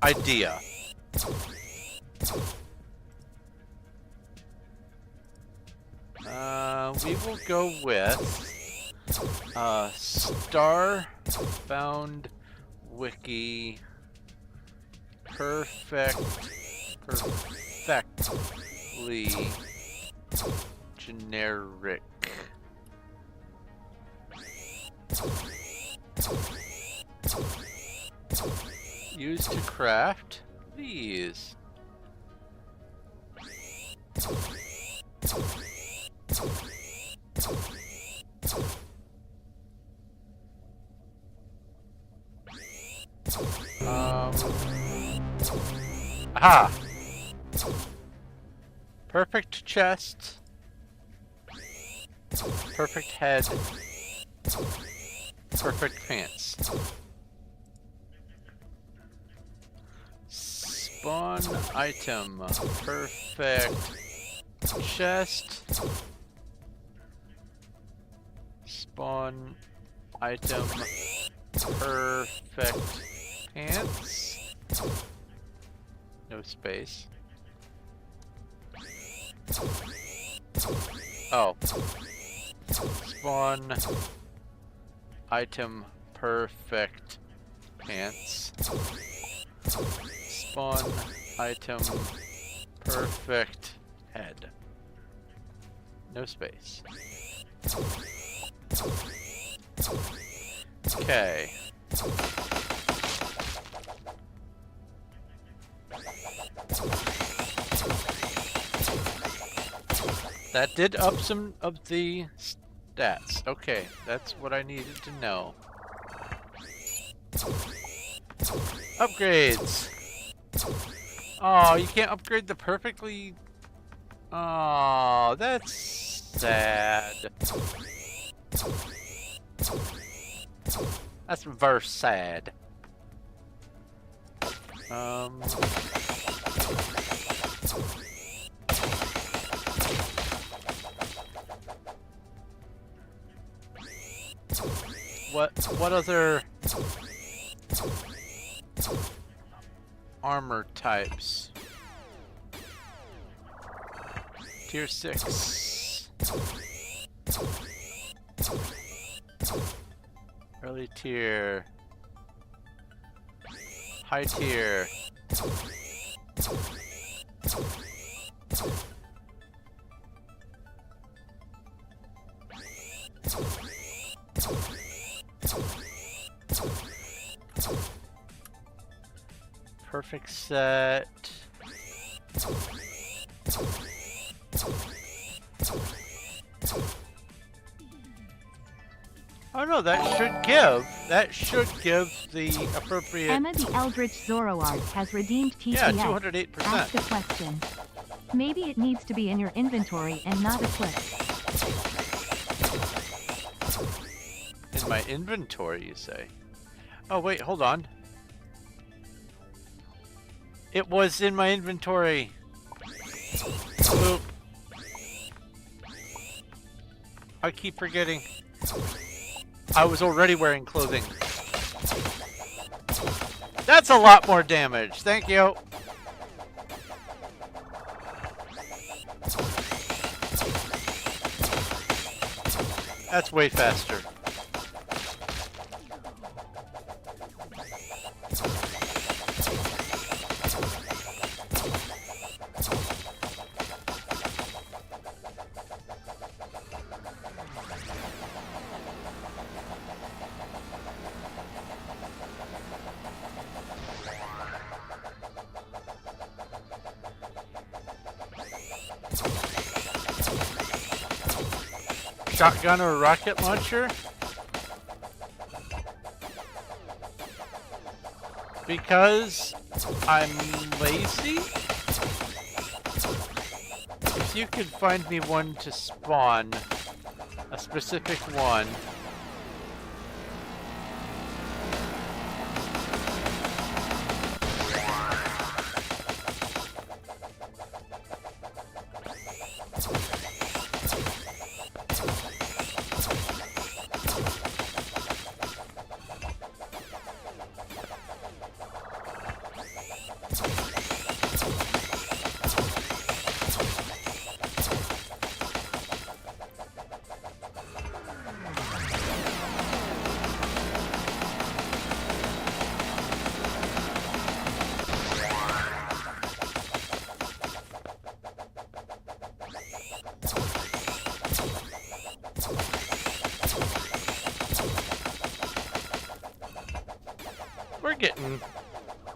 idea? We will go with Starbound Wiki perfectly generic. Used to craft these. Aha! Perfect chest. Perfect head. Perfect pants. Spawn item. Perfect chest. Spawn item. Perfect pants. No space. Oh. Spawn item perfect pants. Spawn item perfect head. No space. Okay. That did up some of the stats. Okay, that's what I needed to know. Upgrades! Oh, you can't upgrade the perfectly... Oh, that's sad. That's reverse sad. What other armor types? Tier 6. Early tier. High tier. Perfect set. Oh no, that should give the appropriate...
Emma the Eldritch Zoroark has redeemed TCS.
Yeah, 208%.
Ask a question. Maybe it needs to be in your inventory and not equipped.
In my inventory, you say? Oh wait, hold on. It was in my inventory. Oop. I keep forgetting. I was already wearing clothing. That's a lot more damage. Thank you. That's way faster. Shotgun or a rocket launcher? Because I'm lazy? If you could find me one to spawn, a specific one.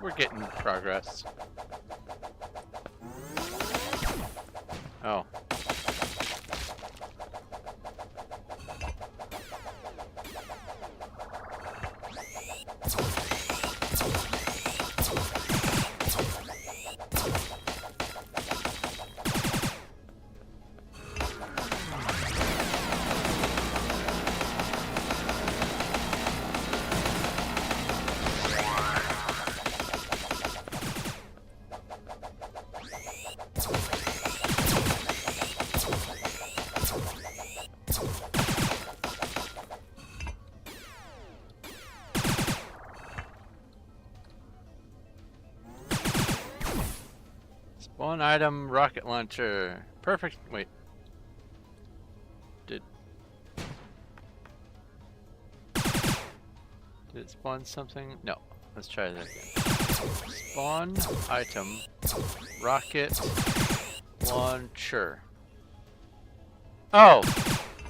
we're getting progress. Oh. Spawn item, rocket launcher. Perfect. Wait. Did it spawn something? No. Let's try that again. Spawn item, rocket launcher. Oh!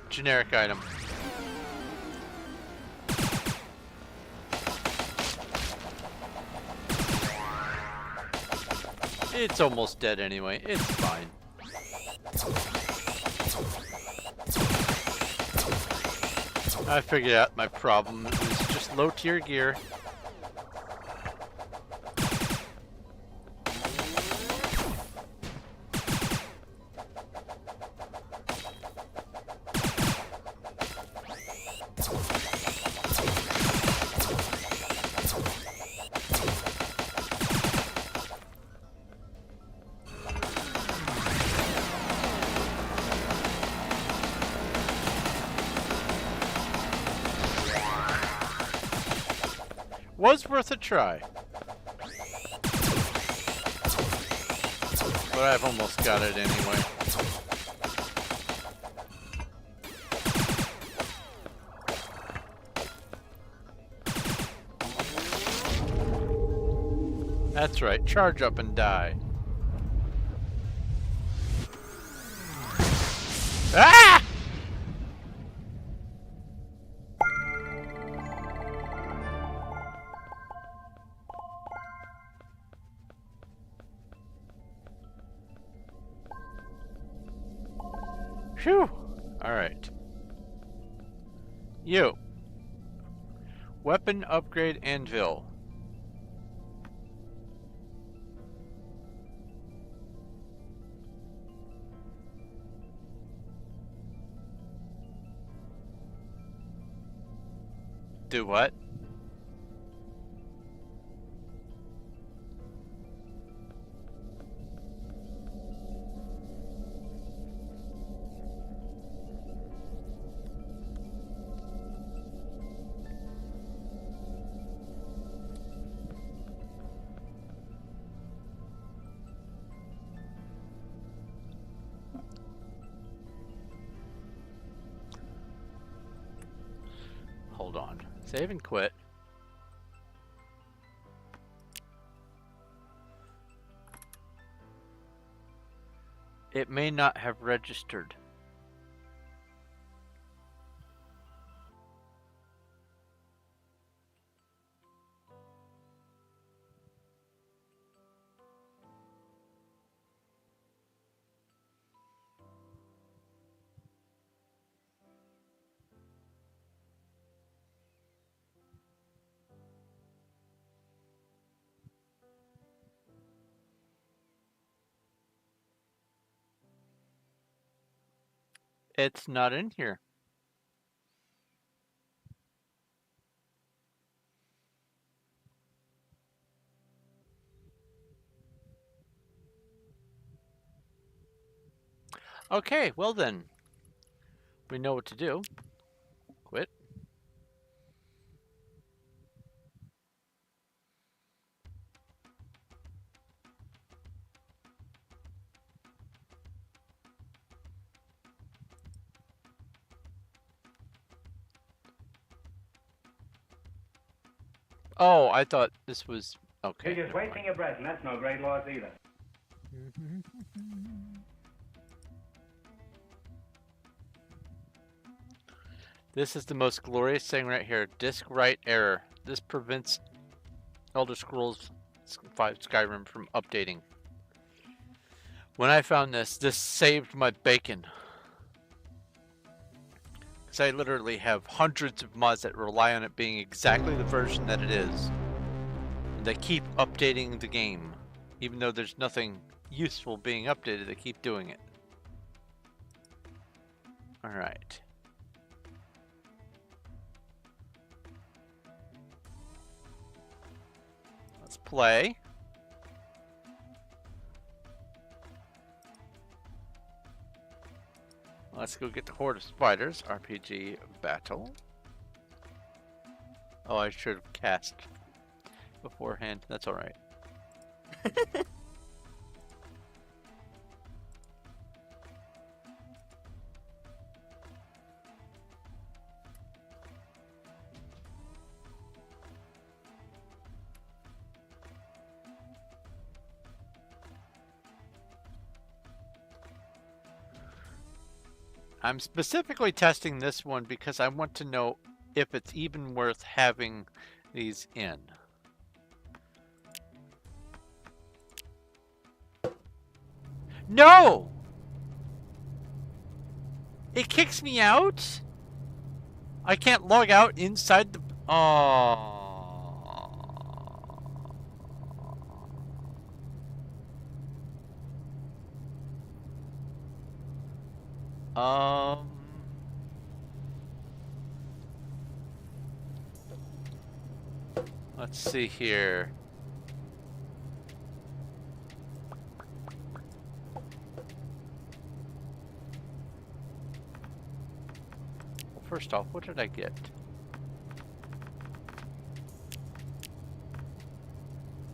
Generic item. It's almost dead anyway. It's fine. I figured out my problem. It was just low tier gear. Was worth a try. But I've almost got it anyway. That's right, charge up and die. Ah! Phew! Alright. You. Weapon upgrade anvil. Do what? Hold on. Save and quit. It may not have registered. It's not in here. Okay, well then. We know what to do. Quit. Oh, I thought this was... Okay.
You're just wasting your breath, and that's no great loss either.
This is the most glorious thing right here. Disk write error. This prevents Elder Scrolls 5 Skyrim from updating. When I found this saved my bacon. Because I literally have hundreds of mods that rely on it being exactly the version that it is. And they keep updating the game. Even though there's nothing useful being updated, they keep doing it. Alright. Let's play. Let's go get the Horde of Spiders, RPG Battle. Oh, I should have cast beforehand. That's alright. I'm specifically testing this one because I want to know if it's even worth having these in. No! It kicks me out? I can't log out inside the... Oh. Let's see here. Well, first off, what did I get?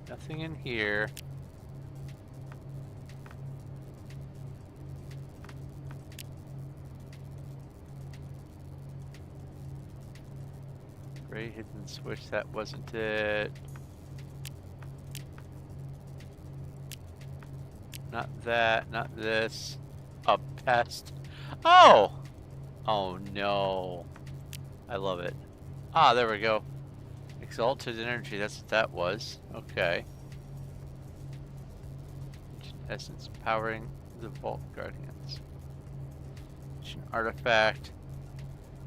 Nothing in here. Gray hidden switch, that wasn't it. Not that, not this. A pest. Oh! Oh no. I love it. Ah, there we go. Exalted energy, that's what that was. Okay. Essence powering the Vault Guardians. An artifact.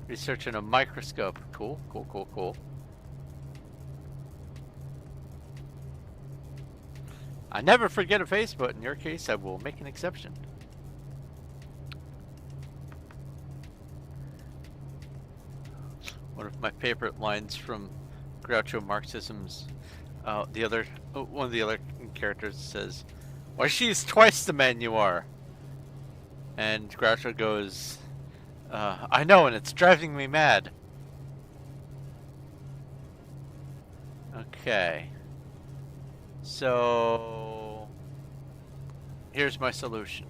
Researching a microscope. Cool, cool, cool, cool. I never forget a face, but in your case, I will make an exception. One of my favorite lines from Groucho Marxism's, one of the other characters says, "Why, she's twice the man you are." And Groucho goes, I know, and it's driving me mad. Okay. So, here's my solution.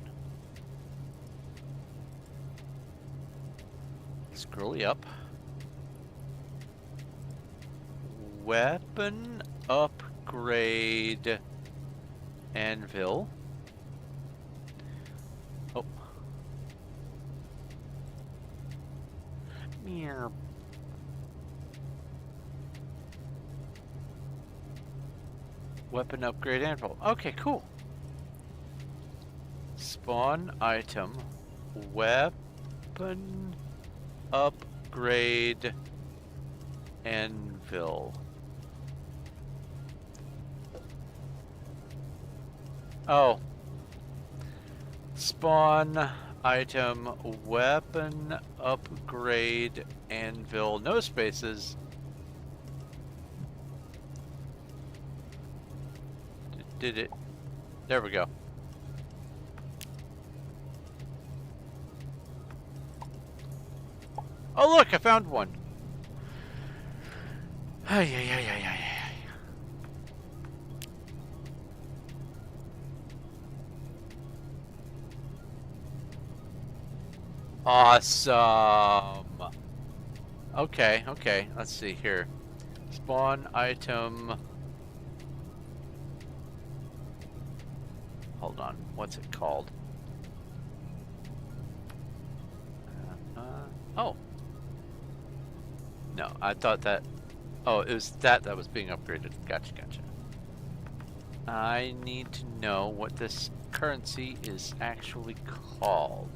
Scrolly up. Weapon upgrade anvil. Oh. Meow. Weapon upgrade anvil. Okay, cool. Spawn item. Weapon upgrade anvil. Oh. Spawn item weapon upgrade anvil. No spaces. Did it? There we go. Oh look, I found one. Ay, ay, ay, ay, ay. Awesome. Okay, okay. Let's see here. Spawn item. Hold on. What's it called? Oh. No, I thought that Oh, it was that was being upgraded. Gotcha, gotcha. I need to know what this currency is actually called.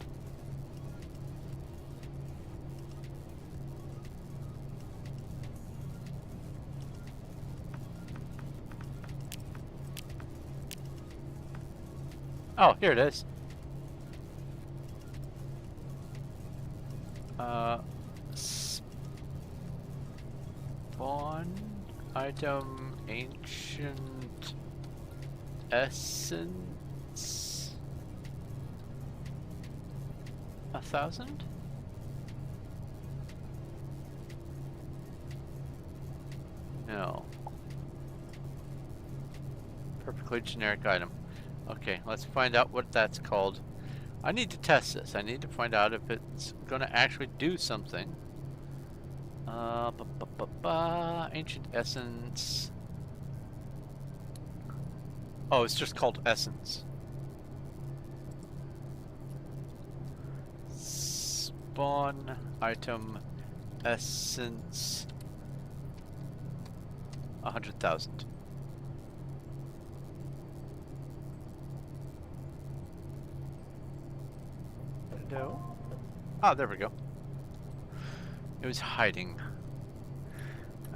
Oh, here it is. Spawn item ancient essence 1,000? No. Perfectly generic item. Okay, let's find out what that's called. I need to test this. I need to find out if it's going to actually do something. Ancient essence. Oh, it's just called essence. Spawn item essence 100,000. No. Ah, there we go. It was hiding.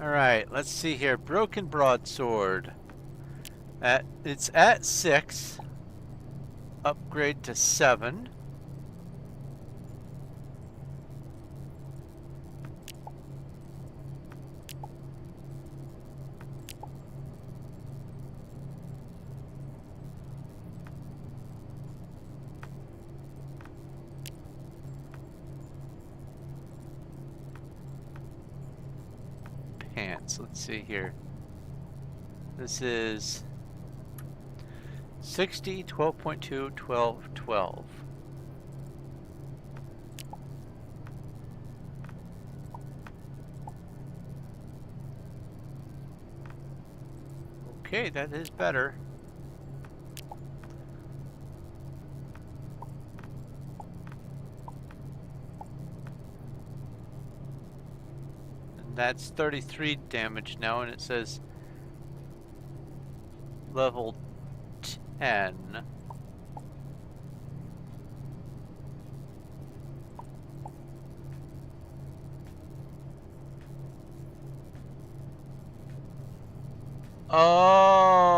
Alright, let's see here. Broken broadsword. It's at 6. Upgrade to 7. Pants. Let's see here. This is 60, 12.2, 12, 12. Okay, that is better. And that's 33 damage now, and it says level 10. Oh.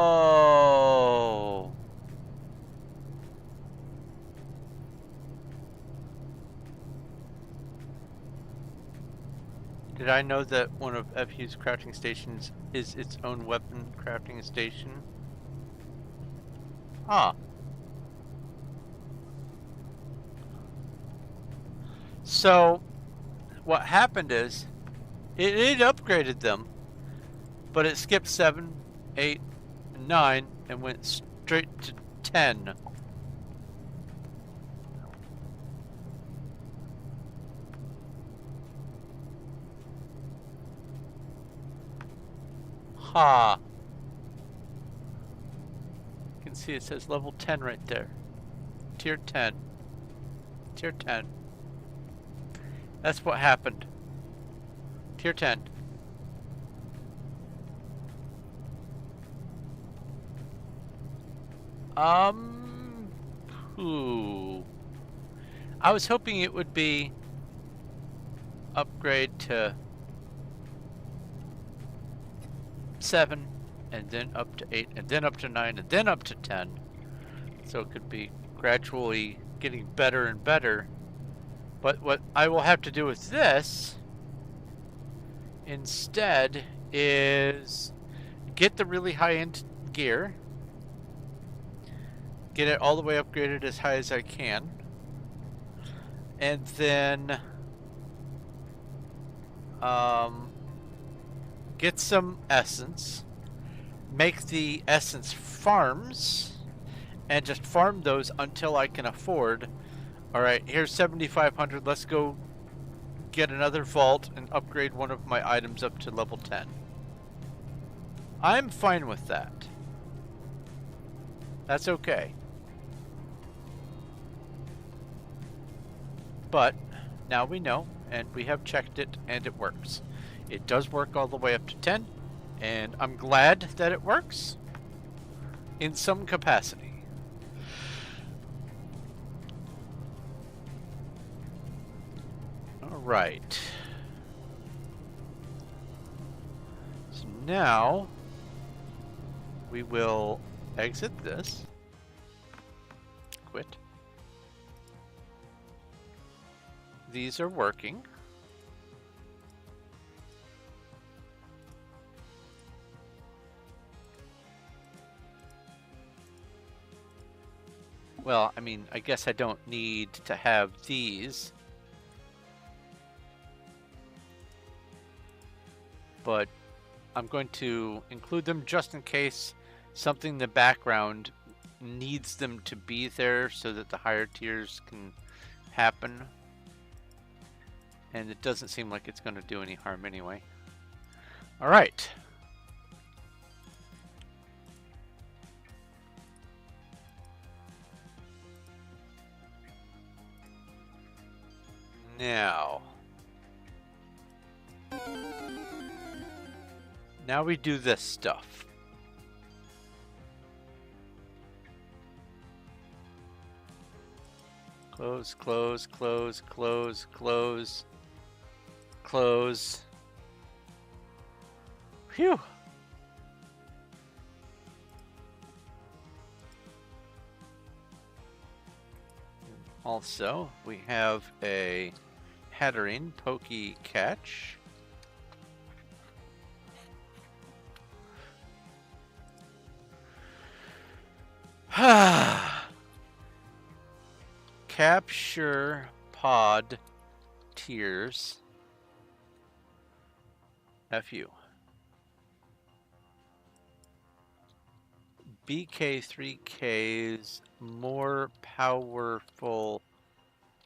Did I know that one of FU's crafting stations is its own weapon crafting station? Ah. So, what happened is, it upgraded them, but it skipped 7, 8, and 9, and went straight to 10. Ha! You can see it says level 10 right there. Tier 10. Tier 10. That's what happened. Tier 10. Ooh. I was hoping it would be upgrade to 7, and then up to 8, and then up to 9, and then up to 10. So it could be gradually getting better and better. But what I will have to do with this instead is get the really high-end gear, get it all the way upgraded as high as I can, and then get some essence, make the essence farms, and just farm those until I can afford. Alright, here's 7,500, let's go get another vault and upgrade one of my items up to level 10. I'm fine with that. That's okay. But now we know, and we have checked it, and it works. It does work all the way up to 10, and I'm glad that it works in some capacity. All right. So now we will exit this. Quit. These are working. Well, I mean, I guess I don't need to have these. But I'm going to include them just in case something in the background needs them to be there so that the higher tiers can happen. And it doesn't seem like it's going to do any harm anyway. All right. Now we do this stuff. Close, close, close, close, close, close. Phew. Also, we have a Hattering Pokey Catch. Capture pod tiers. FU. BK3K's more powerful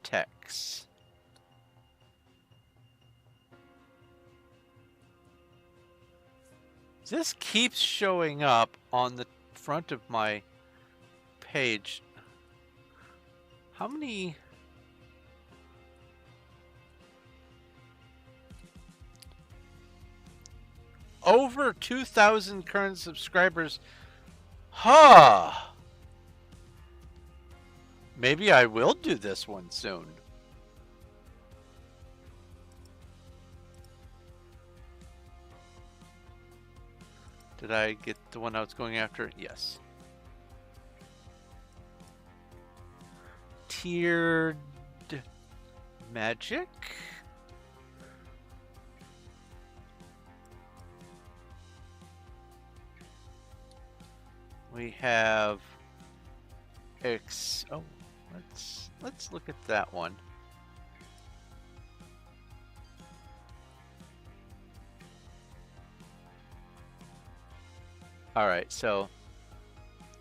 techs. This keeps showing up on the front of my page. How many? Over 2,000 current subscribers. Huh. Maybe I will do this one soon. Did I get the one I was going after? Yes. Tiered magic. We have oh, let's look at that one. All right, so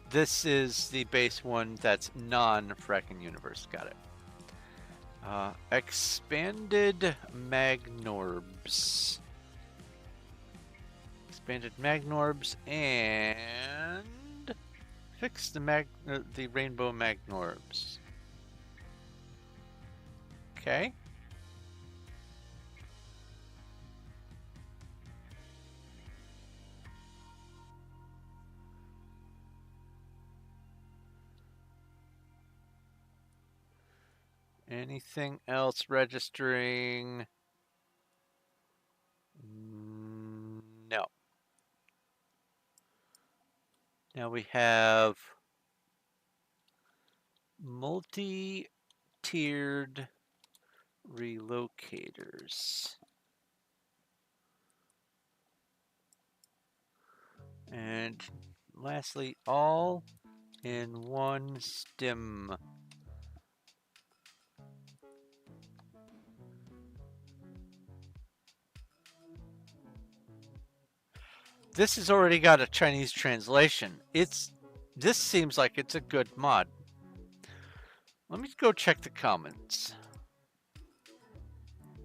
this is the base one that's non-Fracking Universe. Got it. Expanded Magnorbs. Expanded Magnorbs and fix the Rainbow Magnorbs. Okay. Anything else registering? No. Now we have multi-tiered relocators. And lastly, all in one stem. This has already got a Chinese translation. This seems like it's a good mod. Let me go check the comments.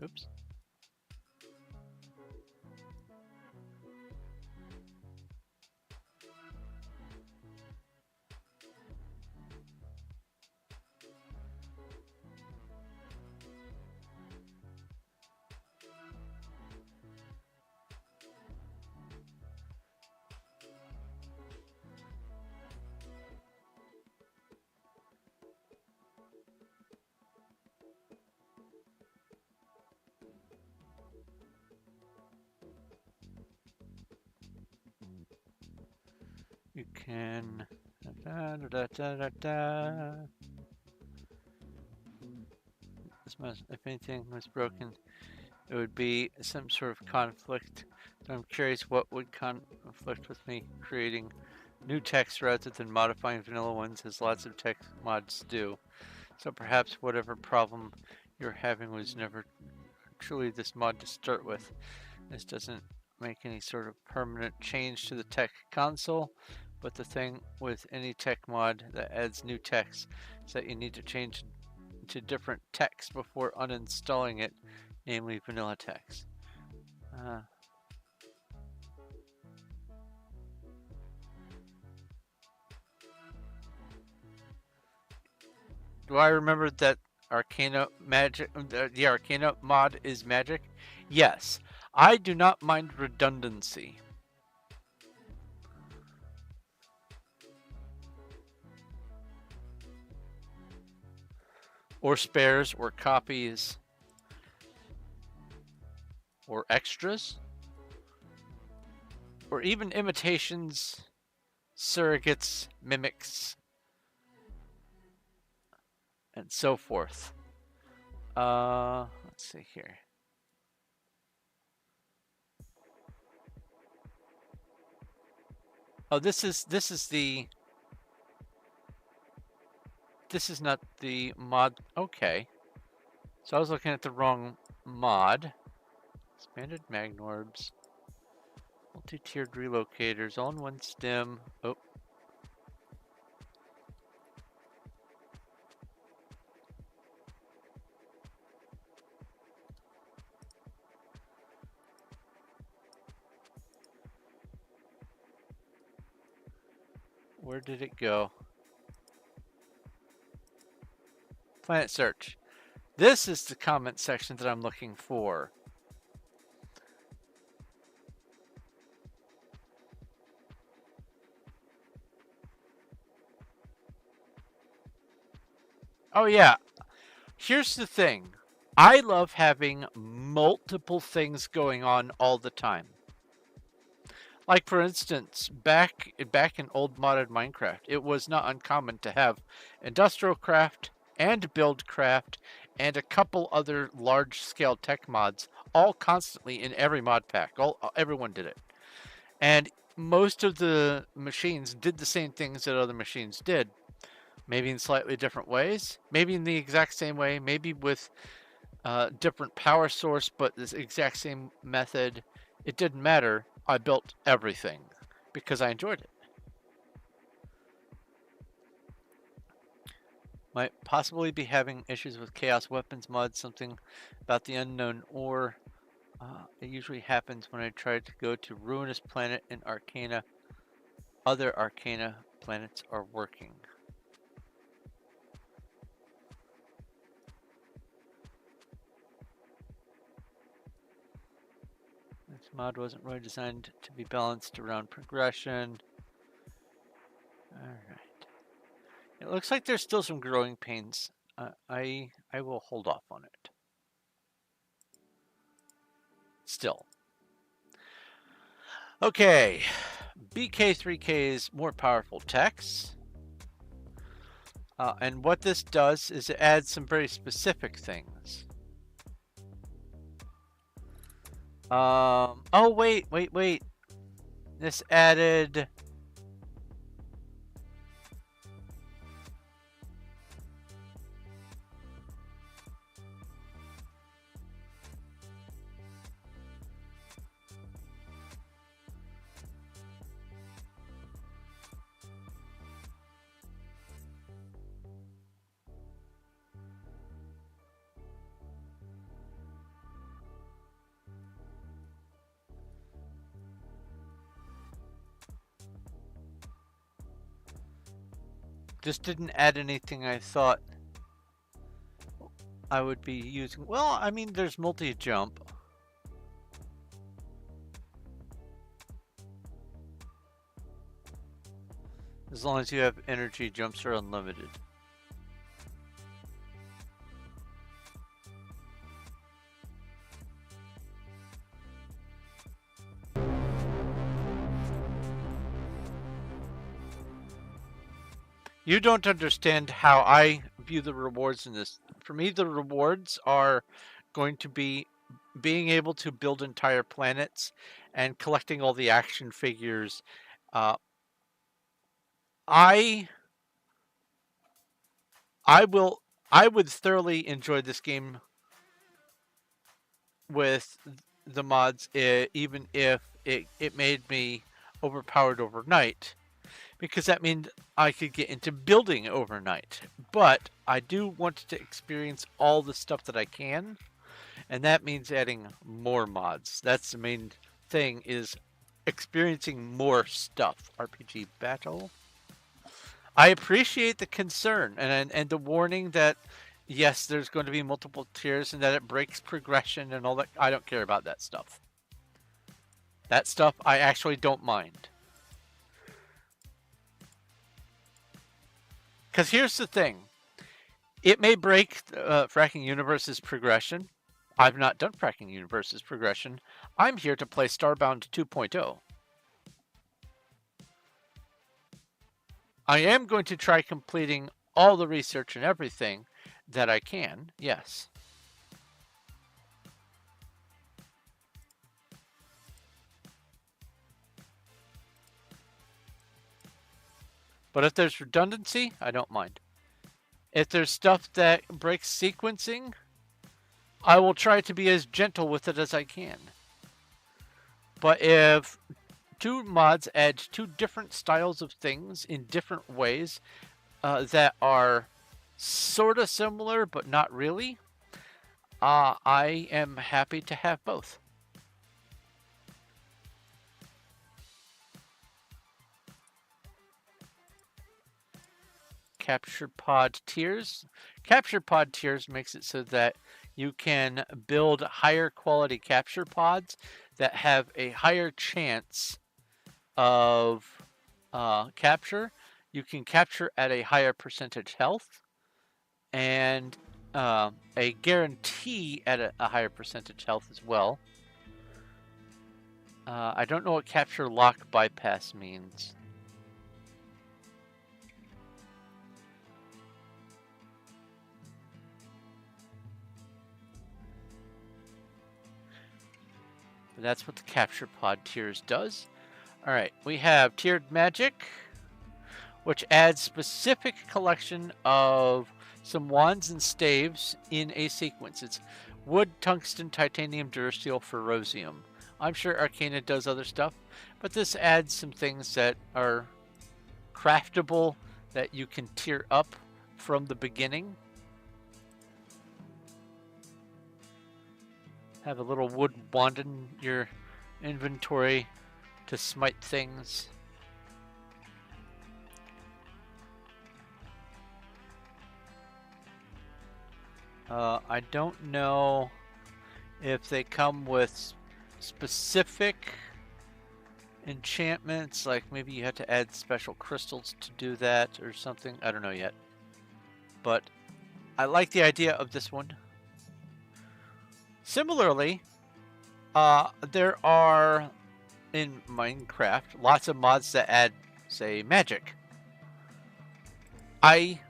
Oops. You can. Da, da, da, da, da, da. If anything was broken, it would be some sort of conflict. So I'm curious what would conflict with me creating new text rather than modifying vanilla ones, as lots of text mods do. So perhaps whatever problem you're having was never truly this mod to start with. This doesn't make any sort of permanent change to the tech console, but the thing with any tech mod that adds new text is that you need to change to different text before uninstalling it, namely vanilla text. Do I remember that Arcana magic? The Arcana mod is magic. Yes, I do not mind redundancy. Or spares, or copies, or extras, or even imitations, surrogates, mimics, and so forth. Let's see here. Oh, this is not the mod. Okay, so I was looking at the wrong mod. Expanded magnorbs, multi-tiered relocators, all in one stem. Oh. Where did it go? Planet search. This is the comment section that I'm looking for. Oh yeah, here's the thing. I love having multiple things going on all the time. Like for instance, back in old modded Minecraft, it was not uncommon to have industrial craft and build craft and a couple other large scale tech mods all constantly in every mod pack. Everyone did it. And most of the machines did the same things that other machines did. Maybe in slightly different ways, maybe in the exact same way, maybe with different power source, but this exact same method. It didn't matter. I built everything because I enjoyed it. Might possibly be having issues with Chaos Weapons mod, something about the unknown ore. It usually happens when I try to go to Ruinous Planet in Arcana. Other Arcana planets are working. This mod wasn't really designed to be balanced around progression. Alright. It looks like there's still some growing pains. I will hold off on it. Still. Okay. BK3K's more powerful text. And what this does is it adds some very specific things. Oh, wait. This added... This didn't add anything I thought I would be using. Well, I mean, there's multi-jump. As long as you have energy, jumps are unlimited. You don't understand how I view the rewards in this. For me, the rewards are going to be being able to build entire planets and collecting all the action figures. Uh, I I will I would thoroughly enjoy this game with the mods, even if it made me overpowered overnight, because that means I could get into building overnight. But I do want to experience all the stuff that I can, and that means adding more mods. That's the main thing, is experiencing more stuff. RPG battle. I appreciate the concern and the warning that yes, there's going to be multiple tiers and that it breaks progression and all that. I don't care about that stuff. That stuff I actually don't mind. Because here's the thing. It may break Fracking Universe's progression. I've not done Fracking Universe's progression. I'm here to play Starbound 2.0. I am going to try completing all the research and everything that I can, yes. But if there's redundancy, I don't mind. If there's stuff that breaks sequencing, I will try to be as gentle with it as I can. But if two mods add two different styles of things in different ways that are sort of similar but not really, I am happy to have both. Capture pod tiers. Capture pod tiers makes it so that you can build higher quality capture pods that have a higher chance of capture. You can capture at a higher percentage health and a guarantee at a higher percentage health as well. I don't know what capture lock bypass means. But that's what the capture pod tiers does. All right, we have tiered magic, which adds specific collection of some wands and staves in a sequence. It's wood, tungsten, titanium, durasteel, ferrosium. I'm sure Arcana does other stuff, but this adds some things that are craftable that you can tier up from the beginning. Have a little wood wand in your inventory to smite things. I don't know if they come with specific enchantments, like maybe you have to add special crystals to do that or something. I don't know yet. But I like the idea of this one. Similarly, there are in Minecraft lots of mods that add, say, magic. I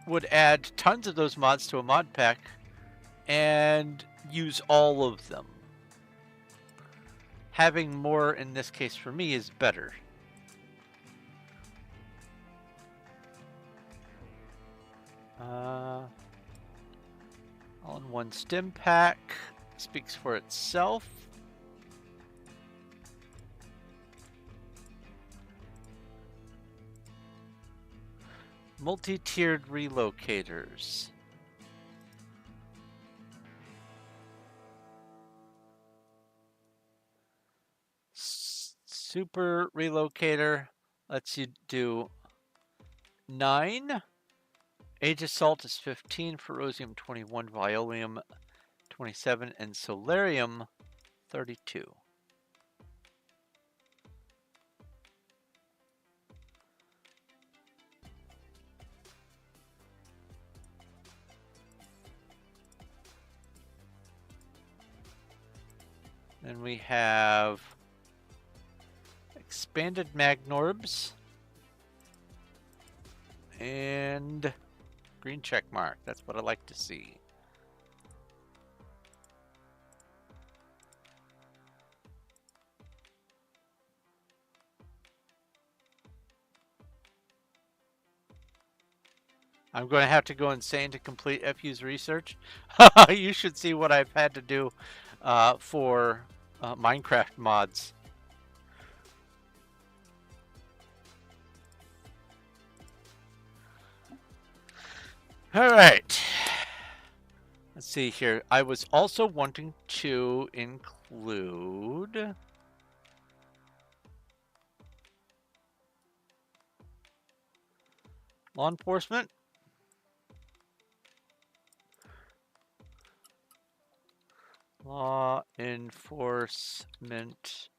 would add tons of those mods to a mod pack and use all of them. Having more in this case for me is better. All-in-one stim pack speaks for itself. Multi-tiered relocators. Super relocator lets you do 9. Age Assault is 15, Ferrosium 21, Violium 27, and Solarium 32. Then we have expanded Magnorbs. And green check mark. That's what I like to see. I'm going to have to go insane to complete FU's research. You should see what I've had to do for Minecraft mods. All right. Let's see here. I was also wanting to include law enforcement. Law enforcement.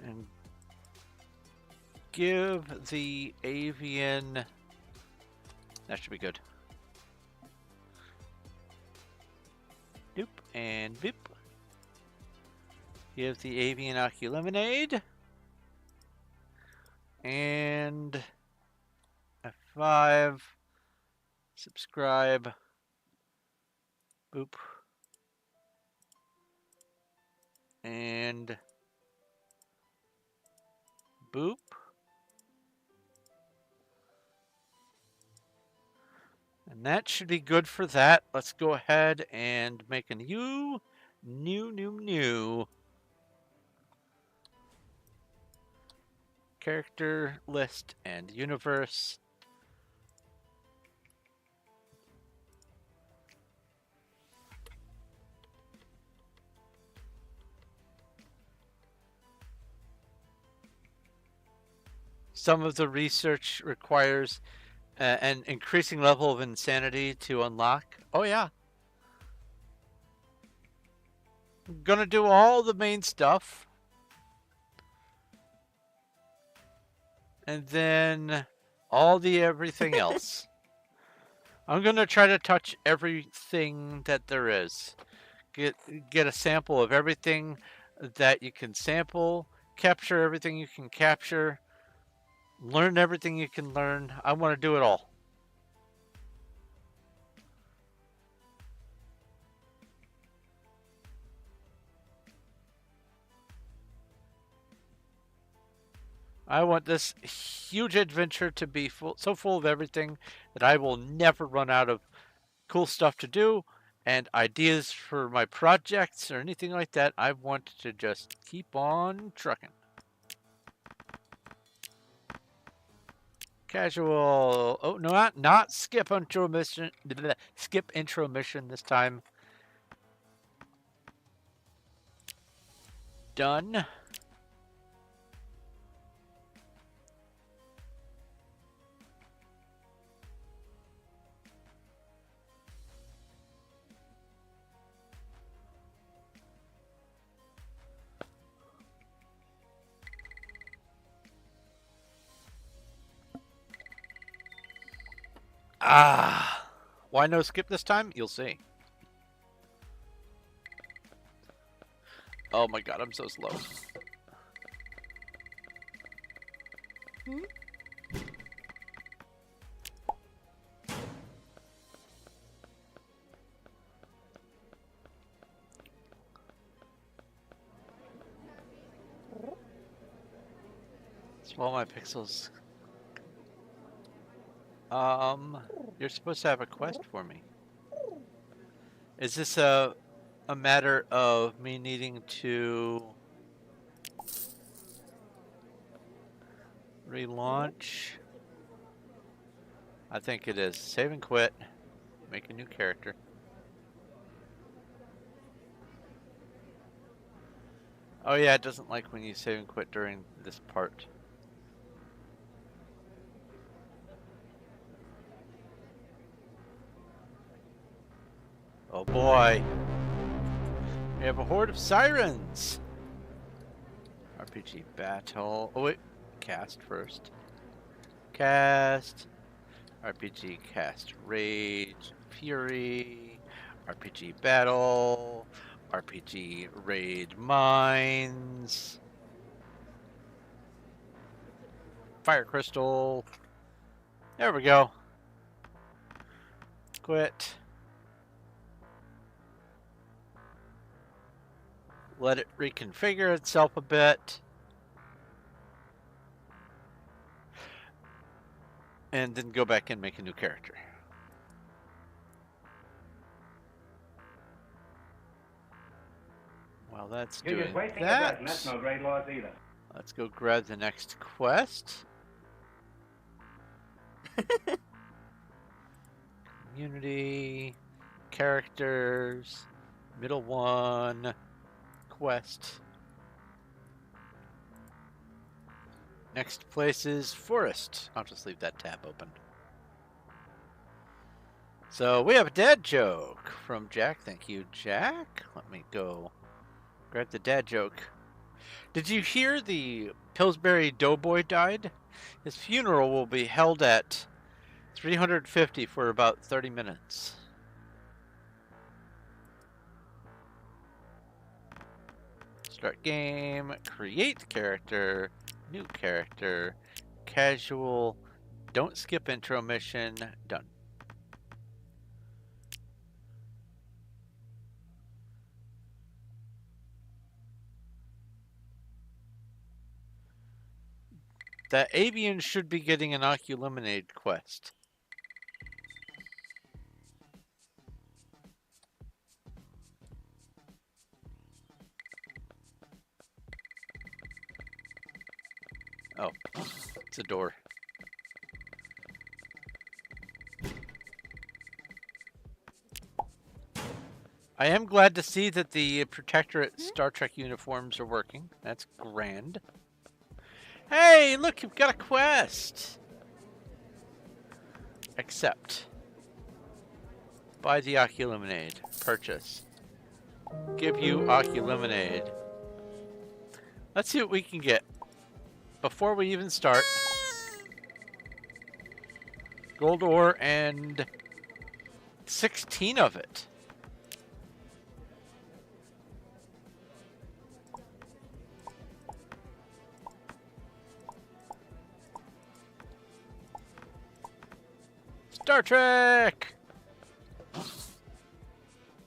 And give the avian. That should be good. Doop and boop. Give the avian lemonade. And F5. Subscribe. Boop. And boop. And that should be good for that. Let's go ahead and make a new character list and universe. Some of the research requires an increasing level of insanity to unlock. Oh yeah. I'm gonna do all the main stuff. And then all the everything else. I'm gonna try to touch everything that there is. Get a sample of everything that you can sample, capture everything you can capture, learn everything you can learn. I want to do it all. I want this huge adventure to be so full of everything that I will never run out of cool stuff to do and ideas for my projects or anything like that. I want to just keep on trucking. Casual. Oh no, not skip intro mission. Skip intro mission this time. Done. Ah, why no skip this time? You'll see. Oh my god, I'm so slow. Swallow my pixels. You're supposed to have a quest for me. Is this a matter of me needing to relaunch? I think it is. Save and quit. Make a new character. Oh yeah, it doesn't like when you save and quit during this part. Oh boy. We have a horde of sirens. RPG battle. Oh wait, cast first. Cast. RPG cast rage, fury, RPG battle, RPG raid mines, fire crystal. There we go. Quit. Let it reconfigure itself a bit. And then go back and make a new character. While that's
You're just
doing
wasting your breath,
that,
and that's no great loss either.
let's go grab the next quest. Community, characters, middle one, quest. Next place is forest. I'll just leave that tab open. So we have a dad joke from Jack. Thank you, Jack. Let me go grab the dad joke. Did you hear the Pillsbury Doughboy died? His funeral will be held at 350 for about 30 minutes. Start game, create character, new character, casual, don't skip intro mission, done. The avian should be getting an Oculemonade quest. Oh, it's a door. I am glad to see that the Protectorate Star Trek uniforms are working. That's grand. Hey, look, you've got a quest! Accept. Buy the Oculemonade. Purchase. Give you Oculemonade. Let's see what we can get. Before we even start. Gold ore and 16 of it. Star Trek!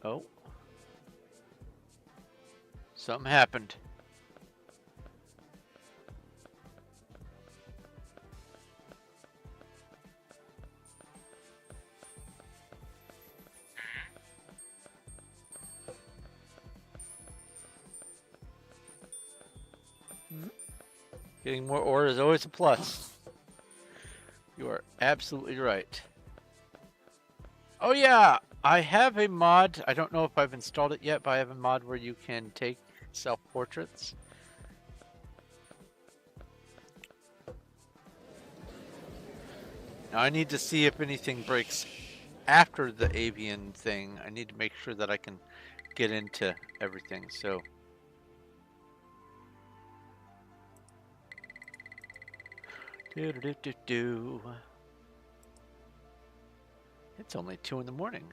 Oh. Something happened. Getting more ore is always a plus. You are absolutely right. Oh yeah, I have a mod. I don't know if I've installed it yet, but I have a mod where you can take self-portraits. Now I need to see if anything breaks after the avian thing. I need to make sure that I can get into everything, so... Do-do-do-do-do. It's only 2 in the morning.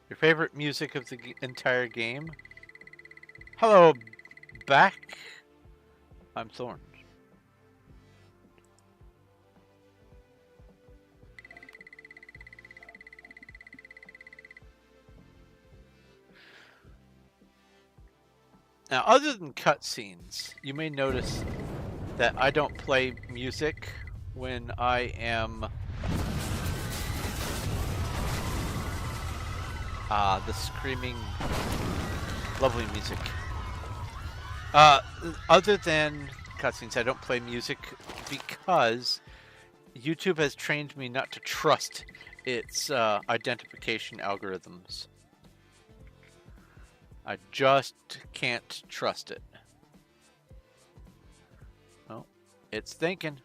Your favorite music of the entire game? Hello, back. I'm Thorn. Now, other than cutscenes, you may notice that I don't play music when I am the screaming, lovely music. Other than cutscenes, I don't play music because YouTube has trained me not to trust its identification algorithms. I just can't trust it. Oh, it's thinking.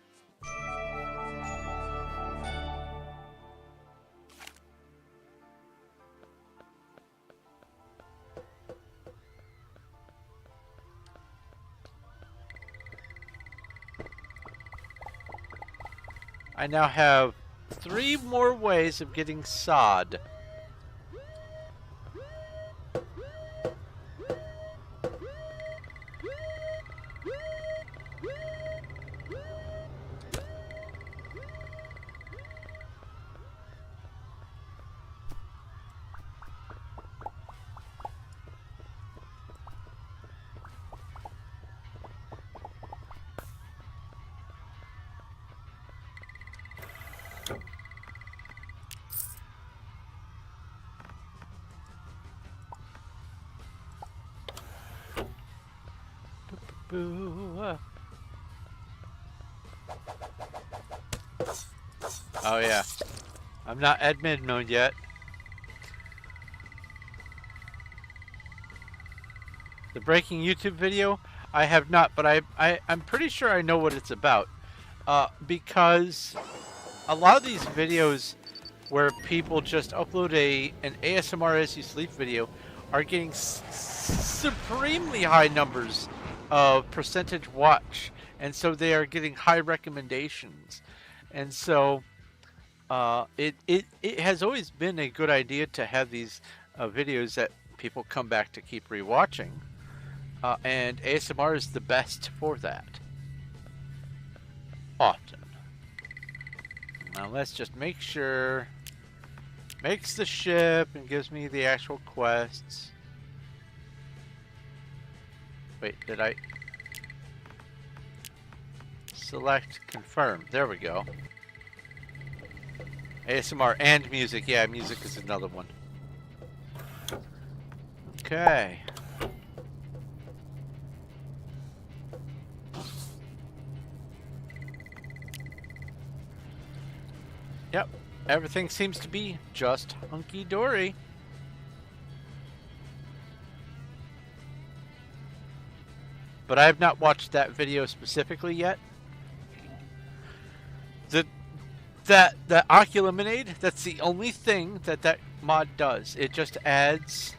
I now have 3 more ways of getting sod. Boo. Oh yeah, I'm not admin mode yet. The breaking YouTube video, I have not, but I'm pretty sure I know what it's about. Because a lot of these videos where people just upload an ASMR as you sleep video are getting supremely high numbers of percentage watch, and so they are getting high recommendations. And so it has always been a good idea to have these videos that people come back to keep rewatching. And ASMR is the best for that. Often. Now let's just make sure. Makes the ship and gives me the actual quests. Wait, did I select confirm? There we go. ASMR and music. Yeah, music is another one. Okay. Yep, everything seems to be just hunky-dory. But I have not watched that video specifically yet. The Oculemonade, that's the only thing that mod does. It just adds...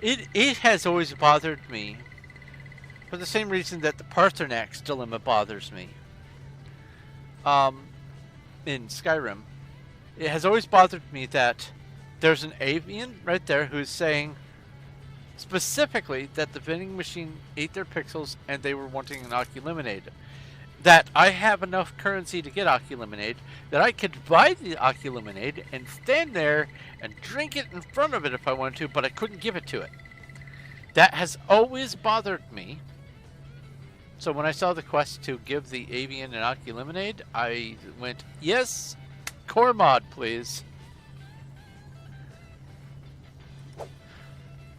It has always bothered me. For the same reason that the Paarthurnax dilemma bothers me. In Skyrim. It has always bothered me that there's an avian right there who's saying specifically that the vending machine ate their pixels and they were wanting an Oculemonade. That I have enough currency to get Oculemonade, that I could buy the Oculemonade and stand there and drink it in front of it if I wanted to, but I couldn't give it to it. That has always bothered me. So when I saw the quest to give the avian an Oculemonade, I went, yes, core mod, please.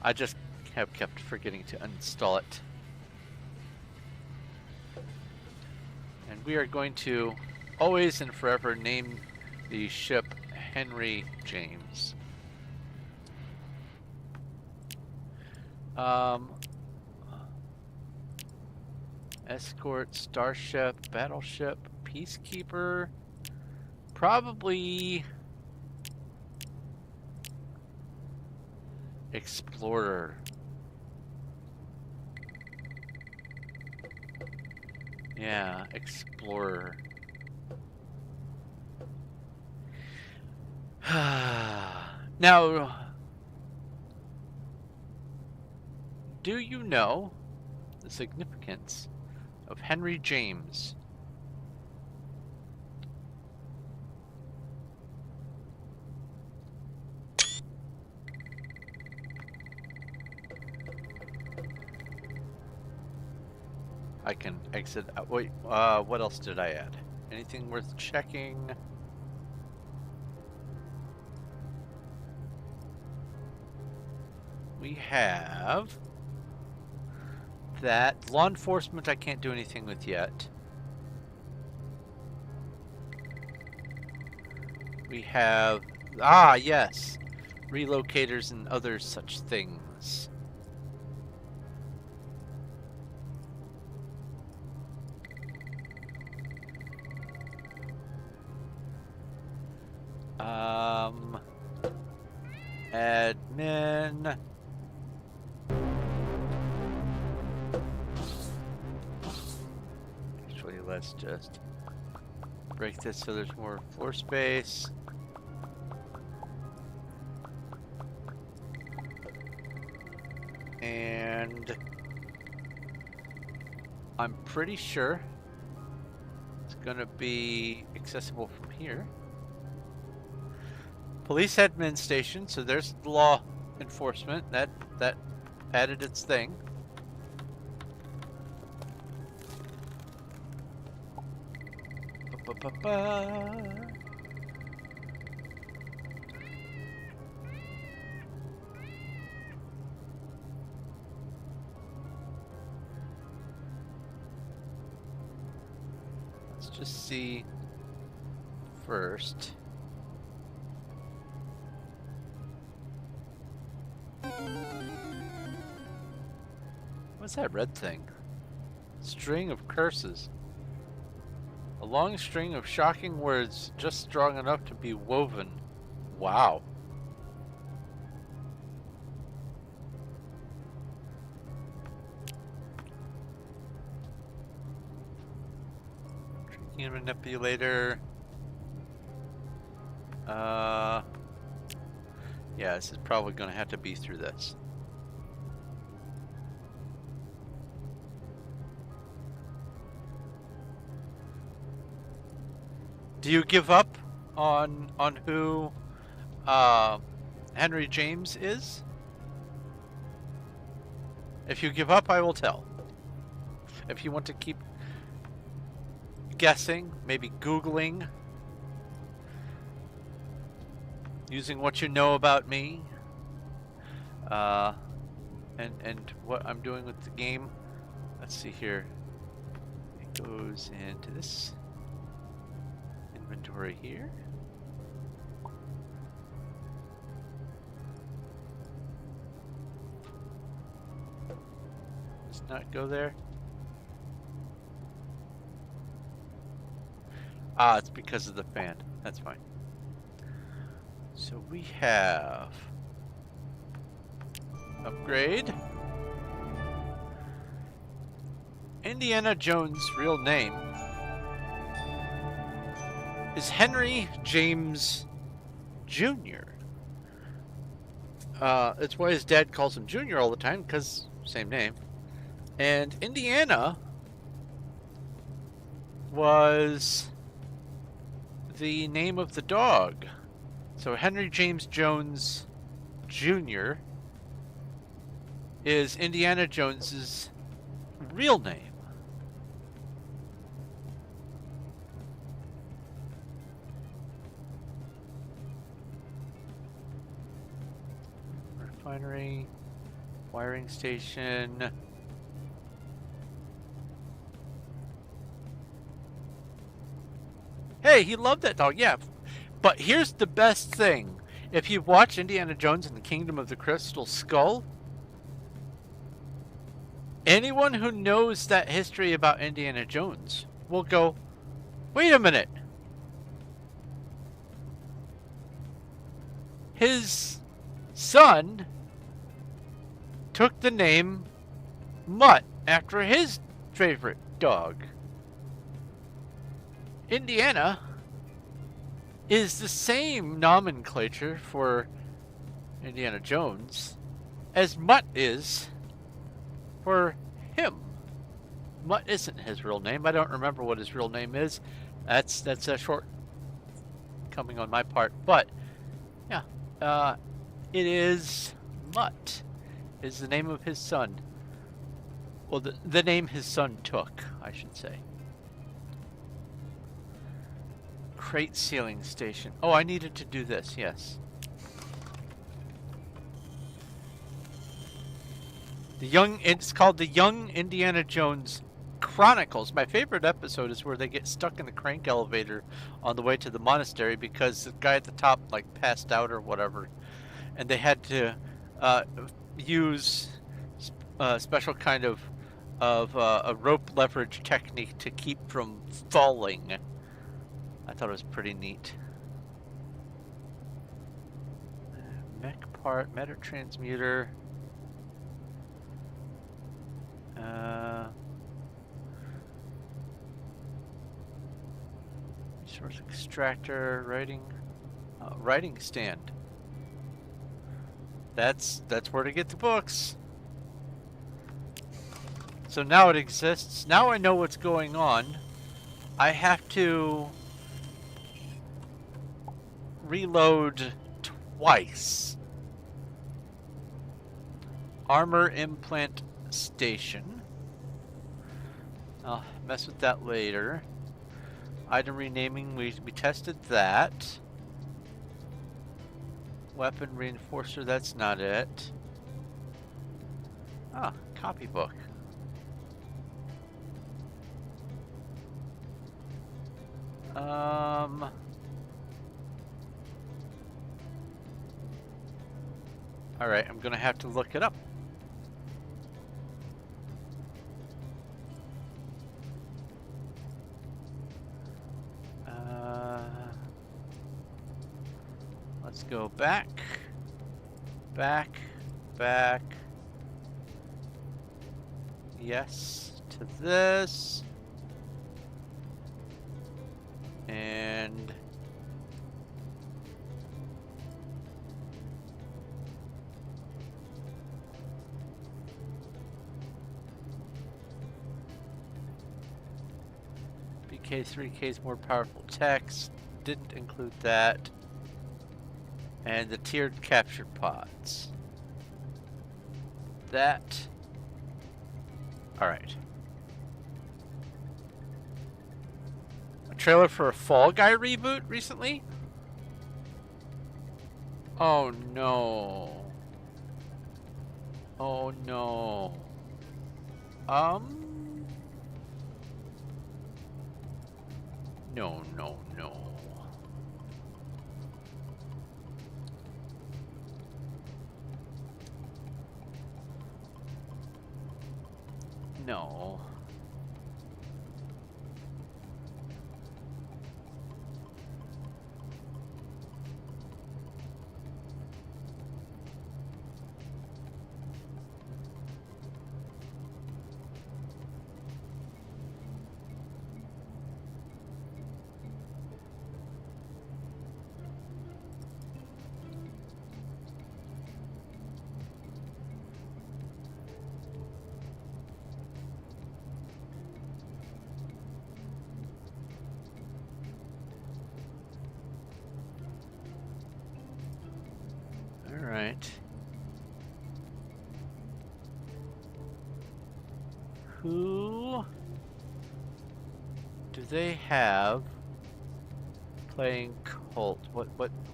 I just have kept forgetting to uninstall it. And we are going to always and forever name the ship Henry James. Escort, starship, battleship, peacekeeper, probably explorer. Yeah, explorer. Now, do you know the significance of Henry James? I can exit. Wait, what else did I add? Anything worth checking? We have that. Law enforcement I can't do anything with yet. We have, yes, relocators and other such things. Admin. Actually, let's just Break this so there's more floor space. And I'm pretty sure it's gonna be accessible from here. Police admin station, so there's the law enforcement. That added its thing. Ba-ba-ba-ba. Let's just see first. What's that red thing? String of curses. A long string of shocking words just strong enough to be woven. Wow. Drinking manipulator. Yeah, this is probably going to have to be through this. Do you give up on who Henry James is? If you give up, I will tell. If you want to keep guessing, maybe Googling, using what you know about me, and what I'm doing with the game. Let's see here. It goes into this inventory here. Does not go there. Ah, it's because of the fan. That's fine. So we have upgrade. Indiana Jones' real name is Henry James Jr. It's why his dad calls him Junior all the time, because same name. And Indiana was the name of the dog. So Henry James Jones Jr. is Indiana Jones's real name. Refinery, wiring station. Hey, he loved that dog, yeah. But here's the best thing. If you've watched Indiana Jones and the Kingdom of the Crystal Skull, anyone who knows that history about Indiana Jones will go, wait a minute. His son took the name Mutt after his favorite dog. Indiana is the same nomenclature for Indiana Jones as Mutt is for him. Mutt isn't his real name. I don't remember what his real name is. That's a short coming on my part. But yeah, it is Mutt is the name of his son. Well, the name his son took, I should say. Crate sealing station. Oh, I needed to do this, yes. It's called the Young Indiana Jones Chronicles. My favorite episode is where they get stuck in the crank elevator on the way to the monastery because the guy at the top like passed out or whatever, and they had to use a special kind of a rope leverage technique to keep from falling. I thought it was pretty neat. Mech part, meta transmuter. Resource extractor, writing stand. That's where to get the books. So now it exists. Now I know what's going on. I have to reload twice. Armor implant station. I'll mess with that later. Item renaming, we tested that. Weapon reinforcer, that's not it. Ah, copybook. Alright, I'm gonna have to look it up. Let's go back, back. Yes, to this. And BK3K is more powerful text. Didn't include that. And the tiered capture pods. That. Alright. A trailer for a Fall Guy reboot recently? Oh no. Oh no. No. No. Alright. Who do they have playing Colt?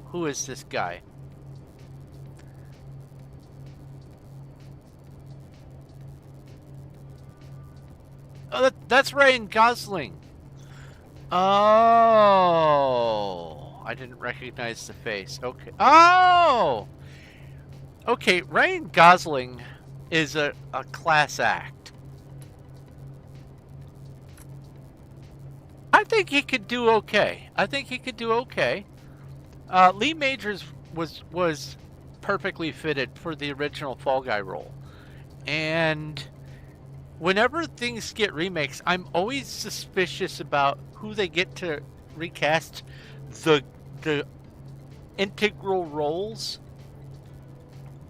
Who is this guy? Oh, that's Ryan Gosling. Oh, I didn't recognize the face. Okay. Oh! Okay, Ryan Gosling is a class act. I think he could do okay. Lee Majors was perfectly fitted for the original Fall Guy role. And whenever things get remakes, I'm always suspicious about who they get to recast the integral roles.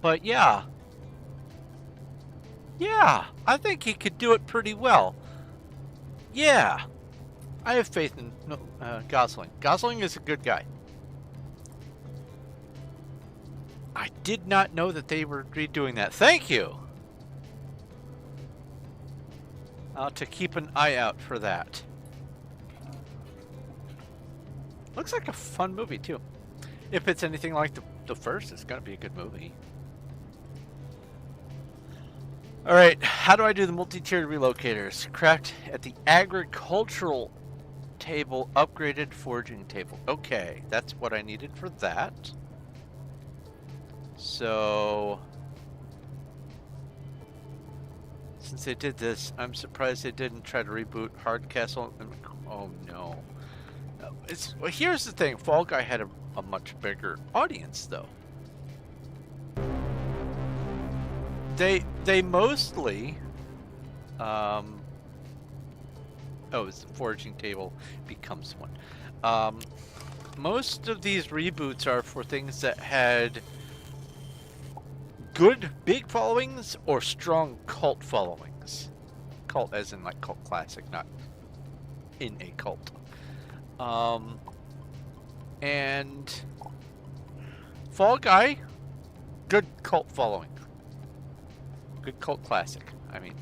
But yeah, I think he could do it pretty well. Yeah, I have faith in Gosling. Gosling is a good guy. I did not know that they were redoing that. Thank you. To keep an eye out for that. Looks like a fun movie too. If it's anything like the first, it's gonna be a good movie. Alright, how do I do the multi-tiered relocators? Craft at the agricultural table, upgraded foraging table. Okay, that's what I needed for that. So, since they did this, I'm surprised they didn't try to reboot Hardcastle. Oh no. Well, here's the thing, Fall Guy had a much bigger audience though. They mostly Oh, it's the foraging table becomes one. Most of these reboots are for things that had good big followings or strong cult followings. Cult as in like cult classic, not in a cult. And Fall Guy, good cult following. Good cult classic, I mean.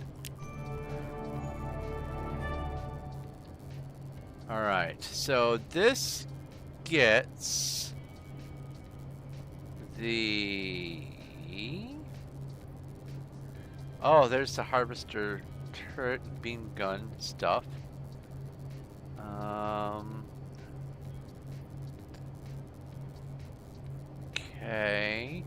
Alright, so this gets the... Oh, there's the harvester turret and beam gun stuff. Okay.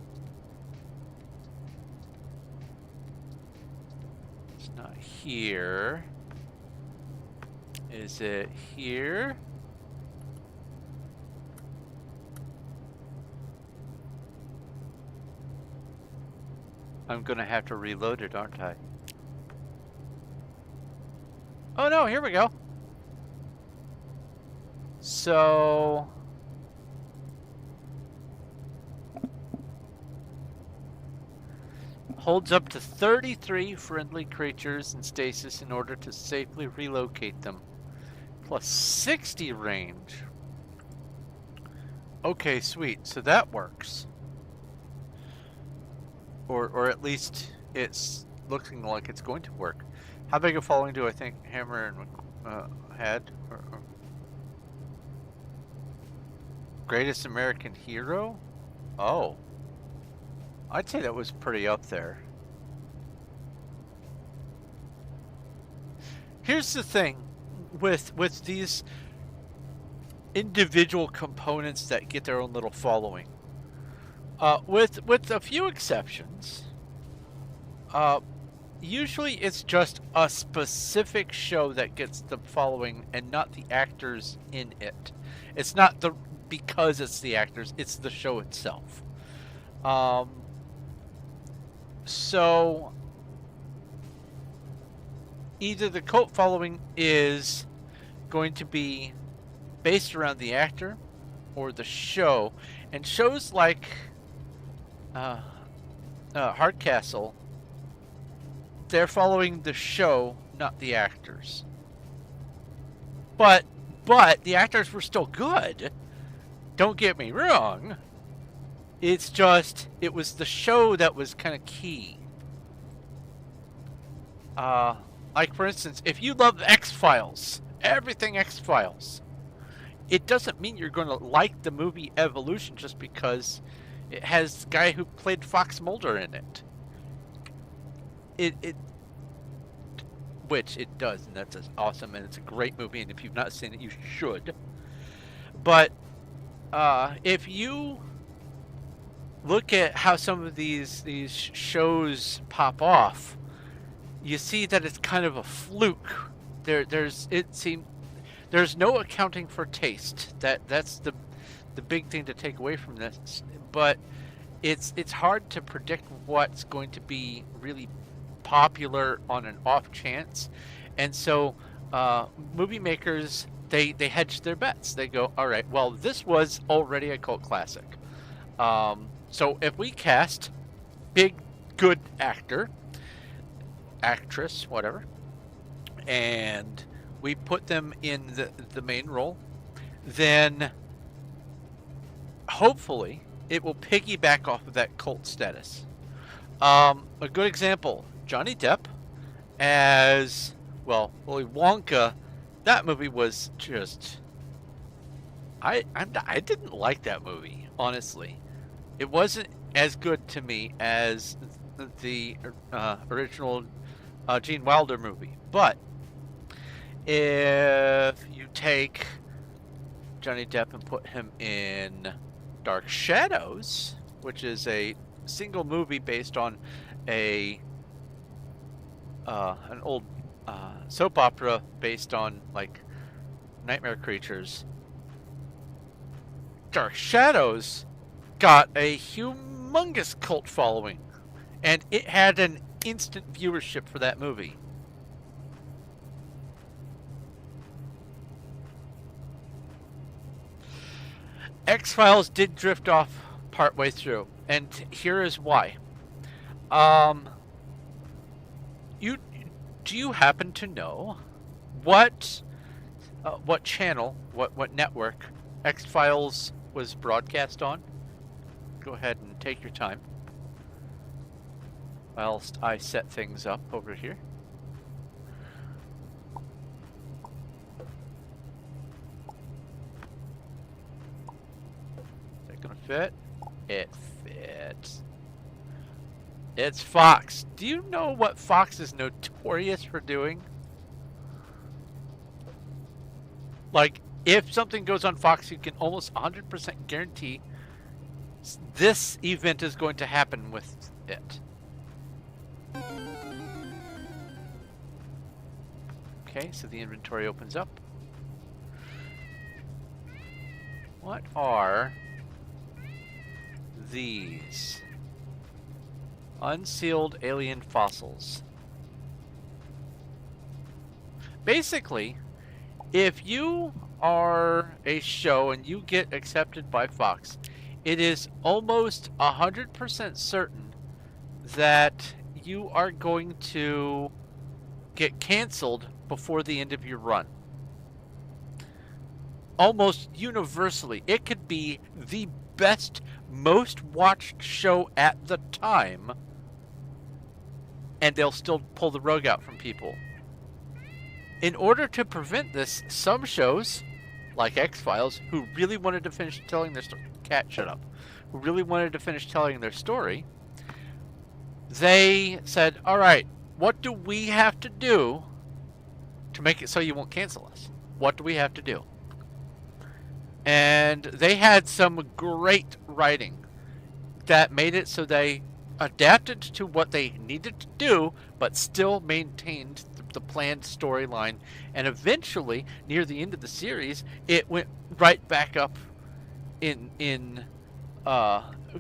It's not here. Is it here? I'm gonna have to reload it, aren't I? Oh no, here we go. So... holds up to 33 friendly creatures in stasis in order to safely relocate them. Plus 60 range. Okay, sweet. So that works. Or at least it's looking like it's going to work. How big a following do I think Hammer had? Greatest American Hero? Oh. I'd say that was pretty up there. Here's the thing with these individual components that get their own little following. With a few exceptions, usually it's just a specific show that gets the following and not the actors in it. It's not because it's the actors, it's the show itself. So either the cult following is going to be based around the actor or the show, and shows like Hardcastle, they're following the show, not the actors. But the actors were still good. Don't get me wrong. It's just, it was the show that was kind of key. Like for instance, if you love X-Files, everything X-Files, it doesn't mean you're going to like the movie Evolution just because it has the guy who played Fox Mulder in it. Which it does, and that's awesome, and it's a great movie, and if you've not seen it, you should. But if you look at how some of these shows pop off, you see that it's kind of a fluke. There's no accounting for taste. That's the big thing to take away from this. But it's hard to predict what's going to be really popular on an off chance, and so movie makers they hedge their bets. They go, all right, well, this was already a cult classic. So if we cast big, good actor, actress, whatever, and we put them in the main role, then hopefully it will piggyback off of that cult status. A good example, Johnny Depp as, well, Willy Wonka. That movie was just... I didn't like that movie, honestly. It wasn't as good to me as the original Gene Wilder movie. But if you take Johnny Depp and put him in Dark Shadows, which is a single movie based on an old soap opera based on like nightmare creatures, Dark Shadows got a humongous cult following, and it had an instant viewership for that movie. X-Files did drift off partway through, and here is why. Um, you do you happen to know what channel, what network X-Files was broadcast on? Go ahead and take your time whilst I set things up over here. Is that gonna fit? It fits. It's Fox. Do you know what Fox is notorious for doing? Like, if something goes on Fox, you can almost 100% guarantee this event is going to happen with it. Okay, so the inventory opens up. What are these? Unsealed alien fossils. Basically, if you are a show and you get accepted by Fox, it is almost 100% certain that you are going to get canceled before the end of your run. Almost universally. It could be the best, most watched show at the time, and they'll still pull the rug out from people. In order to prevent this, some shows, like X-Files, who really wanted to finish telling their story, cat, shut up, who really wanted to finish telling their story, they said, all right, what do we have to do to make it so you won't cancel us? What do we have to do? And they had some great writing that made it so they adapted to what they needed to do, but still maintained the planned storyline. And eventually, near the end of the series, it went right back up in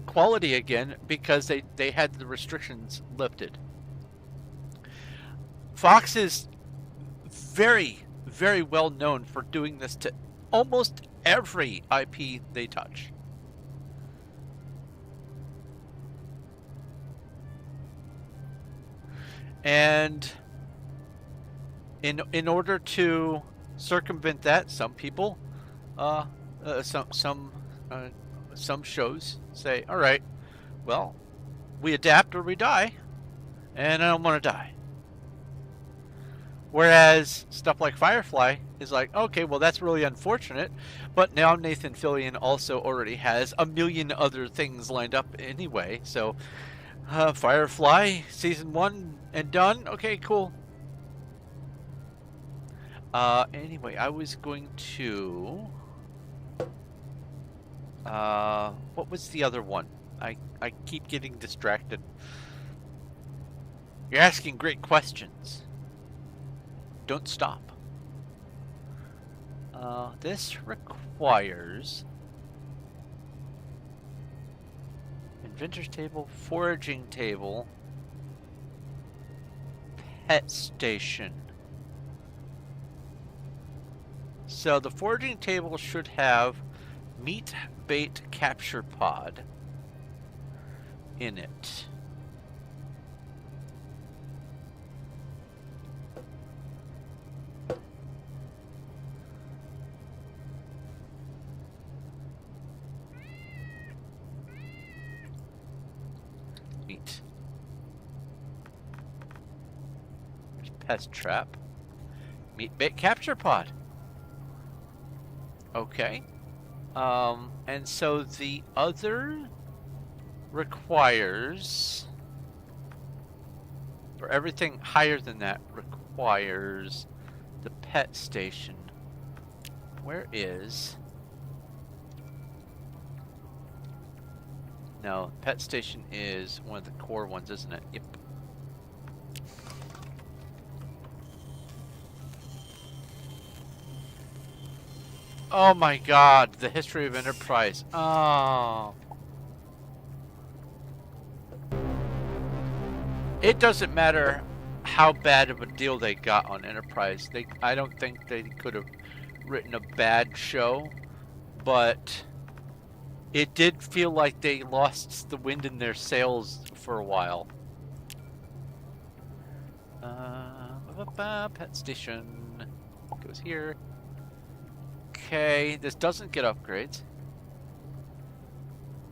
quality again because they had the restrictions lifted. Fox is very, very well known for doing this to almost every IP they touch. And in order to circumvent that, some people, some shows say, all right, well, we adapt or we die, and I don't want to die. Whereas stuff like Firefly is like, okay, well, that's really unfortunate, but now Nathan Fillion also already has a million other things lined up anyway, so Firefly season 1 and done. Okay, cool. Anyway, I was going to what was the other one? I keep getting distracted. You're asking great questions. Don't stop. This requires inventor's table, foraging table, pet station. So the foraging table should have meat bait capture pod in it. Meat. There's pest trap. Meat bait capture pod. Okay. And so the other requires, or everything higher than that requires the pet station. Where is? No, pet station is one of the core ones, isn't it? Yep. Oh my god, the history of Enterprise. Oh. It doesn't matter how bad of a deal they got on Enterprise. I don't think they could have written a bad show, but it did feel like they lost the wind in their sails for a while. Pet station goes here. Okay, this doesn't get upgrades.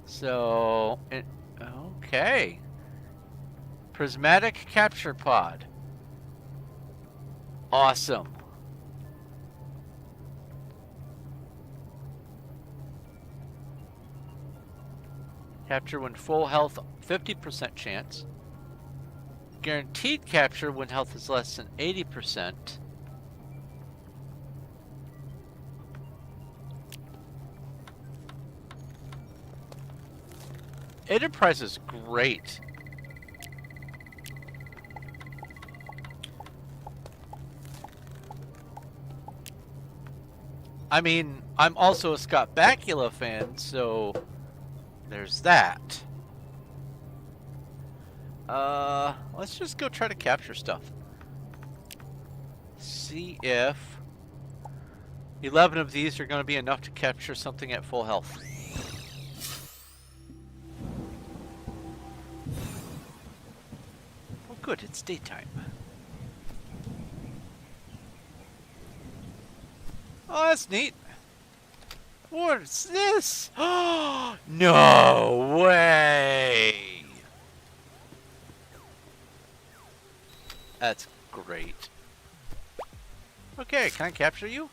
So, okay. Prismatic capture pod. Awesome. Capture when full health, 50% chance. Guaranteed capture when health is less than 80%. Enterprise is great. I mean, I'm also a Scott Bakula fan, so there's that. Let's just go try to capture stuff. See if 11 of these are going to be enough to capture something at full health. Oh good, it's daytime. Oh, that's neat. What's this? Oh, no way! That's great. Okay, can I capture you?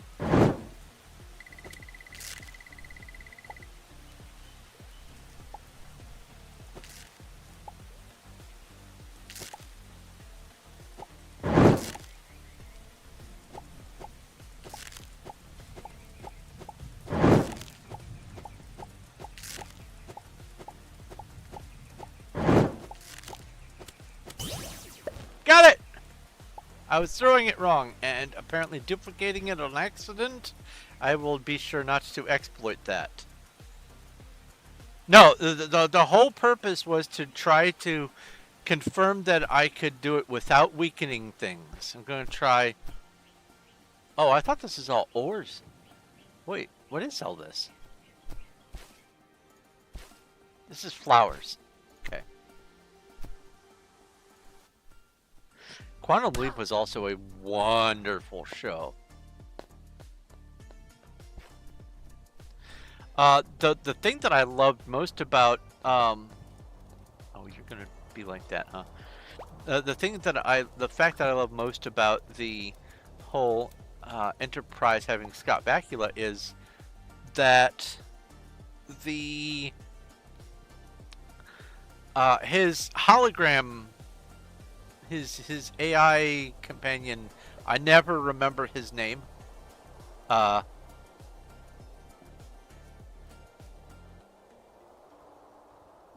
Got it! I was throwing it wrong and apparently duplicating it on accident. I will be sure not to exploit that. No, the whole purpose was to try to confirm that I could do it without weakening things. I'm going to try... Oh, I thought this is all ores. Wait, what is all this? This is flowers. Okay. Quantum Leap was also a wonderful show. The thing that I loved most about oh, you're gonna be like that, huh? The fact that I love most about the whole Enterprise having Scott Bakula is that the his hologram, his AI companion, I never remember his name.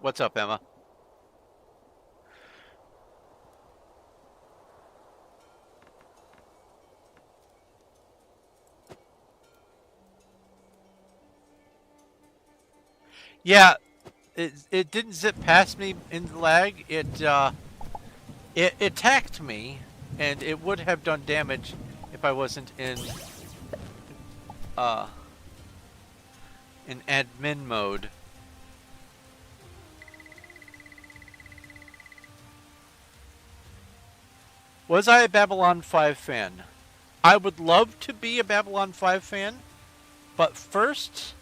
What's up, Emma? Yeah, it didn't zip past me in the lag. It attacked me, and it would have done damage if I wasn't in admin mode. Was I a Babylon 5 fan? I would love to be a Babylon 5 fan, but first,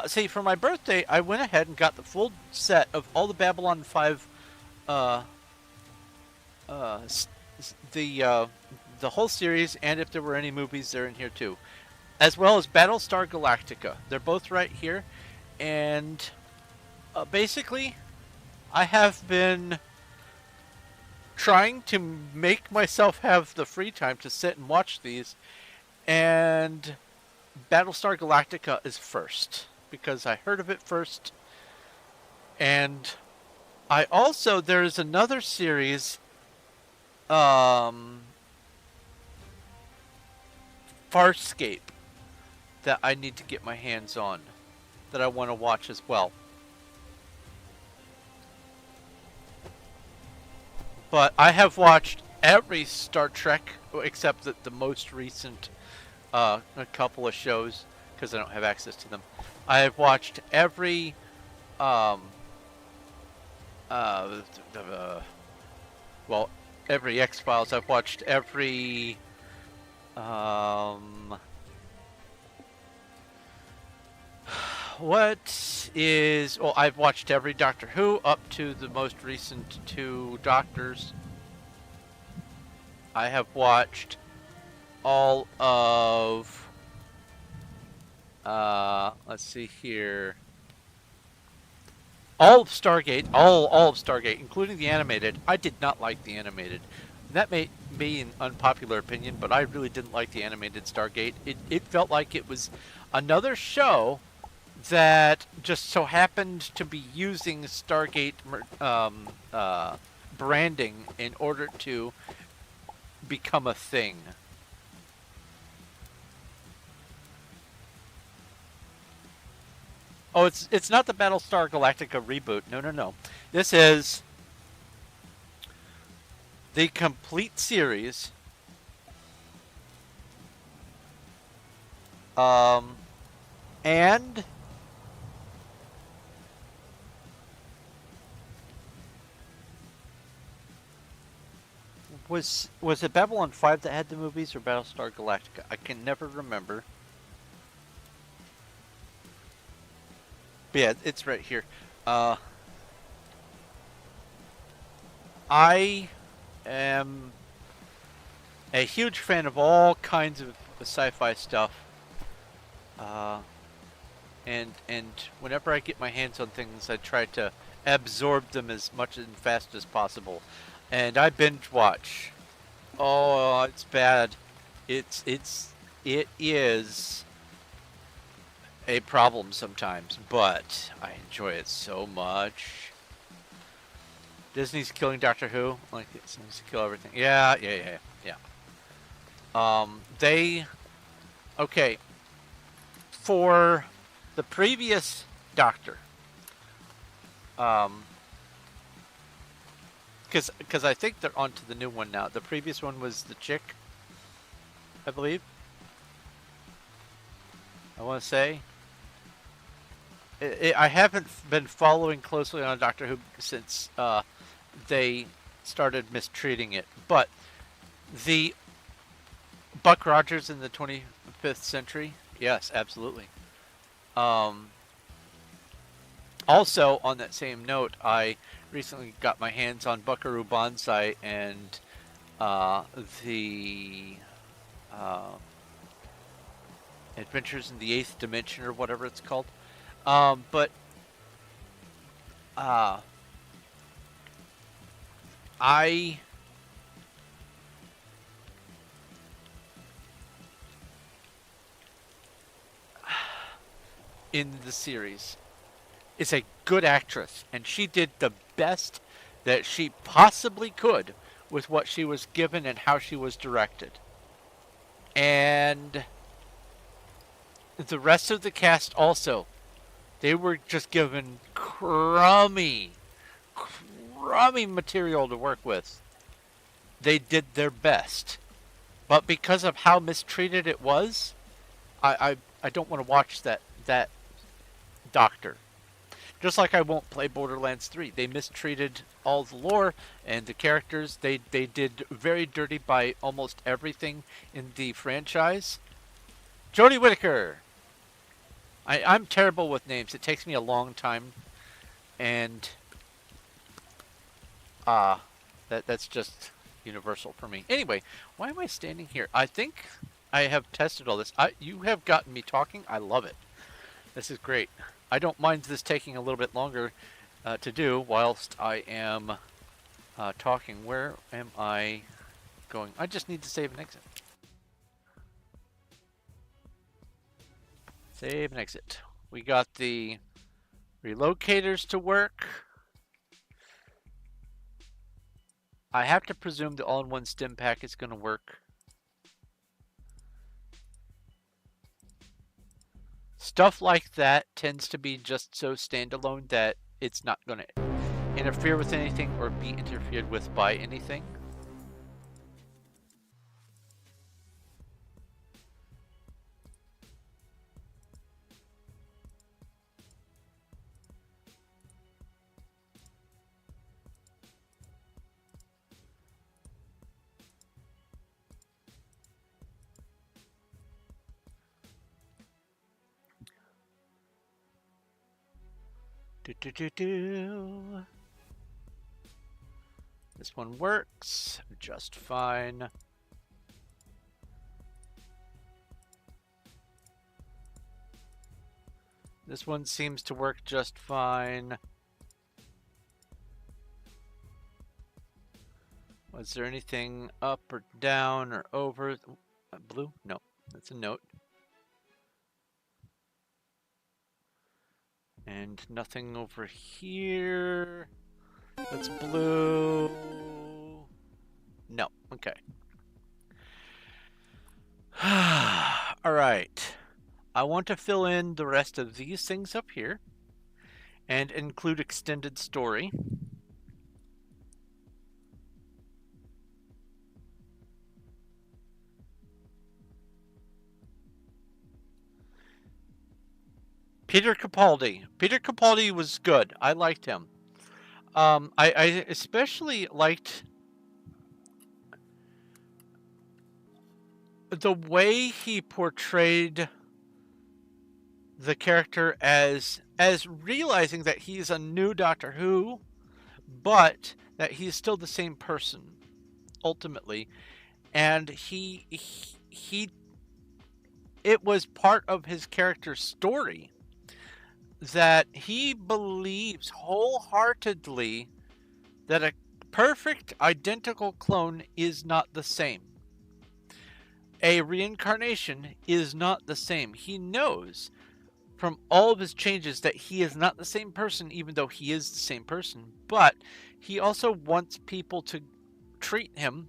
see, for my birthday, I went ahead and got the full set of all the Babylon 5, the whole series, and if there were any movies, they're in here too, as well as Battlestar Galactica. They're both right here, and basically, I have been trying to make myself have the free time to sit and watch these, and Battlestar Galactica is first because I heard of it first. And I also, there's another series, Farscape, that I need to get my hands on, that I want to watch as well. But I have watched every Star Trek except the most recent a couple of shows, because I don't have access to them. I have watched every um, uh, well, every X-Files. I've watched every what is... Well, I've watched every Doctor Who up to the most recent 2 Doctors. I have watched all of let's see here. All of Stargate, all of Stargate, including the animated. I did not like the animated. That may be an unpopular opinion, but I really didn't like the animated Stargate. It felt like it was another show that just so happened to be using Stargate branding in order to become a thing. Oh, it's not the Battlestar Galactica reboot. No, no, no. This is the complete series. And was it Babylon 5 that had the movies or Battlestar Galactica? I can never remember. But yeah, it's right here. I am a huge fan of all kinds of sci-fi stuff. And whenever I get my hands on things, I try to absorb them as much and fast as possible. And I binge watch. Oh, it's bad. It is a problem sometimes, but I enjoy it so much. Disney's killing Doctor Who. Like, it seems to kill everything. Yeah. Okay. For the previous Doctor, because I think they're onto the new one now. The previous one was the chick, I believe. I want to say. I haven't been following closely on Doctor Who since they started mistreating it, but the Buck Rogers in the 25th century, yes, absolutely. Also, on that same note, I recently got my hands on Buckaroo Banzai and the Adventures in the Eighth Dimension, or whatever it's called. But I in the series is a good actress, and she did the best that she possibly could with what she was given and how she was directed. And the rest of the cast also, they were just given crummy material to work with. They did their best. But because of how mistreated it was, I don't want to watch that Doctor. Just like I won't play Borderlands 3. They mistreated all the lore and the characters. They did very dirty by almost everything in the franchise. Jodie Whittaker! I'm terrible with names. It takes me a long time. And that's just universal for me. Anyway, why am I standing here? I think I have tested all this. You have gotten me talking. I love it. This is great. I don't mind this taking a little bit longer to do whilst I am talking. Where am I going? I just need to save and exit. Save and exit. We got the relocators to work. I have to presume the all-in-one stim pack is going to work. Stuff like that tends to be just so standalone that it's not going to interfere with anything or be interfered with by anything. Do. This one works just fine. This one seems to work just fine. Was there anything up or down or over? Blue? No, that's a note. And nothing over here. That's blue. No, okay. All right. I want to fill in the rest of these things up here and include extended story. Peter Capaldi. Peter Capaldi was good. I liked him. I especially liked the way he portrayed the character as realizing that he's a new Doctor Who, but that he's still the same person ultimately, and he it was part of his character's story that he believes wholeheartedly that a perfect identical clone is not the same. A reincarnation is not the same. He knows from all of his changes that he is not the same person, even though he is the same person. But he also wants people to treat him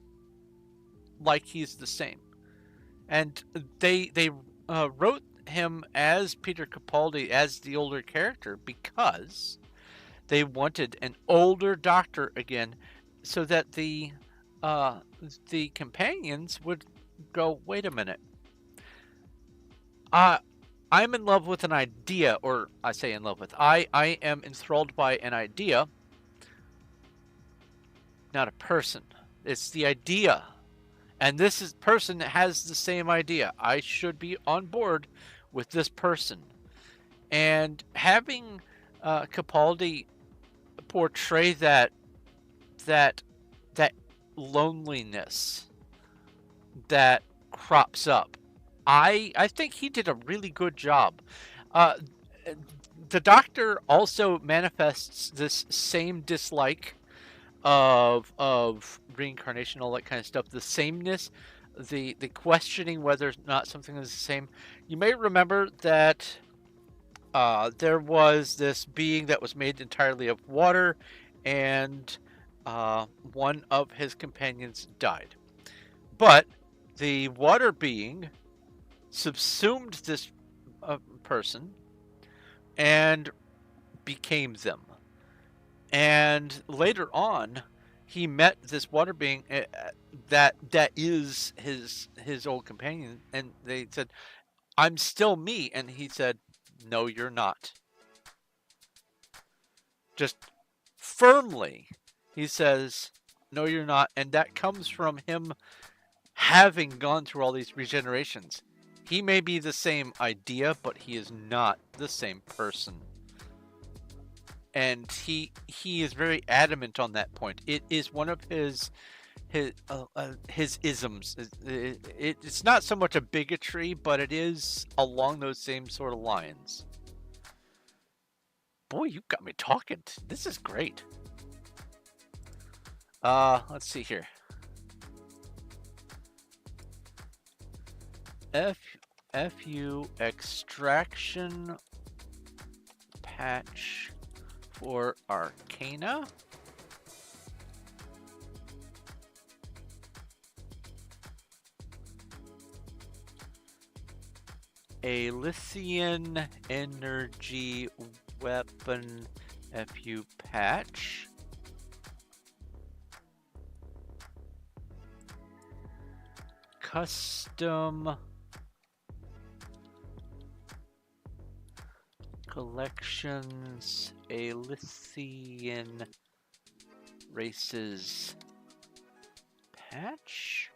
like he's the same. And they wrote him as Peter Capaldi, as the older character, because they wanted an older Doctor again, so that the companions would go, wait a minute. I'm in love with an idea, or I say in love with. I am enthralled by an idea, not a person. It's the idea. And this person has the same idea. I should be on board with this person. And having Capaldi portray that loneliness that crops up, I think he did a really good job. The Doctor also manifests this same dislike of reincarnation, all that kind of stuff. The sameness, the questioning whether or not something is the same. You may remember that there was this being that was made entirely of water, and one of his companions died. But the water being subsumed this person and became them. And later on, he met this water being that is his old companion, and they said, "I'm still me," and he said, "No, you're not." Just firmly, he says, "No, you're not," and that comes from him having gone through all these regenerations. He may be the same idea, but he is not the same person. And he is very adamant on that point. It is one of his isms. It's not so much a bigotry, but it is along those same sort of lines. Boy, you got me talking. This is great. Let's see here. FU extraction patch for Arcana. A Lithian energy weapon FU patch. Custom collections, a Lithian races patch.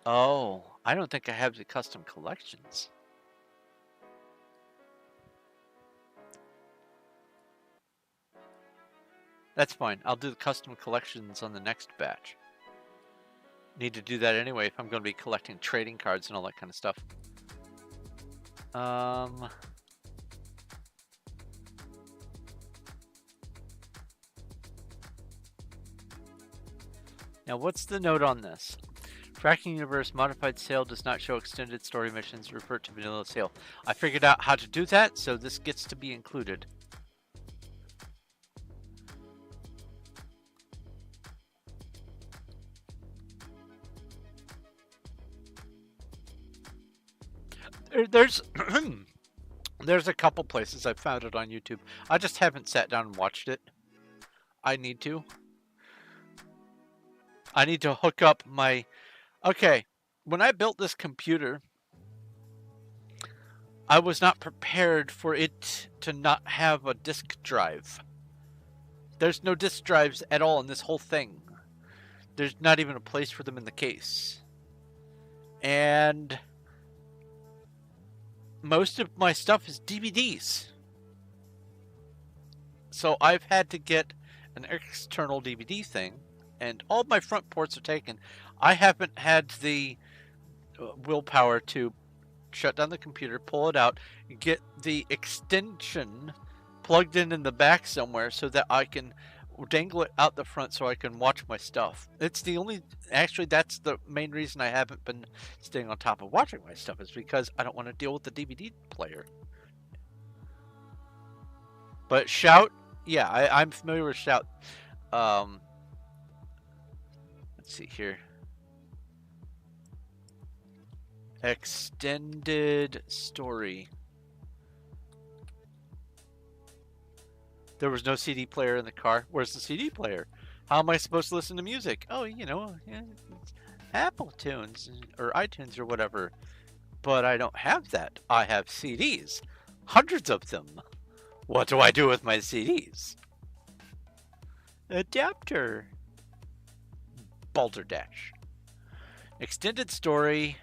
Oh, I don't think I have the custom collections. That's fine. I'll do the custom collections on the next batch. Need to do that anyway if I'm going to be collecting trading cards and all that kind of stuff. Now, what's the note on this? Fracking Universe Modified Sale does not show extended story missions. Revert to vanilla sale. I figured out how to do that, so this gets to be included. There's there's a couple places I've found it on YouTube. I just haven't sat down and watched it. I need to. I need to hook up my... Okay, when I built this computer, I was not prepared for it to not have a disk drive. There's no disk drives at all in this whole thing. There's not even a place for them in the case. And most of my stuff is DVDs. So I've had to get an external DVD thing, and all my front ports are taken. I haven't had the willpower to shut down the computer, pull it out, get the extension plugged in the back somewhere so that I can dangle it out the front so I can watch my stuff. It's the only... Actually, that's the main reason I haven't been staying on top of watching my stuff, is because I don't want to deal with the DVD player. But Shout, yeah, I'm familiar with Shout. Let's see here. Extended story. There was no CD player in the car. Where's the CD player? How am I supposed to listen to music? Oh, you know, Apple Tunes or iTunes or whatever. But I don't have that. I have CDs. Hundreds of them. What do I do with my CDs? Adapter. Balderdash. Extended story.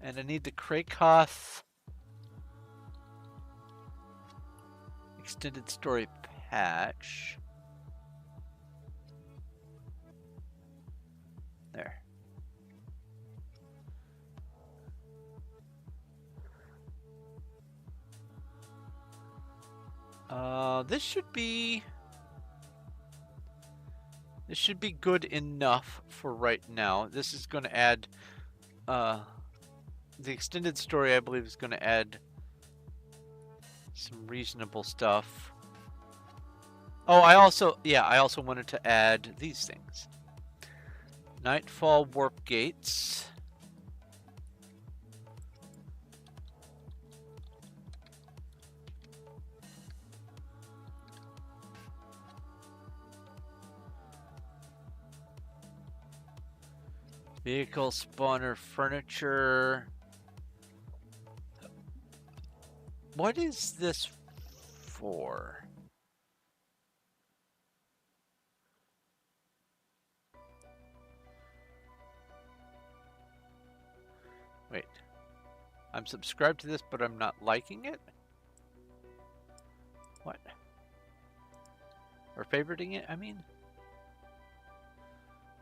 And I need the Krakoth extended story patch. There. This should be good enough for right now. This is going to add the extended story, I believe, is going to add some reasonable stuff. Oh, I also wanted to add these things. Nightfall warp gates. Vehicle spawner furniture. What is this for? Wait. I'm subscribed to this, but I'm not liking it? What? Or favoriting it, I mean?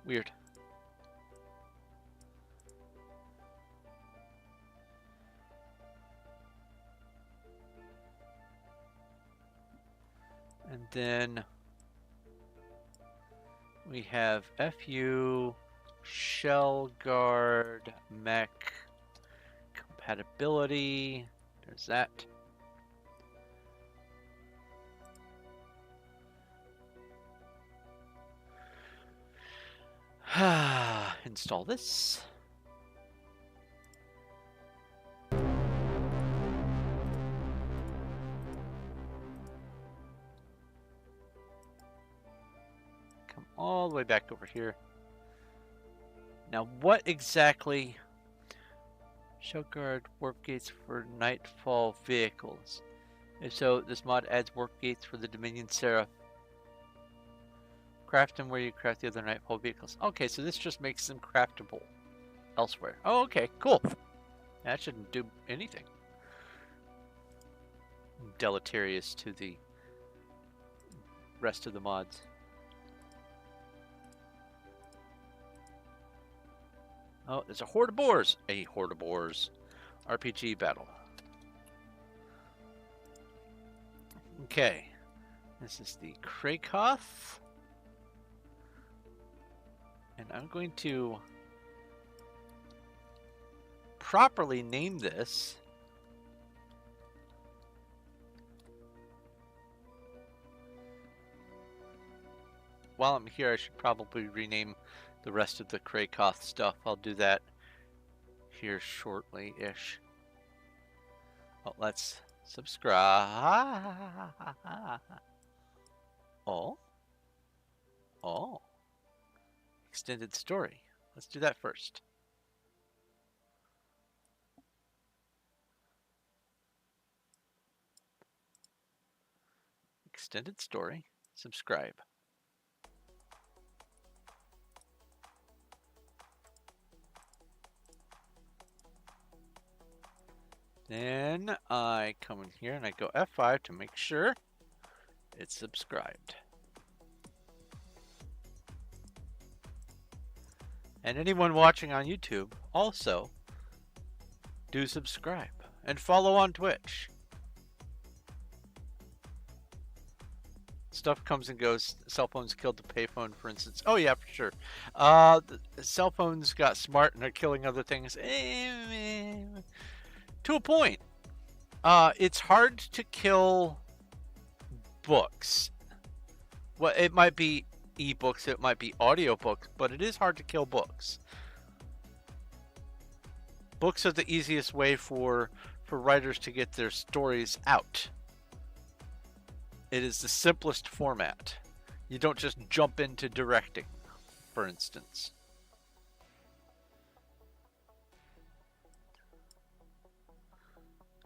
Weird. And then we have FU, Shell Guard, Mech, compatibility. There's that. Install this. All the way back over here. Now, what exactly? Shell Guard warp gates for Nightfall vehicles. If so, this mod adds warp gates for the Dominion Seraph. Craft them where you craft the other Nightfall vehicles. Okay, so this just makes them craftable elsewhere. Oh, okay, cool. That shouldn't do anything. deleterious to the rest of the mods. Oh, there's a horde of boars. A horde of boars. RPG battle. Okay. This is the Krakoth. And I'm going to properly name this. While I'm here, I should probably rename the rest of the Krakoth stuff. I'll do that here shortly-ish. Oh, let's subscribe. Oh. Oh. Extended story. Let's do that first. Extended story. Subscribe. Then I come in here and I go F5 to make sure it's subscribed. And anyone watching on YouTube, also do subscribe and follow on Twitch. Stuff comes and goes. Cell phones killed the payphone, for instance. Oh yeah, for sure. The cell phones got smart and are killing other things. To a point. It's hard to kill books. Well, it might be ebooks, it might be audiobooks, but it is hard to kill books. Books are the easiest way for writers to get their stories out. It is the simplest format. You don't just jump into directing, for instance.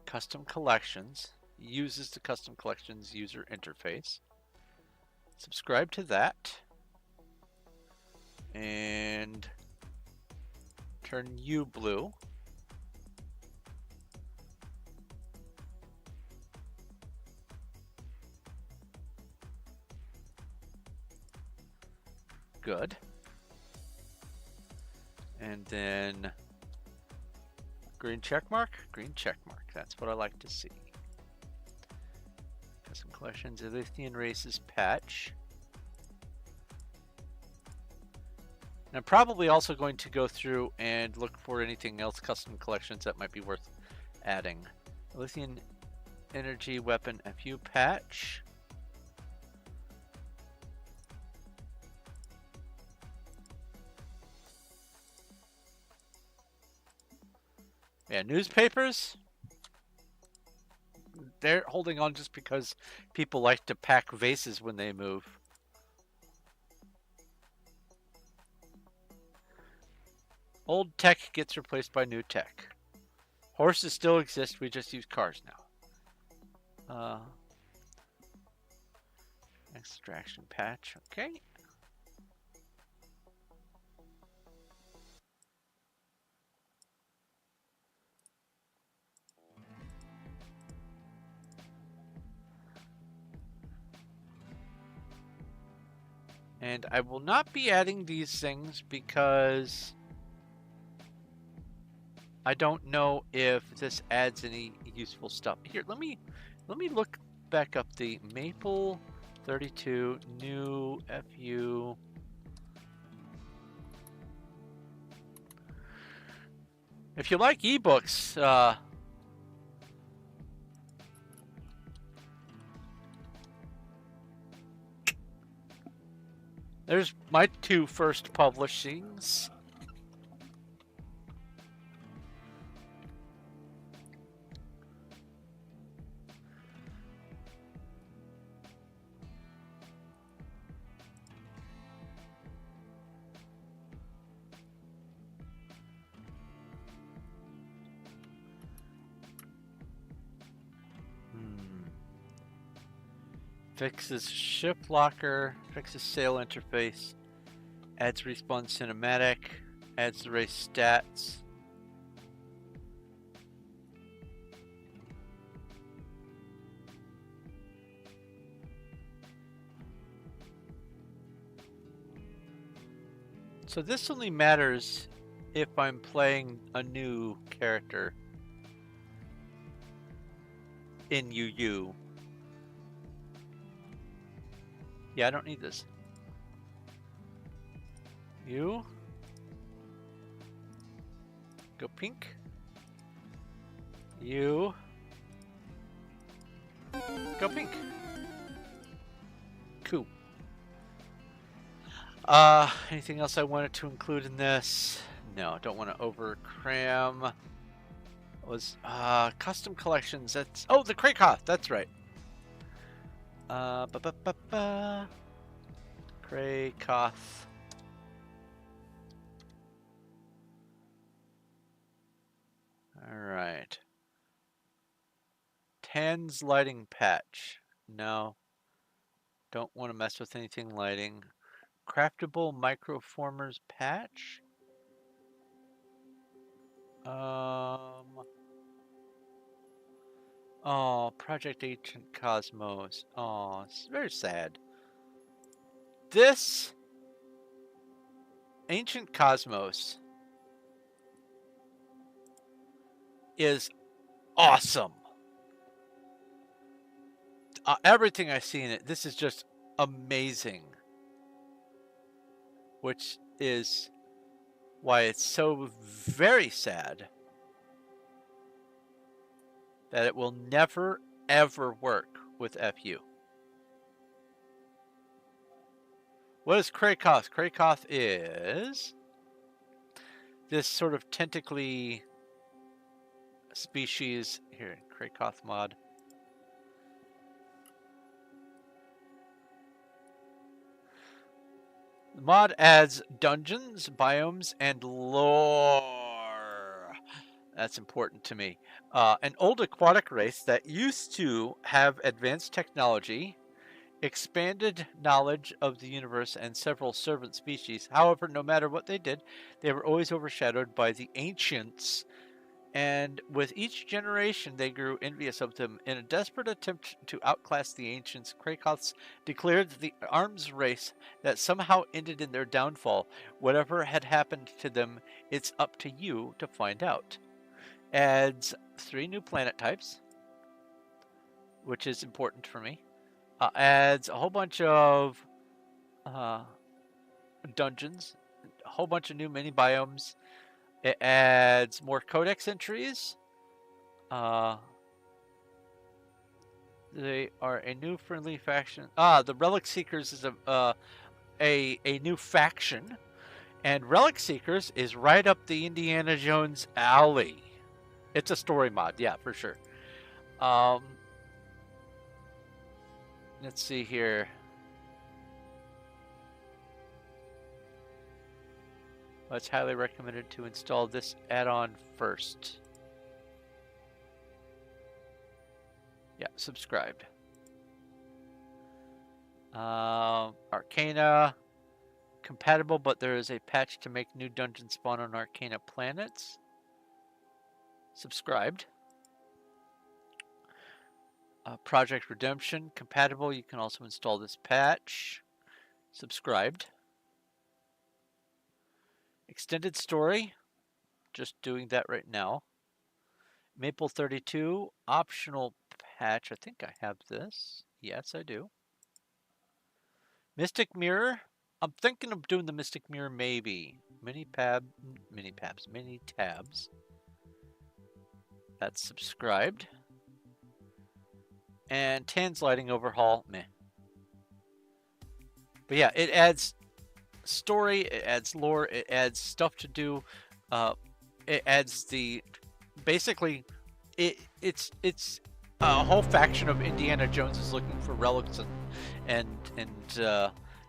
Custom collections uses the custom collections user interface. Subscribe to that. And turn you blue. Good. And then green check mark? Green check mark. That's what I like to see. Custom collections, Elysian races patch. And I'm probably also going to go through and look for anything else, custom collections that might be worth adding. Elysian energy weapon FU patch. Yeah, newspapers. They're holding on just because people like to pack vases when they move. Old tech gets replaced by new tech. Horses still exist, we just use cars now. Extraction patch, okay. And I will not be adding these things because I don't know if this adds any useful stuff. Here, let me look back up the Maple 32 new FU. If you like ebooks, there's my two first publishings. Fixes shift locker, fixes sail interface, adds respawn cinematic, adds the race stats. So this only matters if I'm playing a new character in UU. Yeah, I don't need this. You go pink. You go pink. Cool. Anything else I wanted to include in this? No, don't want to over cram. Was custom collections. That's the Krakoth. That's right. Krakoth. All right. Tans lighting patch. No. Don't want to mess with anything lighting. Craftable microformers patch. Oh, Project Ancient Cosmos. Oh, it's very sad. This Ancient Cosmos is awesome. Everything I see in it, this is just amazing. Which is why it's so very sad that it will never ever work with FU. What is Krakoth? Krakoth is this sort of tentacly species. Here, Krakoth mod. The mod adds dungeons, biomes, and lore. That's important to me. An old aquatic race that used to have advanced technology, expanded knowledge of the universe, and several servant species. However, no matter what they did, they were always overshadowed by the ancients, and with each generation they grew envious of them. In a desperate attempt to outclass the ancients, Krakoths declared the arms race that somehow ended in their downfall. Whatever had happened to them, it's up to you to find out. Adds 3 new planet types, which is important for me. Adds a whole bunch of dungeons, a whole bunch of new mini biomes. It adds more codex entries. They are a new friendly faction. The Relic Seekers is a new faction, and Relic Seekers is right up the Indiana Jones alley. It's a story mod, yeah, for sure. Let's see here. Well, it's highly recommended to install this add-on first. Yeah, subscribed. Arcana compatible, but there is a patch to make new dungeons spawn on Arcana planets. Subscribed. Project Redemption compatible. You can also install this patch. Subscribed. Extended story. Just doing that right now. Maple 32 optional patch. I think I have this. Yes, I do. Mystic Mirror. I'm thinking of doing the Mystic Mirror maybe. Mini tabs. That's subscribed. And Tan's lighting overhaul. Meh. But yeah, it adds story, it adds lore, it adds stuff to do. It adds basically it's a whole faction of Indiana Jones is looking for relics and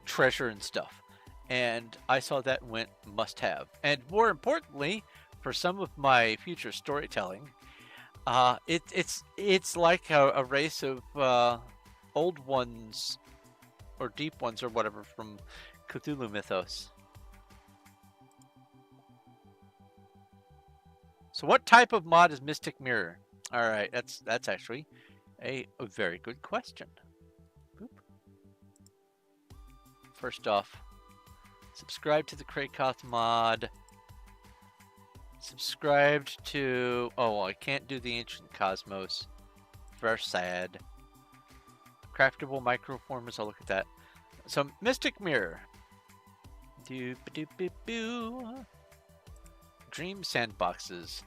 treasure and stuff. And I saw that and went must have. And more importantly, for some of my future storytelling, it's like a race of old ones or deep ones or whatever from Cthulhu mythos. So what type of mod is Mystic Mirror? All right, that's actually a very good question. Boop. First off, Subscribe to the Krakoth mod. Subscribed to... Oh, I can't do the Ancient Cosmos. Very sad. Craftable microformers, I'll look at that. So, Mystic Mirror. Doop-a-doop-a-boo. Dream sandboxes.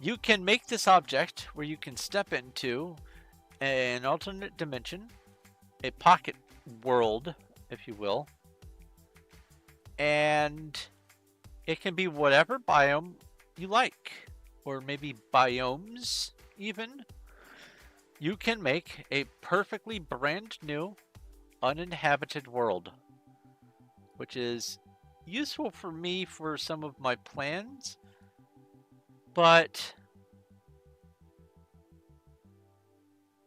You can make this object where you can step into an alternate dimension, a pocket world, if you will, and it can be whatever biome you like, or maybe biomes even. You can make a perfectly brand new uninhabited world, which is useful for me for some of my plans, but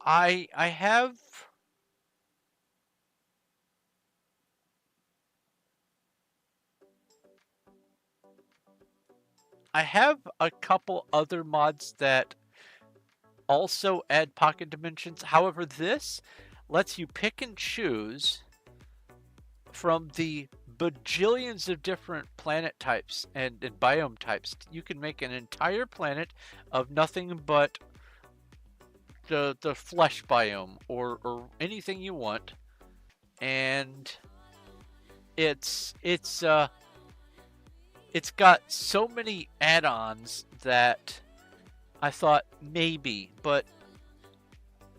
I have a couple other mods that also add pocket dimensions. However, this lets you pick and choose from the bajillions of different planet types and biome types. You can make an entire planet of nothing but the flesh biome or anything you want, and it's got so many add-ons that I thought maybe, but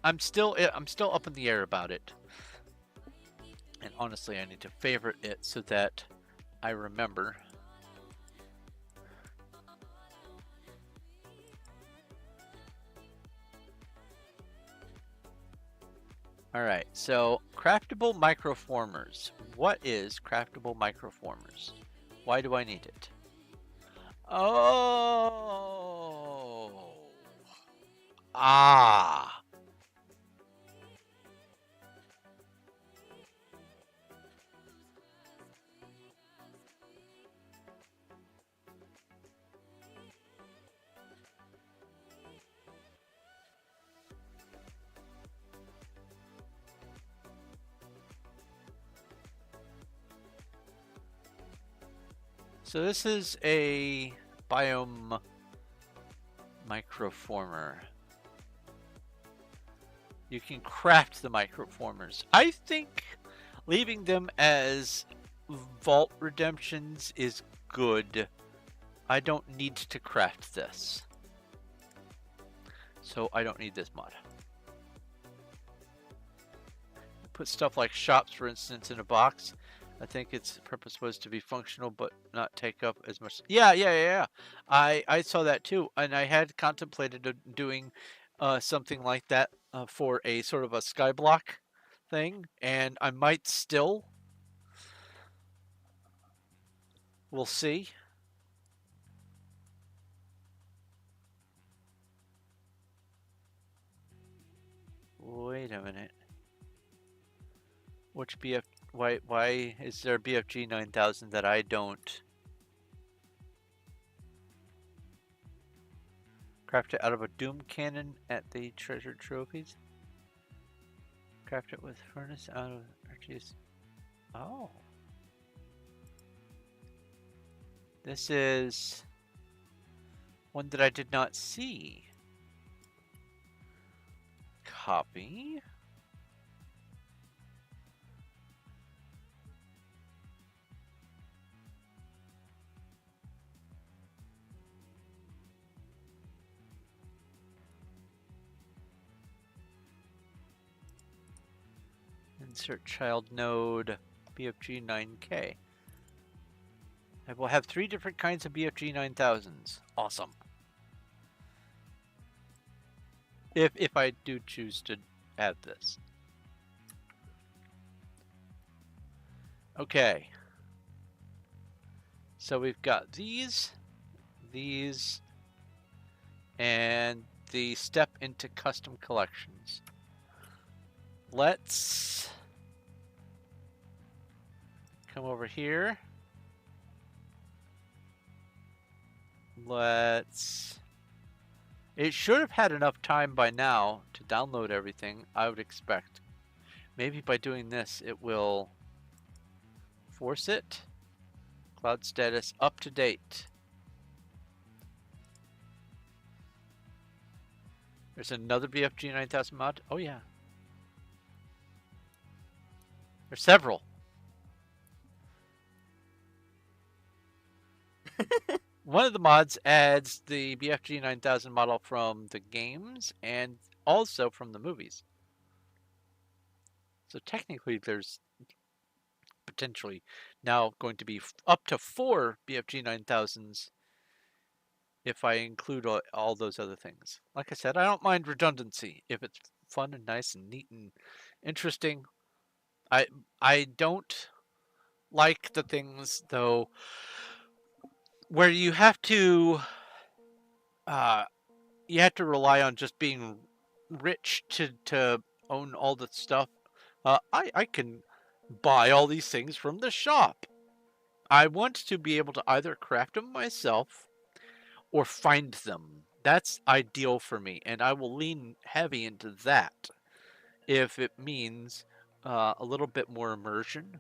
I'm still up in the air about it. And honestly, I need to favorite it so that I remember. Alright, so craftable microformers. What is craftable microformers? Why do I need it? Oh. Ah. So this is a biome microformer. You can craft the microformers. I think leaving them as vault redemptions is good. I don't need to craft this. So I don't need this mod. Put stuff like shops, for instance, in a box. I think its purpose was to be functional, but not take up as much. Yeah. I saw that too, and I had contemplated doing something like that for a sort of a skyblock thing, and I might still. We'll see. Wait a minute. Which BF? Why is there BFG 9000 that I don't? Craft it out of a doom cannon at the treasure trophies. Craft it with furnace out of arches. Oh. This is one that I did not see. Copy. Insert child node BFG 9K. I will have 3 different kinds of BFG 9000s. Awesome. If I do choose to add this. Okay. So we've got these, and the step into custom collections. Let's come over here. It should have had enough time by now to download everything, I would expect. Maybe by doing this, it will force it. Cloud status up to date. There's another BFG 9000 mod. Oh yeah. There's several. One of the mods adds the BFG 9000 model from the games and also from the movies. So technically there's potentially now going to be up to 4 BFG 9000s if I include all those other things. Like I said, I don't mind redundancy if it's fun and nice and neat and interesting. I don't like the things though where you have to rely on just being rich to own all the stuff. I can buy all these things from the shop. I want to be able to either craft them myself or find them. That's ideal for me, and I will lean heavy into that if it means a little bit more immersion.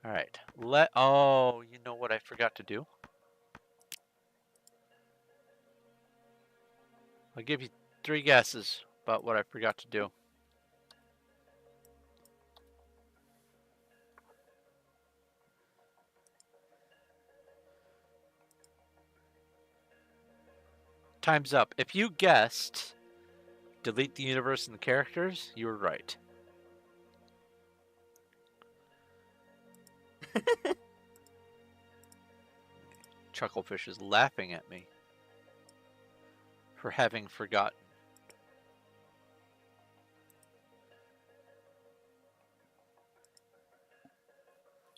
All right, oh, you know what I forgot to do? I'll give you 3 guesses about what I forgot to do. Time's up. If you guessed delete the universe and the characters, you were right. Chucklefish is laughing at me for having forgotten.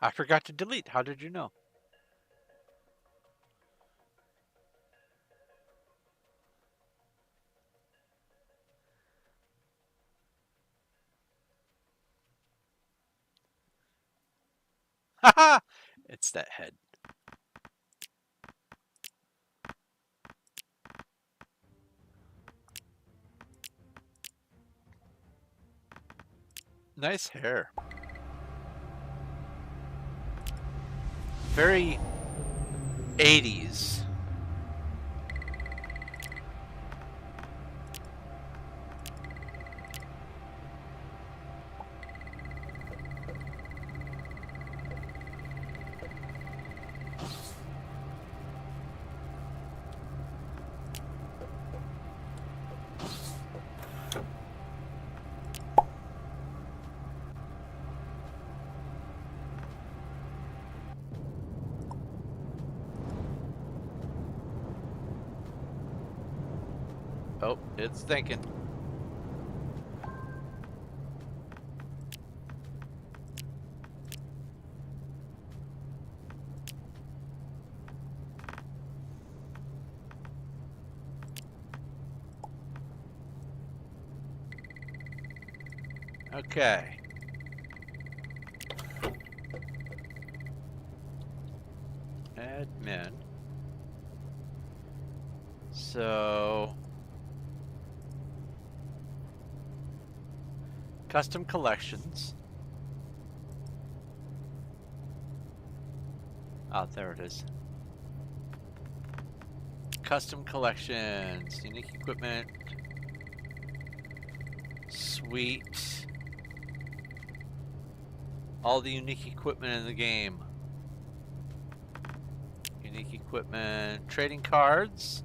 I forgot to delete. How did you know? Haha! It's that head. Nice hair. Very 80s. Oh, it's thinking. Okay. Admin. So custom collections. Oh, there it is. Custom collections, unique equipment, sweet. All the unique equipment in the game. Unique equipment, trading cards.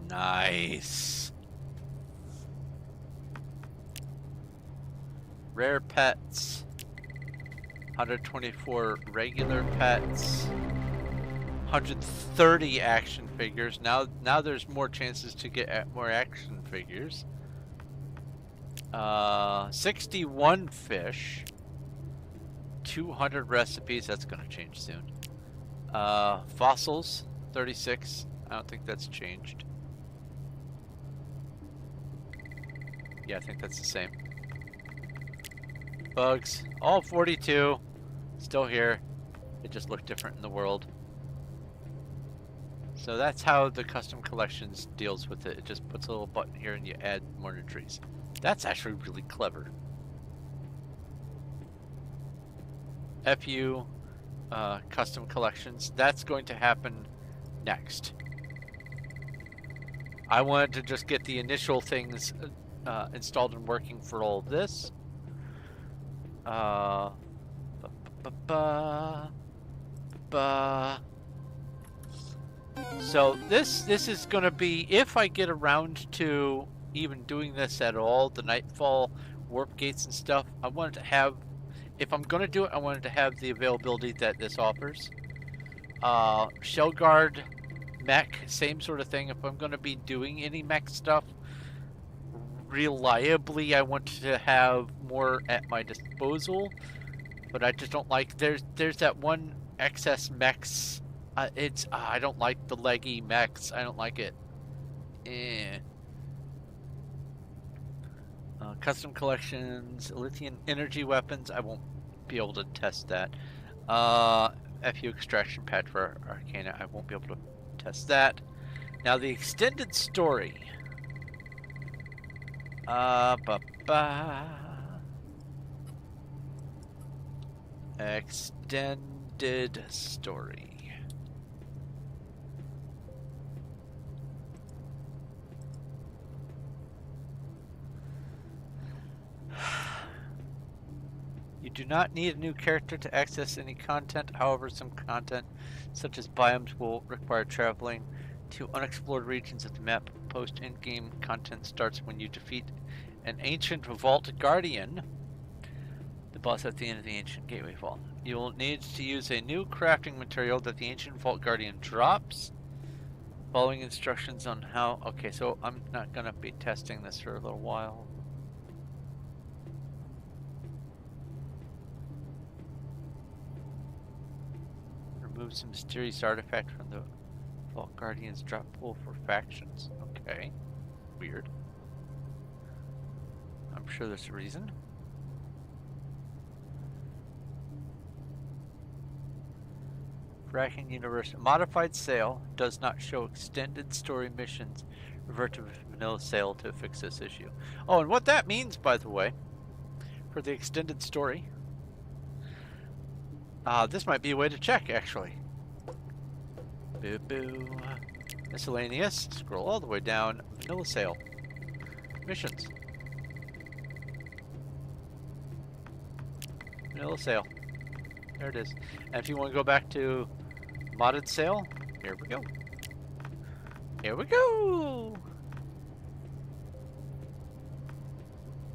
Nice. Rare pets. 124 regular pets. 130 action figures. Now there's more chances to get more action figures. 61 fish. 200 recipes. That's gonna change soon. Fossils. 36. I don't think that's changed. Yeah, I think that's the same. Bugs. All 42. Still here. It just looked different in the world. So that's how the custom collections deals with it. It just puts a little button here and you add more new trees. That's actually really clever. FU custom collections. That's going to happen next. I wanted to just get the initial things installed and working for all of this. So this is going to be, if I get around to even doing this at all, the Nightfall warp gates and stuff, I wanted to have, if I'm going to do it, I wanted to have the availability that this offers. Shell Guard, mech, same sort of thing. If I'm going to be doing any mech stuff, reliably, I want to have more at my disposal. But I just don't like, there's that one excess mechs. I don't like the leggy mechs. I don't like it. Custom collections, lithium energy weapons. I won't be able to test that. FU extraction pad for Arcana. I won't be able to test that. Now the extended story. Extended story. You do not need a new character to access any content. However, some content, such as biomes, will require traveling to unexplored regions of the map. Post-in-game content starts when you defeat an ancient vault guardian, the boss at the end of the ancient gateway vault. You will need to use a new crafting material that the ancient vault guardian drops. Following instructions on how... Okay, so I'm not going to be testing this for a little while. Remove some mysterious artifact from the Vault Guardian's drop pool for factions. Okay. Weird. I'm sure there's a reason. Fracking Universe. Modified sale does not show extended story missions. Revert to vanilla sale to fix this issue. Oh, and what that means, by the way, for the extended story, this might be a way to check, actually. Boo boo. Miscellaneous. Scroll all the way down. Vanilla sale. Missions. Vanilla sale. There it is. And if you want to go back to modded sale, here we go. Here we go!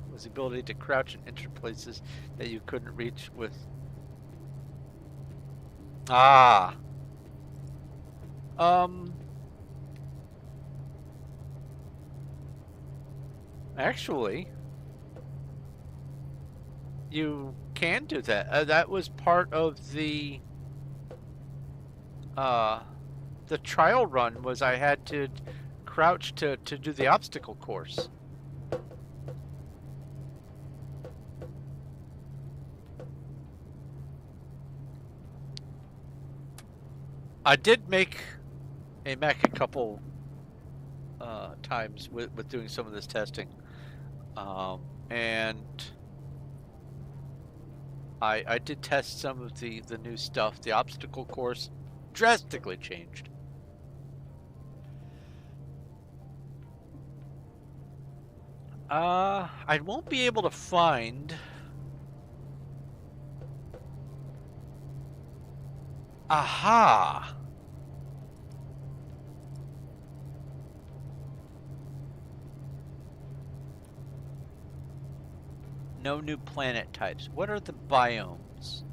It was the ability to crouch and enter places that you couldn't reach with... Actually, you can do that. That was part of the trial run, was I had to crouch to do the obstacle course. I did make a mech a couple times with doing some of this testing, and I did test some of the new stuff. The obstacle course drastically changed. I won't be able to find... Aha! No new planet types. What are the biomes?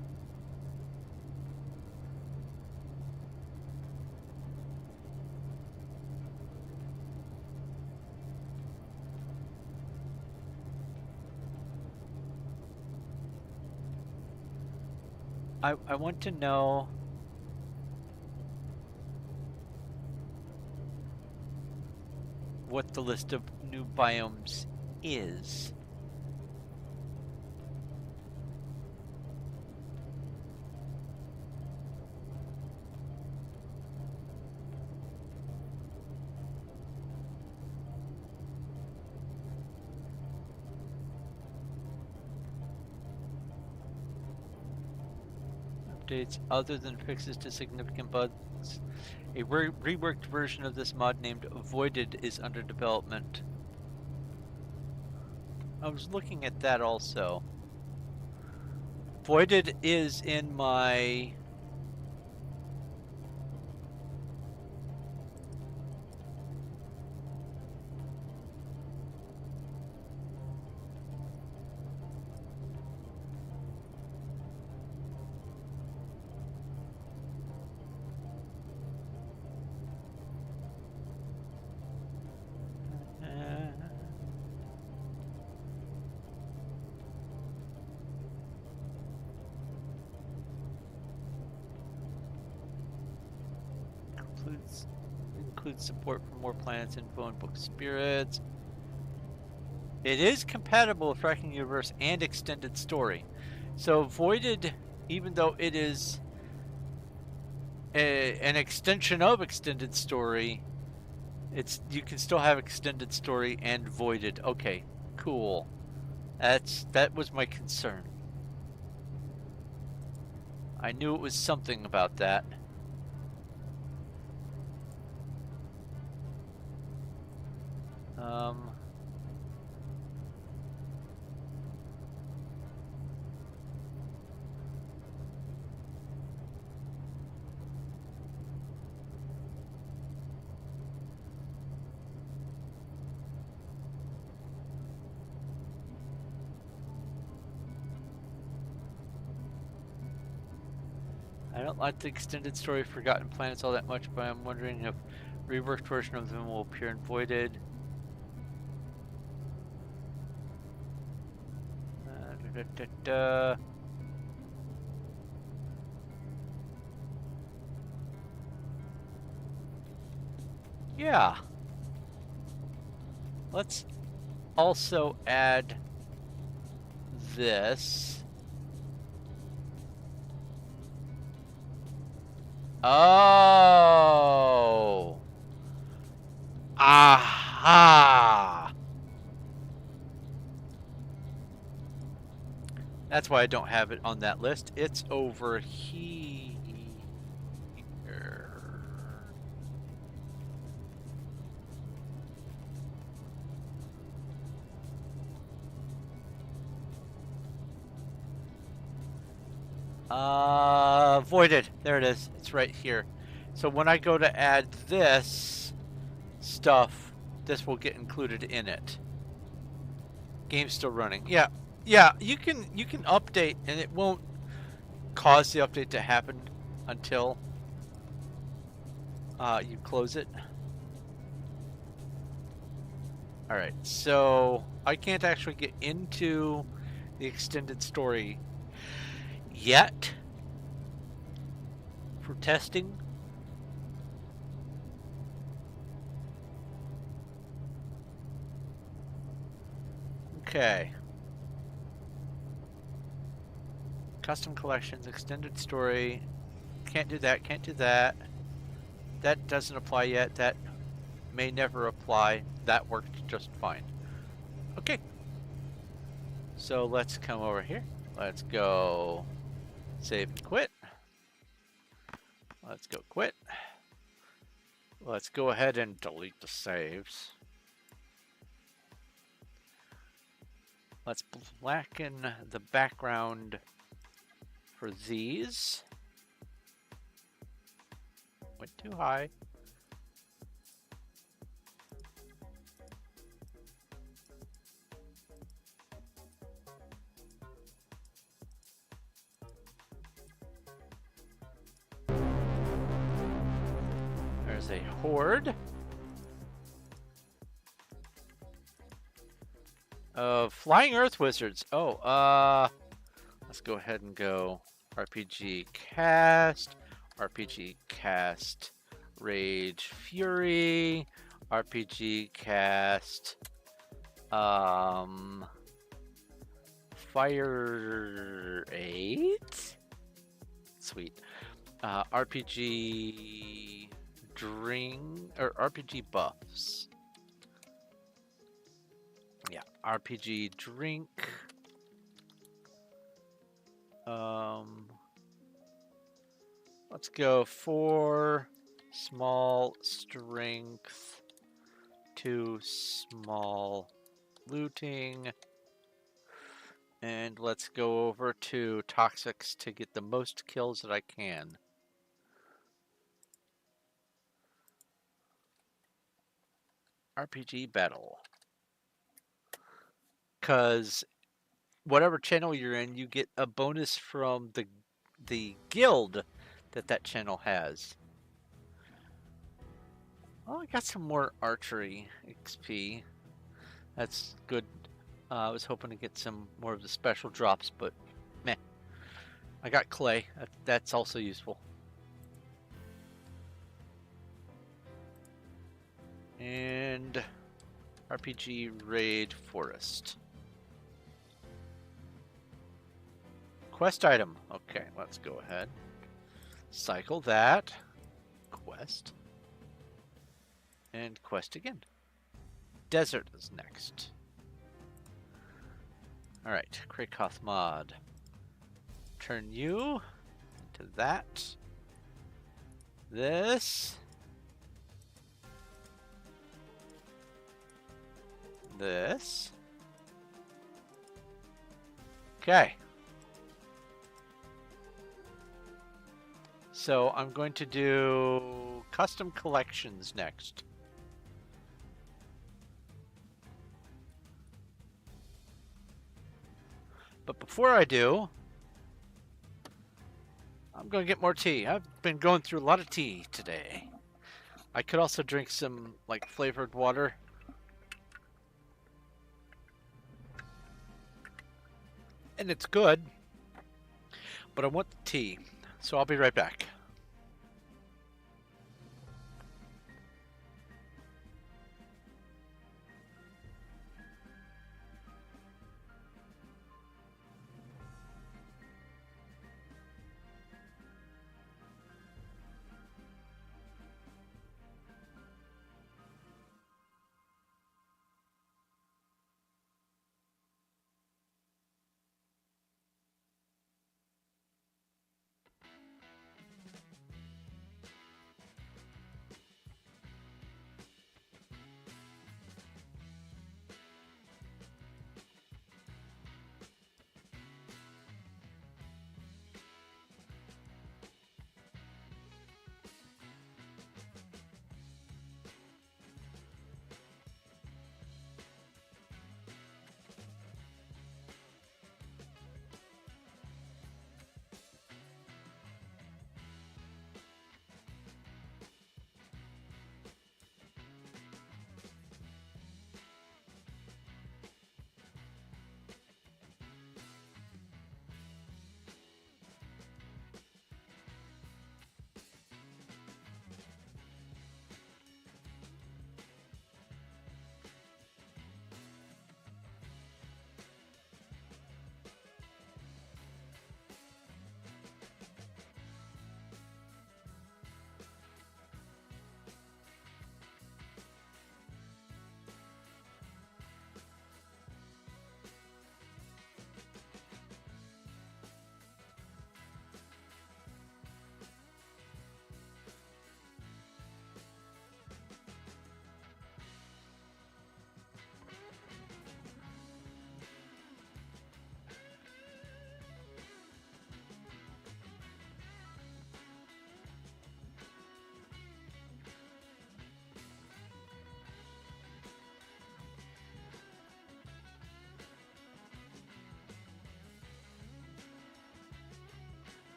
I want to know what the list of new biomes is. updates other than fixes to significant bugs. A reworked version of this mod named Voided is under development. I was looking at that also. Voided is in my... includes support for more planets, info, and book spirits. It is compatible with Wrecking Universe and Extended Story. So Voided, even though it is an extension of Extended Story, you can still have Extended Story and Voided. Okay, cool. That was my concern. I knew it was something about that. I don't like the Extended Story Forgotten Planets all that much, but I'm wondering if reworked version of them will appear in Voided. Yeah. Let's also add this. Oh. Aha. That's why I don't have it on that list. It's over here. Voided. There it is. It's right here. So when I go to add this stuff, this will get included in it. Game's still running. Yeah. Yeah, you can update and it won't cause the update to happen until you close it. Alright, so I can't actually get into the extended story yet for testing. Okay. Custom collections, extended story. Can't do that, can't do that. That doesn't apply yet. That may never apply. That worked just fine. Okay. So let's come over here. Let's go save and quit. Let's go quit. Let's go ahead and delete the saves. Let's blacken the background for these. Went too high. There's a horde of flying earth wizards. Oh, let's go ahead and go RPG cast, Rage Fury, RPG cast, Fire 8. Sweet. RPG drink or RPG buffs. Yeah, RPG drink. Let's go 4 small strength, 2 small looting, and let's go over to toxics to get the most kills that I can. RPG battle. Because whatever channel you're in, you get a bonus from the guild that channel has. Oh, I got some more archery XP. That's good. I was hoping to get some more of the special drops, but meh. I got clay. That's also useful. And RPG Raid Forest. Quest item. Okay, let's go ahead. Cycle that. Quest. And quest again. Desert is next. Alright, Krakoth mod. Turn you into that. This. This. Okay. So I'm going to do custom collections next. But before I do, I'm going to get more tea. I've been going through a lot of tea today. I could also drink some like flavored water. And it's good. But I want the tea. So I'll be right back.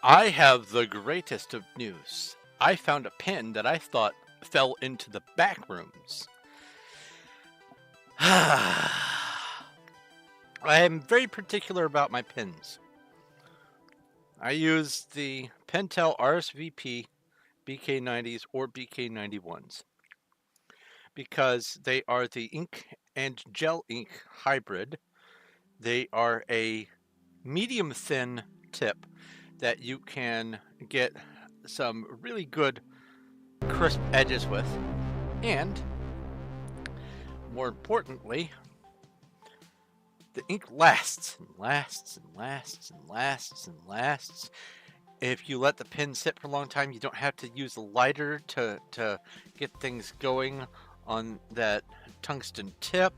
I have the greatest of news. I found a pin that I thought fell into the back rooms. I am very particular about my pins. I use the Pentel RSVP BK90s or BK91s because they are the ink and gel ink hybrid. They are a medium thin tip that you can get some really good crisp edges with, and more importantly, the ink lasts and lasts and lasts and lasts and lasts. If you let the pen sit for a long time, you don't have to use a lighter to get things going on that tungsten tip.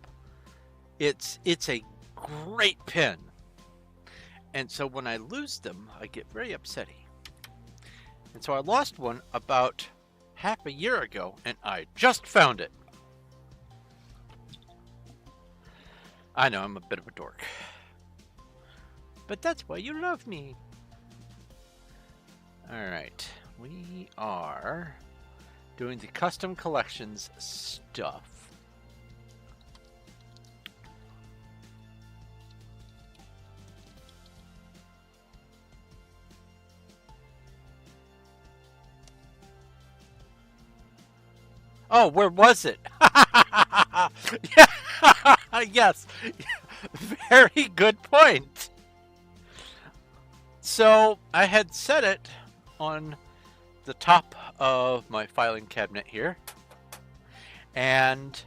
It's a great pen. And so when I lose them, I get very upsetty. And so I lost one about half a year ago, and I just found it. I know I'm a bit of a dork. But that's why you love me. Alright, we are doing the custom collections stuff. Oh, where was it? Yes, very good point. So I had set it on the top of my filing cabinet here, and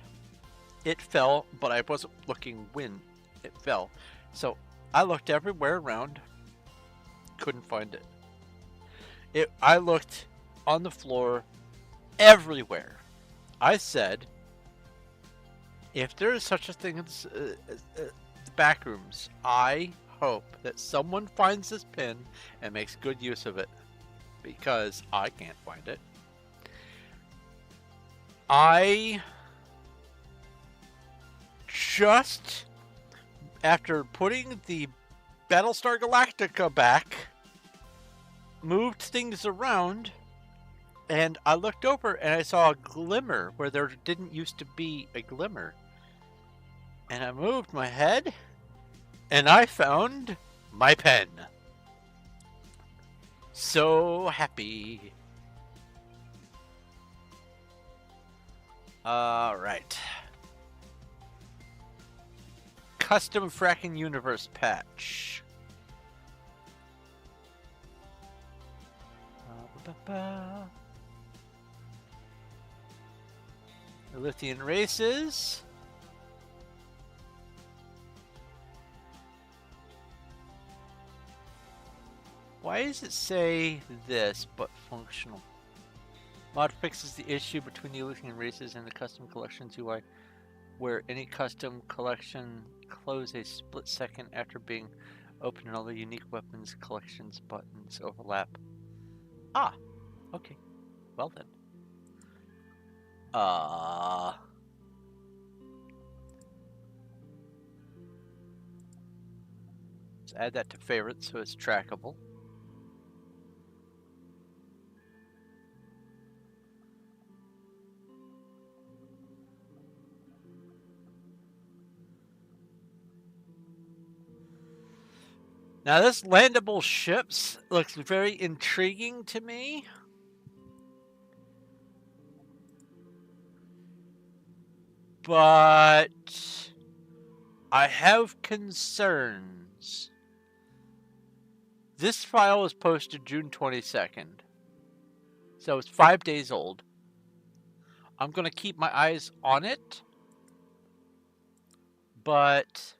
it fell, but I wasn't looking when it fell. So I looked everywhere around, couldn't find it. I looked on the floor everywhere. I said, if there is such a thing as the back rooms, I hope that someone finds this pin and makes good use of it, because I can't find it. I just, after putting the Battlestar Galactica back, moved things around, and I looked over and I saw a glimmer where there didn't used to be a glimmer. And I moved my head, and I found my pen. So happy. Alright. Custom Fracking Universe patch. Lithian races. Why does it say this, but functional? Mod fixes the issue between the Lithian races and the custom collections UI, where any custom collection close a split second after being opened and all the unique weapons collections buttons overlap. Ah, okay. Well then. Let's add that to favorites so it's trackable. Now this landable ships looks very intriguing to me. But I have concerns. This file was posted June 22nd. So it's 5 days old. I'm going to keep my eyes on it. But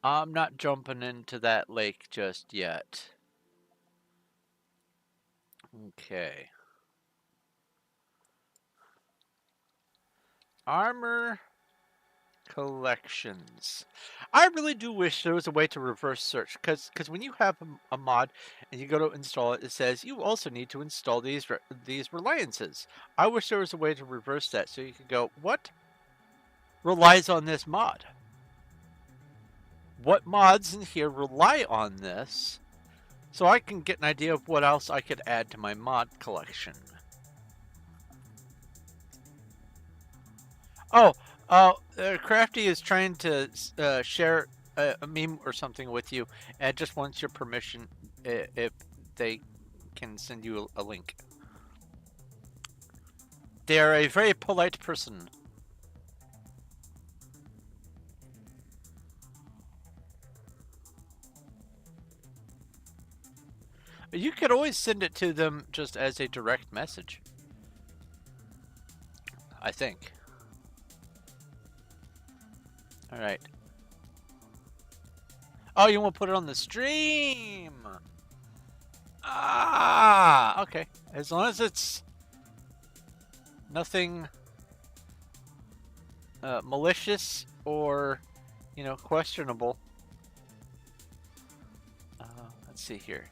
I'm not jumping into that lake just yet. Okay. Armor collections. I really do wish there was a way to reverse search, because when you have a mod and you go to install it, it says you also need to install these reliances. I wish there was a way to reverse that, so you could go, what relies on this mod? What mods in here rely on this? So I can get an idea of what else I could add to my mod collection. Oh, Crafty is trying to share a meme or something with you, and just wants your permission if they can send you a link. They are a very polite person. You could always send it to them just as a direct message, I think. All right. Oh, you want to put it on the stream? Ah, okay. As long as it's nothing malicious or, questionable. Let's see here.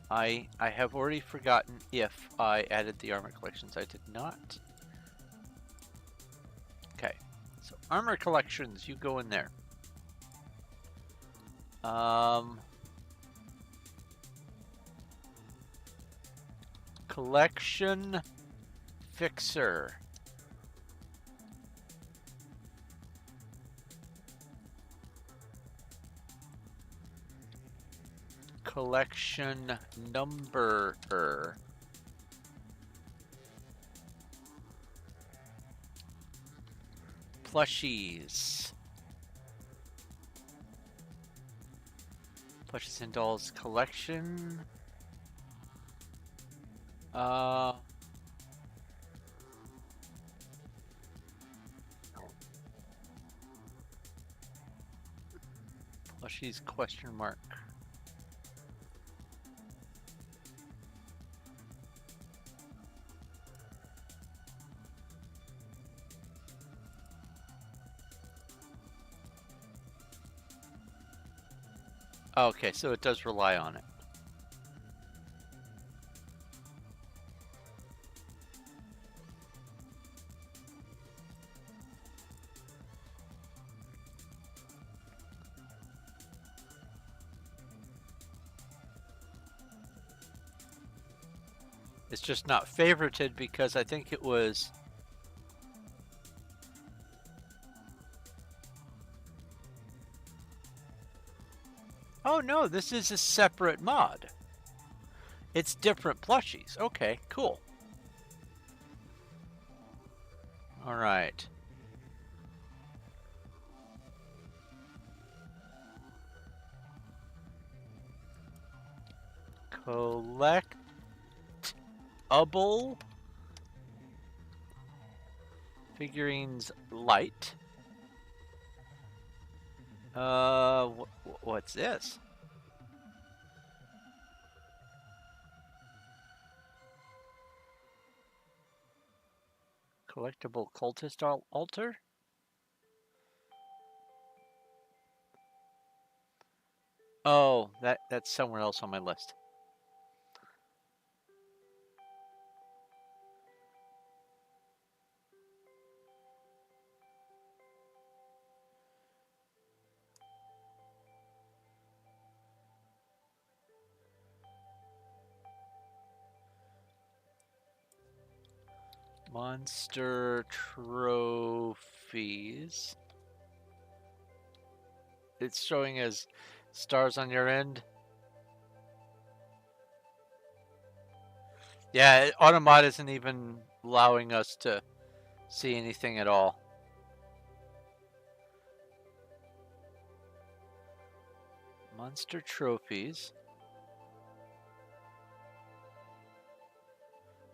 I have already forgotten if I added the armor collections. I did not. Okay, so armor collections, you go in there. Collection fixer. Collection numberer. Plushies. Plushies and dolls collection. Plushies question mark. Okay, so it does rely on it. It's just not favorited because I think it was... Oh no, this is a separate mod. It's different plushies. Okay, cool. Alright. Collectable figurines light. What's this? Collectible cultist altar? Oh, that's somewhere else on my list. Monster trophies. It's showing as stars on your end. Yeah, Automod isn't even allowing us to see anything at all. Monster trophies.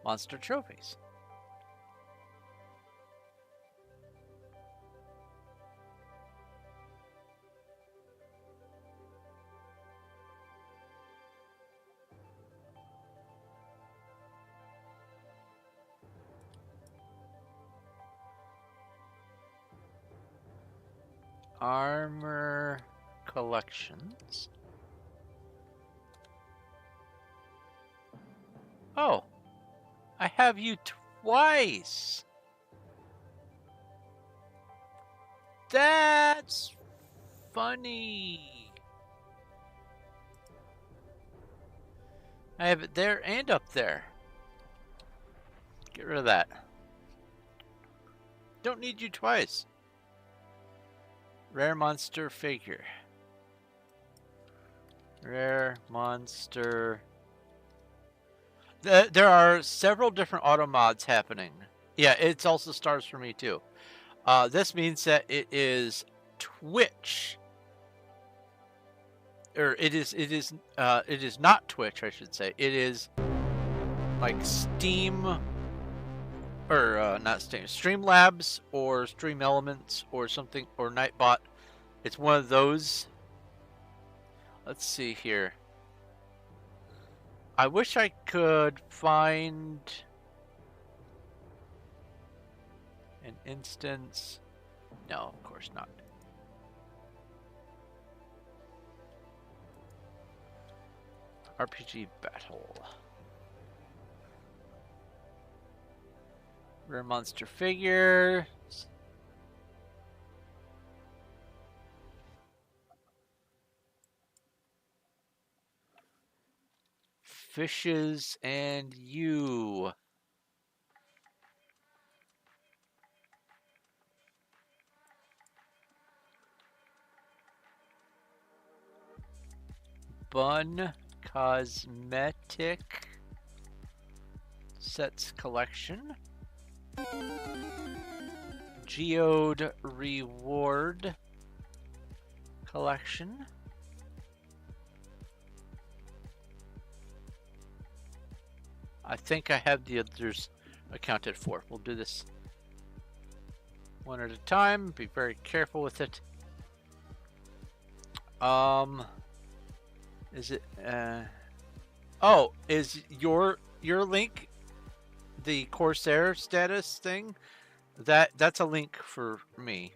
Monster trophies. Armor collections. Oh, I have you twice. That's funny. I have it there and up there. Get rid of that. Don't need you twice. Rare monster figure. Rare monster. There are several different auto mods happening. Yeah, it's also stars for me too. This means that it is Twitch, or it is not Twitch, I should say. It is like Steam, or not Steam, Streamlabs or Stream Elements or something, or Nightbot. It's one of those. Let's see here. I wish I could find an instance. No, of course not. RPG battle. Rare monster figure. Fishes and you. Bun Cosmetic Sets Collection. Geode Reward Collection. I think I have the others accounted for. We'll do this one at a time. Be very careful with it. Is it oh, is your link the Corsair status thing? That's a link for me.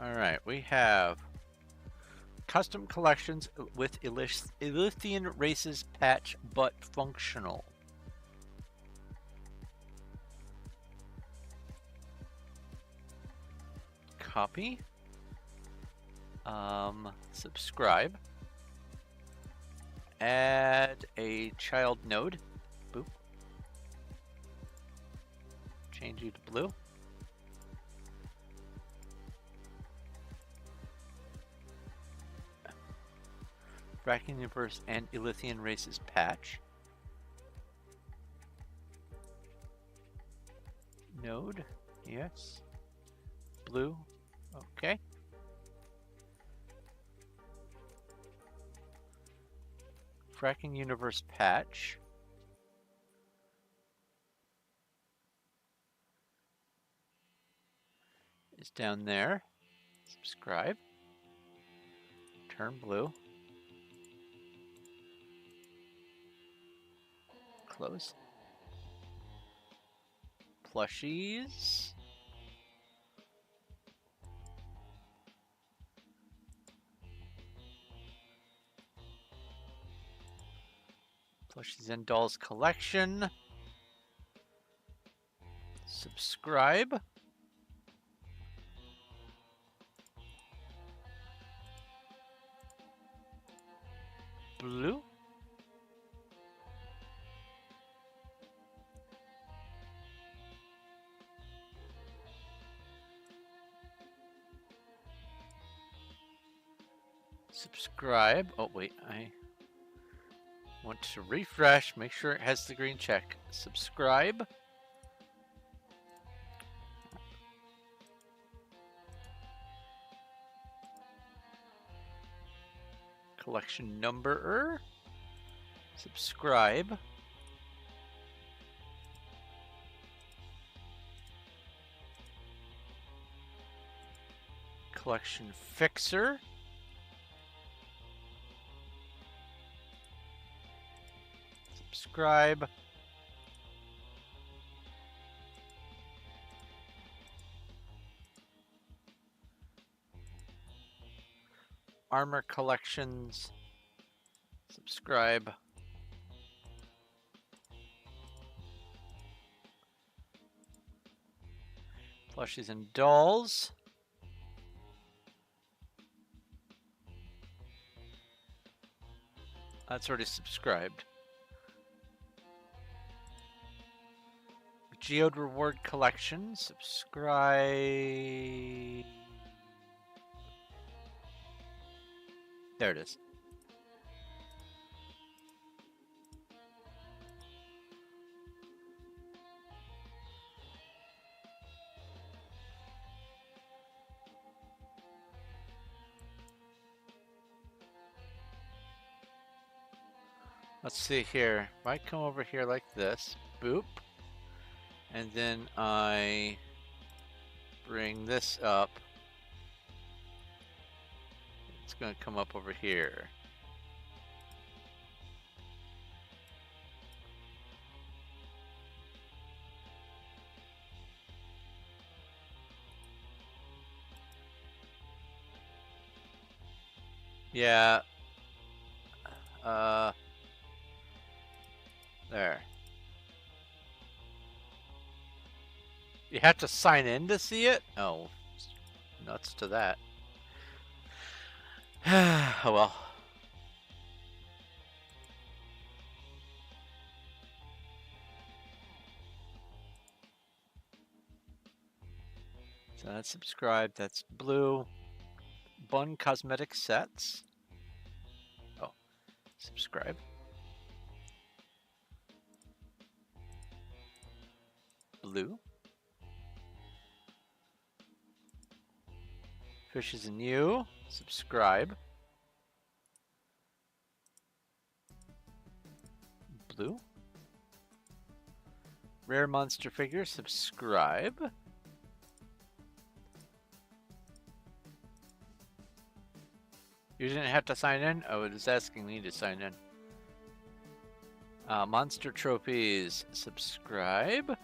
Alright, we have custom collections with Elysian races patch but functional. Copy. Subscribe. Add a child node. Boop. Change you to blue. Bracking Universe and Elysian Races patch. Node, yes. Blue, okay. Fracking Universe patch. Is down there. Subscribe. Turn blue. Close. Plushies. Plushies and Dolls collection. Subscribe. Blue. Subscribe. Oh, wait. I want to refresh. Make sure it has the green check. Subscribe. Collection number. Subscribe. Collection fixer. Subscribe. Armor collections. Subscribe. Plushies and dolls. That's already subscribed. Geode reward collection. Subscribe. There it is. Let's see here. If I come over here like this, boop, and then I bring this up, it's going to come up over here. Yeah. There. You have to sign in to see it? Oh, nuts to that. Oh well. So that's subscribed. That's blue. Bun cosmetic sets. Oh, subscribe. Blue. Fishes and you. Subscribe. Blue. Rare monster figure. Subscribe. You didn't have to sign in? Oh, it is asking me to sign in. Monster trophies. Subscribe.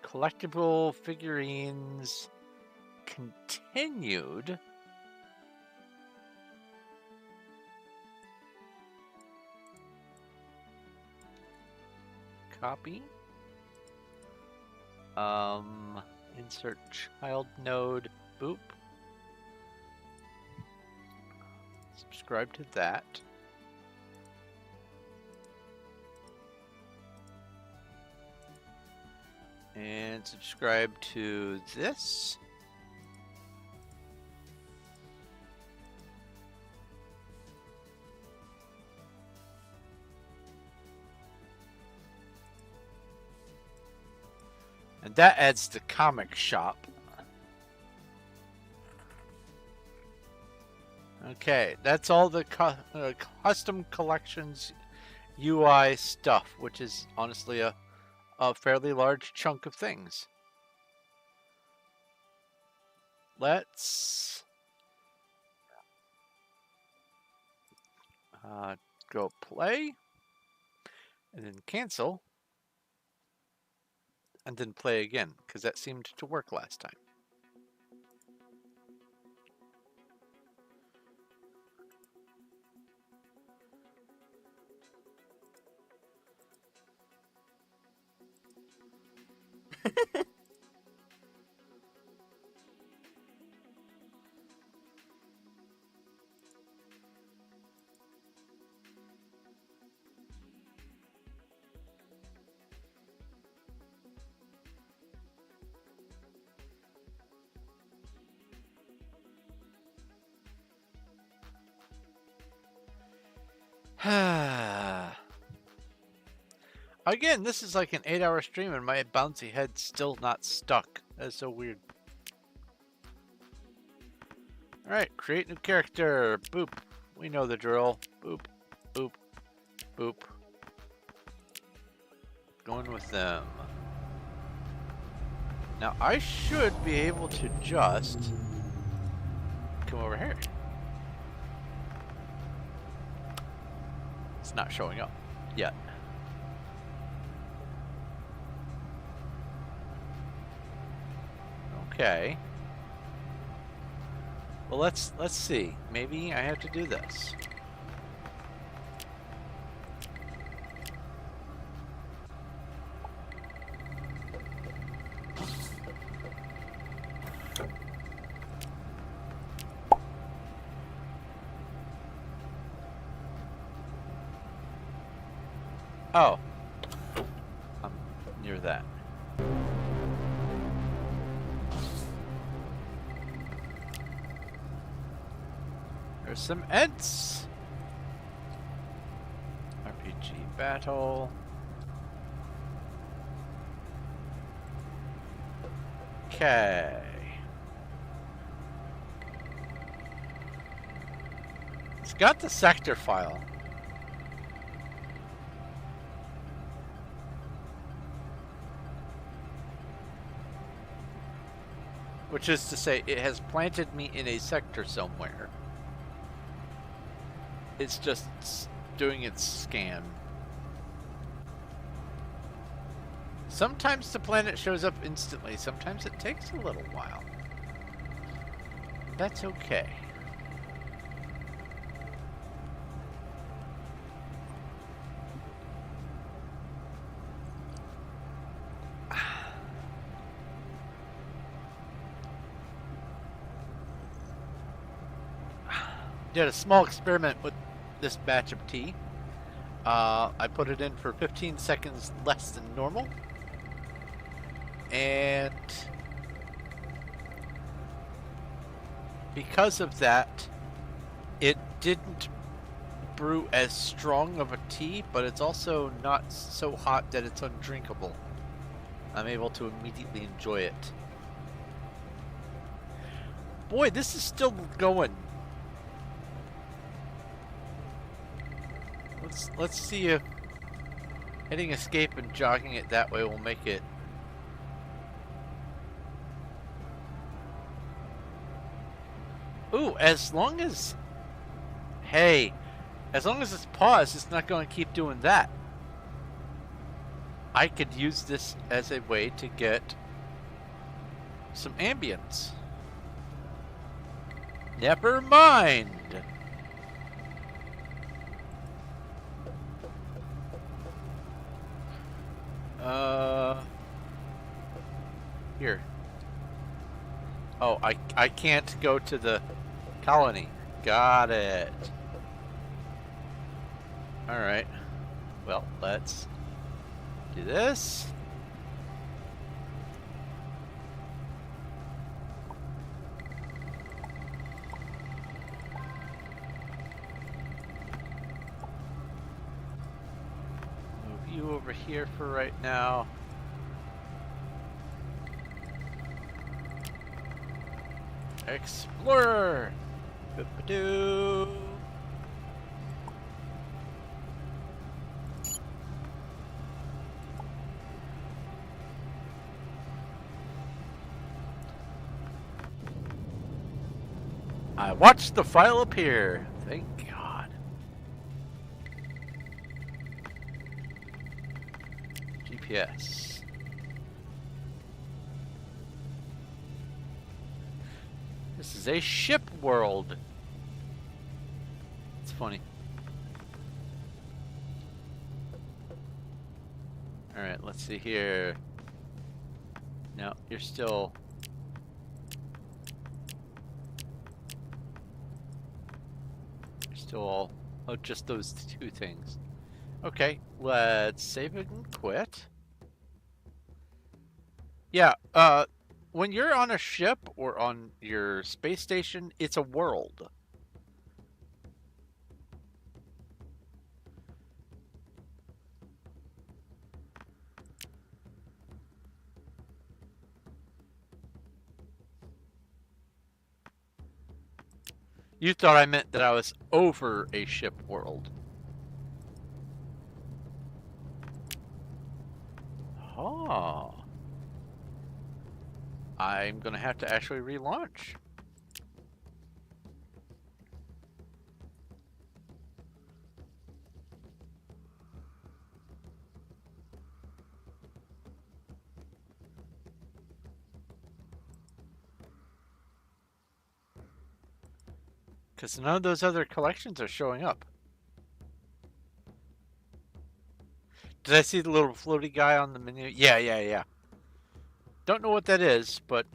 Collectible figurines continued. Copy. Insert child node. Boop. Subscribe to that. And subscribe to this. And that adds the comic shop. Okay, that's all the custom collections UI stuff, which is honestly a fairly large chunk of things. Let's go play, and then cancel, and then play again, because that seemed to work last time. Again, this is like an 8-hour stream and my bouncy head's still not stuck. That's so weird. Alright, create new character. Boop. We know the drill. Boop. Boop. Boop. Going with them. Now I should be able to just come over here. It's not showing up yet. Okay. Well, let's see. Maybe I have to do this. Oh. I'm near that. There's some Ents. RPG battle. Okay. It's got the sector file. Which is to say, it has planted me in a sector somewhere. It's just doing its scan. Sometimes the planet shows up instantly, sometimes it takes a little while. That's okay. Did a small experiment with this batch of tea. I put it in for 15 seconds less than normal. And because of that, it didn't brew as strong of a tea, but it's also not so hot that it's undrinkable. I'm able to immediately enjoy it. Boy, this is still going. Let's see if hitting escape and jogging it that way will make it. Ooh, as long as... Hey, as long as it's paused, it's not going to keep doing that. I could use this as a way to get some ambience. Never mind. Here. Oh, I can't go to the colony. Got it. Alright. Well, let's do this. Move you over here for right now. Explorer! Boop-a-doo! I watched the file appear. Thank God. GPS. This is a ship world. It's funny. Alright, let's see here. No, you're still... You're still all... Oh, just those two things. Okay, let's save it and quit. Yeah, when you're on a ship or on your space station, it's a world. You thought I meant that I was over a ship world. Oh. I'm gonna have to actually relaunch. Because none of those other collections are showing up. Did I see the little floaty guy on the menu? Yeah, yeah, yeah. Don't know what that is, but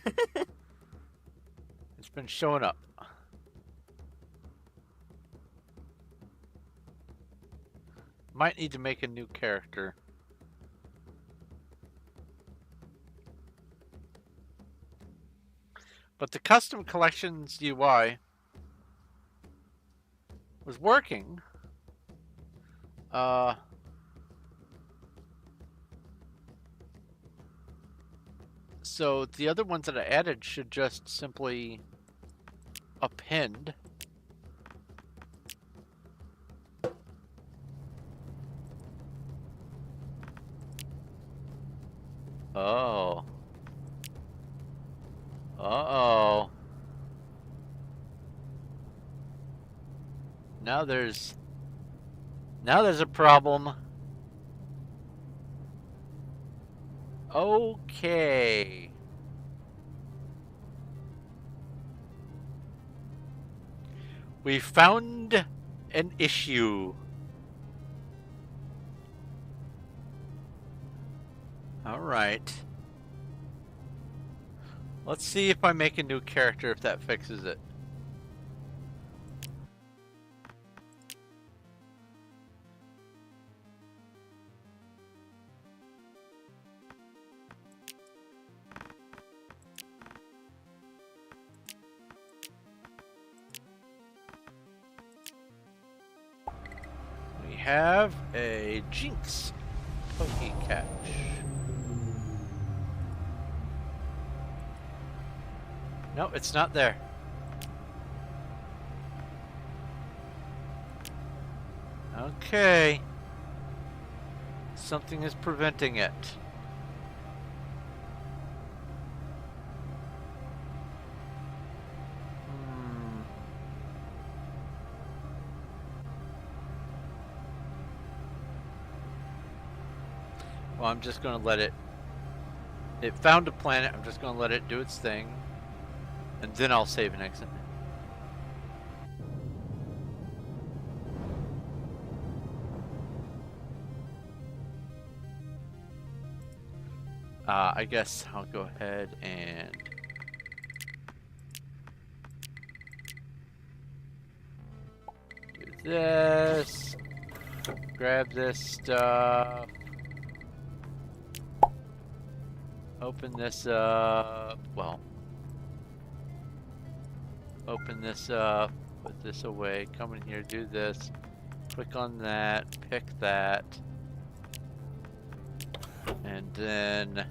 it's been showing up. Might need to make a new character. But the custom collections UI was working. So the other ones that I added should just simply append. Oh. Uh-oh. Now there's a problem. Okay. We found an issue. All right. Let's see if I make a new character, if that fixes it. We have a Jinx Pokecatch. No, it's not there. Okay. Something is preventing it. Well, I'm just going to let it... It found a planet. I'm just going to let it do its thing. And then I'll save and exit. I guess I'll go ahead and... do this. Grab this stuff. Open this up. Well, open this up. Put this away. Come in here. Do this. Click on that. Pick that. And then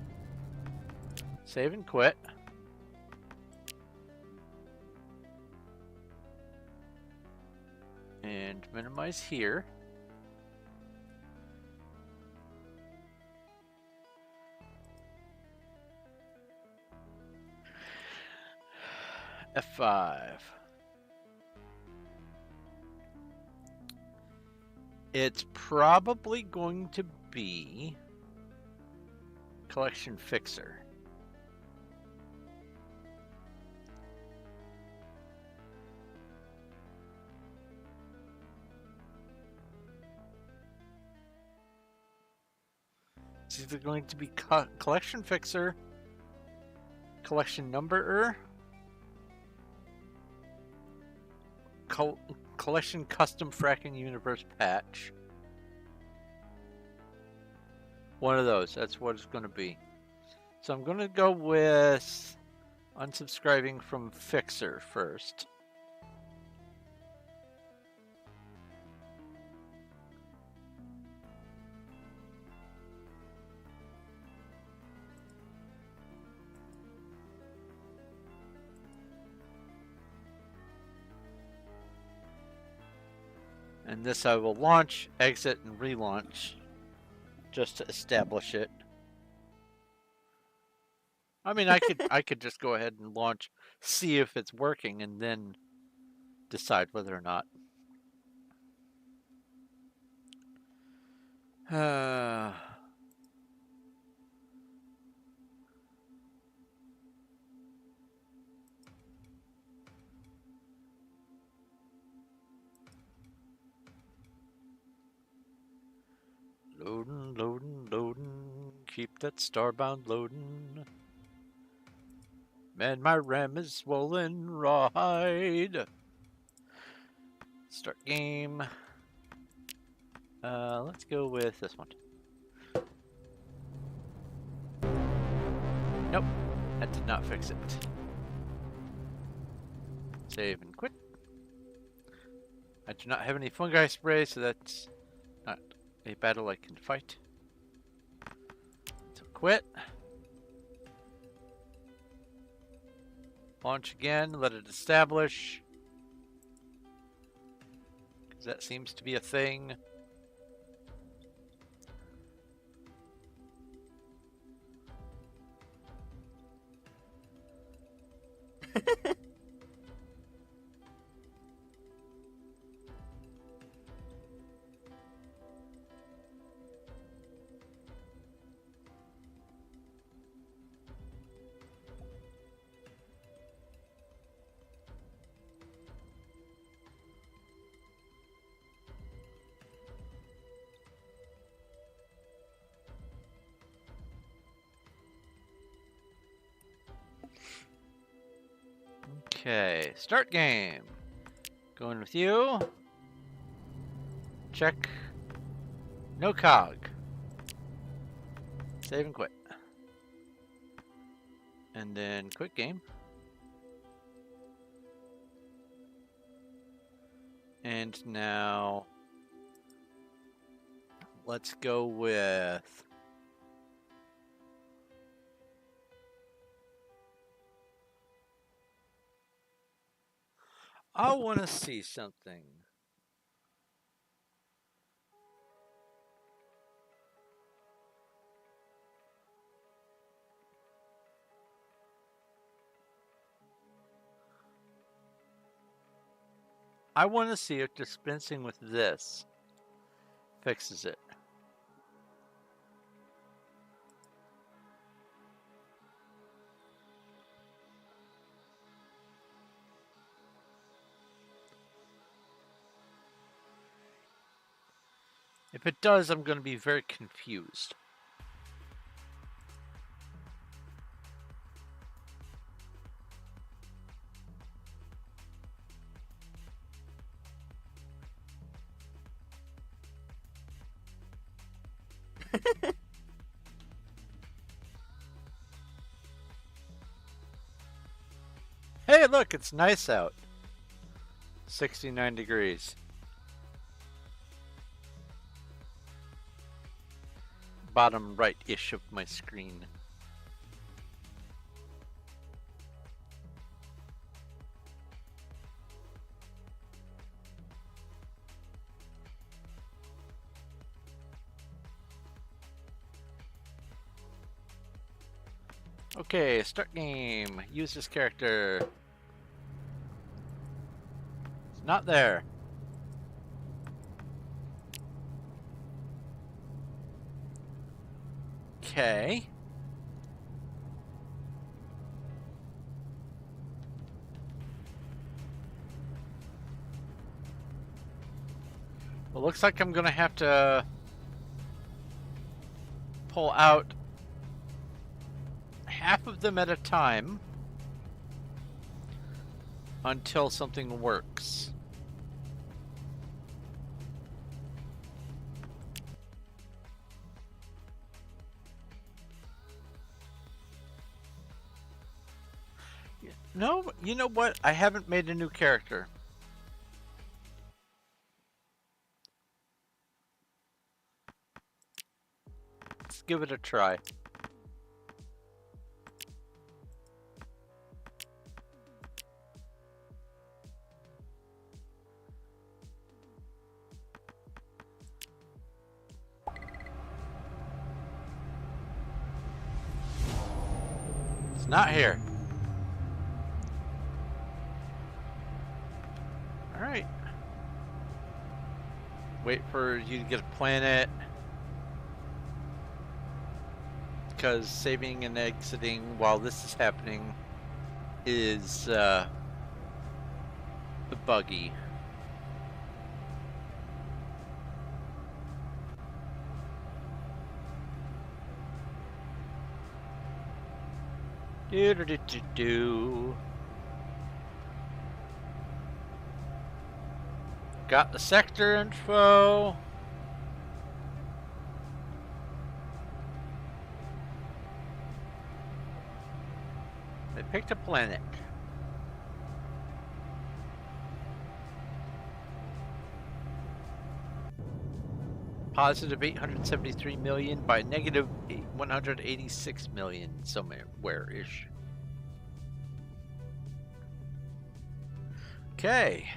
save and quit. And minimize here. F5. It's probably going to be Collection Fixer. It's either going to be Collection Fixer, Collection Numberer, Collection Custom Fracking Universe Patch. One of those. That's what it's going to be. So I'm going to go with unsubscribing from Fixer first. And this I will launch, exit, and relaunch just to establish it. I mean, I could just go ahead and launch, see if it's working, and then decide whether or not. Loading, loading, loading. Keep that Starbound loading. Man, my RAM is swollen. Rawhide. Start game. Let's go with this one. Nope, that did not fix it. Save and quit. I do not have any fungi spray, so that's not a battle I can fight. So quit. Launch again, let it establish. Because that seems to be a thing. Okay, start game. Going with you. Check. No cog. Save and quit. And then quit game. And now let's go with I want to see something. I want to see if dispensing with this fixes it. If it does, I'm going to be very confused. Hey, look, it's nice out. 69 degrees. Bottom right-ish of my screen. Okay, start game. Use this character. It's not there. Okay. Well, looks like I'm gonna have to pull out half of them at a time until something works. No, you know what? I haven't made a new character. Let's give it a try. It's not here. Alright. Wait for you to get a planet. Because saving and exiting while this is happening is buggy. Do do do do do. Got the sector info. They picked a planet. Positive 873 million by negative 186 million somewhere-ish. Okay.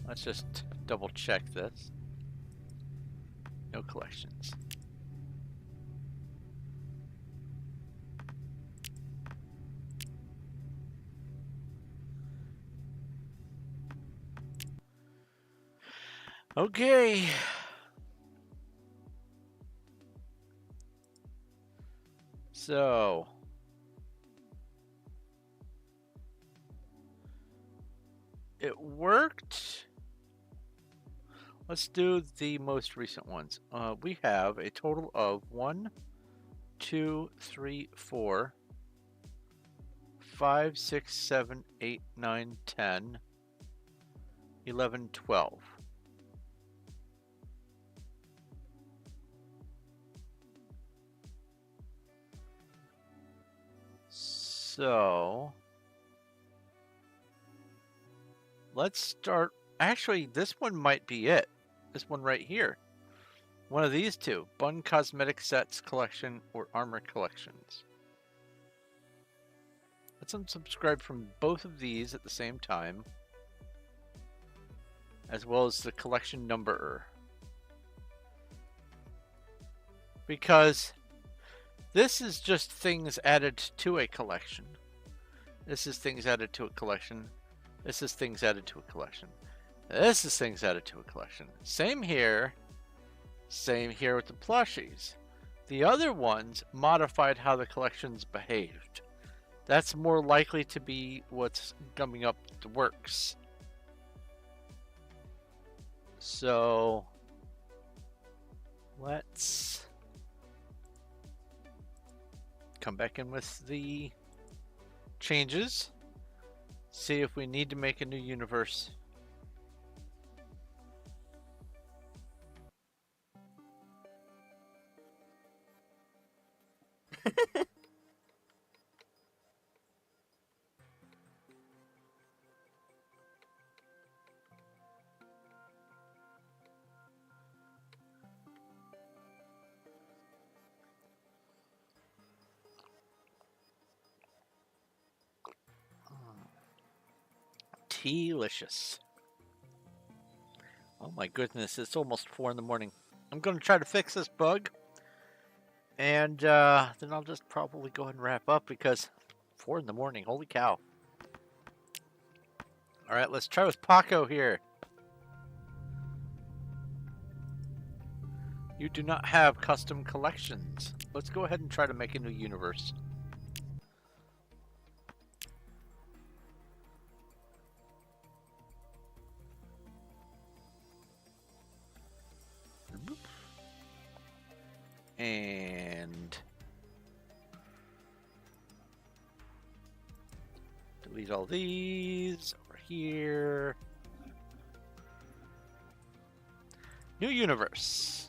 Let's just double check this. No collections. Okay. So it worked. Let's do the most recent ones. We have a total of 1, 2, 3, 4, 5, 6, 7, 8, 9, 10, 11, 12. So let's start. Actually, this one might be it. This one right here. One of these two. Bun Cosmetic Sets Collection or Armor Collections. Let's unsubscribe from both of these at the same time, as well as the collection numberer. Because this is just things added to a collection. This is things added to a collection. This is things added to a collection. This is things added to a collection. Same here. Same here with the plushies. The other ones modified how the collections behaved. That's more likely to be what's coming up the works. So let's come back in with the changes. See if we need to make a new universe. Delicious. Oh my goodness, it's almost 4 in the morning. I'm going to try to fix this bug. And then I'll just probably go ahead and wrap up because 4 in the morning, holy cow. Alright, let's try with Paco here. You do not have custom collections. Let's go ahead and try to make a new universe. And delete all these over here. New universe.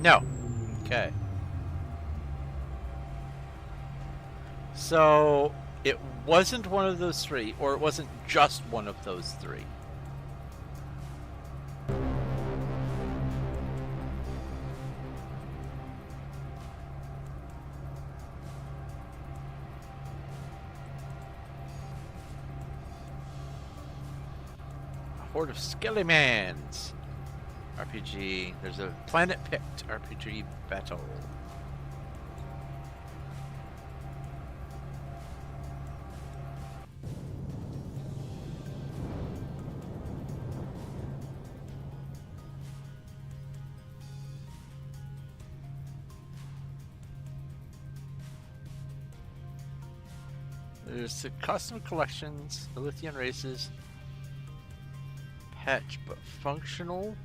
No. Okay. So it wasn't one of those three, or it wasn't just one of those three. A horde of Skellimans. RPG. There's a planet picked RPG battle. There's the custom collections, the Lithian races, patch but functional.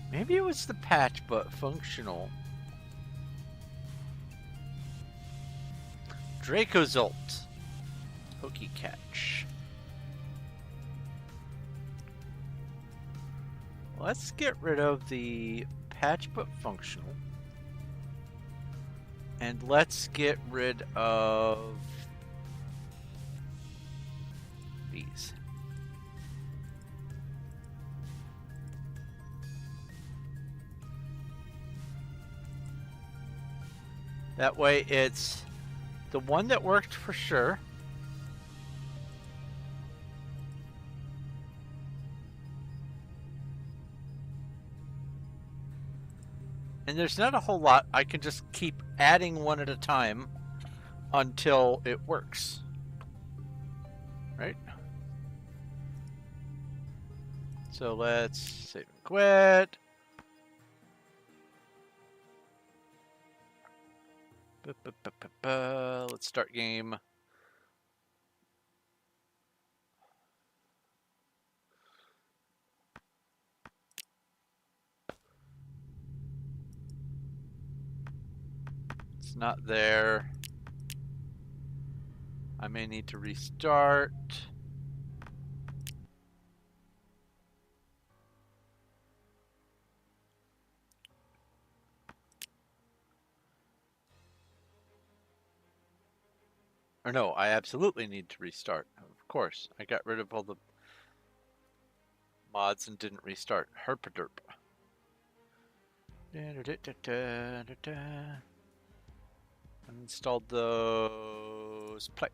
Maybe it was the patch but functional. Dracozolt. Pokecatch. Let's get rid of the patch but functional. And let's get rid of these. That way it's the one that worked for sure. And there's not a whole lot. I can just keep adding one at a time until it works. Right? So let's save and quit. Let's start game. It's not there. I may need to restart. Or no, I absolutely need to restart. Of course, I got rid of all the mods and didn't restart. Herpaderp. Uninstalled those. Play.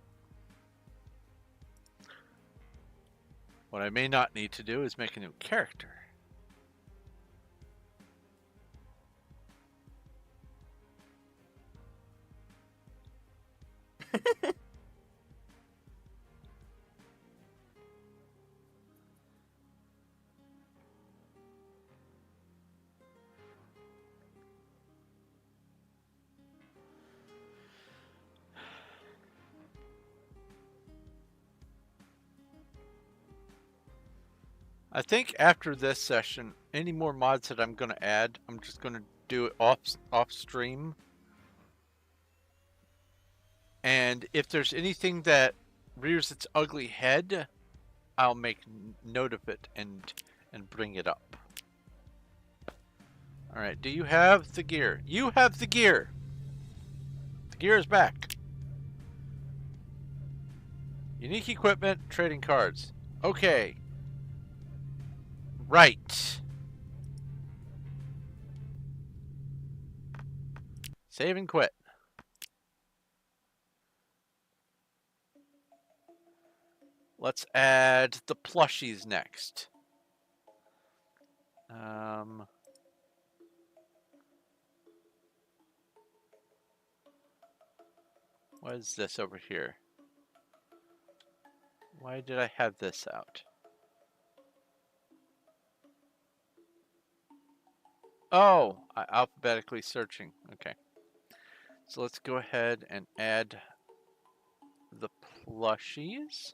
What I may not need to do is make a new character. I think after this session, any more mods that I'm going to add, I'm just going to do it off stream. And if there's anything that rears its ugly head, I'll make note of it and bring it up. All right, do you have the gear? You have the gear. The gear is back. Unique equipment, trading cards. Okay. Right. Save and quit. Let's add the plushies next. What is this over here? Why did I have this out? Oh, alphabetically searching. Okay. So let's go ahead and add the plushies.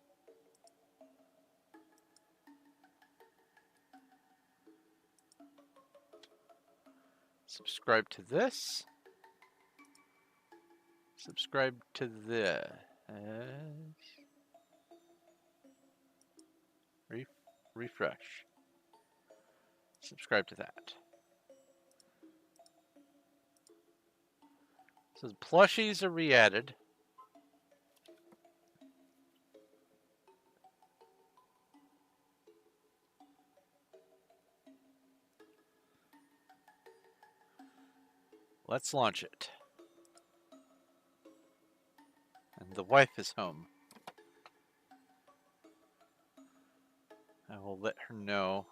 Subscribe to this. Subscribe to this. Refresh. Subscribe to that. So the plushies are re-added. Let's launch it. And the wife is home. I will let her know.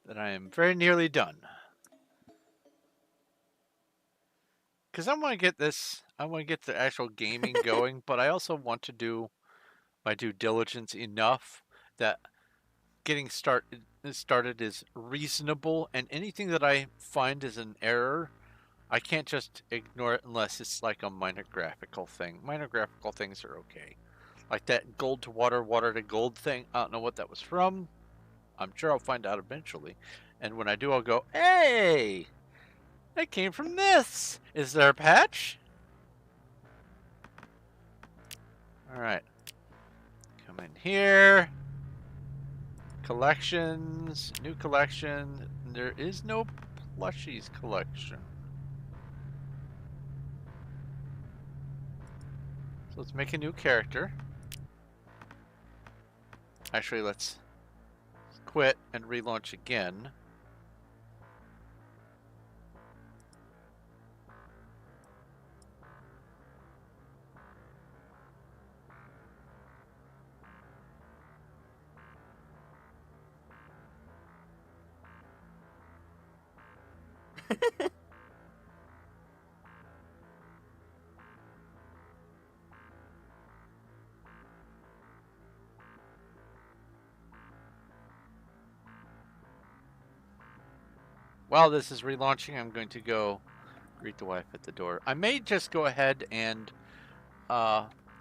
That I am very nearly done. Because I want to get this, I want to get the actual gaming going, but I also want to do my due diligence enough that getting started is reasonable, and anything that I find is an error, I can't just ignore it unless it's like a minor graphical thing. Minor graphical things are okay. Like that gold to water, water to gold thing. I don't know what that was from. I'm sure I'll find out eventually. And when I do, I'll go, hey, that came from this. Is there a patch? All right. Come in here. Collections, new collection. There is no plushies collection. So let's make a new character. Actually, let's quit and relaunch again. While this is relaunching, I'm going to go greet the wife at the door. I may just go ahead and,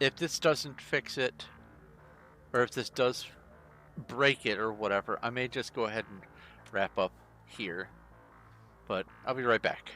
if this doesn't fix it, or if this does break it or whatever, I may just go ahead and wrap up here. But I'll be right back.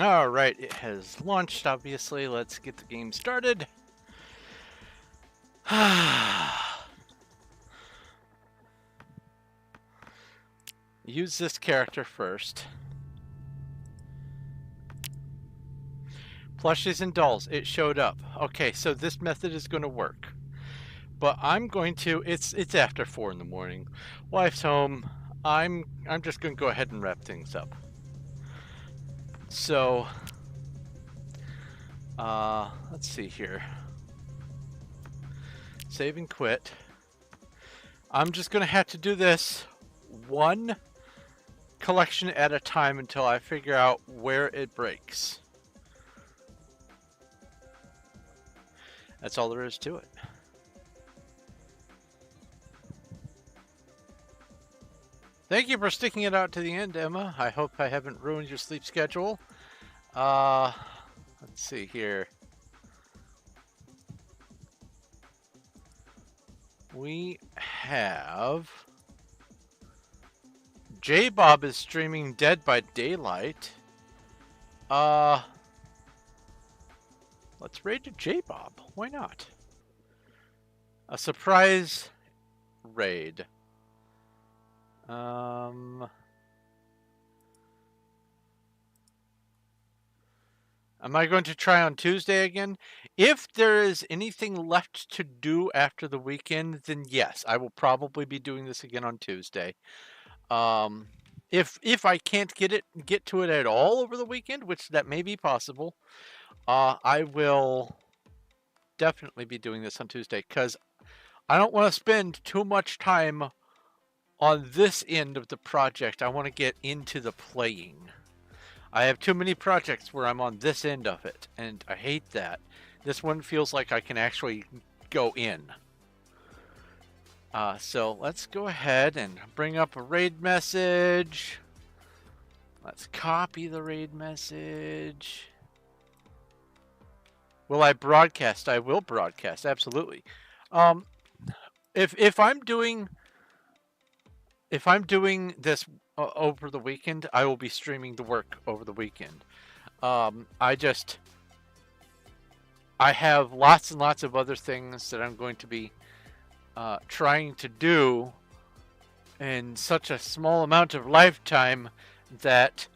All right, it has launched, obviously. Let's get the game started. Use this character first. Plushies and dolls, it showed up. Okay, so this method is going to work. But I'm going to, it's after 4 in the morning. Wife's home. I'm just going to go ahead and wrap things up. So, let's see here. Save and quit. I'm just going to have to do this one collection at a time until I figure out where it breaks. That's all there is to it. Thank you for sticking it out to the end, Emma. I hope I haven't ruined your sleep schedule. Let's see here. We have... J-Bob is streaming Dead by Daylight. Let's raid J-Bob. Why not? A surprise raid. Am I going to try on Tuesday again? If there is anything left to do after the weekend, then yes, I will probably be doing this again on Tuesday. If I can't get to it at all over the weekend, which that may be possible, I will definitely be doing this on Tuesday because I don't want to spend too much time on this end of the project. I want to get into the playing. I have too many projects where I'm on this end of it, and I hate that. This one feels like I can actually go in. So let's go ahead and bring up a raid message. Let's copy the raid message. Will I broadcast? I will broadcast, absolutely. If I'm doing this over the weekend, I will be streaming the work over the weekend. I have lots and lots of other things that I'm going to be trying to do in such a small amount of lifetime that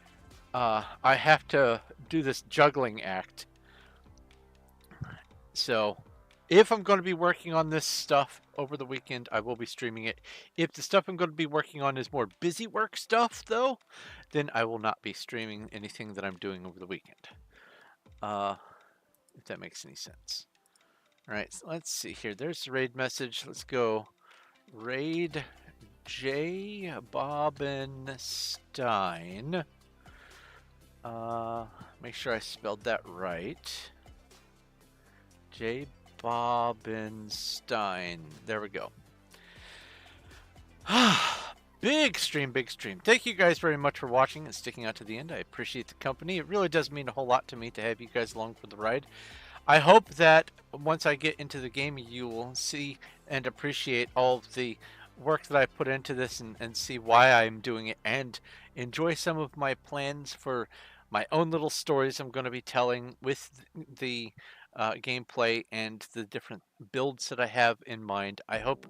I have to do this juggling act. So if I'm going to be working on this stuff over the weekend, I will be streaming it. If the stuff I'm going to be working on is more busy work stuff, though, then I will not be streaming anything that I'm doing over the weekend. If that makes any sense. All right, so let's see here. There's the raid message. Let's go raid J. Bobenstein. Make sure I spelled that right. J. Bobenstein. There we go. Big stream, big stream. Thank you guys very much for watching and sticking out to the end. I appreciate the company. It really does mean a whole lot to me to have you guys along for the ride. I hope that once I get into the game, you will see and appreciate all of the work that I put into this and see why I'm doing it and enjoy some of my plans for my own little stories I'm going to be telling with the gameplay and the different builds that I have in mind. I hope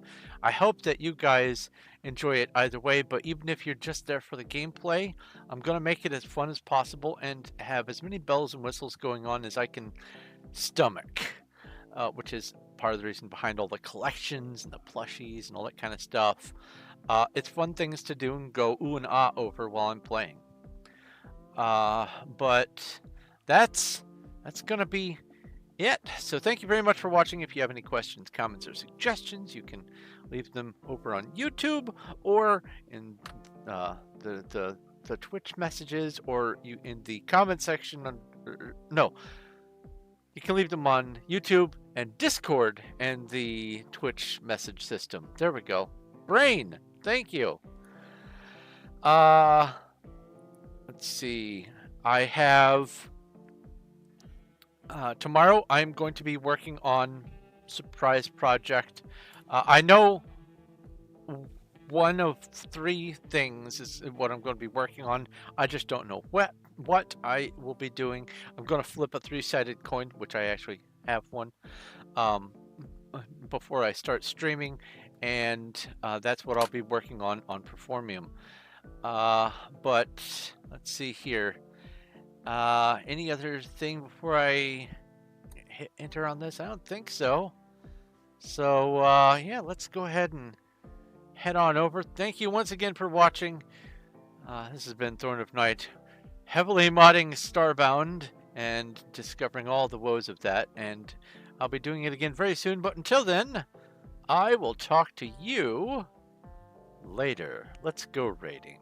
that you guys enjoy it either way, but even if you're just there for the gameplay, I'm going to make it as fun as possible and have as many bells and whistles going on as I can stomach, which is part of the reason behind all the collections and the plushies and all that kind of stuff. It's fun things to do and go ooh and ah over while I'm playing. But that's gonna be it. So thank you very much for watching. If you have any questions, comments, or suggestions, you can leave them over on YouTube or in the Twitch messages, or you in the comment section on no. You can leave them on YouTube and Discord and the Twitch message system. There we go. Brain, thank you. Let's see. I have tomorrow I'm going to be working on surprise project. I know one of 3 things is what I'm going to be working on. I just don't know what what I will be doing, I'm going to flip a 3-sided coin, which I actually have one, um, before I start streaming, and that's what I'll be working on Performium. But let's see here. Any other thing before I hit enter on this? I don't think so. So yeah, let's go ahead and head on over. Thank you once again for watching. This has been Thorn of Night, heavily modding Starbound and discovering all the woes of that. And I'll be doing it again very soon. But until then, I will talk to you later. Let's go raiding.